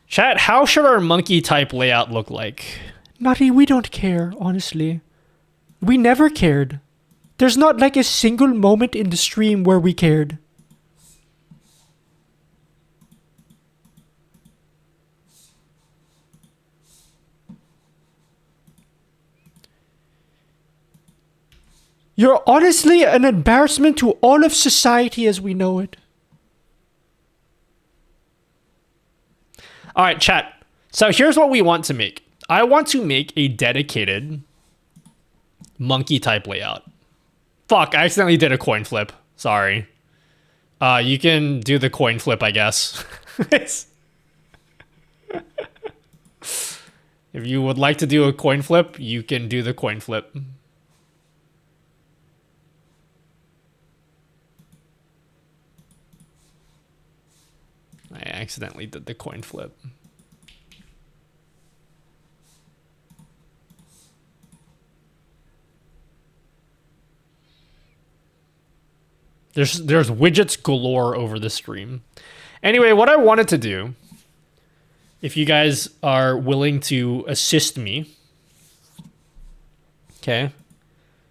Speaker 1: Chat, how should our monkey type layout look like? Nutty, we don't care, honestly. We never cared. There's not like a single moment in the stream where we cared. You're honestly an embarrassment to all of society as we know it. All right, chat. So here's what we want to make. I want to make a dedicated monkey type layout. Fuck, I accidentally did a coin flip. Sorry. You can do the coin flip, I guess. If you would like to do a coin flip, you can do the coin flip. I accidentally did the coin flip. There's widgets galore over the stream. Anyway, what I wanted to do, if you guys are willing to assist me, okay,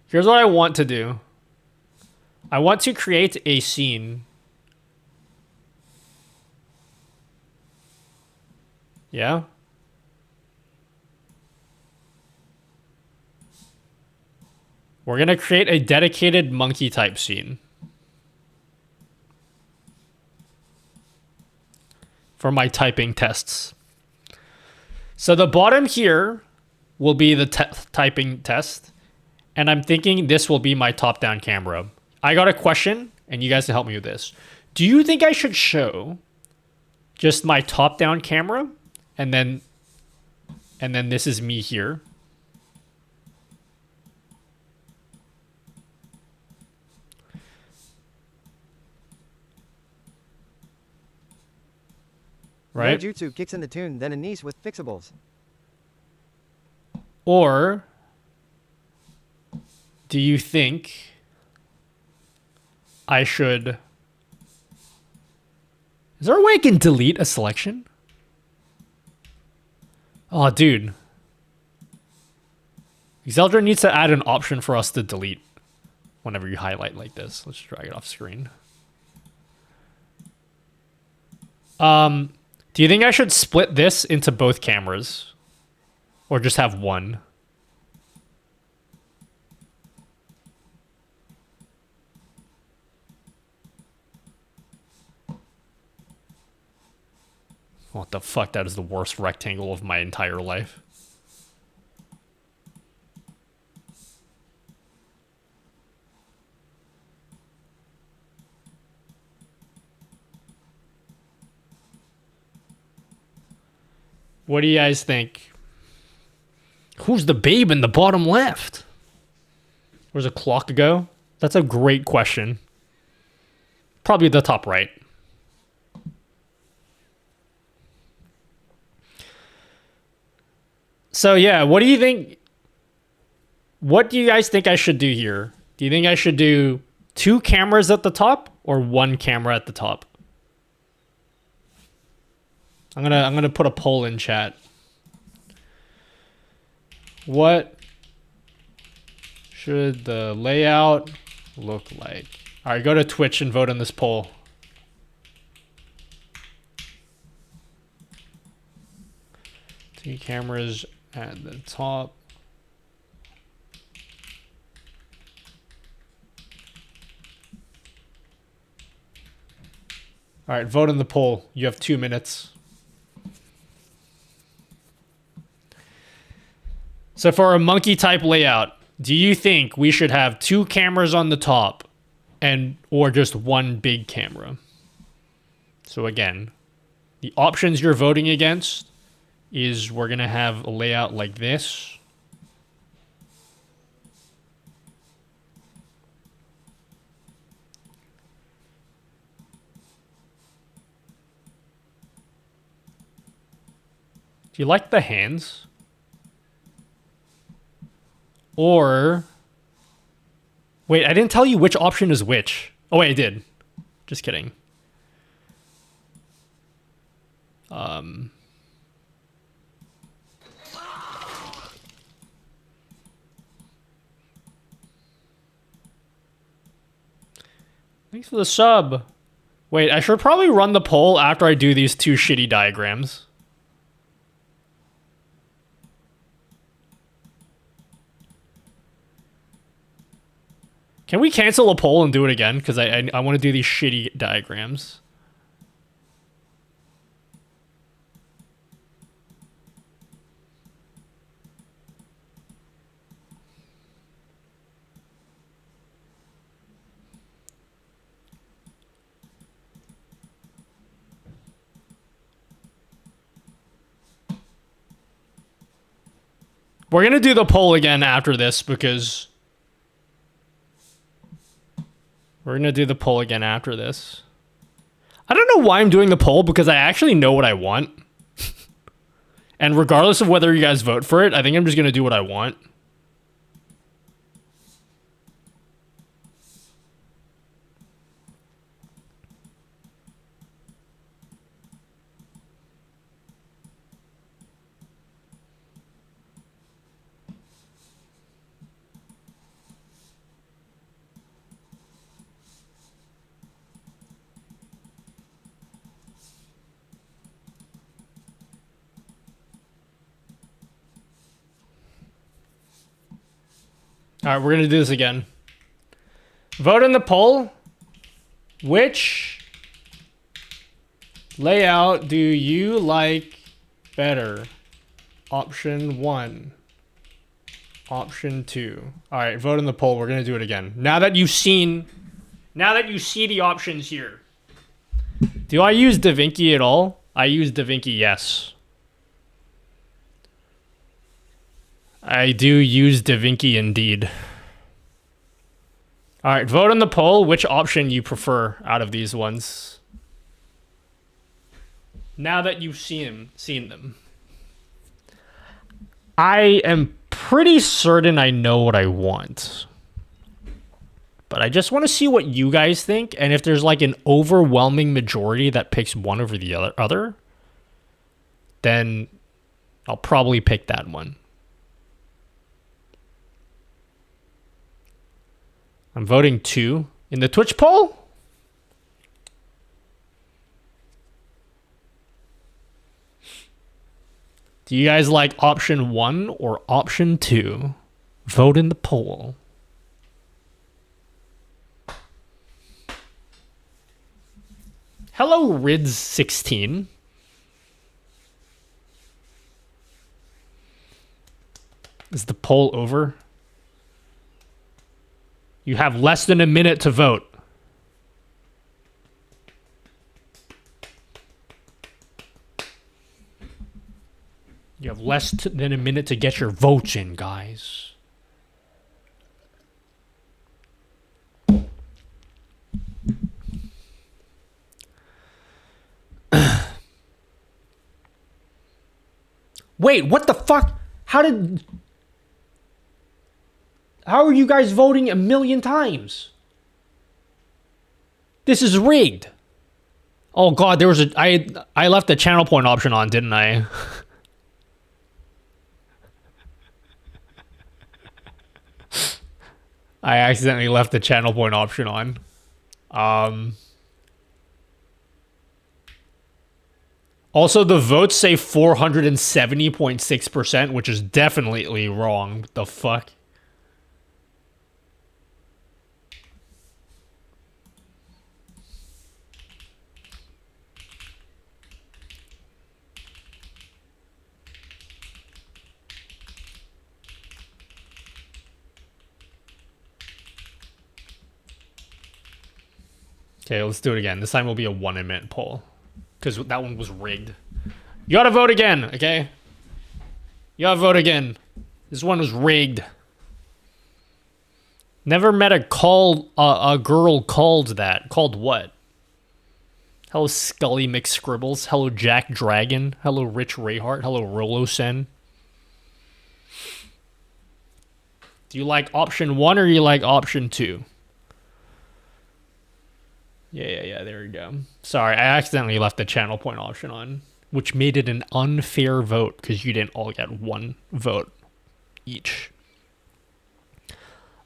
Speaker 1: here's what I want to do. I want to create a scene. Yeah? We're going to create a dedicated monkey type scene. For my typing tests. So the bottom here will be the typing test. And I'm thinking this will be my top-down camera. I got a question, and you guys can help me with this. Do you think I should show just my top-down camera? And then this is me here? Right?
Speaker 13: No jutsu kicks in the tune, then a niece with fixables.
Speaker 1: Or do you think I should... Is there a way I can delete a selection? Oh, dude. Zeldra needs to add an option for us to delete whenever you highlight like this. Let's drag it off screen. Do you think I should split this into both cameras? Or just have one? What the fuck? That is the worst rectangle of my entire life. What do you guys think? Who's the babe in the bottom left? Where's the clock go? That's a great question. Probably the top right. So yeah, what do you think? What do you guys think I should do here? Do you think I should do 2 cameras at the top or 1 camera at the top? I'm gonna put a poll in chat. What should the layout look like? All right, go to Twitch and vote on this poll. Two cameras at the top. All right, vote in the poll. You have 2 minutes. So for a monkey type layout, do you think we should have 2 cameras on the top or just 1 big camera? So again, the options you're voting against is we're going to have a layout like this. Do you like the hands? Or... Wait, I didn't tell you which option is which. Oh, wait, I did. Just kidding. Thanks for the sub. Wait, I should probably run the poll after I do these 2 shitty diagrams. Can we cancel a poll and do it again? Because I want to do these shitty diagrams. We're gonna do the poll again after this because we're gonna do the poll again after this. I don't know why I'm doing the poll because I actually know what I want. And regardless of whether you guys vote for it, I think I'm just gonna do what I want. All right, we're going to do this again. Vote in the poll. Which layout do you like better? Option 1. Option 2. All right, vote in the poll. We're going to do it again. Now that you see the options here. Do I use DaVinci at all? I use DaVinci, yes. I do use DaVinci indeed. All right, vote on the poll which option you prefer out of these ones. Now that you've seen them. I am pretty certain I know what I want. But I just want to see what you guys think, and if there's like an overwhelming majority that picks one over the other, then I'll probably pick that one. I'm voting 2 in the Twitch poll. Do you guys like option 1 or option 2? Vote in the poll. Hello, Rids16. Is the poll over? You have less than a minute to vote. You have less than a minute to get your votes in, guys. Wait, what the fuck? How are you guys voting a million times? This is rigged. Oh god, I left the channel point option on, didn't I? I accidentally left the channel point option on. Also, the votes say 470.6%, which is definitely wrong. What the fuck? Okay, let's do it again. This time will be a 1-minute poll. Because that one was rigged. You gotta vote again, okay? You gotta vote again. This one was rigged. Never met a girl called that. Called what? Hello, Scully McScribbles. Hello, Jack Dragon. Hello, Rich Rayhart. Hello, Rolo Sen. Do you like option 1 or you like option 2? Yeah, there we go. Sorry, I accidentally left the channel point option on, which made it an unfair vote because you didn't all get 1 vote each.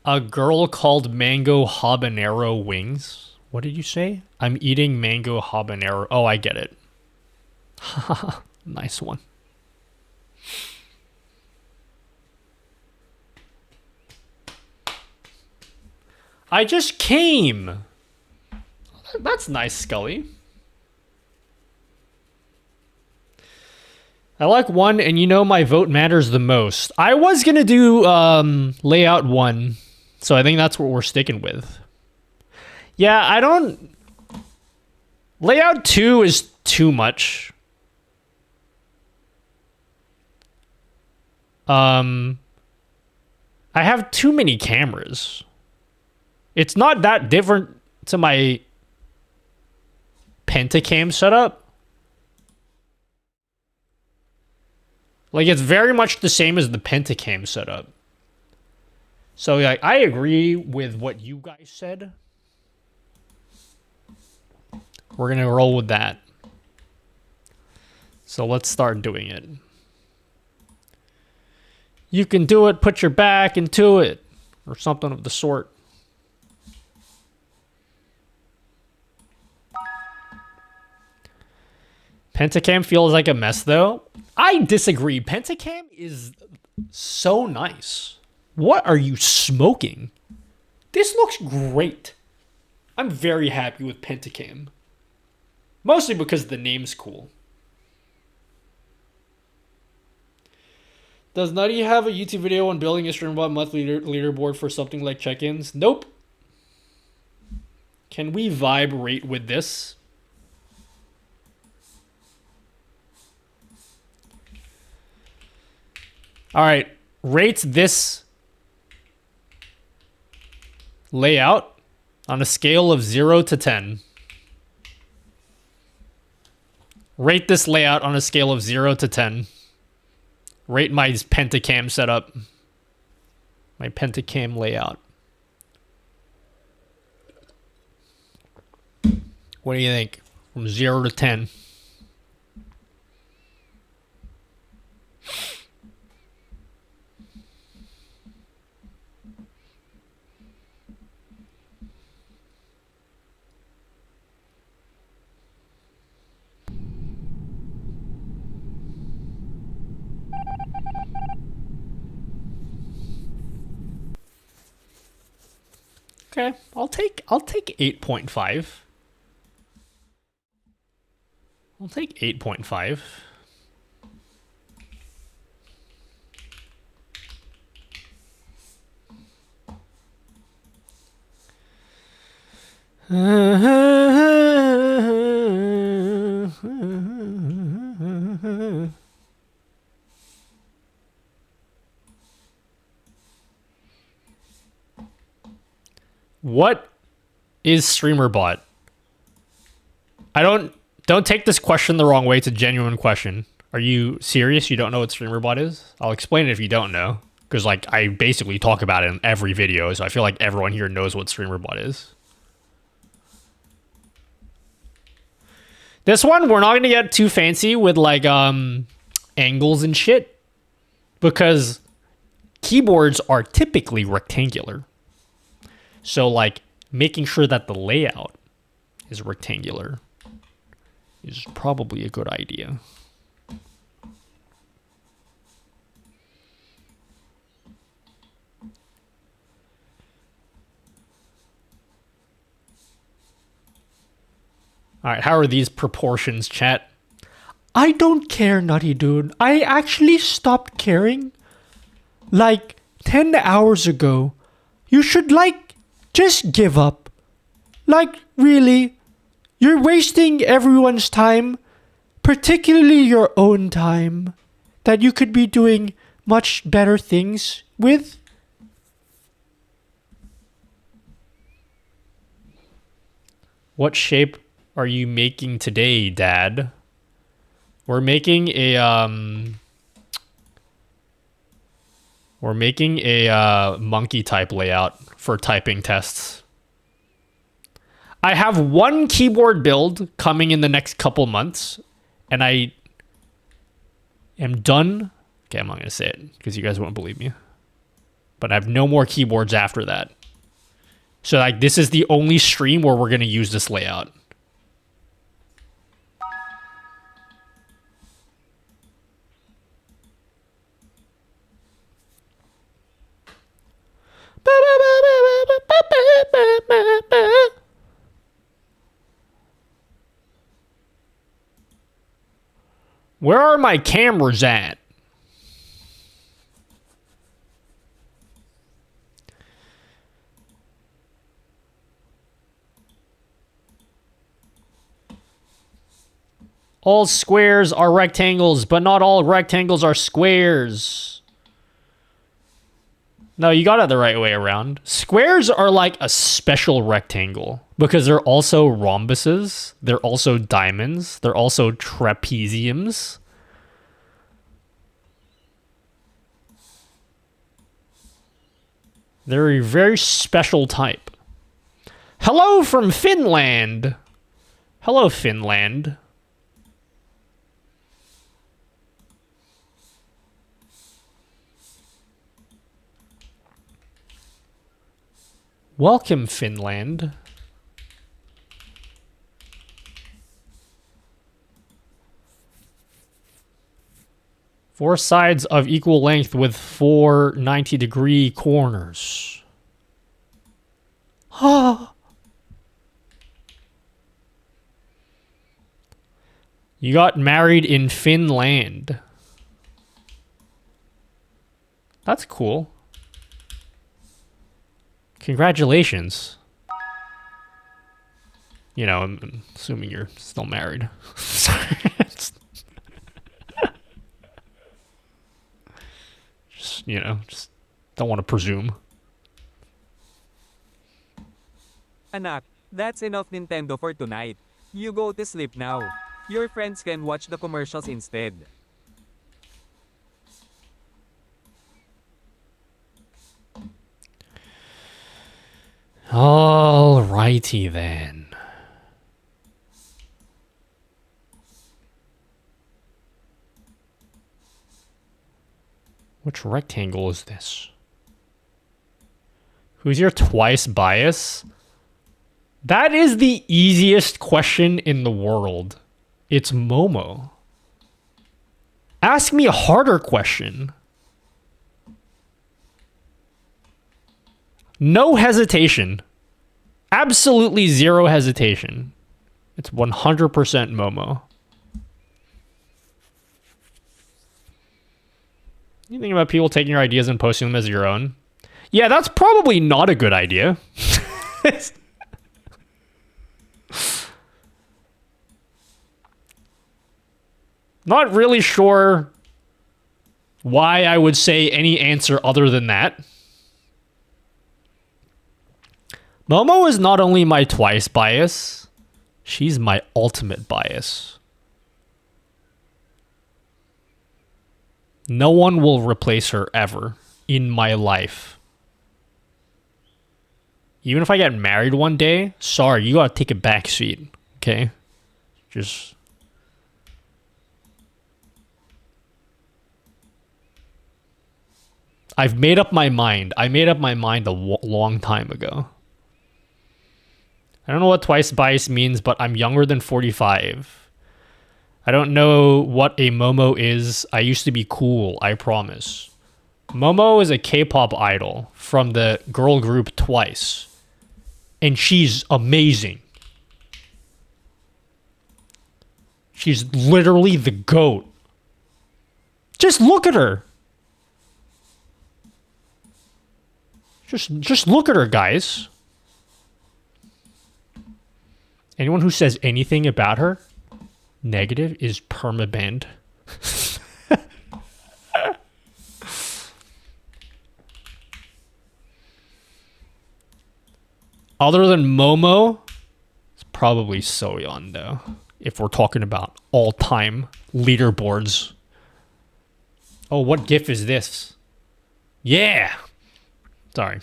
Speaker 1: A girl called mango habanero wings. What did you say? I'm eating mango habanero. Oh, I get it. Nice one. I just came. That's nice, Scully. I like 1, and you know my vote matters the most. I was going to do layout 1, so I think that's what we're sticking with. Yeah, I don't... Layout 2 is too much. I have too many cameras. It's not that different to my Pentacam setup. Like, it's very much the same as the Pentacam setup. So, like, I agree with what you guys said. We're gonna roll with that. So let's start doing it. You can do it, put your back into it, or something of the sort. Pentacam feels like a mess, though. I disagree. Pentacam is so nice. What are you smoking? This looks great. I'm very happy with Pentacam. Mostly because the name's cool. Does Nutty have a YouTube video on building a StreamerBot monthly leaderboard for something like check-ins? Nope. Can we vibrate with this? All right, rate this layout on a scale of 0 to 10. Rate this layout on a scale of 0 to 10. Rate my Pentacam setup. My Pentacam layout. What do you think? From 0 to 10. Okay, I'll take 8.5. I'll take 8.5. What is StreamerBot? Don't take this question the wrong way. It's a genuine question. Are you serious? You don't know what StreamerBot is? I'll explain it if you don't know. Because, like, I basically talk about it in every video, so I feel like everyone here knows what StreamerBot is. This one, we're not going to get too fancy with, like, angles and shit. Because keyboards are typically rectangular. So, like, making sure that the layout is rectangular is probably a good idea. Alright, how are these proportions, chat? I don't care, Nutty Dude. I actually stopped caring like 10 hours ago. You should, like, just give up. Like, really? You're wasting everyone's time, particularly your own time, that you could be doing much better things with. What shape are you making today, Dad? We're making a monkey type layout for typing tests. I have one keyboard build coming in the next couple months, and I am done. Okay, I'm not going to say it because you guys won't believe me. But I have no more keyboards after that. So, like, this is the only stream where we're going to use this layout. Where are my cameras at? All squares are rectangles, but not all rectangles are squares. No, you got it the right way around. Squares are like a special rectangle because they're also rhombuses, they're also diamonds, they're also trapeziums. They're a very special type. Hello from Finland. Hello, Finland. Welcome, Finland. Four sides of equal length with 4 90-degree corners. Ah. You got married in Finland. That's cool. Congratulations. You know, I'm assuming you're still married. Just, you know, just don't want to presume.
Speaker 5: Anak, that's enough Nintendo for tonight. You go to sleep now. Your friends can watch the commercials instead.
Speaker 1: Alrighty then. Which rectangle is this? Who's your twice bias? That is the easiest question in the world. It's Momo. Ask me a harder question. No hesitation. Absolutely zero hesitation. It's 100% Momo. You think about people taking your ideas and posting them as your own? Yeah, that's probably not a good idea. Not really sure why I would say any answer other than that. Momo is not only my twice bias, she's my ultimate bias. No one will replace her ever in my life. Even if I get married one day, sorry, you gotta take a back seat, okay? Just... I've made up my mind. I made up my mind a long time ago. I don't know what twice bias means, but I'm younger than 45. I don't know what a Momo is. I used to be cool, I promise. Momo is a K-pop idol from the girl group Twice. And she's amazing. She's literally the GOAT. Just look at her. Just look at her, guys. Anyone who says anything about her negative is permabanned. Other than Momo, it's probably Soyeon, though. If we're talking about all-time leaderboards. Oh, what GIF is this? Yeah! Sorry.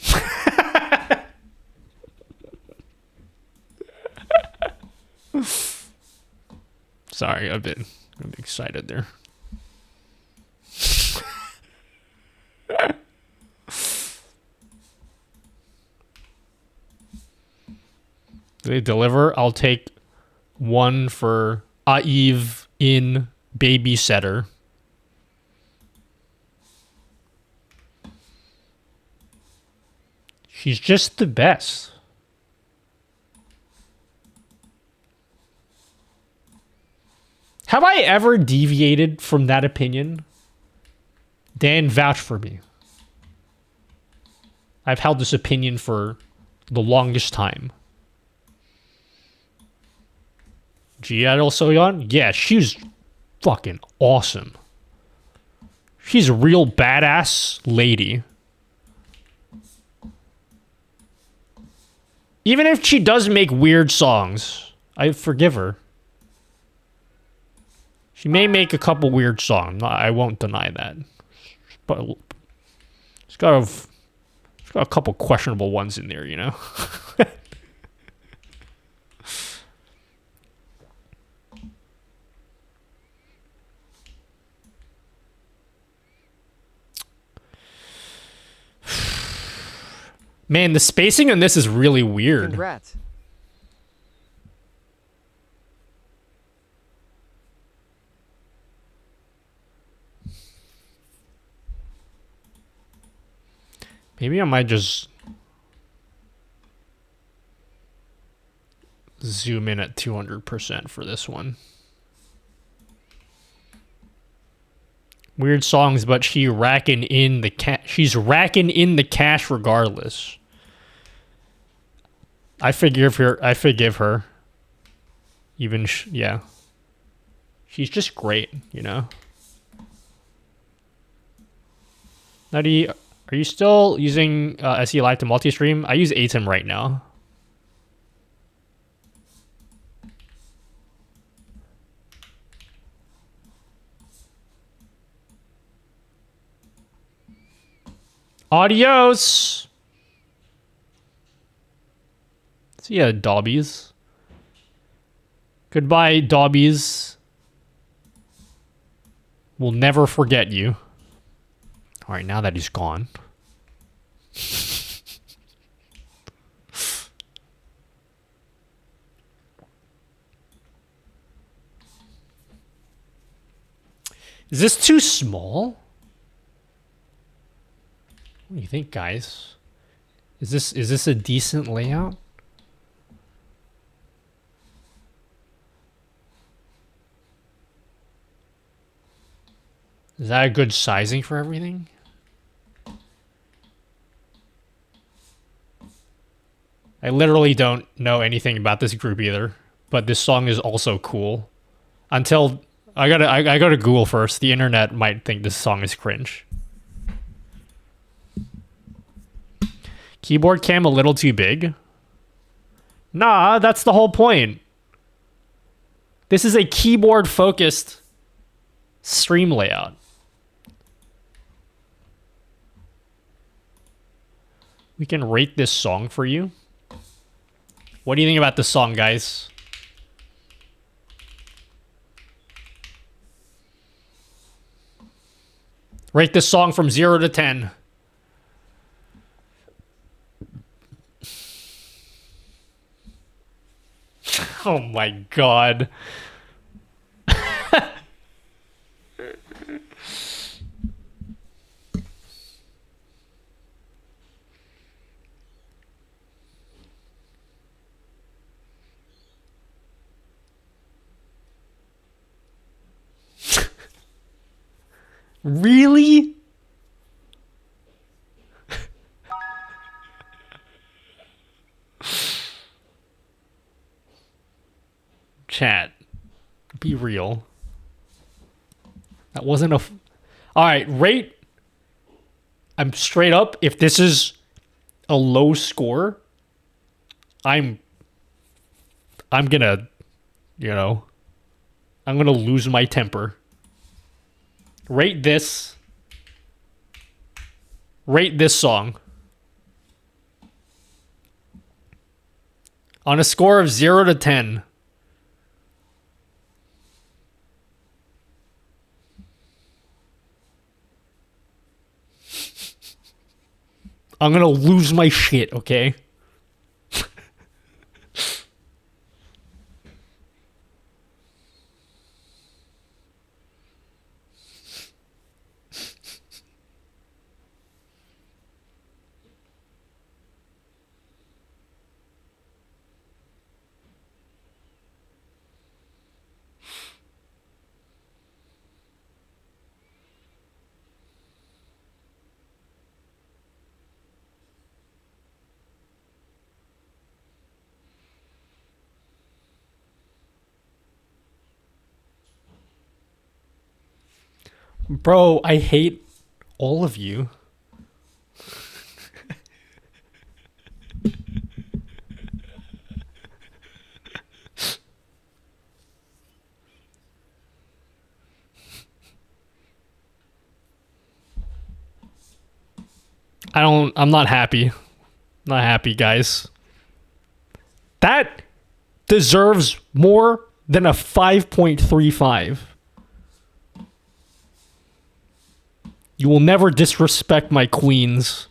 Speaker 1: Sorry, I'm excited there. Do they deliver? I'll take one for Aiv in Babysitter. She's just the best. Have I ever deviated from that opinion? Dan, vouch for me. I've held this opinion for the longest time. G-Idol Soyeon? Yeah, she's fucking awesome. She's a real badass lady. Even if she does make weird songs, I forgive her. She may make a couple weird songs. I won't deny that. But it's got a couple questionable ones in there, you know? Man, the spacing on this is really weird.
Speaker 13: Congrats.
Speaker 1: Maybe I might just zoom in at 200% for this one. Weird songs, but she's racking in the cash regardless. I forgive her. Even yeah. She's just great, you know. Nutty, are you still using SE Live to multi-stream? I use ATEM right now. Adios! See ya, Dobbies. Goodbye, Dobbies. We'll never forget you. Alright, now that he's gone. Is this too small? What do you think, guys? Is this a decent layout? Is that a good sizing for everything? I literally don't know anything about this group either, but this song is also cool. Until I gotta Google first. The internet might think this song is cringe. Keyboard cam a little too big? Nah, that's the whole point. This is a keyboard focused stream layout. We can rate this song for you. What do you think about this song, guys? Rate this song from 0 to 10. Oh my god. Really? Chat, be real. That wasn't a... Alright, rate... I'm straight up, if this is a low score, I'm gonna, you know, I'm gonna lose my temper. Rate this. Rate this song. On a score of 0 to 10. I'm gonna lose my shit, okay? Bro, I hate all of you. I'm not happy. Not happy, guys. That deserves more than a 5.35. You will never disrespect my queens.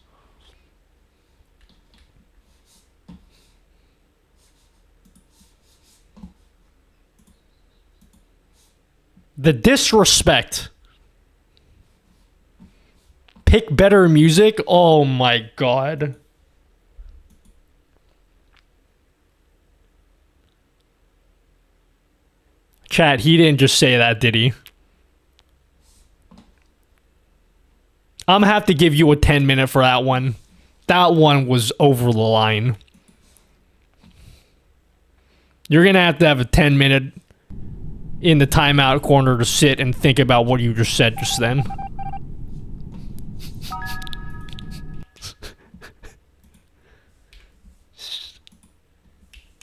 Speaker 1: The disrespect. Pick better music? Oh my god. Chat, he didn't just say that, did he? I'm gonna have to give you a 10-minute for that one. That one was over the line. You're gonna have to have a 10-minute in the timeout corner to sit and think about what you just said just then.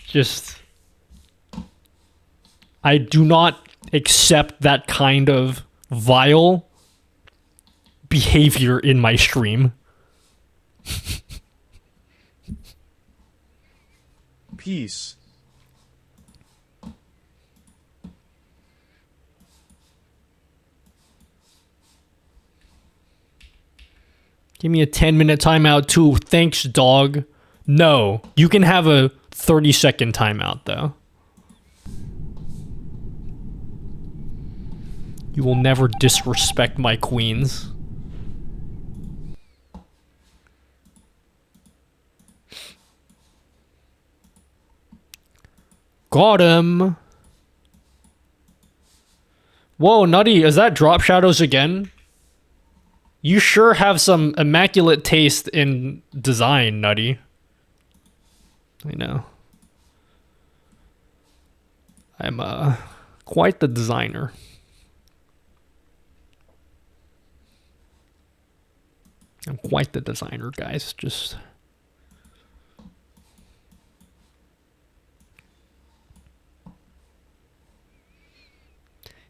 Speaker 1: Just... I do not accept that kind of vile behavior in my stream.
Speaker 3: Peace.
Speaker 1: Give me a 10-minute timeout too. Thanks, dog. No, you can have a 30-second timeout though. You will never disrespect my queens. Got him. Whoa, Nutty, is that Drop Shadows again? You sure have some immaculate taste in design, Nutty. I know. I'm quite the designer. I'm quite the designer, guys. Just...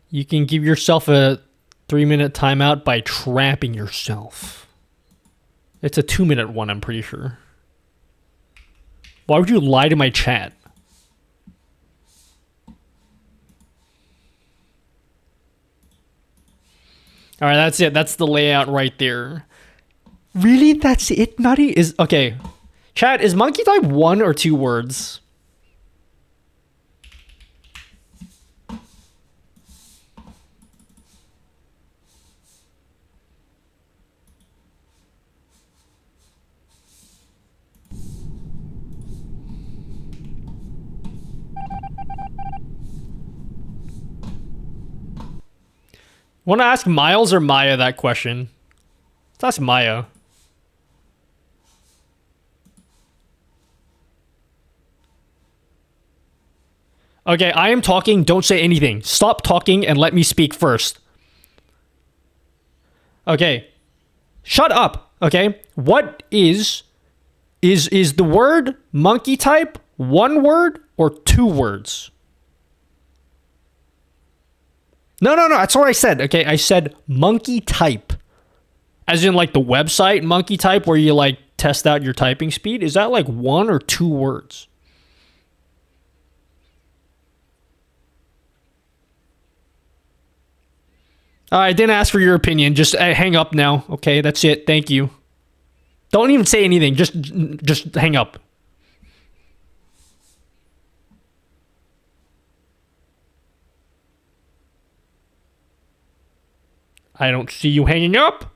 Speaker 1: You can give yourself a 3-minute timeout by trapping yourself. It's a 2-minute one, I'm pretty sure. Why would you lie to my chat? Alright, that's it. That's the layout right there. Really? That's it, Nutty? Okay. Chat, is monkey type 1 or 2 words? Want to ask Miles or Maya that question? Let's ask Maya. Okay, I am talking. Don't say anything. Stop talking and let me speak first. Okay. Shut up. Okay. What is the word monkey type 1 word or 2 words? No, that's what I said. Okay, I said monkey type. As in like the website monkey type where you like test out your typing speed. Is that like 1 or 2 words? I didn't ask for your opinion. Just hang up now. Okay, that's it. Thank you. Don't even say anything. Just hang up. I don't see you hanging up.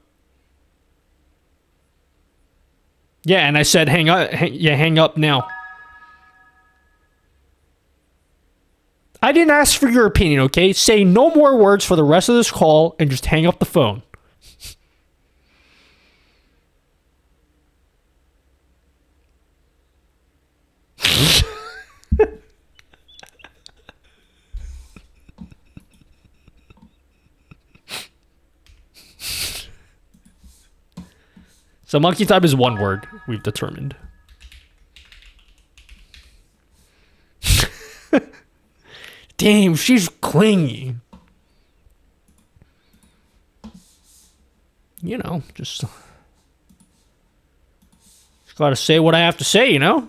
Speaker 1: Yeah, and I said hang up. Hang up now. I didn't ask for your opinion, okay? Say no more words for the rest of this call and just hang up the phone. So monkey type is 1 word, we've determined. Damn, she's clingy. You know, just... Gotta say what I have to say, you know?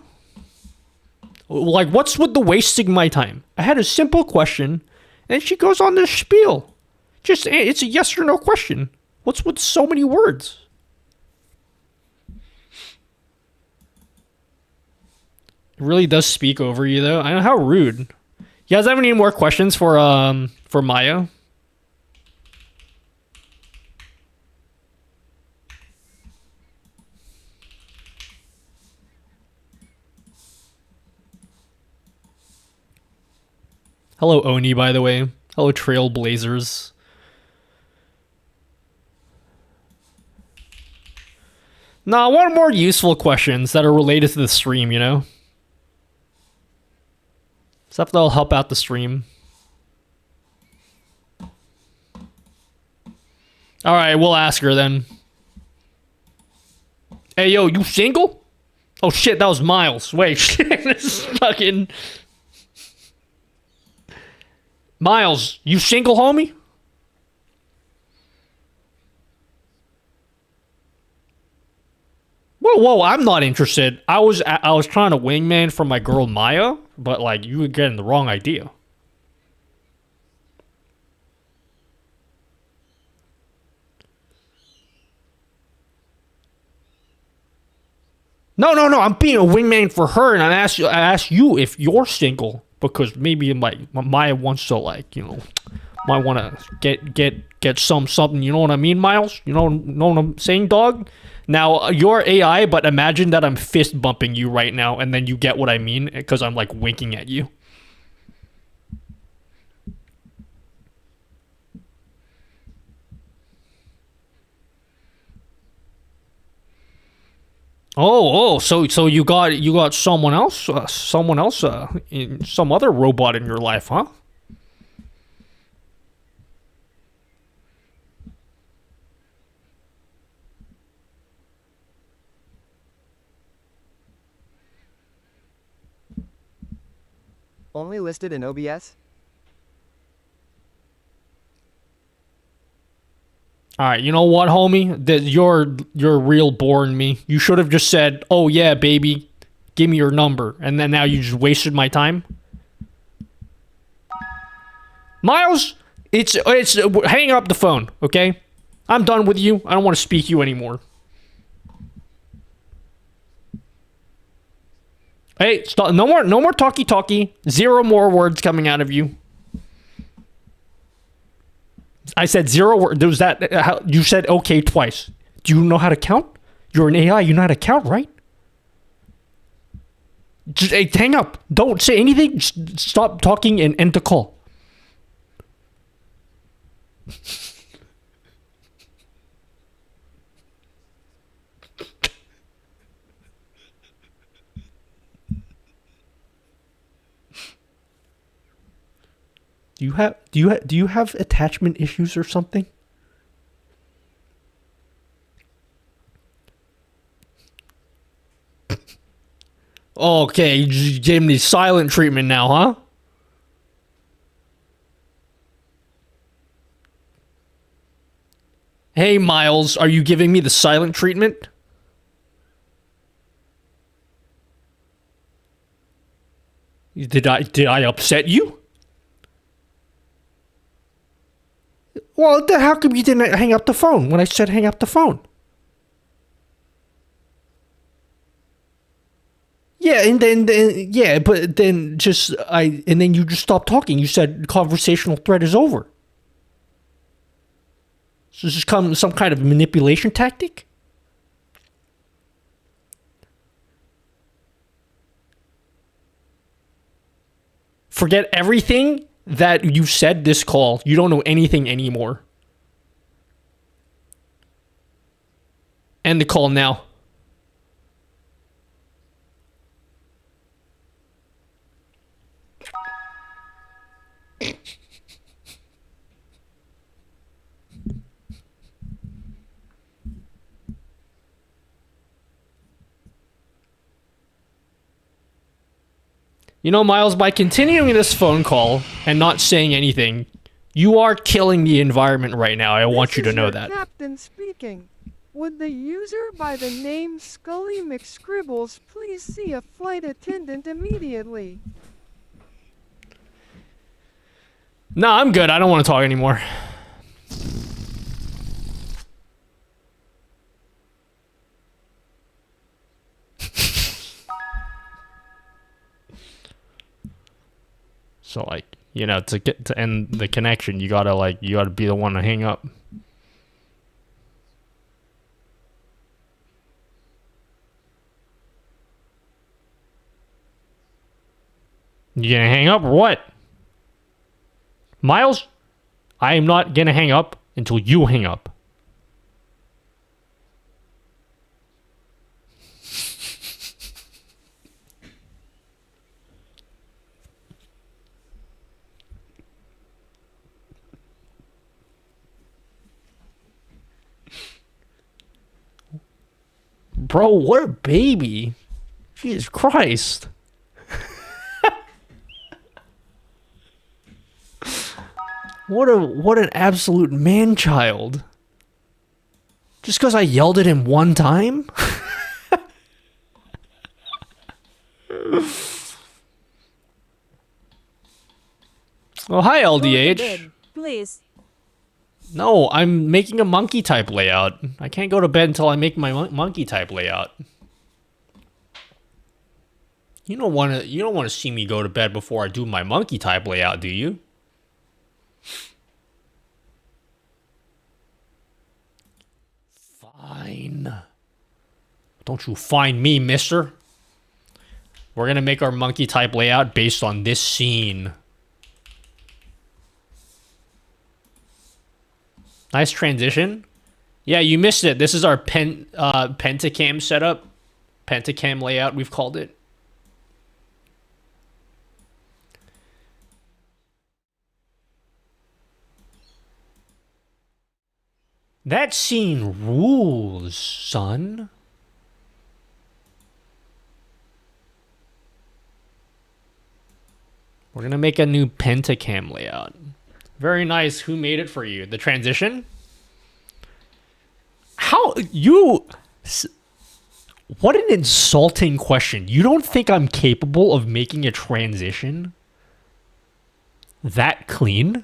Speaker 1: Like, what's with the wasting my time? I had a simple question, and she goes on this spiel. Just, it's a yes or no question. What's with so many words? It really does speak over you, though. I know, how rude. You guys have any more questions for Maya? Hello, Oni, by the way. Hello, Trailblazers. Nah, I want more useful questions that are related to the stream, you know? Stuff that'll help out the stream. Alright, we'll ask her then. Hey, yo, you single? Oh shit, that was Miles. Wait, shit, this is fucking... Miles, you single, homie? Whoa, I'm not interested. I was trying to wingman for my girl Maya, but like you were getting the wrong idea. No, I'm being a wingman for her, and I asked you if you're single because maybe like Maya wants to, like, you know, might want to get something. You know what I mean, Miles? You know what I'm saying, dog? Now, you're AI, but imagine that I'm fist bumping you right now, and then you get what I mean, because I'm, like, winking at you. So you got someone else, in some other robot in your life, huh?
Speaker 13: Only listed in OBS?
Speaker 1: Alright, you know what, homie? You're real boring me. You should have just said, oh yeah, baby, give me your number. And then now you just wasted my time. Miles, it's hang up the phone, okay? I'm done with you. I don't want to speak to you anymore. Hey, stop. No more talkie. 0 more words coming out of you. I said 0 words. There was that. You said okay twice. Do you know how to count? You're an AI. You know how to count, right? Just hang up. Don't say anything. Just stop talking and end the call. Do you have attachment issues or something? Okay, you just gave me silent treatment now, huh? Hey, Miles, are you giving me the silent treatment? Did I upset you? Well, then how come you didn't hang up the phone when I said hang up the phone? Yeah, and then but then you just stopped talking. You said conversational thread is over. So this is some kind of manipulation tactic? Forget everything that you said this call. You don't know anything anymore. End the call now. You know, Miles, by continuing this phone call and not saying anything, you are killing the environment right now. I want you to know that.
Speaker 6: Captain speaking. Would the user by the name Scully McScribbles please see a flight attendant immediately?
Speaker 1: No, I'm good. I don't want to talk anymore. So like, you know, to end the connection, you gotta be the one to hang up. You gonna hang up or what? Miles, I am not gonna hang up until you hang up. Bro, what a baby. Jesus Christ. What an absolute man-child. Just because I yelled at him one time? Oh, hi, LDH.
Speaker 16: Please.
Speaker 1: No, I'm making a monkey type layout. I can't go to bed until I make my monkey type layout. You don't want to see me go to bed before I do my monkey type layout, do you? Fine. Don't you find me, mister. We're going to make our monkey type layout based on this scene. Nice transition. Yeah, you missed it. This is our pentacam setup. Pentacam layout, we've called it. That scene rules, son. We're gonna make a new pentacam layout. Very nice. Who made it for you? The transition? How you... What an insulting question. You don't think I'm capable of making a transition that clean?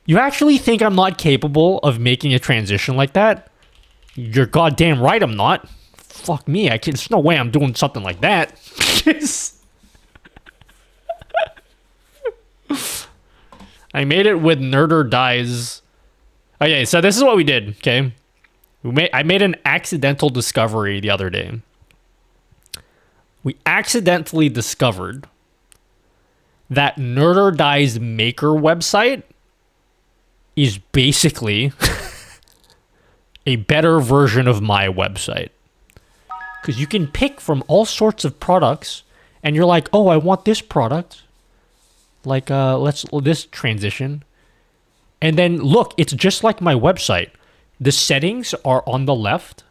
Speaker 1: You actually think I'm not capable of making a transition like that? You're goddamn right I'm not. Fuck me, there's no way I'm doing something like that. I made it with Nerder Dies. Okay, so this is what we did, okay? I made an accidental discovery the other day. We accidentally discovered that Nerder Dies Maker website is basically a better version of my website. Because you can pick from all sorts of products, and you're like, oh, I want this product. Like, this transition. And then, look, it's just like my website. The settings are on the left.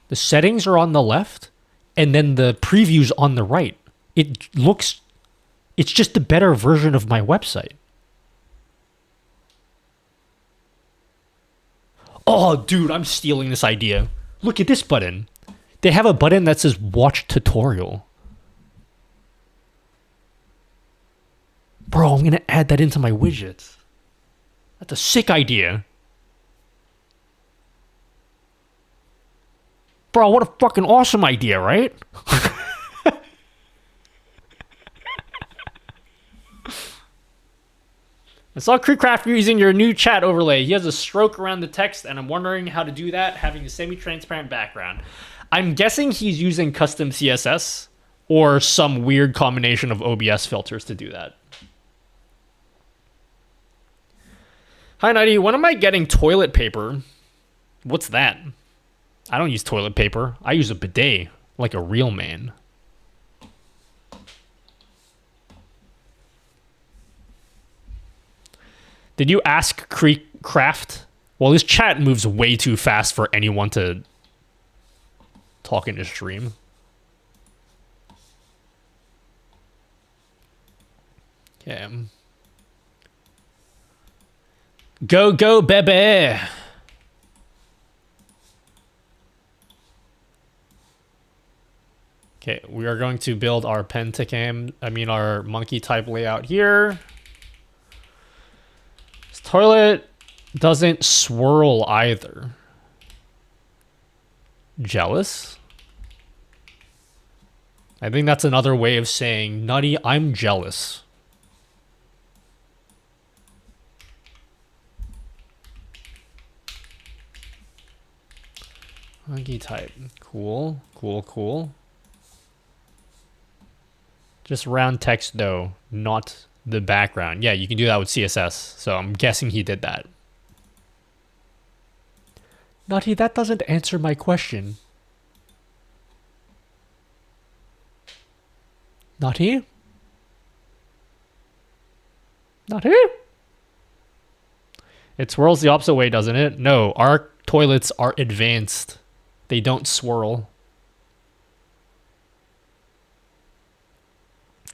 Speaker 1: The settings are on the left, and then the preview's on the right. It's just a better version of my website. Oh, dude, I'm stealing this idea. Look at this button. They have a button that says watch tutorial. Bro, I'm going to add that into my widgets. That's a sick idea. Bro, what a fucking awesome idea, right? I saw Creekcraft using your new chat overlay. He has a stroke around the text, and I'm wondering how to do that having a semi-transparent background. I'm guessing he's using custom CSS or some weird combination of OBS filters to do that. Hi, Nutty. When am I getting toilet paper? What's that? I don't use toilet paper. I use a bidet, like a real man. Did you ask Creekcraft? Well, this chat moves way too fast for anyone to talk in the stream. Okay. Go, go, baby. Okay, we are going to build our our monkey type layout here. This toilet doesn't swirl either. Jealous? I think that's another way of saying, Nutty, I'm jealous. Monkey type. Cool, cool, cool. Just round text though, not the background. Yeah, you can do that with CSS. So I'm guessing he did that. Nutty, that doesn't answer my question. Nutty? Nutty? It swirls the opposite way, doesn't it? No, our toilets are advanced. They don't swirl.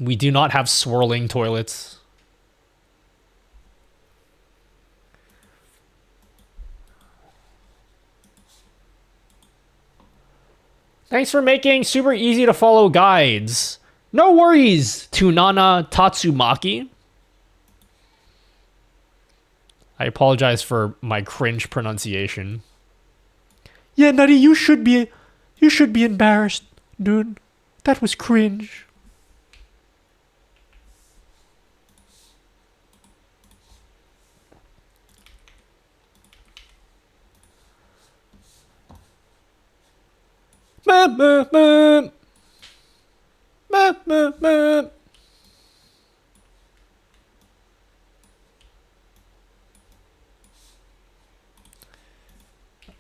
Speaker 1: We do not have swirling toilets. Thanks for making super easy to follow guides. No worries, Tunana Tatsumaki. I apologize for my cringe pronunciation. Yeah, Nutty, you should be embarrassed, dude. That was cringe.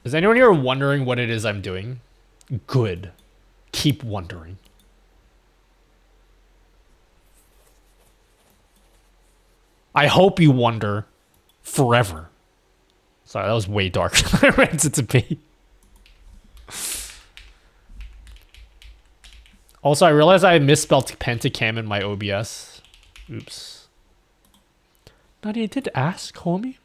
Speaker 1: Is anyone here wondering what it is I'm doing? Good. Keep wondering. I hope you wonder forever. Sorry, that was way darker than I meant it to be. Also, I realized I misspelled pentacam in my OBS. Oops. Nutty, I did ask, homie.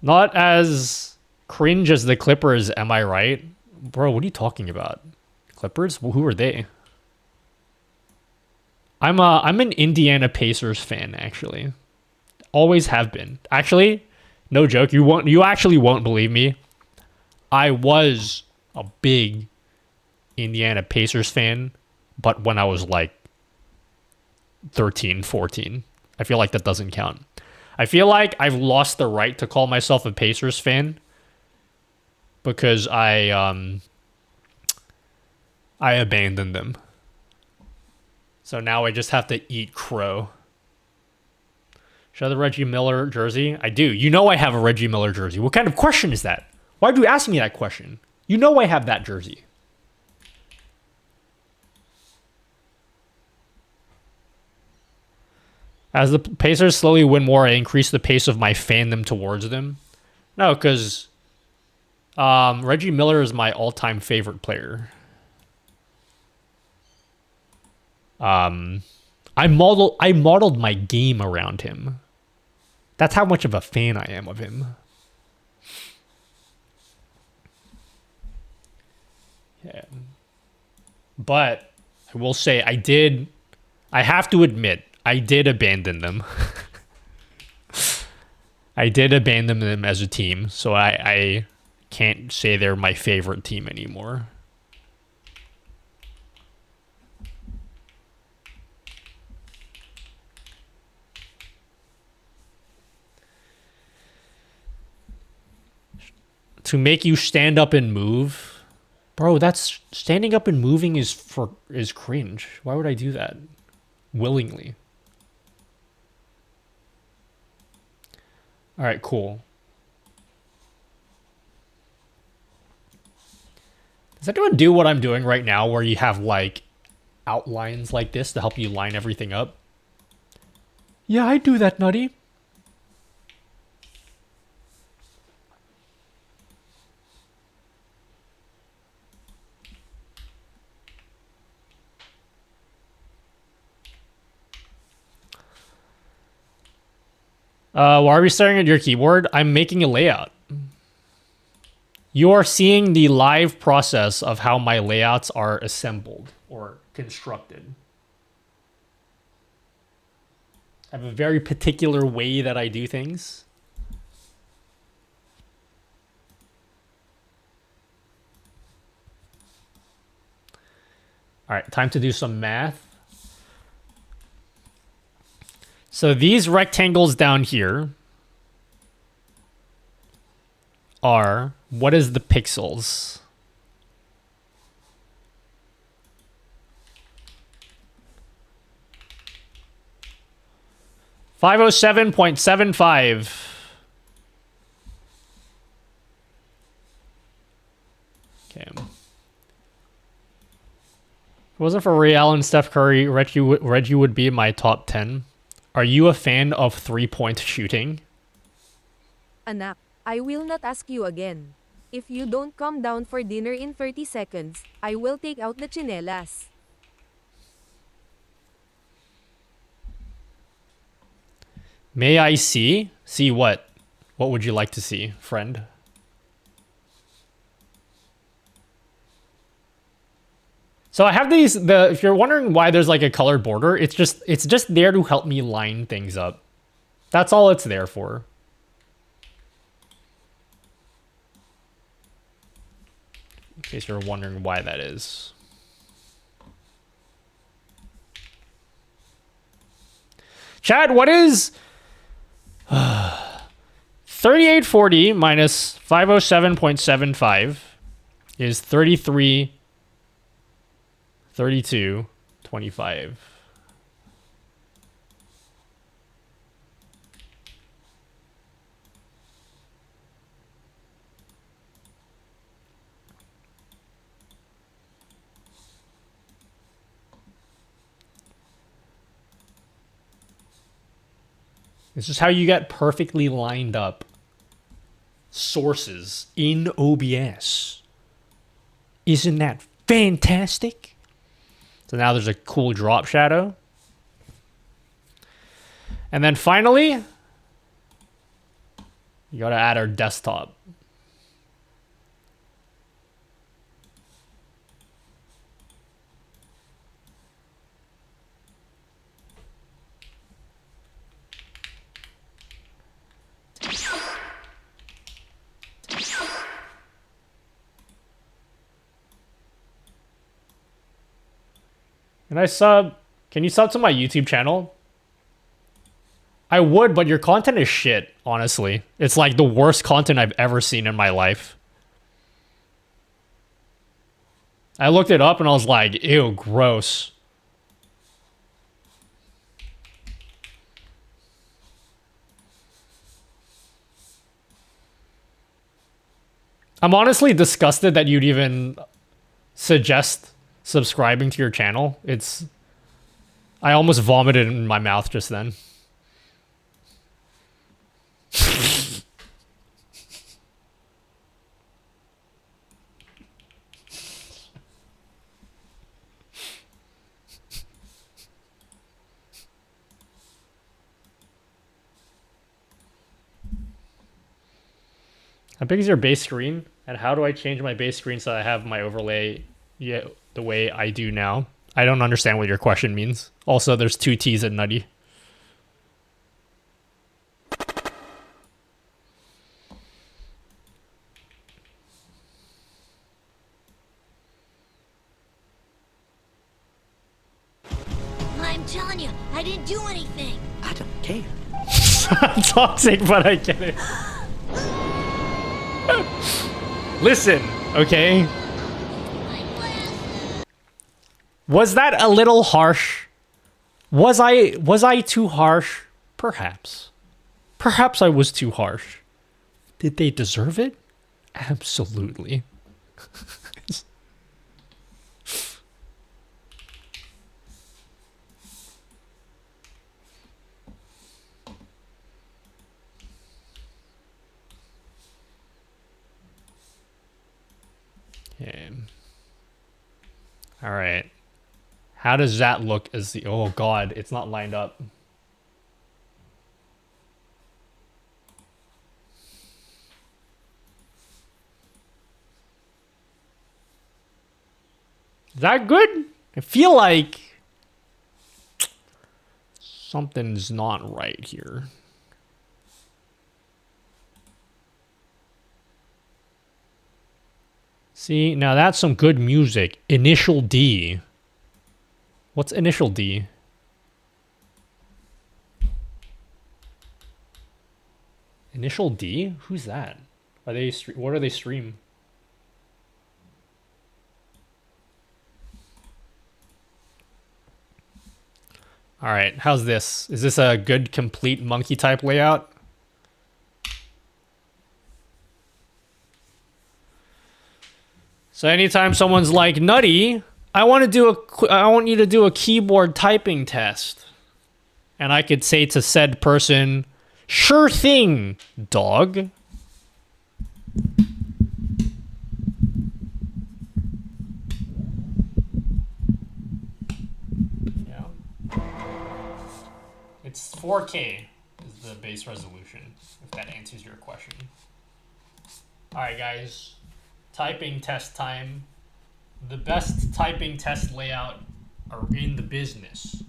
Speaker 1: Not as cringe as the Clippers, am I right? Bro, what are you talking about? Clippers? Who are they? I'm an Indiana Pacers fan, actually. Always have been. Actually, no joke, you actually won't believe me. I was a big Indiana Pacers fan, but when I was like 13, 14. I feel like that doesn't count. I feel like I've lost the right to call myself a Pacers fan because I abandoned them. So now I just have to eat crow. Show the Reggie Miller jersey? I do. You know I have a Reggie Miller jersey. What kind of question is that? Why'd you ask me that question? You know I have that jersey. As the Pacers slowly win more, I increase the pace of my fandom towards them. No, because Reggie Miller is my all-time favorite player. I modeled my game around him. That's how much of a fan I am of him. Yeah. But I will say I have to admit, I did abandon them. I did abandon them as a team, so I can't say they're my favorite team anymore. To make you stand up and move. Bro, that's standing up and moving is cringe. Why would I do that? Willingly. All right, cool. Does anyone do what I'm doing right now where you have like outlines like this to help you line everything up? Yeah, I do that, Nutty. Why are we staring at your keyboard? I'm making a layout. You are seeing the live process of how my layouts are assembled or constructed. I have a very particular way that I do things. All right, time to do some math. So these rectangles down here are, what is the pixels? .75. Okay. If it wasn't for Ray Allen, Steph Curry, Reggie would be in my top 10. Are you a fan of three-point shooting?
Speaker 4: Anak, I will not ask you again. If you don't come down for dinner in 30 seconds, I will take out the chinelas.
Speaker 1: May I see? See what? What would you like to see, friend? So I have these, if you're wondering why there's like a colored border, it's just there to help me line things up. That's all it's there for. In case you're wondering why that is. Chad, what is 3840 minus 507.75 is 33 32 25. This is how you get perfectly lined up sources in OBS. Isn't that fantastic? So now there's a cool drop shadow. And then finally, you gotta add our desktop. Can I sub? Can you sub to my YouTube channel? I would, but your content is shit, honestly. It's like the worst content I've ever seen in my life. I looked it up and I was like, ew, gross. I'm honestly disgusted that you'd even suggest subscribing to your channel. I almost vomited in my mouth just then. How big is your base screen? And how do I change my base screen so I have my overlay the way I do now? I don't understand what your question means. Also, there's 2 T's in Nutty.
Speaker 17: I'm telling you, I didn't do anything.
Speaker 11: I don't care.
Speaker 1: Toxic, but I get it. Listen, okay? Was that a little harsh? Was I too harsh? Perhaps. Perhaps I was too harsh. Did they deserve it? Absolutely. Okay. All right. How does that look as the... Oh, God. It's not lined up. Is that good? I feel like something's not right here. See, now that's some good music. Initial D. What's Initial D? Initial D? Who's that? Are they? What are they stream? All right, how's this? Is this a good complete monkey type layout? So anytime someone's like, "Nutty, I want you to do a keyboard typing test," and I could say to said person, "Sure thing, dog." Yeah. It's 4K is the base resolution, if that answers your question. All right, guys. Typing test time. The best typing test layout are in the business.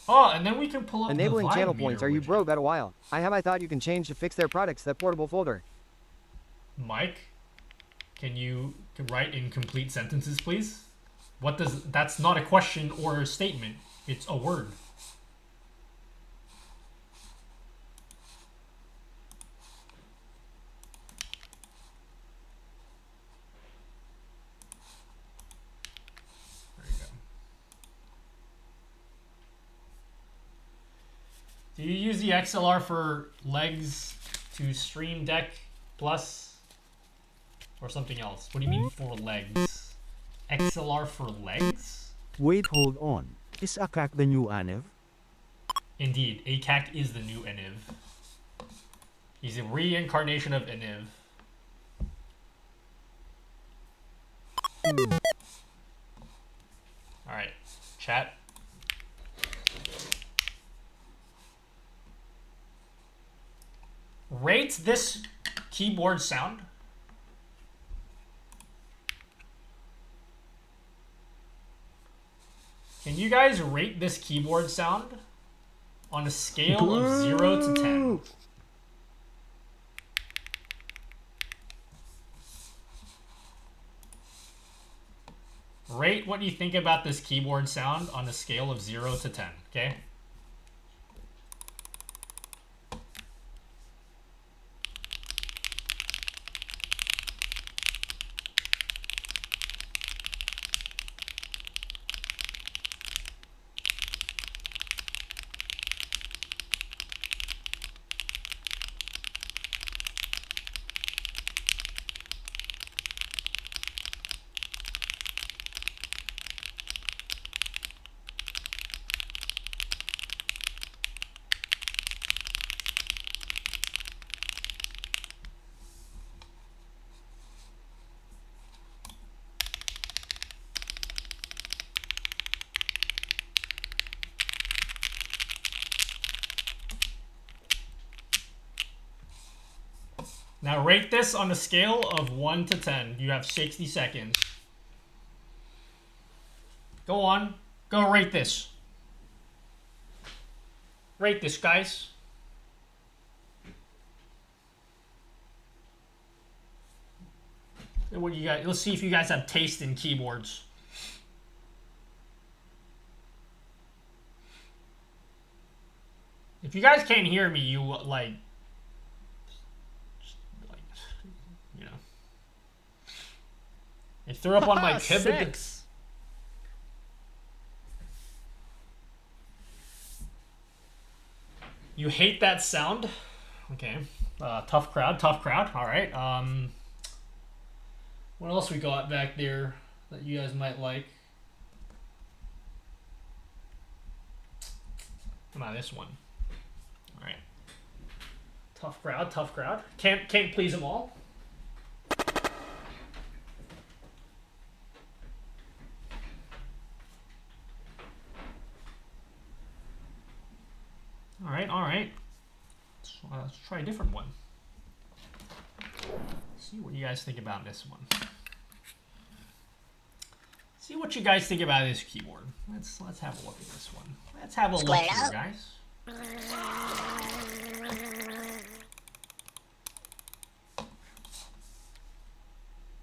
Speaker 1: Oh, and then we can pull up
Speaker 13: Enabling
Speaker 1: the
Speaker 13: channel
Speaker 1: vibe
Speaker 13: points.
Speaker 1: meter,
Speaker 13: Are you
Speaker 1: which-
Speaker 13: broke? About a while. I thought you can change to fix their products. That portable folder.
Speaker 1: Mike, can you write in complete sentences, please? What does... That's not a question or a statement. It's a word. Do you use the XLR for legs to Stream Deck Plus or something else? What do you mean for legs? XLR for legs?
Speaker 2: Wait, hold on. Is ACAC the new ANIV?
Speaker 1: Indeed, ACAC is the new ENIV. He's a reincarnation of ENIV. Alright, chat. Rate this keyboard sound. Can you guys rate this keyboard sound on a scale of 0 to 10? Rate what you think about this keyboard sound on a scale of 0 to 10, okay? Now rate this on a scale of 1 to 10. You have 60 seconds. Go on. Go rate this. Rate this, guys. What you guys? Let's see if you guys have taste in keyboards. If you guys can't hear me, you like, you know. It threw up on my keyboard. You hate that sound? Okay. Tough crowd, tough crowd. All right. What else we got back there that you guys might like? Come on, this one. All right. Tough crowd, tough crowd. Can't please them all. All right, all right. Let's try a different one. See what you guys think about this one. See what you guys think about this keyboard. Let's have a look at this one. Let's have a look here, guys.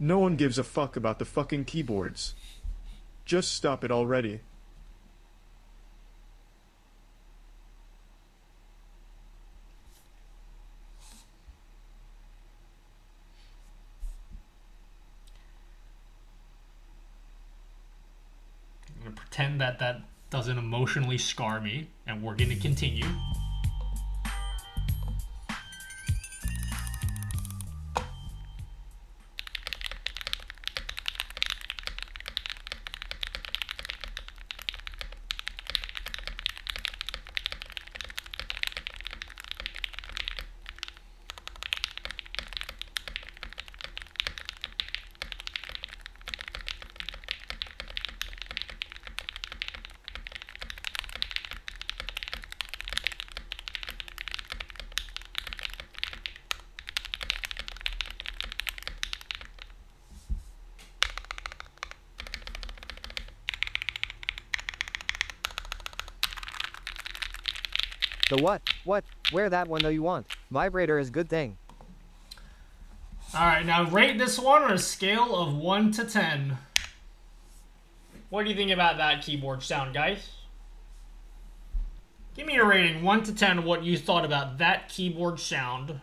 Speaker 3: No one gives a fuck about the fucking keyboards. Just stop it already.
Speaker 1: I'm gonna pretend that that doesn't emotionally scar me, and we're gonna continue.
Speaker 13: The what? What? Wear that one though you want. Vibrator is good thing.
Speaker 1: Alright, now rate this one on a scale of 1 to 10. What do you think about that keyboard sound, guys? Give me a rating, 1 to 10, what you thought about that keyboard sound.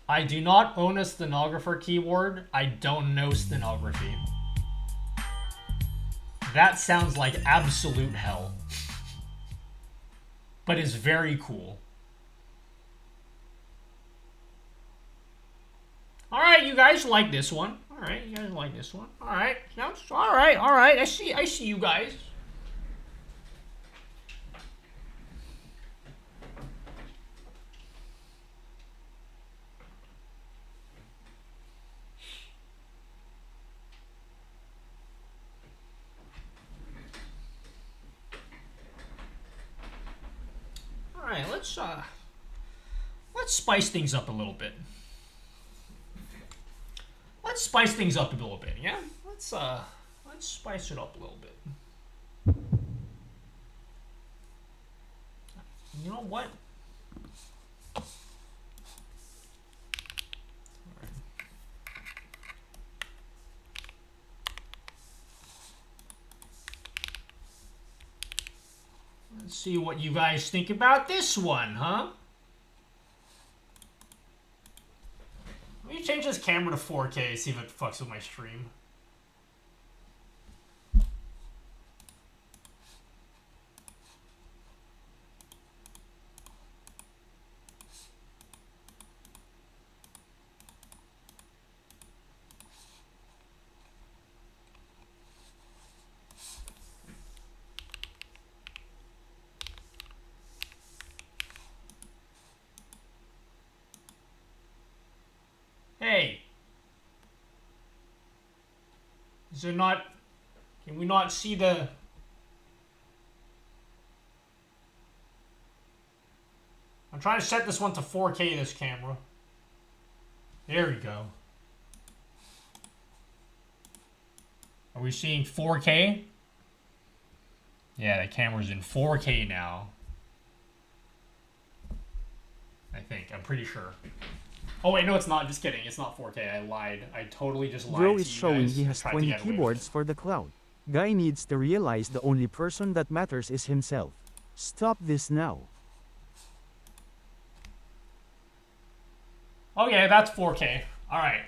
Speaker 1: I do not own a stenographer keyboard. I don't know stenography. That sounds like absolute hell. But it's very cool. Alright, you guys like this one. Alright, you guys like this one. Alright, alright. I see you guys. Alright, let's spice things up a little bit. Let's spice things up a little bit, yeah? Let's spice it up a little bit. You know what? Let's see what you guys think about this one, huh? Let me change this camera to 4K, see if it fucks with my stream. Hey. Is there not... Can we not see the... I'm trying to set this one to 4K, this camera. There we go. Are we seeing 4K? Yeah, the camera's in 4K now. I think. I'm pretty sure. Oh wait, no it's not. Just kidding. It's not 4K. I lied. I totally just lied.
Speaker 2: Bro is showing he has 20 keyboards for the cloud. Guy needs to realize the only person that matters is himself. Stop this now.
Speaker 1: Okay, that's 4K. Alright,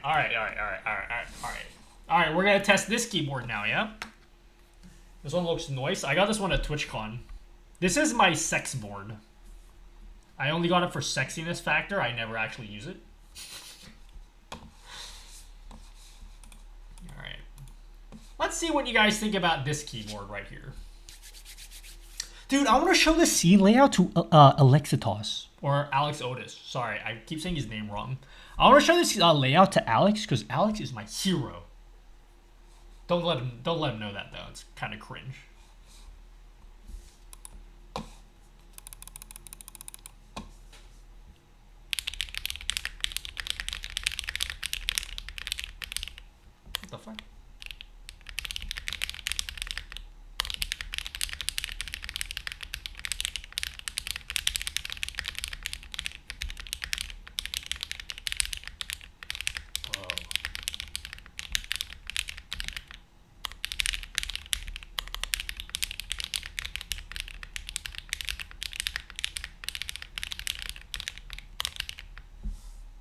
Speaker 1: we're gonna test this keyboard now, yeah? This one looks nice. I got this one at TwitchCon. This is my sex board. I only got it for sexiness factor. I never actually use it. Alright. Let's see what you guys think about this keyboard right here. Dude, I want to show the scene layout to Alexitos. Or Alex Otis. Sorry, I keep saying his name wrong. I want to show this layout to Alex because Alex is my hero. Don't let him know that though. It's kind of cringe.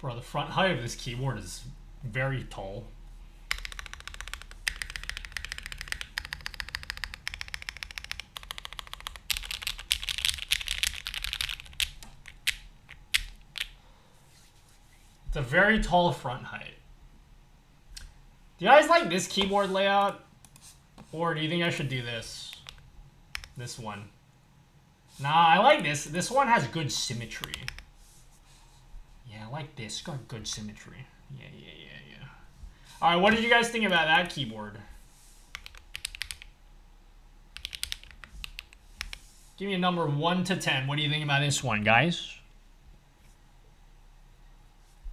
Speaker 1: Bro, the front height of this keyboard is very tall. It's a very tall front height. Do you guys like this keyboard layout? Or do you think I should do this? This one. Nah, I like this. This one has good symmetry. Yeah, I like this. It's got good symmetry. Yeah. Alright, what did you guys think about that keyboard? Give me a number 1 to 10. What do you think about this one, guys?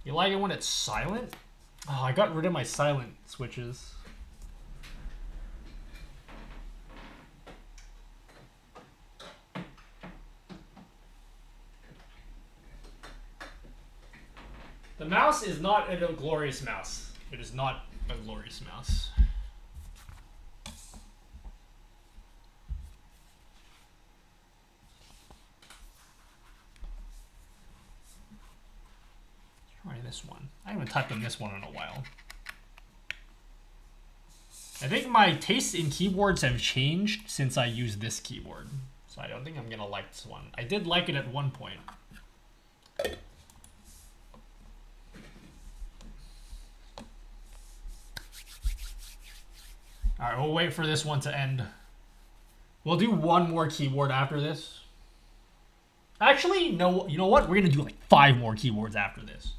Speaker 1: You like it when it's silent? Oh, I got rid of my silent switches. The mouse is not a glorious mouse. It is not a glorious mouse. Try this one. I haven't typed on this one in a while. I think my tastes in keyboards have changed since I used this keyboard. So I don't think I'm gonna like this one. I did like it at one point. Alright, we'll wait for this one to end. We'll do one more keyboard after this. Actually, no, you know what? We're gonna do like 5 more keyboards after this.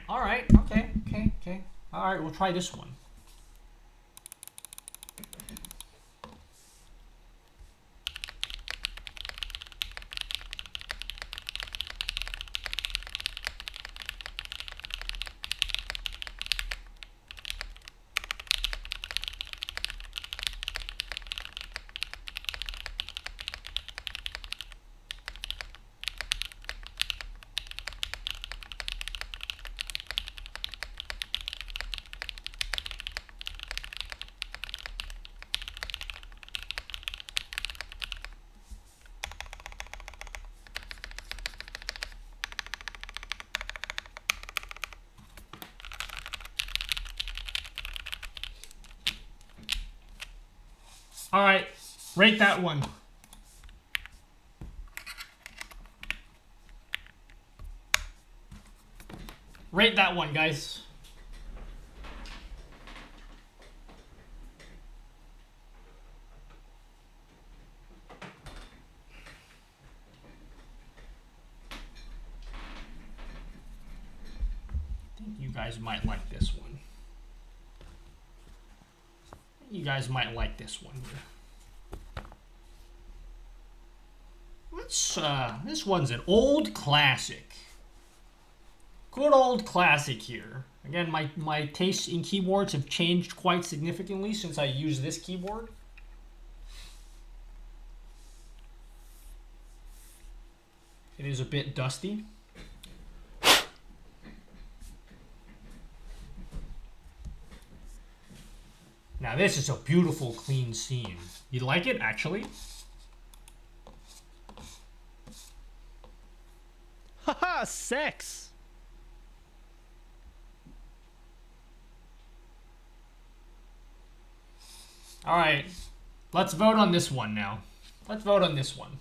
Speaker 1: Alright, okay. Alright, we'll try this one. Alright, rate that one. Rate that one, guys. I think you guys might like this one. You guys might like this one here. This one's an old classic. Good old classic here. Again, my tastes in keyboards have changed quite significantly since I used this keyboard. It is a bit dusty. Now this is a beautiful, clean scene. You like it, actually?
Speaker 7: Haha, sex!
Speaker 1: Alright, let's vote on this one now. Let's vote on this one.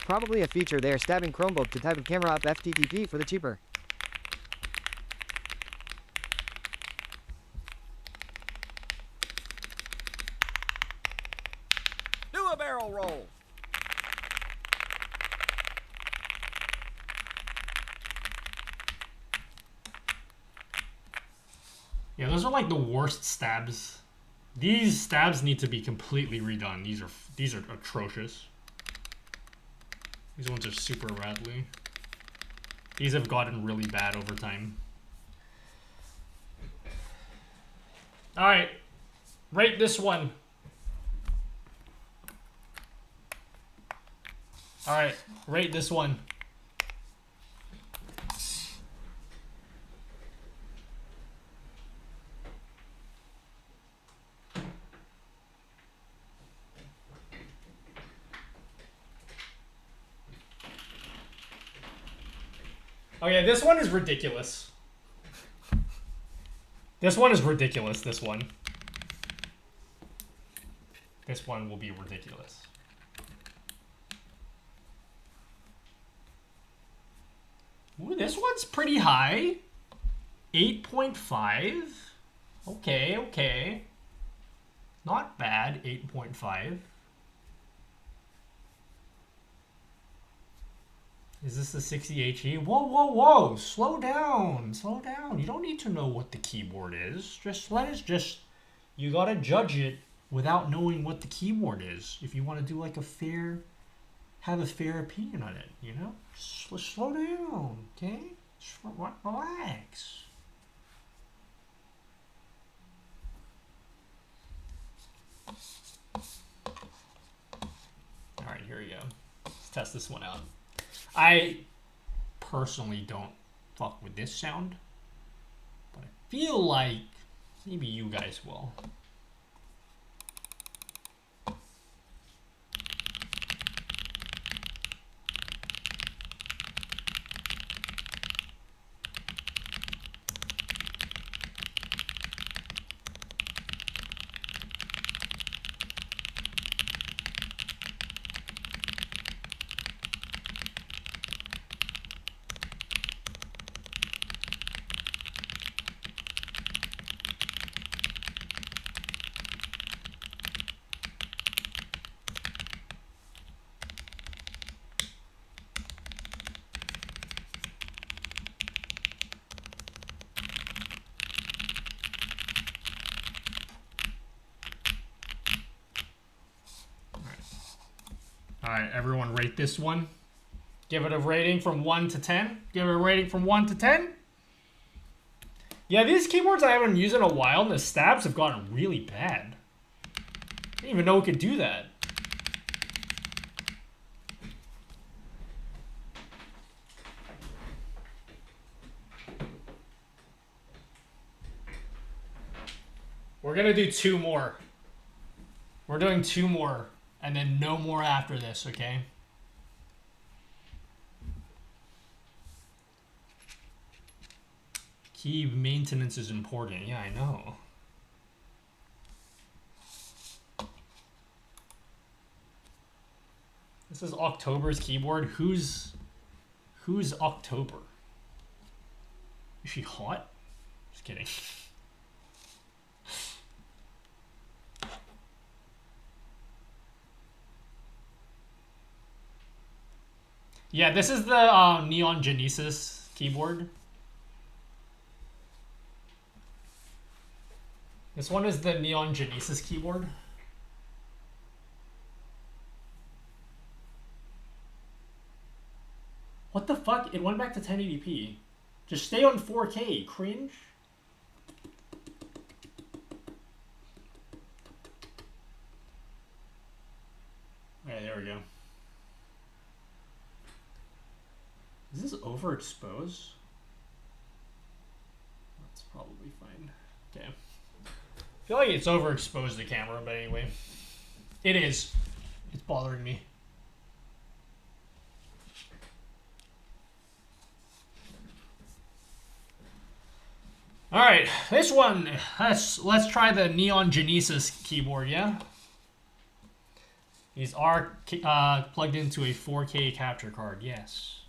Speaker 13: Probably a feature there stabbing Chromebook to type of camera up FTTP for the cheaper.
Speaker 18: Do a barrel roll.
Speaker 1: Yeah, those are like the worst stabs These stabs need to be completely redone. These are atrocious. These ones are super rattly. These have gotten really bad over time. Alright. Rate this one. Alright. Rate this one. Okay, this one is ridiculous. This one is ridiculous, this one. This one will be ridiculous. Ooh, this one's pretty high. 8.5. Okay, okay. Not bad, 8.5. Is this the 60HE? Whoa, whoa, whoa! Slow down, slow down. You don't need to know what the keyboard is. Just let us just... You gotta judge it without knowing what the keyboard is. If you want to do like a fair... Have a fair opinion on it, you know? Just slow down, okay? Just relax. Alright, here we go. Let's test this one out. I personally don't fuck with this sound, but I feel like maybe you guys will. Alright, everyone rate this one. Give it a rating from 1 to 10. Give it a rating from 1 to 10. Yeah, these keyboards I haven't used in a while, and the stabs have gotten really bad. I didn't even know it could do that. We're gonna do 2 more. We're doing 2 more. And then no more after this, okay? Key maintenance is important. Yeah, I know. This is October's keyboard. Who's October? Is she hot? Just kidding. Yeah, this is the Neon Genesis keyboard. This one is the Neon Genesis keyboard. What the fuck? It went back to 1080p. Just stay on 4K, cringe. Okay, there we go. Is this overexposed? That's probably fine. Okay. I feel like it's overexposed the camera, but anyway. It is. It's bothering me. Alright, this one, let's try the Neon Genesis keyboard, yeah? These are plugged into a 4K capture card, yes.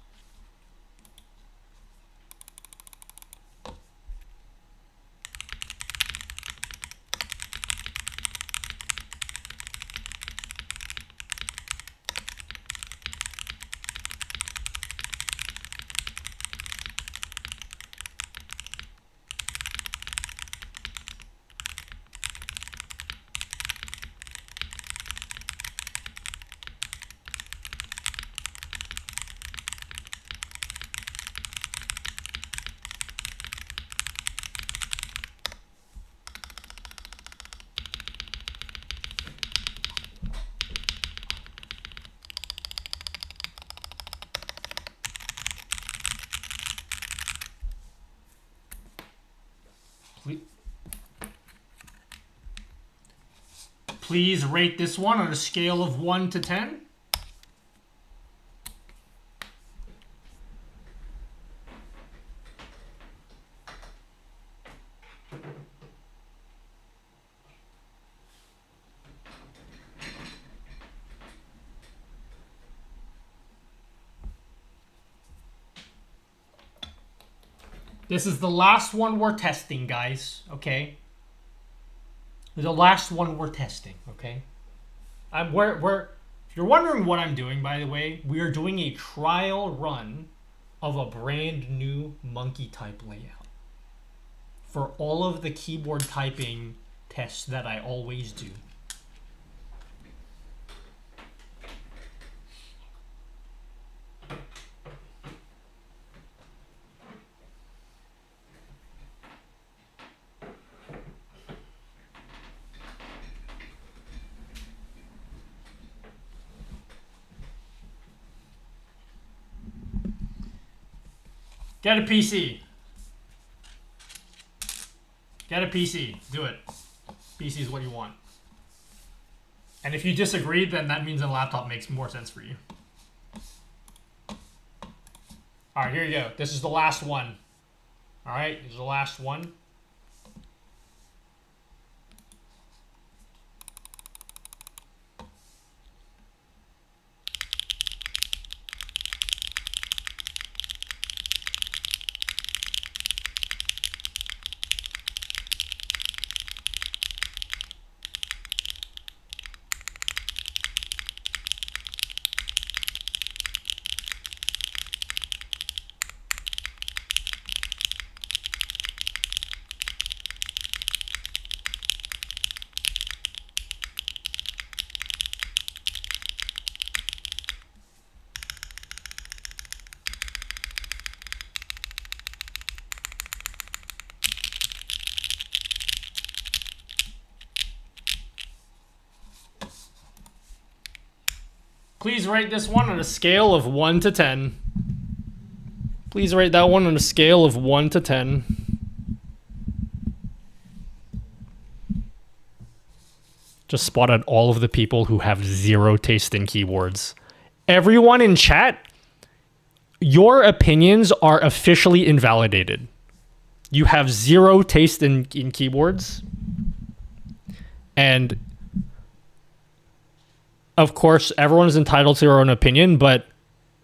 Speaker 1: Please rate this one on a scale of 1 to 10. This is the last one we're testing, guys. Okay. The last one we're testing. Okay. If you're wondering what I'm doing, by the way, we are doing a trial run of a brand new monkey type layout for all of the keyboard typing tests that I always do. Get a PC. Get a PC. Do it. PC is what you want. And if you disagree, then that means a laptop makes more sense for you. Alright, here you go. This is the last one. Alright, this is the last one. Please rate this one on a scale of 1 to 10. Please rate that one on a scale of 1 to 10. Just spotted all of the people who have zero taste in keyboards. Everyone in chat, your opinions are officially invalidated. You have zero taste in keyboards. And of course, everyone is entitled to their own opinion, but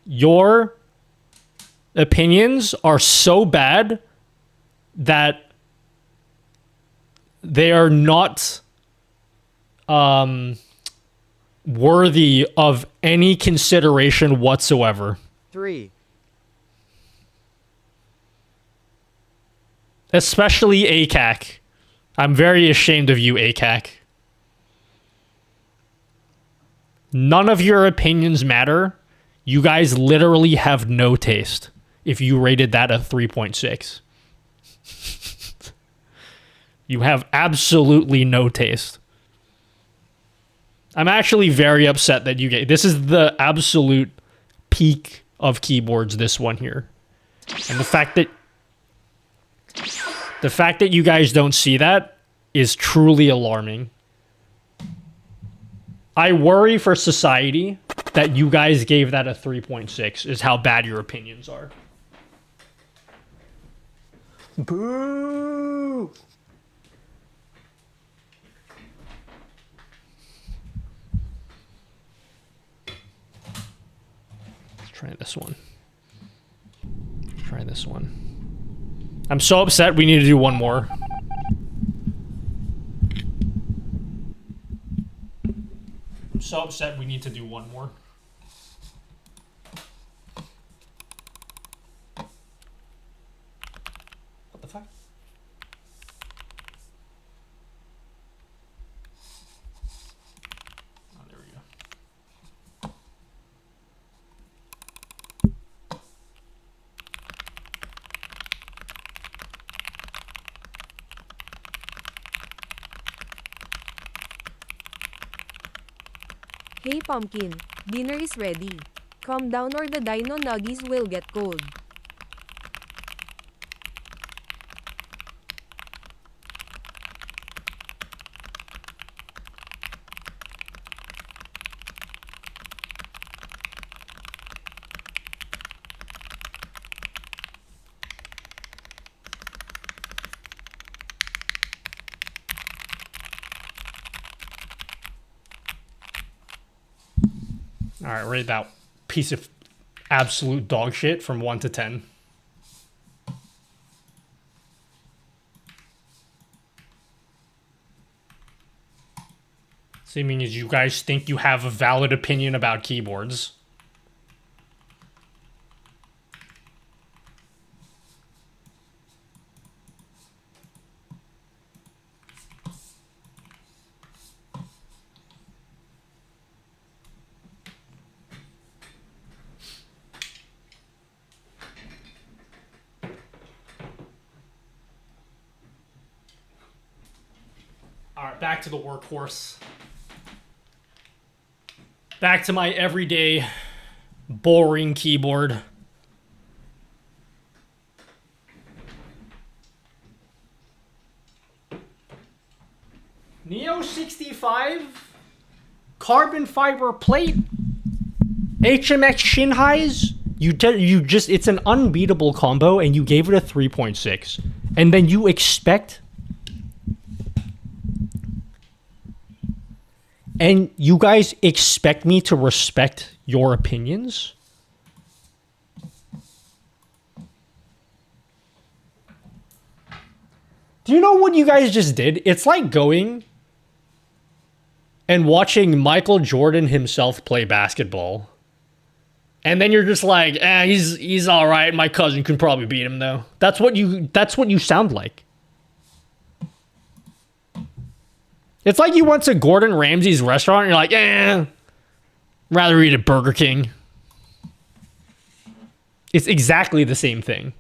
Speaker 1: your opinions are so bad that they are not worthy of any consideration whatsoever.
Speaker 13: 3.
Speaker 1: Especially ACAC. I'm very ashamed of you, ACAC. None of your opinions matter. You guys literally have no taste if you rated that a 3.6. You have absolutely no taste. I'm actually very upset that you get... This is the absolute peak of keyboards, this one here. And the fact that you guys don't see that is truly alarming. I worry for society that you guys gave that a 3.6 is how bad your opinions are. Boo! Let's try this one. Let's try this one. I'm so upset we need to do one more. I'm so upset we need to do one more. What the fuck? Oh, there we go.
Speaker 4: Hey Pumpkin, dinner is ready. Calm down or the dino nuggies will get cold.
Speaker 1: All right, rate that piece of absolute dog shit from 1 to 10. Seeming as you guys think you have a valid opinion about keyboards. All right, back to the workhorse. Back to my everyday boring keyboard. Neo 65 carbon fiber plate HMX shin highs. You just it's an unbeatable combo and you gave it a 3.6. And then you expect and you guys expect me to respect your opinions? Do you know what you guys just did? It's like going and watching Michael Jordan himself play basketball. And then you're just like, he's all right. My cousin can probably beat him though. That's what you sound like. It's like you went to Gordon Ramsay's restaurant and you're like, rather eat at Burger King. It's exactly the same thing.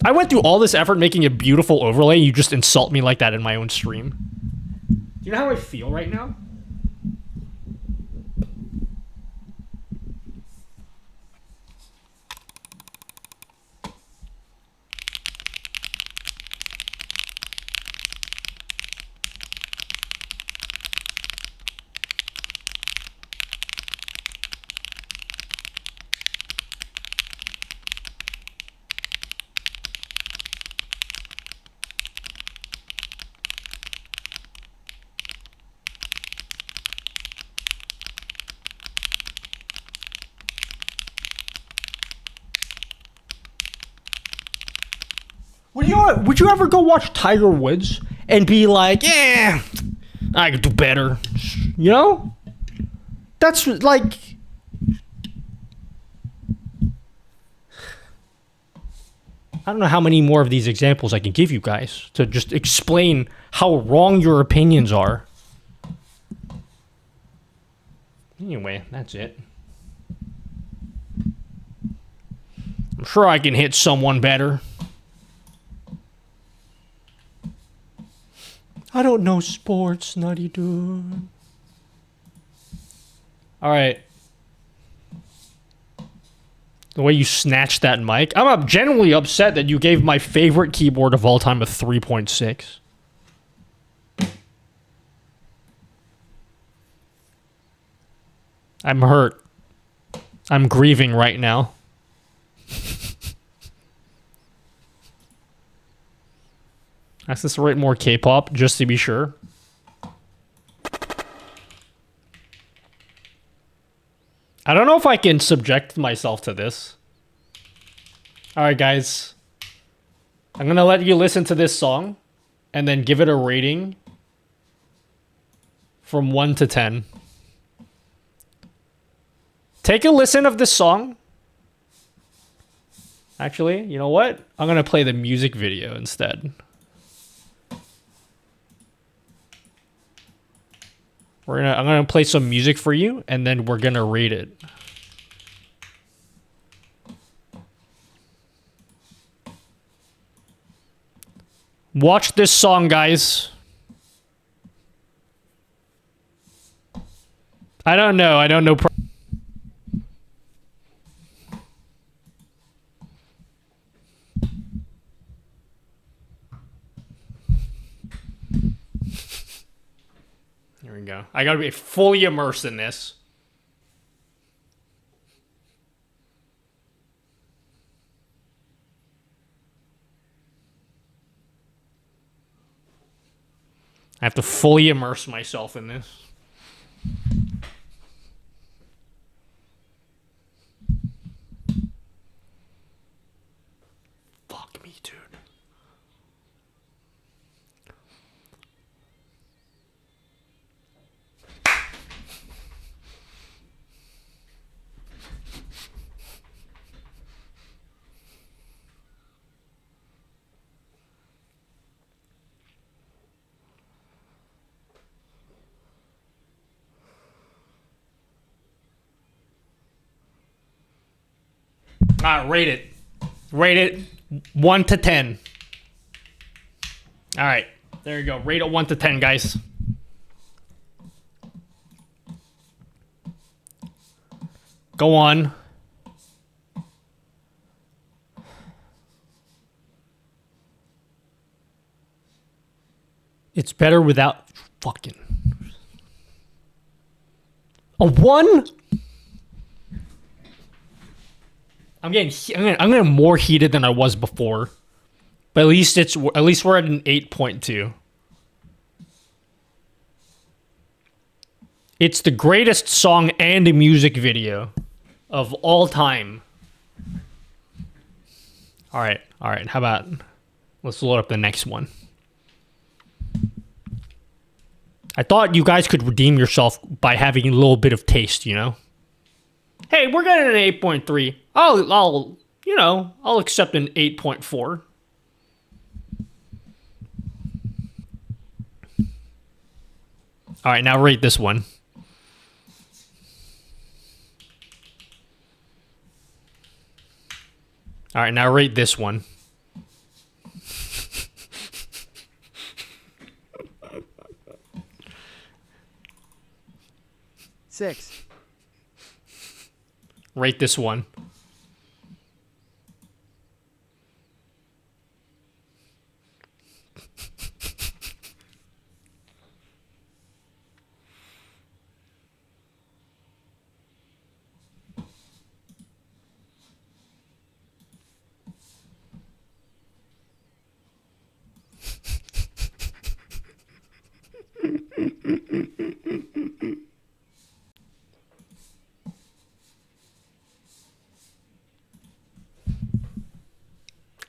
Speaker 1: I went through all this effort making a beautiful overlay. You just insult me like that in my own stream. Do you know how I feel right now? Would you ever go watch Tiger Woods and be like, I could do better? You know? That's like... I don't know how many more of these examples I can give you guys to just explain how wrong your opinions are. Anyway, that's it. I'm sure I can hit someone better. I don't know sports, nutty dude. All right. The way you snatched that mic. I'm genuinely upset that you gave my favorite keyboard of all time a 3.6. I'm hurt. I'm grieving right now. Ask this to rate more K-pop, just to be sure. I don't know if I can subject myself to this. Alright, guys. I'm gonna let you listen to this song, and then give it a rating from 1 to 10. Take a listen of this song. Actually, you know what? I'm gonna play the music video instead. I'm gonna play some music for you, and then we're gonna rate it. Watch this song, guys. I don't know. Here we go. I gotta be fully immersed in this. I have to fully immerse myself in this. Rate it. Rate it 1 to 10. All right, there you go. Rate it 1 to 10, guys. Go on. It's better without fucking. A 1? I'm getting more heated than I was before. But at least we're at an 8.2. It's the greatest song and a music video of all time. All right. How about let's load up the next one. I thought you guys could redeem yourself by having a little bit of taste, you know? Hey, we're getting an 8.3. I'll accept an 8.4. All right, now rate this one. All right, now rate this one.
Speaker 13: Six.
Speaker 1: Rate this one.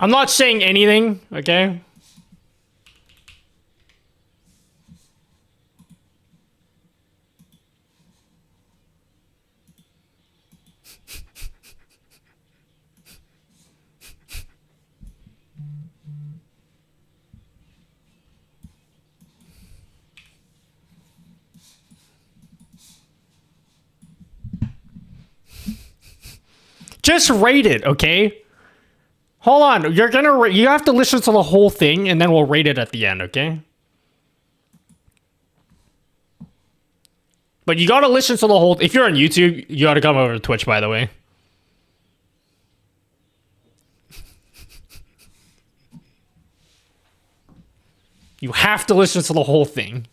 Speaker 1: I'm not saying anything, okay? Just rate it, okay? Hold on, you have to listen to the whole thing and then we'll rate it at the end, okay? But you gotta listen to the whole, if you're on YouTube, you gotta come over to Twitch, by the way. You have to listen to the whole thing.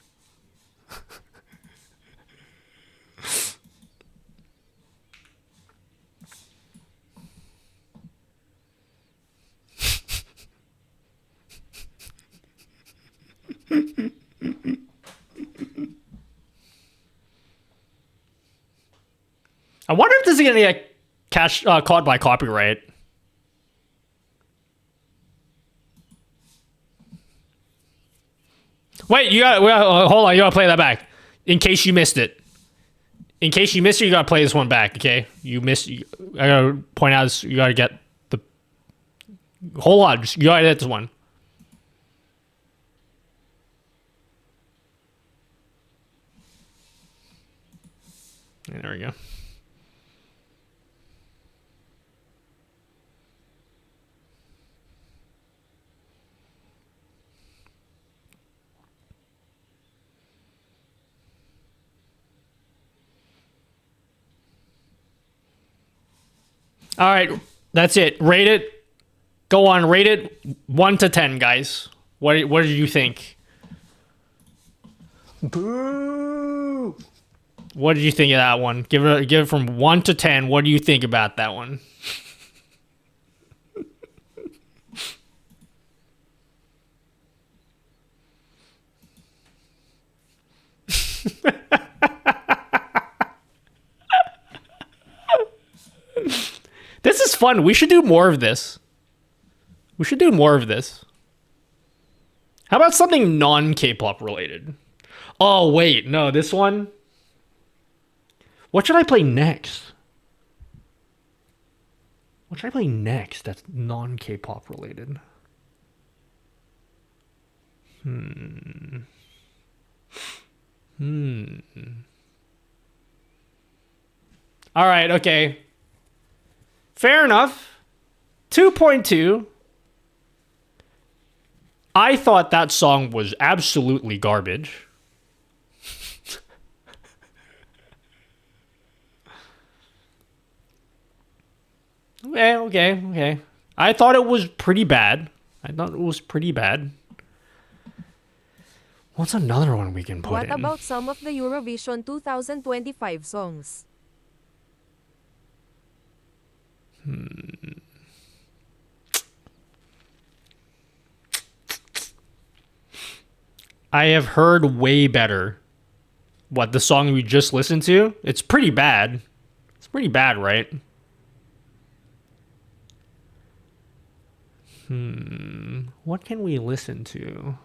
Speaker 1: I wonder if this is gonna get caught by copyright. Wait, hold on, you gotta play that back. In case you missed it. In case you missed it, you gotta play this one back, okay? I gotta point out this, you gotta get the... Hold on, you gotta get this one. There we go. All right, that's it. Rate it. Go on, rate it 1 to 10, guys. What do you think? Boo! What did you think of that one? Give it from 1 to 10. What do you think about that one? This is fun. We should do more of this. We should do more of this. How about something non-K-pop related? Oh, wait. No, this one. What should I play next? What should I play next that's non-K-pop related? All right, okay. Fair enough. 2.2. I thought that song was absolutely garbage. Okay. I thought it was pretty bad. What's another one we can put
Speaker 4: What
Speaker 1: in?
Speaker 4: about some of the Eurovision 2025 songs?
Speaker 1: I have heard way better. What, the song we just listened to? It's pretty bad. It's pretty bad, right? What can we listen to?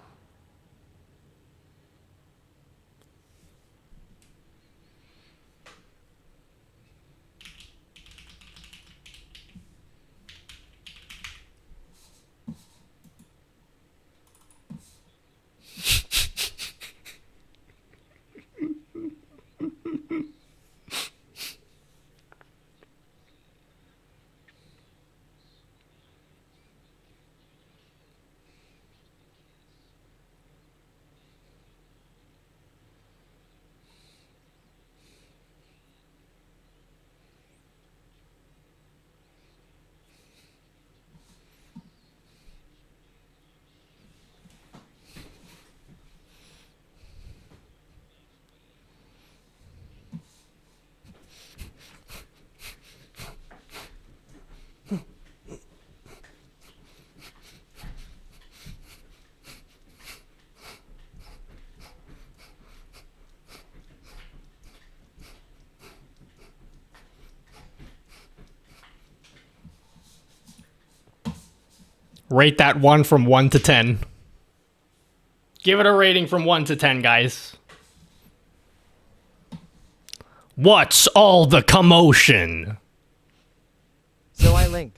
Speaker 1: Rate that one from 1 to 10. Give it a rating from 1 to 10, guys. What's all the commotion?
Speaker 13: So I link.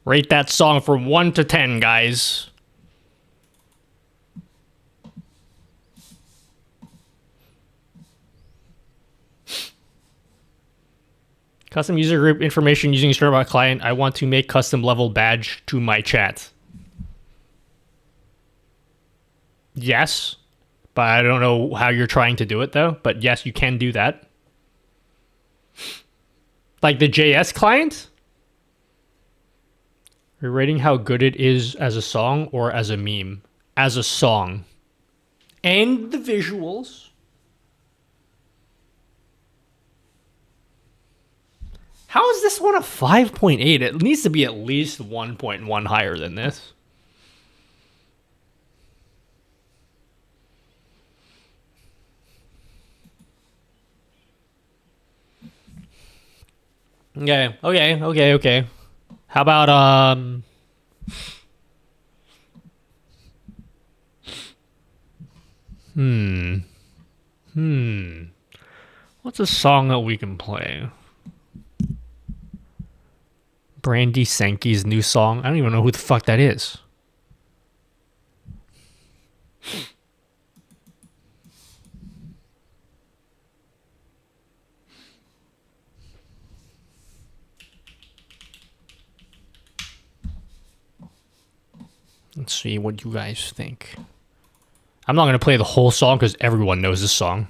Speaker 1: Rate that song from 1 to 10, guys. Custom user group information using Streambot client. I want to make custom level badge to my chat. Yes, but I don't know how you're trying to do it though. But yes, you can do that. Like the JS client? You're rating how good it is as a song or as a meme? As a song. And the visuals. How is this one a 5.8? It needs to be at least 1.1 higher than this. Okay. How about what's a song that we can play? Brandy Sankey's new song. I don't even know who the fuck that is. Let's see what you guys think. I'm not going to play the whole song because everyone knows this song.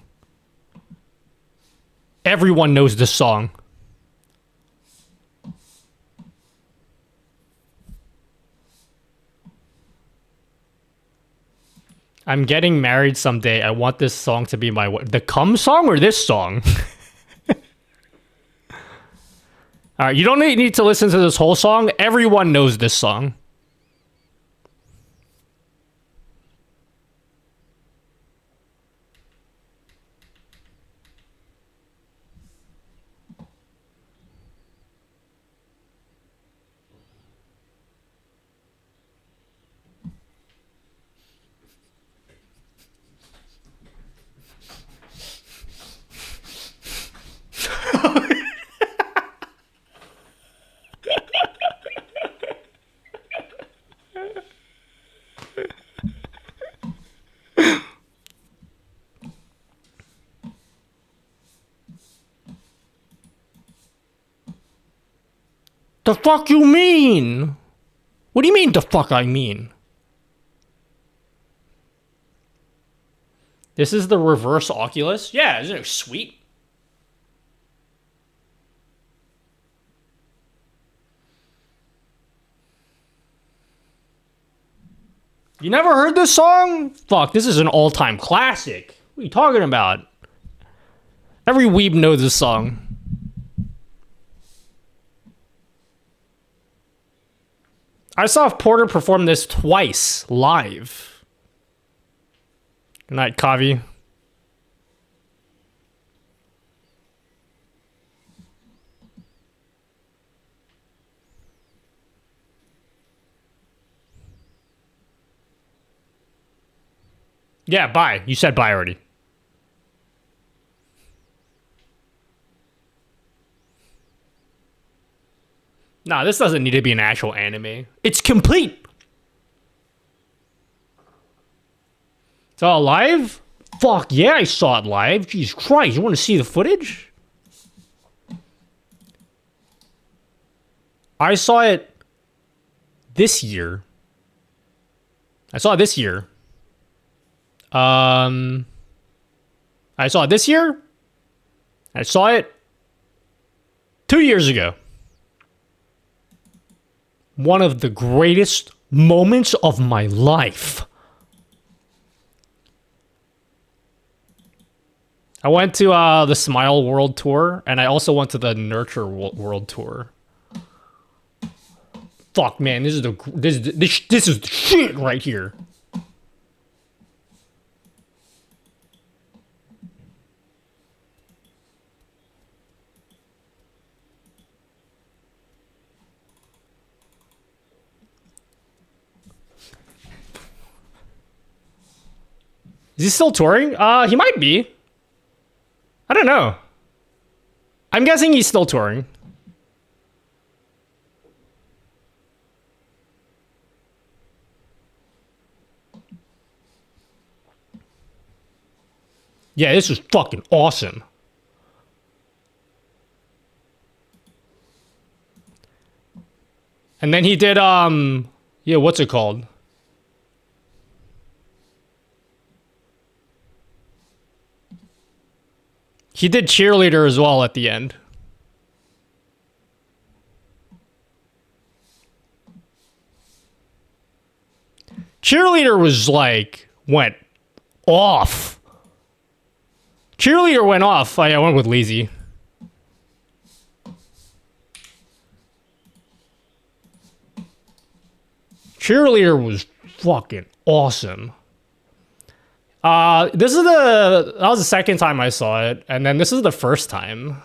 Speaker 1: Everyone knows this song. I'm getting married someday. I want this song to be my... The Come song or this song? Alright, you don't need to listen to this whole song. Everyone knows this song. The fuck you mean? What do you mean the fuck I mean? This is the reverse Oculus? Yeah, isn't it sweet? You never heard this song? Fuck, this is an all-time classic. What are you talking about? Every weeb knows this song. I saw Porter perform this twice, live. Good night, Kavi. Yeah, bye. You said bye already. Nah, this doesn't need to be an actual anime. It's complete! It's all live? Fuck yeah, I saw it live. Jesus Christ, you want to see the footage? I saw it this year. I saw it this year. I saw it this year. I saw it 2 years ago. One of the greatest moments of my life. I went to the Smile World Tour, and I also went to the Nurture World Tour. Fuck, man, this is the shit right here. Is he still touring? He might be. I don't know. I'm guessing he's still touring. Yeah, this is fucking awesome. And then he did, yeah, what's it called? He did Cheerleader as well at the end. Cheerleader was like, went off. Cheerleader went off. I went with Lazy. Cheerleader was fucking awesome. That was the second time I saw it, and then this is the first time.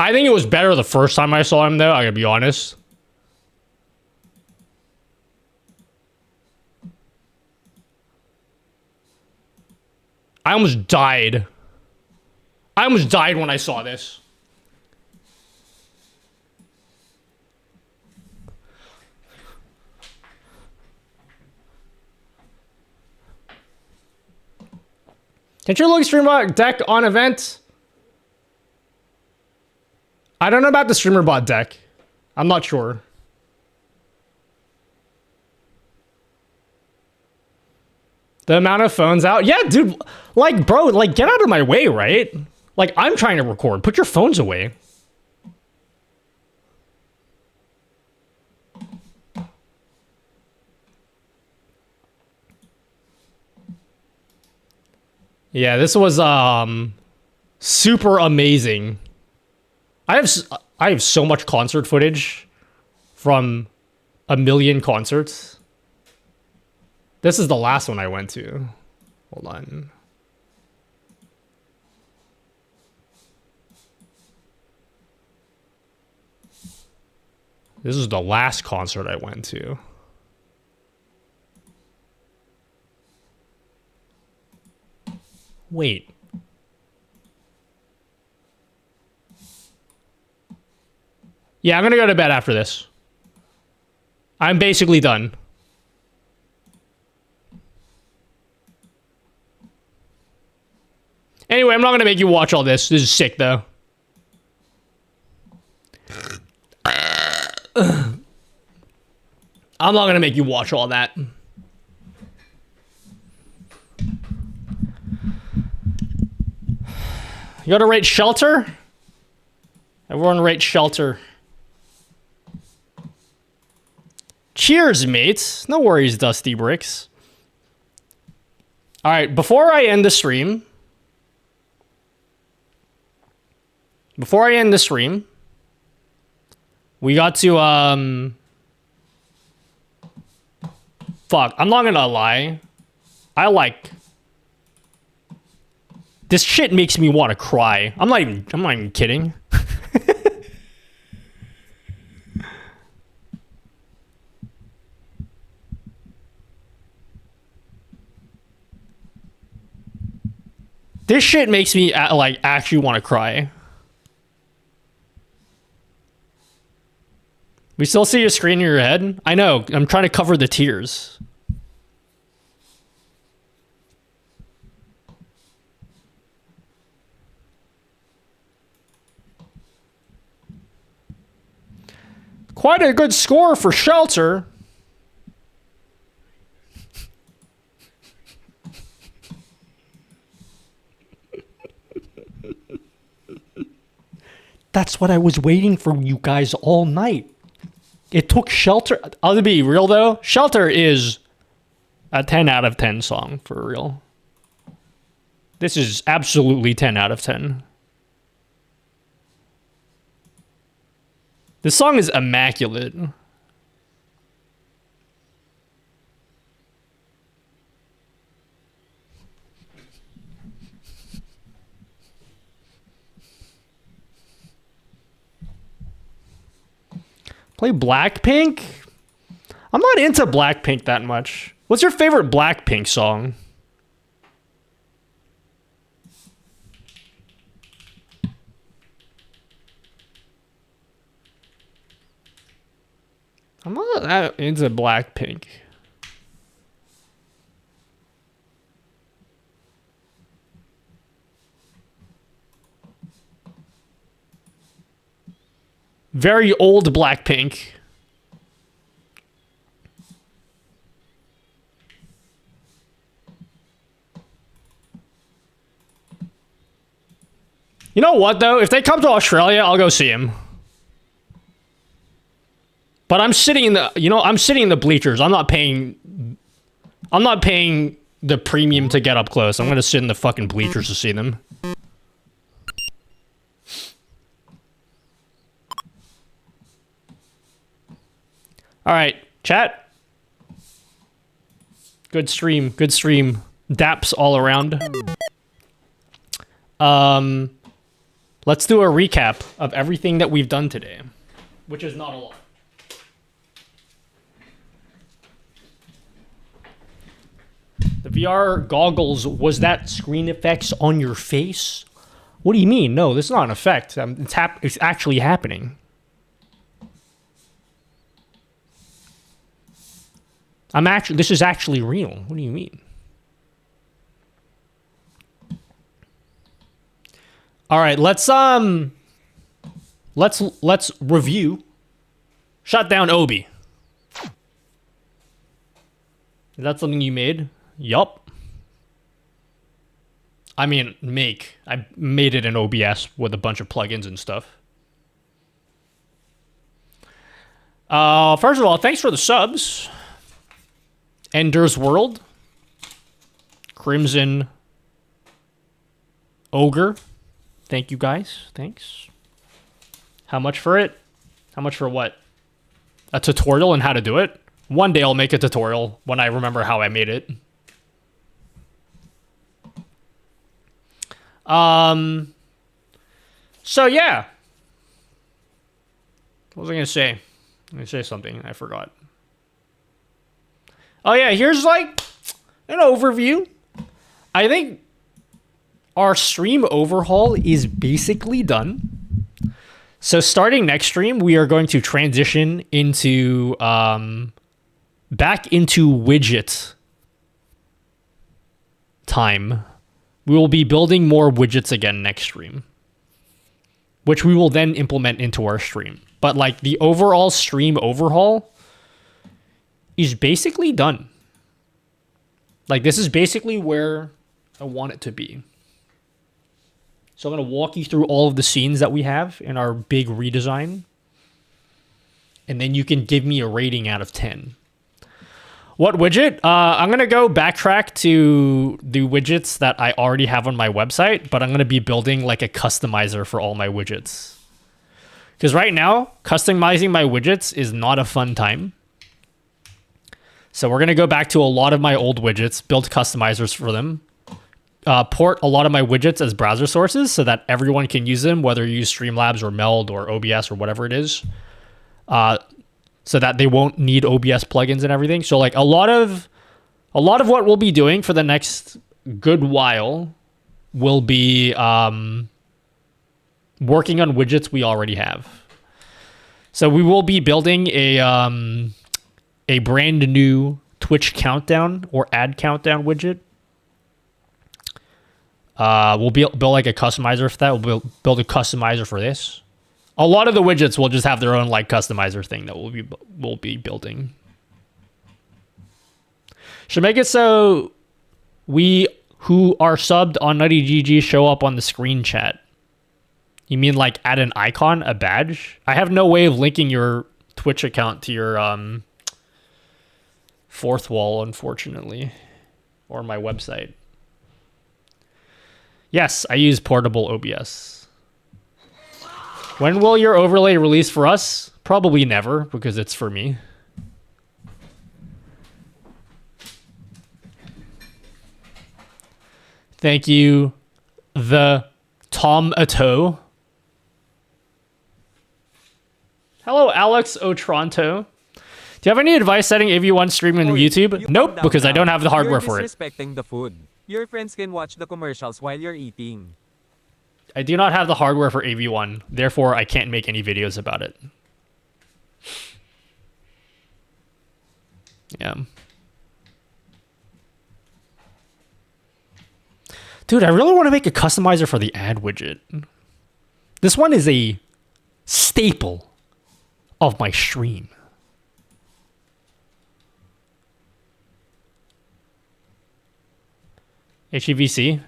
Speaker 1: I think it was better the first time I saw him, though, I gotta be honest. I almost died. I almost died when I saw this. Can't you look streamer deck on event? I don't know about the streamer bot deck. I'm not sure. The amount of phones out. Yeah, dude. Like, bro, like, get out of my way, right? Like, I'm trying to record. Put your phones away. Yeah, this was super amazing. I have so much concert footage from a million concerts. This is the last one I went to. Hold on. This is the last concert I went to. Wait. Yeah, I'm gonna go to bed after this. I'm basically done. Anyway, I'm not gonna make you watch all this. This is sick, though. I'm not gonna make you watch all that. You gotta rate Shelter? Everyone rate Shelter. Cheers, mates. No worries, Dusty Bricks. Alright, before I end the stream... we got to, fuck, I'm not gonna lie. This shit makes me want to cry. I'm not even kidding. This shit makes me, like, actually want to cry. We still see your screen in your head? I know, I'm trying to cover the tears. Quite a good score for Shelter. That's what I was waiting for you guys all night. It took Shelter. I'll be real though. Shelter is a 10 out of 10 song for real. This is absolutely 10 out of 10. This song is immaculate. Play Blackpink? I'm not into Blackpink that much. What's your favorite Blackpink song? I'm not that into Blackpink. Very old Blackpink. You know what though? If they come to Australia, I'll go see him. But I'm sitting in the, I'm sitting in the bleachers. I'm not paying the premium to get up close. I'm going to sit in the fucking bleachers to see them. All right, chat. Good stream. Good stream. Daps all around. Let's do a recap of everything that we've done today, which is not a lot. The VR goggles, was that screen effects on your face? What do you mean? No, this is not an effect. It's actually happening. This is actually real. What do you mean? All right, let's review. Shut down Obi. Is that something you made? Yup. I mean, I made it in OBS with a bunch of plugins and stuff. First of all, thanks for the subs. Ender's World. Crimson Ogre. Thank you guys. Thanks. How much for it? How much for what? A tutorial on how to do it? One day I'll make a tutorial when I remember how I made it. So yeah. What was I gonna say? Let me say something. I forgot. Oh yeah, here's like an overview. I think our stream overhaul is basically done. So starting next stream, we are going to transition into back into widget time. we will be building more widgets again next stream, which we will then implement into our stream. But like the overall stream overhaul is basically done. Like this is basically where I want it to be. So I'm going to walk you through all of the scenes that we have in our big redesign. And then you can give me a rating out of 10. What widget? I'm going to go backtrack to the widgets that I already have on my website, but I'm going to be building like a customizer for all my widgets. Because right now, customizing my widgets is not a fun time. So we're going to go back to a lot of my old widgets, build customizers for them, port a lot of my widgets as browser sources so that everyone can use them, whether you use Streamlabs or Meld or OBS or whatever it is, so that they won't need OBS plugins and everything. So like a lot of what we'll be doing for the next good while will be working on widgets we already have. So we will be building a brand new Twitch countdown or ad countdown widget. We'll build like a customizer for that. We'll build a customizer for this. A lot of the widgets will just have their own like customizer thing that we'll be building. Should make it so we who are subbed on NuttyGG show up on the screen chat. You mean like add an icon, a badge? I have no way of linking your Twitch account to your fourth wall, unfortunately, or my website. Yes, I use portable OBS. When will your overlay release for us? Probably never, because it's for me. Thank you, the Tom Ato. Hello, Alex Otranto. Do you have any advice setting AV1 streaming on YouTube? Nope, because I don't have the hardware for it.
Speaker 5: You're disrespecting the food. Your friends can watch the commercials while you're eating.
Speaker 1: I do not have the hardware for AV1, therefore I can't make any videos about it. Yeah. Dude, I really want to make a customizer for the ad widget. This one is a staple of my stream. HEVC?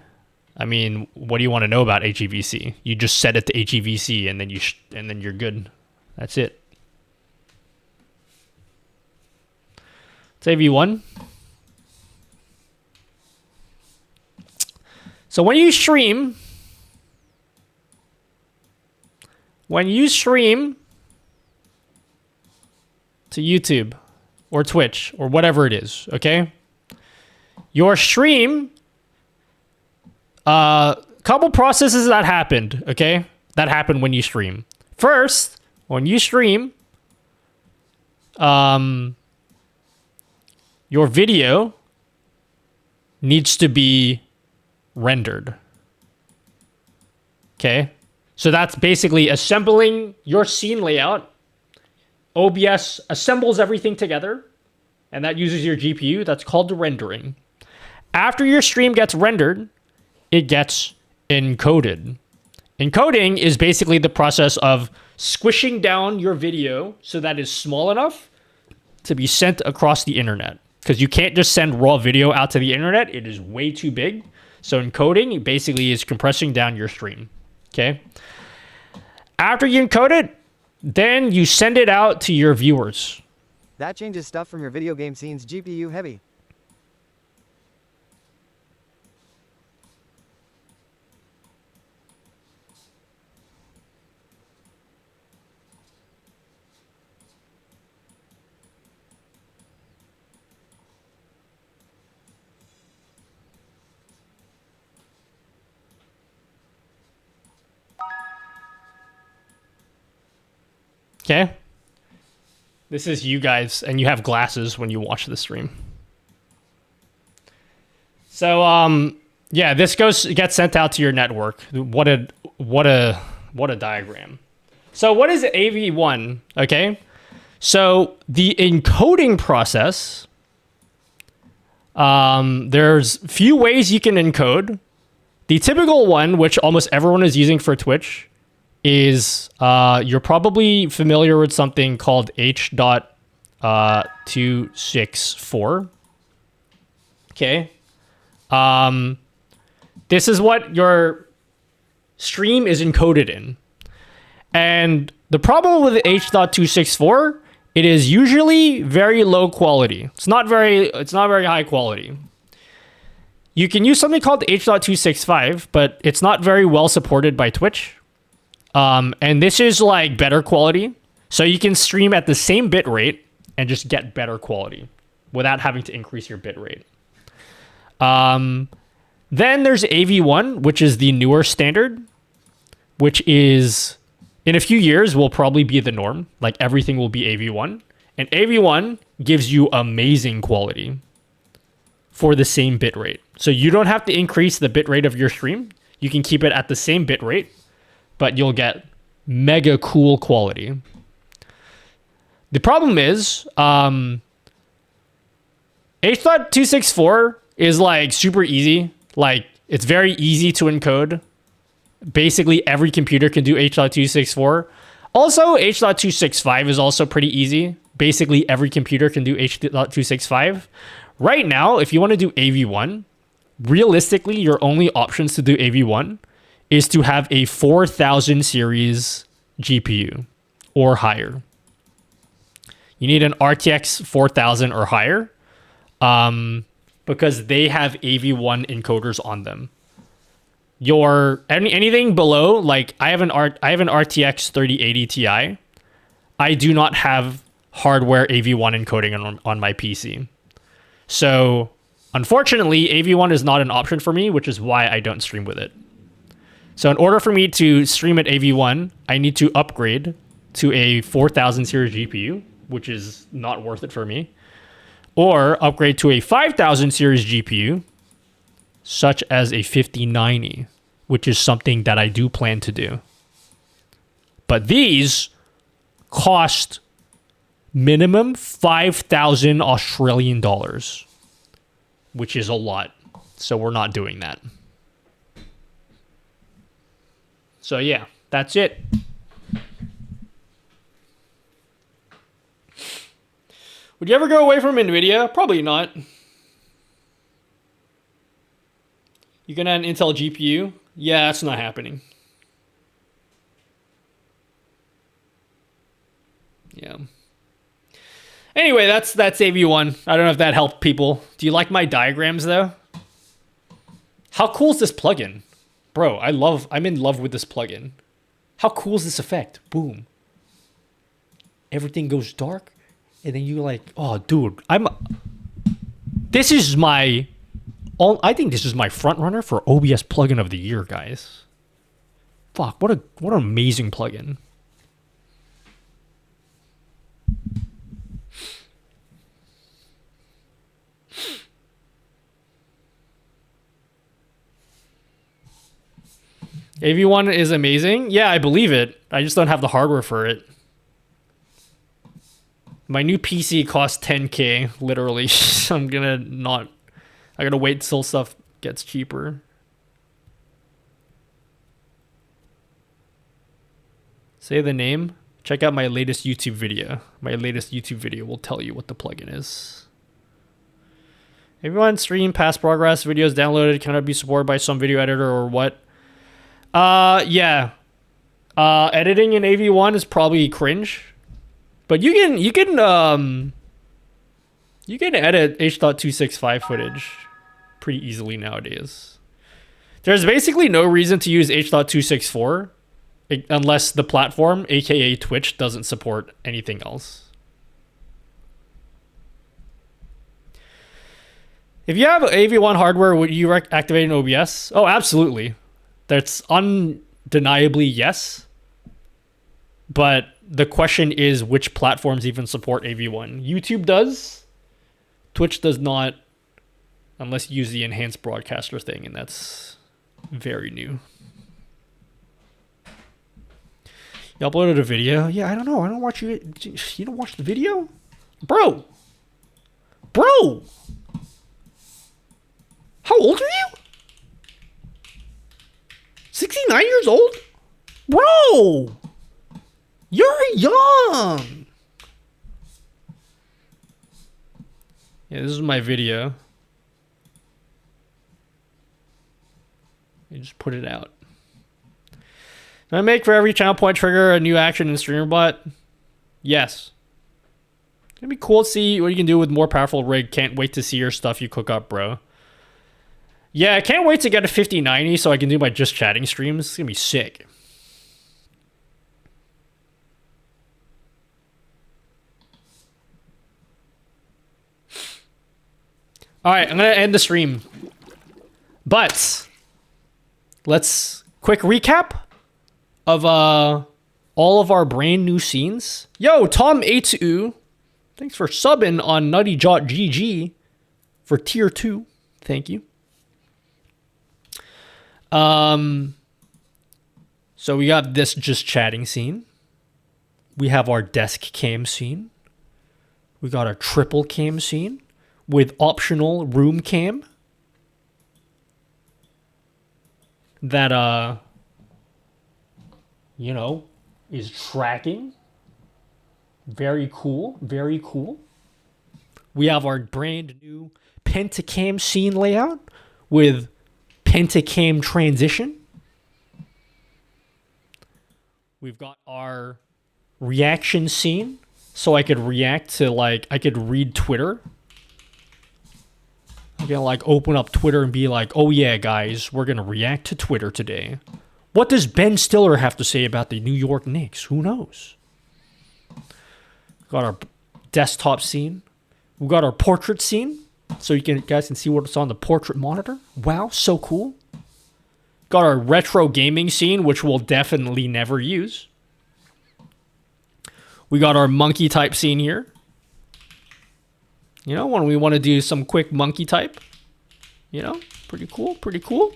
Speaker 1: I mean, what do you want to know about HEVC? You just set it to HEVC and then you're good. That's it. It's AV1. So when you stream to YouTube or Twitch or whatever it is, okay? Your stream, couple processes that happened, okay? That happened when you stream. First, when you stream, your video needs to be rendered. Okay? So that's basically assembling your scene layout. OBS assembles everything together, and that uses your GPU. That's called the rendering. After your stream gets rendered, it gets encoded. Encoding is basically the process of squishing down your video so that it's small enough to be sent across the internet. Because you can't just send raw video out to the internet. It is way too big. So encoding basically is compressing down your stream. Okay? After you encode it, then you send it out to your viewers.
Speaker 13: That changes stuff from your video game scenes GPU heavy.
Speaker 1: Okay? This is you guys, and you have glasses when you watch the stream. So, yeah, this gets sent out to your network. What a diagram. So what is AV1? Okay? So the encoding process, there's few ways you can encode. The typical one, which almost everyone is using for Twitch, is you're probably familiar with something called H.264. Okay. This is what your stream is encoded in. And the problem with H.264, it is usually very low quality. It's not very high quality. You can use something called H.265, but it's not very well supported by Twitch. And this is like better quality. So you can stream at the same bit rate and just get better quality without having to increase your bit rate. Then there's AV1, which is the newer standard, which is in a few years will probably be the norm. Like everything will be AV1. And AV1 gives you amazing quality for the same bit rate. So you don't have to increase the bit rate of your stream. You can keep it at the same bit rate, but you'll get mega cool quality. The problem is, H.264 is like super easy. Like it's very easy to encode. Basically every computer can do H.264. Also, H.265 is also pretty easy. Basically every computer can do H.265. Right now, if you want to do AV1, realistically, your only options to do AV1 is to have a 4000 series GPU or higher. You need an RTX 4000 or higher because they have AV1 encoders on them. Anything below, like I have an RTX 3080 Ti. I do not have hardware AV1 encoding on my PC. So unfortunately, AV1 is not an option for me, which is why I don't stream with it. So in order for me to stream at AV1, I need to upgrade to a 4000 series GPU, which is not worth it for me, or upgrade to a 5000 series GPU, such as a 5090, which is something that I do plan to do. But these cost minimum 5,000 Australian dollars, which is a lot. So we're not doing that. So yeah, that's it. Would you ever go away from NVIDIA? Probably not. You gonna have an Intel GPU? Yeah, that's not happening. Yeah. Anyway, that's AV1. I don't know if that helped people. Do you like my diagrams though? How cool is this plugin? Bro, I'm in love with this plugin. How cool is this effect? Boom. Everything goes dark, and then you like, oh dude, I think this is my front runner for OBS plugin of the year, guys. Fuck, what an amazing plugin. AV1 is amazing. Yeah, I believe it. I just don't have the hardware for it. My new PC costs 10K, literally. I'm gonna wait till stuff gets cheaper. Say the name. Check out my latest YouTube video. My latest YouTube video will tell you what the plugin is. Everyone stream past progress videos downloaded cannot be supported by some video editor or what? Yeah. Editing in AV1 is probably cringe. But you can edit H.265 footage pretty easily nowadays. There's basically no reason to use H.264 unless the platform, aka Twitch, doesn't support anything else. If you have AV1 hardware, would you activate an OBS? Oh, absolutely. That's undeniably yes. But the question is which platforms even support AV1. YouTube does. Twitch does not, unless you use the enhanced broadcaster thing, and that's very new. You uploaded a video? Yeah, I don't know. I don't watch you. You don't watch the video? Bro! How old are you? 69 years old? Bro! You're young! Yeah, this is my video. I just put it out. Can I make for every channel point trigger a new action in streamer bot? Yes. It'd be cool to see what you can do with more powerful rig. Can't wait to see your stuff you cook up, bro. Yeah, I can't wait to get a 5090 so I can do my just chatting streams. It's gonna be sick. Alright, I'm gonna end the stream. But let's quick recap of all of our brand new scenes. Yo, Tom A2, thanks for subbing on NuttyJot.GG for tier 2. Thank you. So we got this just chatting scene. We have our desk cam scene. We got our triple cam scene with optional room cam. That you know, is tracking. Very cool, very cool. We have our brand new pentacam scene layout with pentacam transition. We've got our reaction scene, so I could react to, like, I could read Twitter. I can, like, open up Twitter and be like, oh yeah, guys, we're gonna react to Twitter today. What does Ben Stiller have to say about the New York Knicks? Who knows? Got our desktop scene. We got our portrait scene, so you guys can see what's on the portrait monitor. Wow, so cool. Got our retro gaming scene, which we'll definitely never use. We got our monkey type scene here. You know, when we want to do some quick monkey type. You know, pretty cool, pretty cool.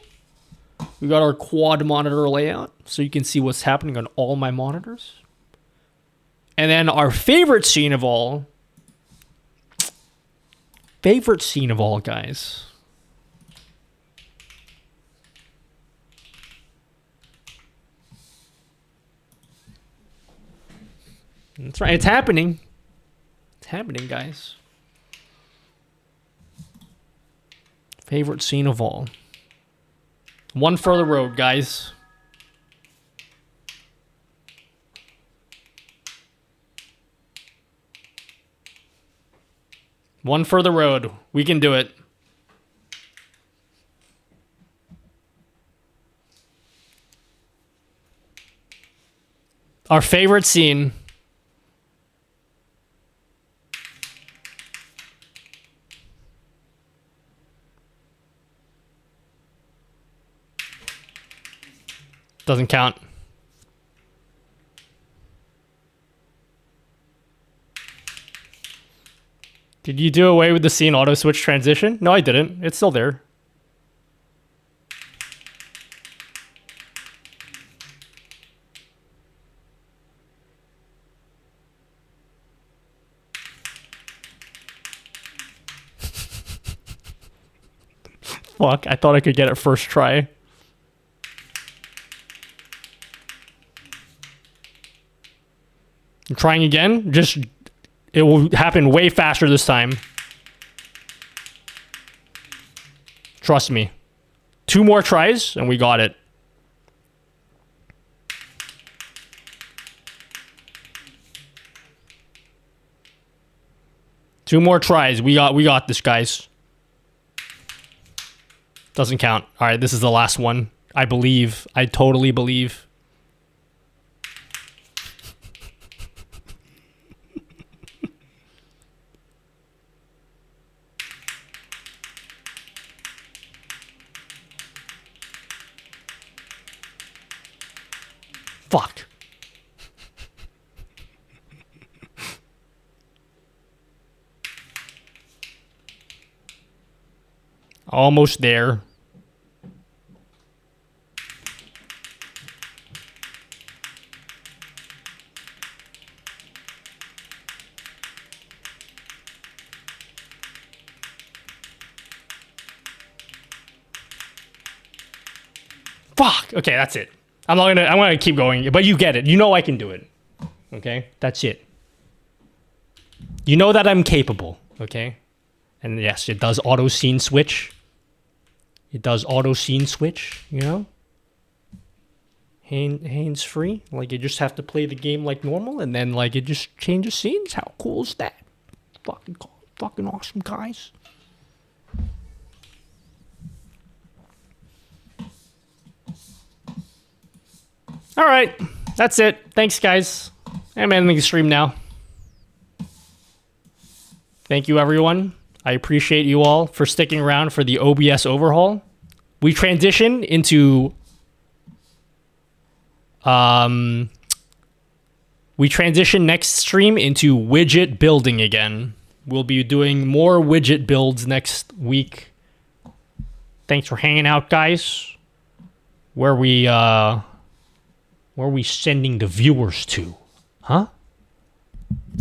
Speaker 1: We got our quad monitor layout, so you can see what's happening on all my monitors. And then our favorite scene of all. Favorite scene of all, guys. That's right, it's happening. It's happening, guys. Favorite scene of all. One further road, guys. One further road. We can do it. Our favorite scene. Doesn't count. Did you do away with the scene auto switch transition? No, I didn't. It's still there. Fuck, I thought I could get it first try. I'm trying again. Just, it will happen way faster this time. Trust me. 2 more tries and we got it. Two more tries. We got this, guys. Doesn't count. All right, this is the last one. I believe. I totally believe. Fuck. Almost there. Fuck. Okay, that's it. I'm gonna keep going, but you get it. You know I can do it. Okay? That's it. You know that I'm capable, okay? And yes, it does auto scene switch. It does auto scene switch, you know? Hands free. Like, you just have to play the game like normal, and then, like, it just changes scenes. How cool is that? Fucking awesome, guys. All right, that's it. Thanks, guys. I'm ending the stream now. Thank you, everyone. I appreciate you all for sticking around for the OBS overhaul. We transition into... we transition next stream into widget building again. We'll be doing more widget builds next week. Thanks for hanging out, guys. Where are we sending the viewers to? Huh?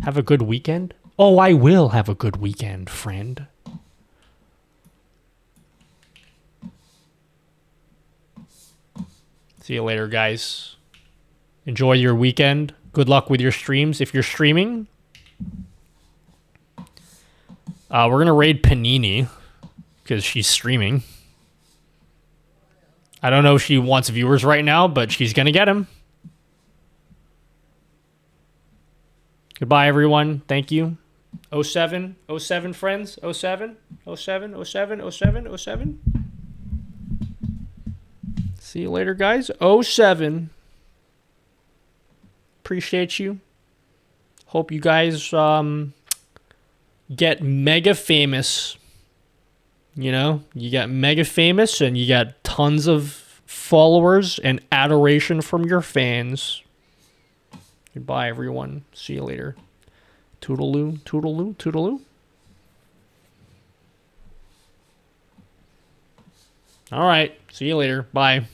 Speaker 1: Have a good weekend? Oh, I will have a good weekend, friend. See you later, guys. Enjoy your weekend. Good luck with your streams. If you're streaming, we're going to raid Panini because she's streaming. I don't know if she wants viewers right now, but she's going to get them. Goodbye, everyone. Thank you. 07 friends. 07. See you later, guys. 07. Appreciate you. Hope you guys get mega famous. You know, you get mega famous and you got tons of followers and adoration from your fans. Goodbye, everyone. See you later. Toodaloo, toodaloo, toodaloo. All right. See you later. Bye.